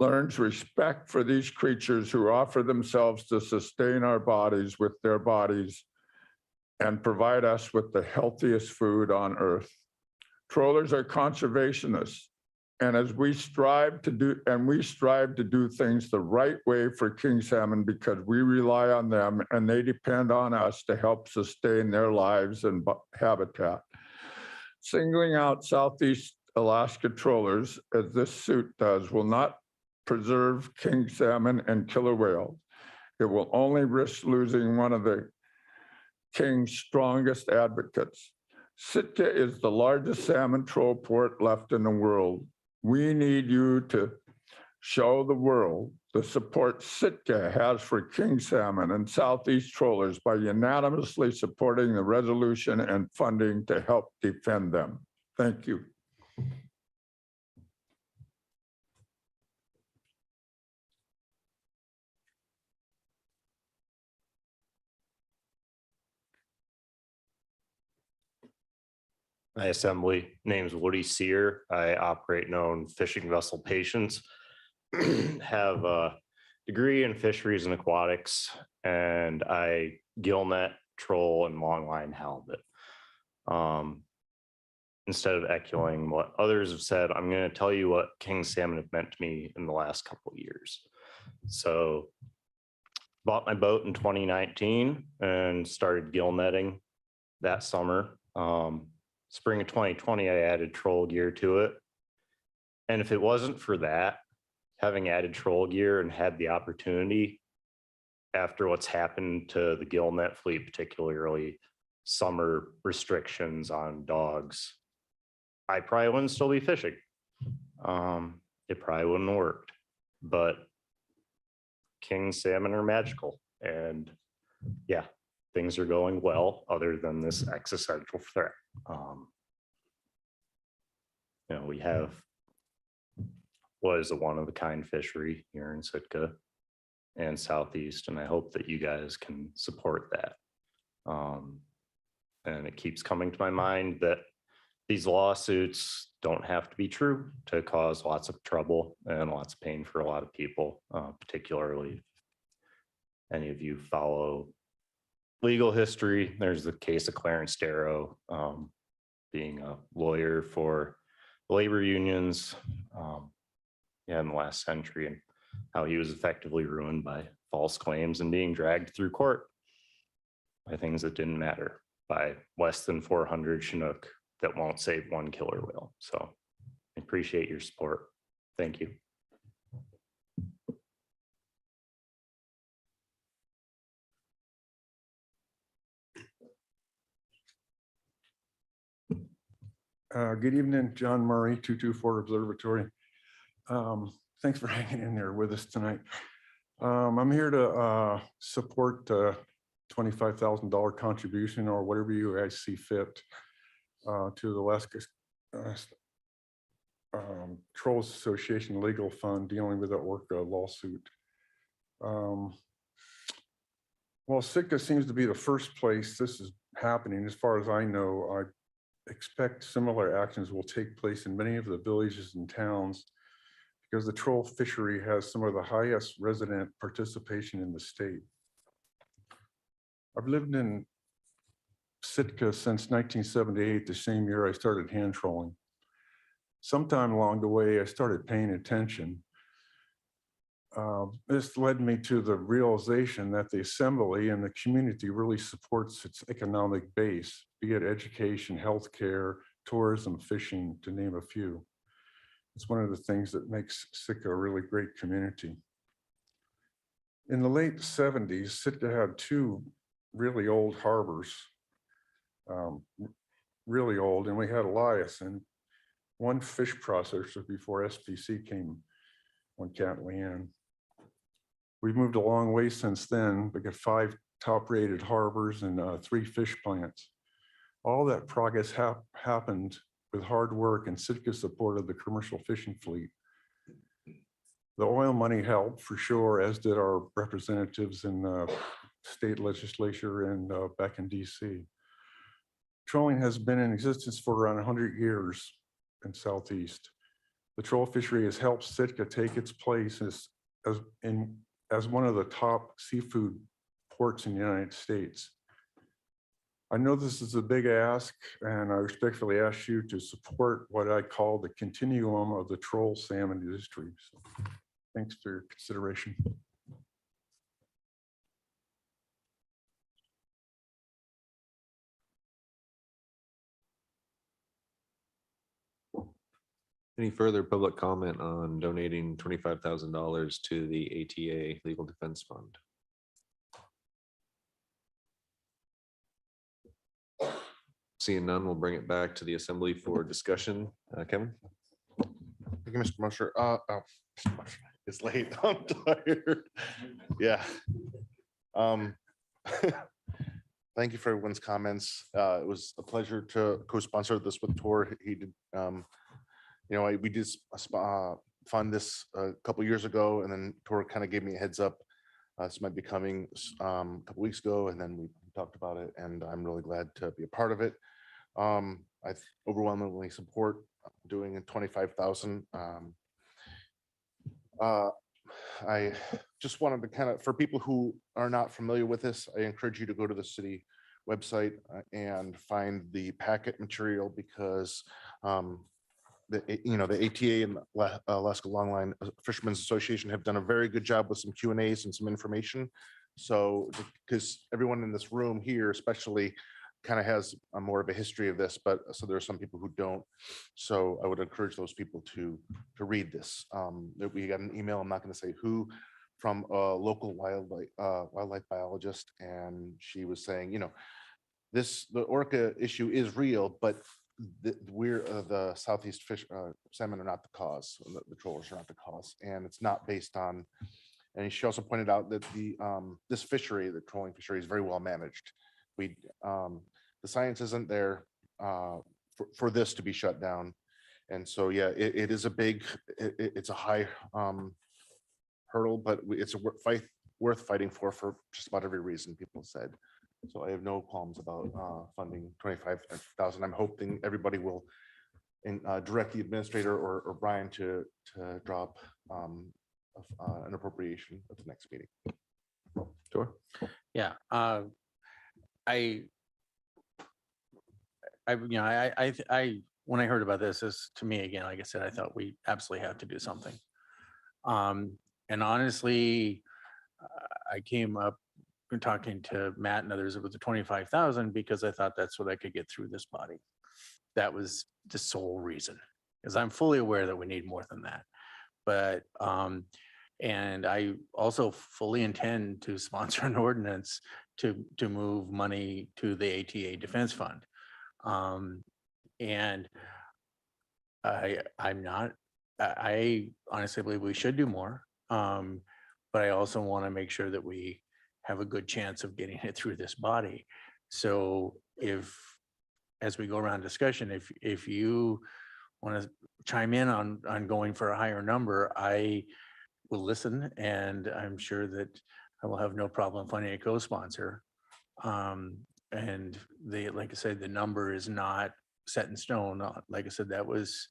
learns respect for these creatures who offer themselves to sustain our bodies with their bodies and provide us with the healthiest food on earth. Trollers are conservationists, and as we strive to do things the right way for king salmon because we rely on them and they depend on us to help sustain their lives and habitat. Singling out Southeast Alaska trawlers, as this suit does, will not preserve king salmon and killer whales. It will only risk losing one of the king's strongest advocates. Sitka is the largest salmon troll port left in the world. We need you to show the world the support Sitka has for king salmon and Southeast trollers by unanimously supporting the resolution and funding to help defend them. Thank you.
My assembly name's Woody Sear. I operate and own fishing vessel Patience. Have a degree in fisheries and aquatics, and I gill net, troll, and longline halibut. Instead of echoing what others have said, I'm going to tell you what king salmon have meant to me in the last couple of years. So, bought my boat in 2019 and started gill netting that summer. Spring of 2020, I added troll gear to it. And if it wasn't for that, having added troll gear and had the opportunity after what's happened to the gill net fleet, particularly summer restrictions on dogs, I probably wouldn't still be fishing. It probably wouldn't have worked, but king salmon are magical. And yeah, things are going well other than this existential threat. You know, we have what is a one-of-a-kind fishery here in Sitka and Southeast, and I hope that you guys can support that. And it keeps coming to my mind that these lawsuits don't have to be true to cause lots of trouble and lots of pain for a lot of people, particularly if any of you follow legal history. There's the case of Clarence Darrow, being a lawyer for labor unions in the last century, and how he was effectively ruined by false claims and being dragged through court by things that didn't matter, by less than 400 Chinook that won't save one killer whale. So I appreciate your support. Thank you.
Good evening, John Murray, 224 Observatory. Thanks for hanging in there with us tonight. I'm here to support $25,000 contribution or whatever you guys see fit to the Alaska Trolls Association Legal Fund dealing with that Orca lawsuit. Well, Sitka seems to be the first place this is happening. As far as I know, I expect similar actions will take place in many of the villages and towns because the troll fishery has some of the highest resident participation in the state. I've lived in Sitka since 1978, the same year I started hand trolling. Sometime along the way, I started paying attention. This led me to the realization that the assembly and the community really supports its economic base, be it education, healthcare, tourism, fishing, to name a few. It's one of the things that makes Sitka a really great community. In the late 70s, Sitka had two really old harbors, really old, and we had Elias and one fish processor before SPC came on Cat Leanne. We've moved a long way since then. We got 5 top-rated harbors and 3 fish plants. All that progress happened with hard work and Sitka's support of the commercial fishing fleet. The oil money helped for sure, as did our representatives in the state legislature and back in DC. Trolling has been in existence for around 100 years in Southeast. The troll fishery has helped Sitka take its place as one of the top seafood ports in the United States. I know this is a big ask, and I respectfully ask you to support what I call the continuum of the troll salmon industry. So, thanks for your consideration.
Any further public comment on donating $25,000 to the ATA Legal Defense Fund? Seeing none, we'll bring it back to the assembly for discussion. Kevin?
Thank you, Mr. Mercer. Mr. Mercer, it's late. I'm tired. Yeah. Thank you for everyone's comments. It was a pleasure to co-sponsor this with Tor. He did, we did fund this a couple years ago, and then Tor kind of gave me a heads up. This might be coming a couple weeks ago, and then we talked about it, and I'm really glad to be a part of it. I overwhelmingly support doing a 25,000. I just wanted to kind of, for people who are not familiar with this, I encourage you to go to the city website and find the packet material, because the ATA and Alaska Longline Fishermen's Association have done a very good job with some Q&As and some information. So, because everyone in this room here, especially, kind of has a more of a history of this, but so there are some people who don't. So I would encourage those people to read this. We got an email, I'm not going to say who, from a local wildlife biologist, and she was saying, the orca issue is real, but the southeast fish salmon are not the cause. The trawlers are not the cause, and it's not based on. And she also pointed out that this fishery, the trolling fishery, is very well managed. The science isn't there for this to be shut down, and so yeah, it is a big, it's a high hurdle, but it's worth fighting for just about every reason people said. So I have no qualms about funding 25,000. I'm hoping everybody will direct the administrator or Brian to drop an appropriation at the next meeting.
Sure.
Yeah. When I heard about this to me, again, like I said, I thought we absolutely have to do something. And honestly, I came up talking to Matt and others with the 25,000 because I thought that's what I could get through this body. That was the sole reason, because I'm fully aware that we need more than that. But and I also fully intend to sponsor an ordinance to move money to the ATA Defense Fund. And I honestly believe we should do more. But I also want to make sure that we have a good chance of getting it through this body. So as we go around discussion, if you want to chime in on going for a higher number, I will listen, and I'm sure that I will have no problem finding a co-sponsor. And like I said, the number is not set in stone. Like I said, that was,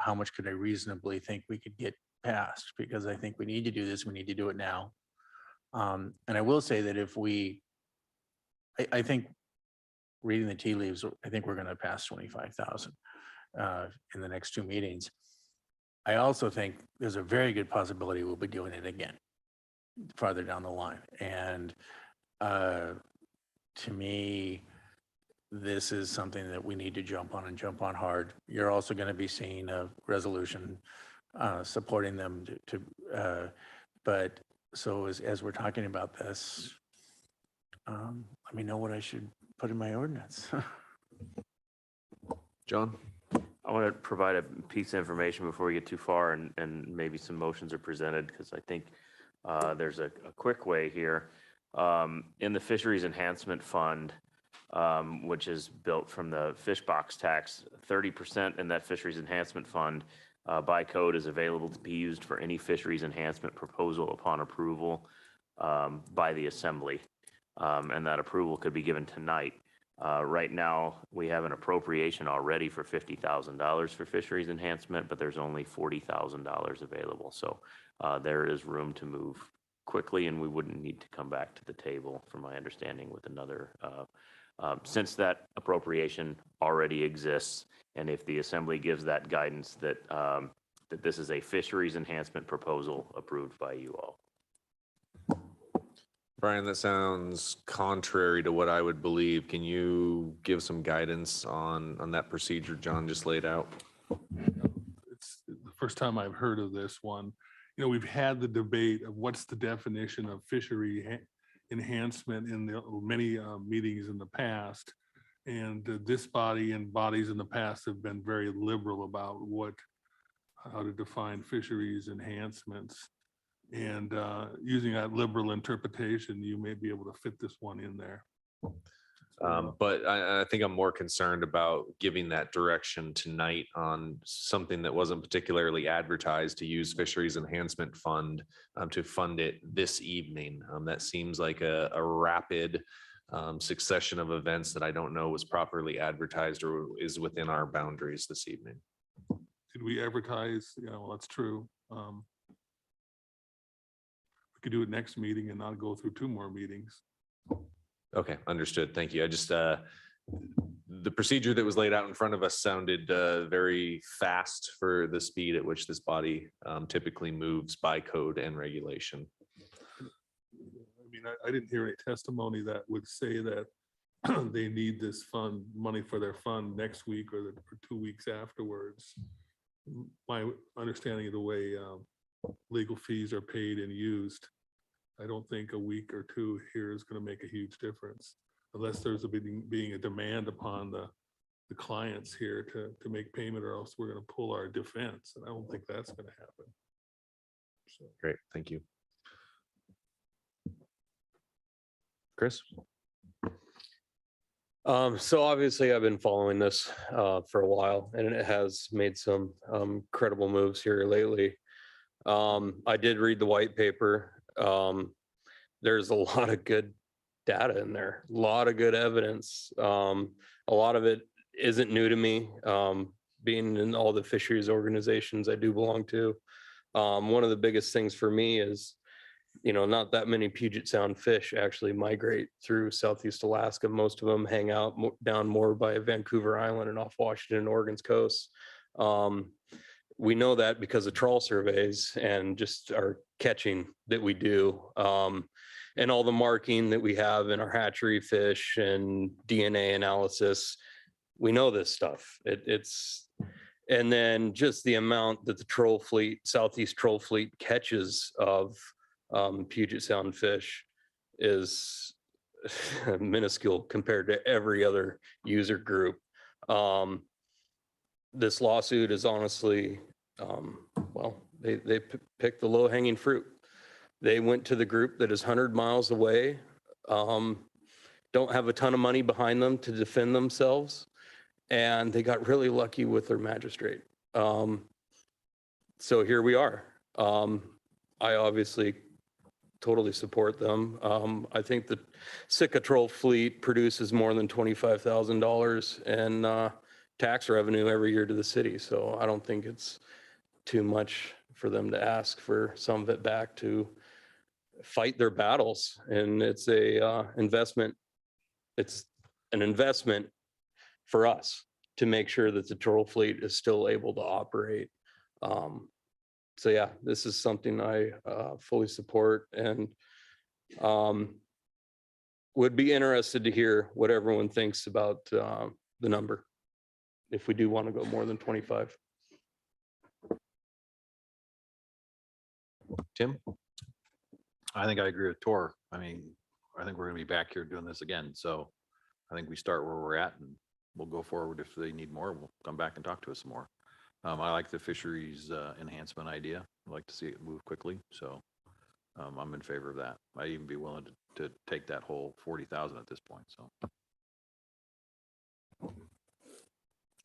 how much could I reasonably think we could get passed? Because I think we need to do this. We need to do it now. And I will say that I think reading the tea leaves, I think we're going to pass 25,000 in the next two meetings. I also think there's a very good possibility we'll be doing it again farther down the line. And to me, this is something that we need to jump on and jump on hard. You're also going to be seeing a resolution supporting them but so as we're talking about this, let me know what I should put in my ordinance.
John?
I want to provide a piece of information before we get too far, and maybe some motions are presented, because I think there's a quick way here. In the Fisheries Enhancement Fund, which is built from the fish box tax, 30% in that Fisheries Enhancement Fund by code is available to be used for any fisheries enhancement proposal upon approval by the Assembly. And that approval could be given tonight. Right now, we have an appropriation already for $50,000 for fisheries enhancement, but there's only $40,000 available. So there is room to move quickly, and we wouldn't need to come back to the table, from my understanding, with another, since that appropriation already exists. And if the Assembly gives that guidance that that this is a fisheries enhancement proposal approved by you all.
Brian, that sounds contrary to what I would believe. Can you give some guidance on that procedure John just laid out?
It's the first time I've heard of this one. You know, we've had the debate of what's the definition of fishery enhancement in the many meetings in the past. And this body and bodies in the past have been very liberal about how to define fisheries enhancements. And using that liberal interpretation, you may be able to fit this one in there.
But I think I'm more concerned about giving that direction tonight on something that wasn't particularly advertised, to use Fisheries Enhancement Fund to fund it this evening. That seems like a rapid succession of events that I don't know was properly advertised or is within our boundaries this evening.
Did we advertise? Yeah, well, that's true. We could do it next meeting and not go through 2 more meetings.
Okay, understood. Thank you. I just, the procedure that was laid out in front of us sounded very fast for the speed at which this body typically moves by code and regulation.
I mean, I didn't hear any testimony that would say that they need this fund, money for their fund next week or 2 weeks afterwards. My understanding of the way legal fees are paid and used, I don't think a week or 2 here is going to make a huge difference, unless there's being a demand upon the clients here to make payment, or else we're going to pull our defense. And I don't think that's going to happen. So.
Great, thank you. Chris?
So obviously I've been following this for a while, and it has made some credible moves here lately. I did read the white paper. There's a lot of good data in there, a lot of good evidence. A lot of it isn't new to me, being in all the fisheries organizations I do belong to. One of the biggest things for me is, you know, not that many Puget Sound fish actually migrate through Southeast Alaska. Most of them hang out down more by Vancouver Island and off Washington and Oregon's coast. We know that because of trawl surveys and just our catching that we do, and all the marking that we have in our hatchery fish and DNA analysis. We know this stuff. And then just the amount that the troll fleet, Southeast troll fleet, catches of Puget Sound fish is minuscule compared to every other user group. This lawsuit is honestly, well, they picked the low hanging fruit. They went to the group that is 100 miles away, don't have a ton of money behind them to defend themselves, and they got really lucky with their magistrate. So here we are. I obviously totally support them. I think the Sitka troll fleet produces more than $25,000 in tax revenue every year to the city. So I don't think it's too much for them to ask for some of it back to fight their battles. And it's a investment. It's an investment for us to make sure that the troll fleet is still able to operate. So yeah, this is something I fully support, and would be interested to hear what everyone thinks about the number, if we do want to go more than 25.
Tim?
I think I agree with Tor. I mean, I think we're gonna be back here doing this again. So I think we start where we're at, and we'll go forward. If they need more, we'll come back and talk to us some more. I like the fisheries enhancement idea. I'd like to see it move quickly. So I'm in favor of that. I'd even be willing to take that whole 40,000 at this point. So.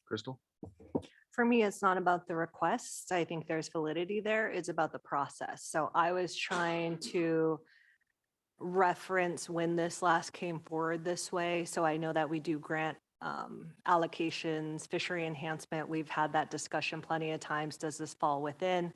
Crystal?
For me, it's not about the requests. I think there's validity there. It's about the process. So I was trying to reference when this last came forward this way. So I know that we do grant allocations, fishery enhancement. We've had that discussion plenty of times. Does this fall within?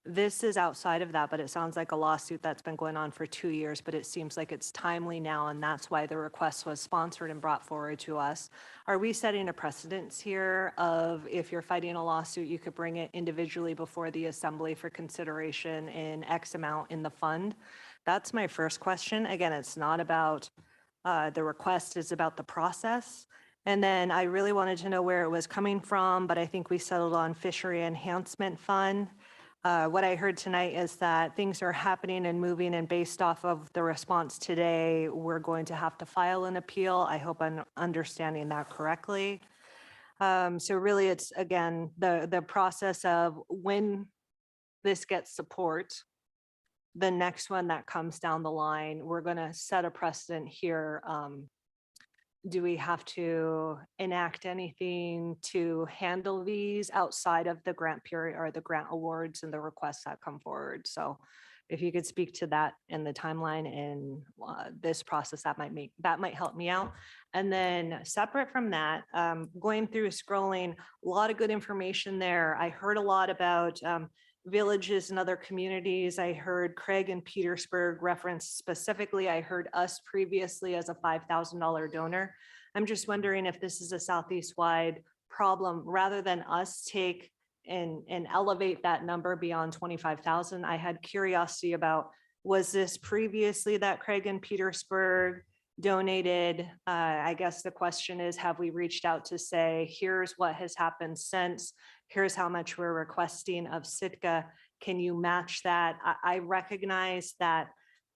This is outside of that, but it sounds like a lawsuit that's been going on for 2 years, but it seems like it's timely now, and that's why the request was sponsored and brought forward to us. Are we setting a precedence here of, if you're fighting a lawsuit, you could bring it individually before the assembly for consideration in X amount in the fund? That's my first question. Again, it's not about the request, it's about the process. And then I really wanted to know where it was coming from, but I think we settled on Fishery Enhancement Fund. What I heard tonight is that things are happening and moving, and based off of the response today, we're going to have to file an appeal. I hope I'm understanding that correctly. So really, it's, again, the process of when this gets support, the next one that comes down the line, we're going to set a precedent here. Do we have to enact anything to handle these outside of the grant period or the grant awards and the requests that come forward? So if you could speak to that in the timeline and this process, that might help me out. And then separate from that, going through scrolling, a lot of good information there. I heard a lot about villages and other communities. I heard Craig and Petersburg referenced specifically. I heard us previously as a $5,000 donor. I'm just wondering if this is a Southeast-wide problem, rather than us take and elevate that number beyond 25,000. I had curiosity about, was this previously that Craig and Petersburg donated? I guess the question is, have we reached out to say, here's what has happened since, here's how much we're requesting of Sitka. Can you match that? I recognize that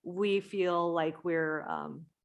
we feel like we're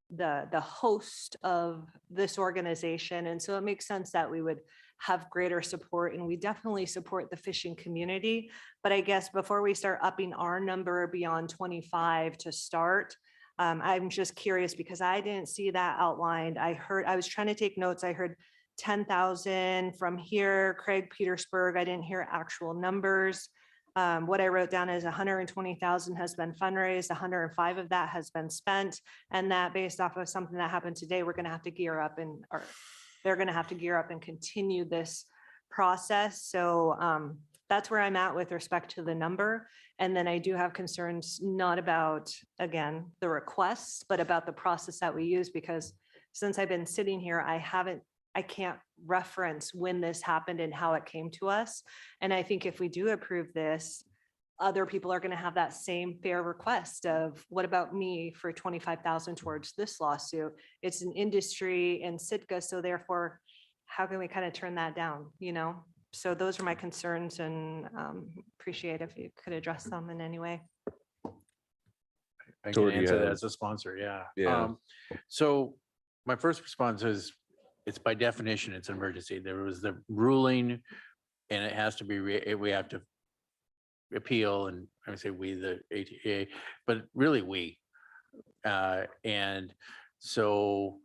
the host of this organization. And so it makes sense that we would have greater support, and we definitely support the fishing community. But I guess before we start upping our number beyond 25 to start, I'm just curious because I didn't see that outlined. I was trying to take notes. I heard 10,000 from here, Craig, Petersburg. I didn't hear actual numbers. What I wrote down is 120,000 has been fundraised, 105 of that has been spent, and that based off of something that happened today, we're going to have to gear up or they're going to have to gear up and continue this process. So that's where I'm at with respect to the number. And then I do have concerns not about, again, the requests, but about the process that we use, because since I've been sitting here, I can't reference when this happened and how it came to us. And I think if we do approve this, other people are going to have that same fair request of, what about me for 25,000 towards this lawsuit? It's an industry in Sitka, so therefore, how can we kind of turn that down, you know? So those are my concerns, and appreciate if you could address them in any way.
I
So
can
do you
answer that
have-
as a sponsor, yeah.
Yeah.
So my first response is, it's by definition, it's an emergency. There was the ruling, and it has to be, we have to appeal, and I would say we, the ATA, but really we. And so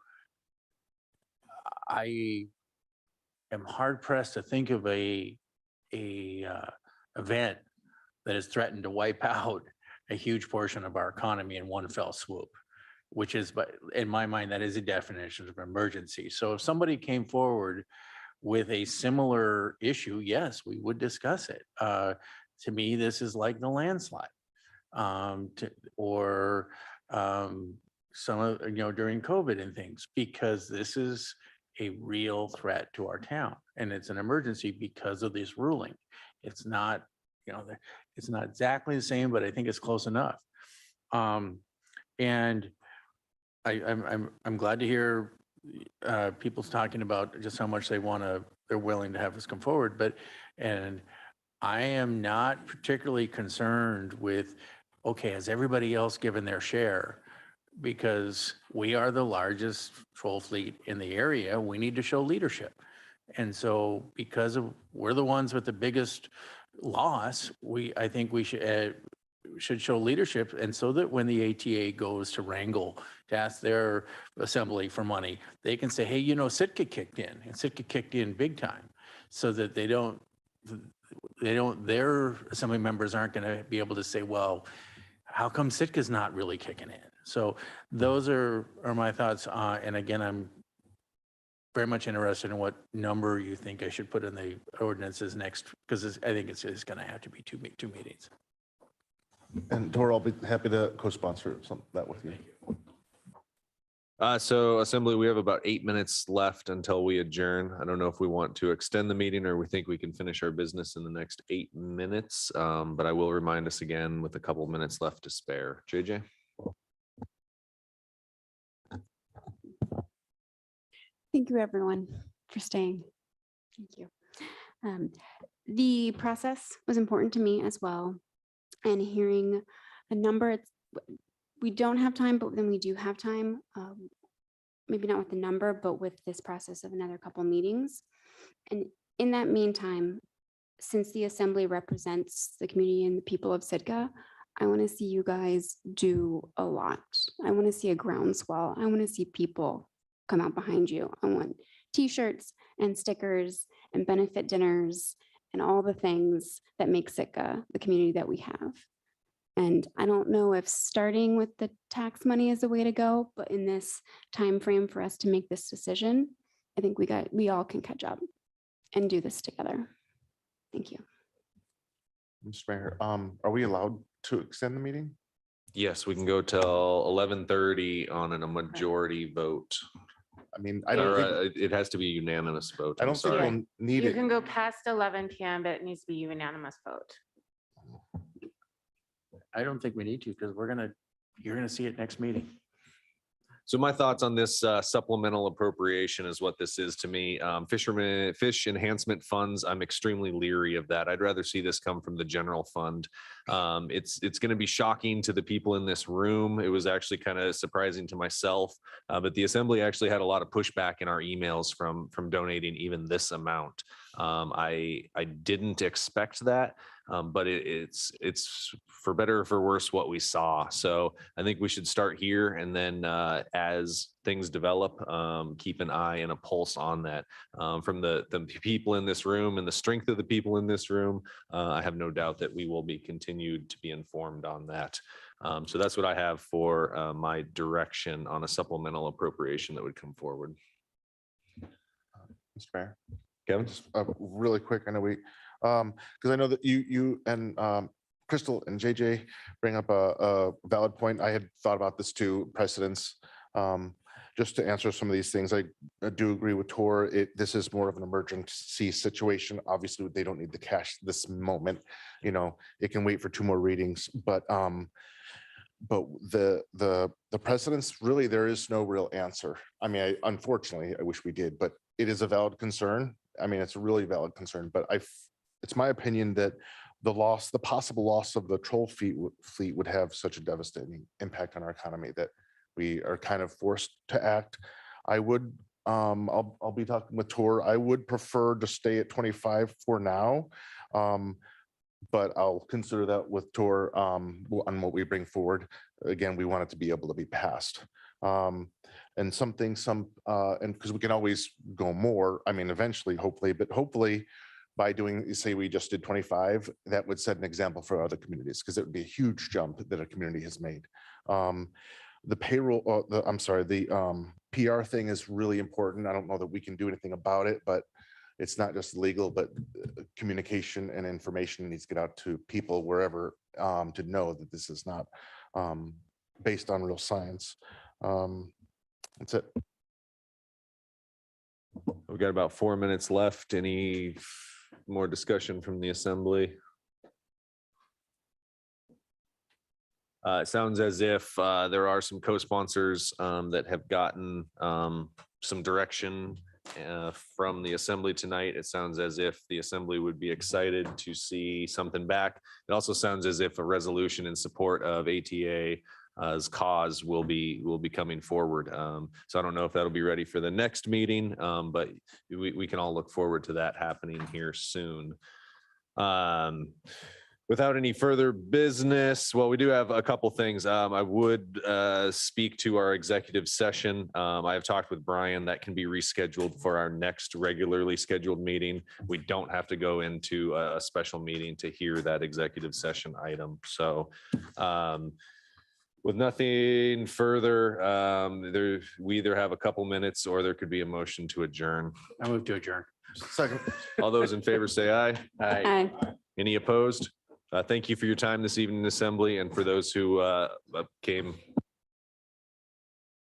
I am hard pressed to think of a event that has threatened to wipe out a huge portion of our economy in one fell swoop, which is, but in my mind, that is a definition of emergency. So if somebody came forward with a similar issue, yes, we would discuss it. To me, this is like the landslide, or some of, during COVID and things, because this is a real threat to our town, and it's an emergency because of this ruling. It's not, it's not exactly the same, but I think it's close enough. And I'm glad to hear people's talking about just how much they're willing to have us come forward, and I am not particularly concerned with, okay, has everybody else given their share? Because we are the largest troll fleet in the area, we need to show leadership. And so because we're the ones with the biggest loss, I think we should show leadership, and so that when the ATA goes to wrangle to ask their assembly for money, they can say, hey, Sitka kicked in, and Sitka kicked in big time, so that their assembly members aren't going to be able to say, well, how come Sitka's not really kicking in? So those are my thoughts. And again, I'm very much interested in what number you think I should put in the ordinances next, because I think it's going to have to be two meetings.
And Tor, I'll be happy to co-sponsor that with you.
So Assembly, we have about 8 minutes left until we adjourn. I don't know if we want to extend the meeting or we think we can finish our business in the next 8 minutes. But I will remind us again with a couple minutes left to spare. JJ?
Thank you, everyone, for staying. Thank you. The process was important to me as well. And hearing a number, we don't have time, but then we do have time. Maybe not with the number, but with this process of another couple meetings. And in that meantime, since the assembly represents the community and the people of Sitka, I want to see you guys do a lot. I want to see a groundswell. I want to see people come out behind you. I want t-shirts and stickers and benefit dinners and all the things that make Sitka the community that we have. And I don't know if starting with the tax money is the way to go, but in this time frame for us to make this decision, I think we all can catch up and do this together. Thank you.
Mr. Mayor, are we allowed to extend the meeting?
Yes, we can go till 11:30 on a majority vote.
I mean, I don't think,
It has to be a unanimous vote.
I
I'm
don't think
sorry.
we'll need
You
it.
can go past 11 PM, but it needs to be a unanimous vote.
I don't think we need to because you're gonna see it next meeting.
So my thoughts on this supplemental appropriation is what this is to me. Fish enhancement funds, I'm extremely leery of that. I'd rather see this come from the general fund. It's going to be shocking to the people in this room. It was actually kind of surprising to myself, but the assembly actually had a lot of pushback in our emails from donating even this amount. I didn't expect that. But it's for better or for worse what we saw. So I think we should start here, and then as things develop, keep an eye and a pulse on that. From the people in this room and the strength of the people in this room, I have no doubt that we will be continued to be informed on that. So that's what I have for my direction on a supplemental appropriation that would come forward.
Mr. Mayor,
Kevin,
just really quick. I know because I know that you and Crystal and JJ bring up a valid point. I had thought about this too, precedents. Just to answer some of these things, I do agree with Tor. This is more of an emergency situation. Obviously, they don't need the cash this moment. You know, it can wait for 2 more readings, but the precedents, really, there is no real answer. I mean, unfortunately, I wish we did, but it is a valid concern. I mean, it's a really valid concern, but it's my opinion that the possible loss of the troll fleet would have such a devastating impact on our economy that we are kind of forced to act. I would, I'll be talking with Tor. I would prefer to stay at 25 for now, but I'll consider that with Tor on what we bring forward. Again, we want it to be able to be passed. And and because we can always go more, I mean, eventually, hopefully, but hopefully by doing, say, we just did 25, that would set an example for other communities, because it would be a huge jump that a community has made. The payroll, the PR thing is really important. I don't know that we can do anything about it, but it's not just legal, but communication and information needs to get out to people wherever to know that this is not based on real science. That's it.
We've got about 4 minutes left. Any more discussion from the assembly? It sounds as if there are some co-sponsors that have gotten some direction from the assembly tonight. It sounds as if the assembly would be excited to see something back. It also sounds as if a resolution in support of ATA's cause will be coming forward. So I don't know if that'll be ready for the next meeting, but we can all look forward to that happening here soon. Without any further business, well, we do have a couple things. I would speak to our executive session. I have talked with Brian. That can be rescheduled for our next regularly scheduled meeting. We don't have to go into a special meeting to hear that executive session item. So with nothing further, we either have a couple minutes or there could be a motion to adjourn.
I move to adjourn.
Second.
All those in favor say aye.
Aye.
Any opposed? Thank you for your time this evening, Assembly, and for those who came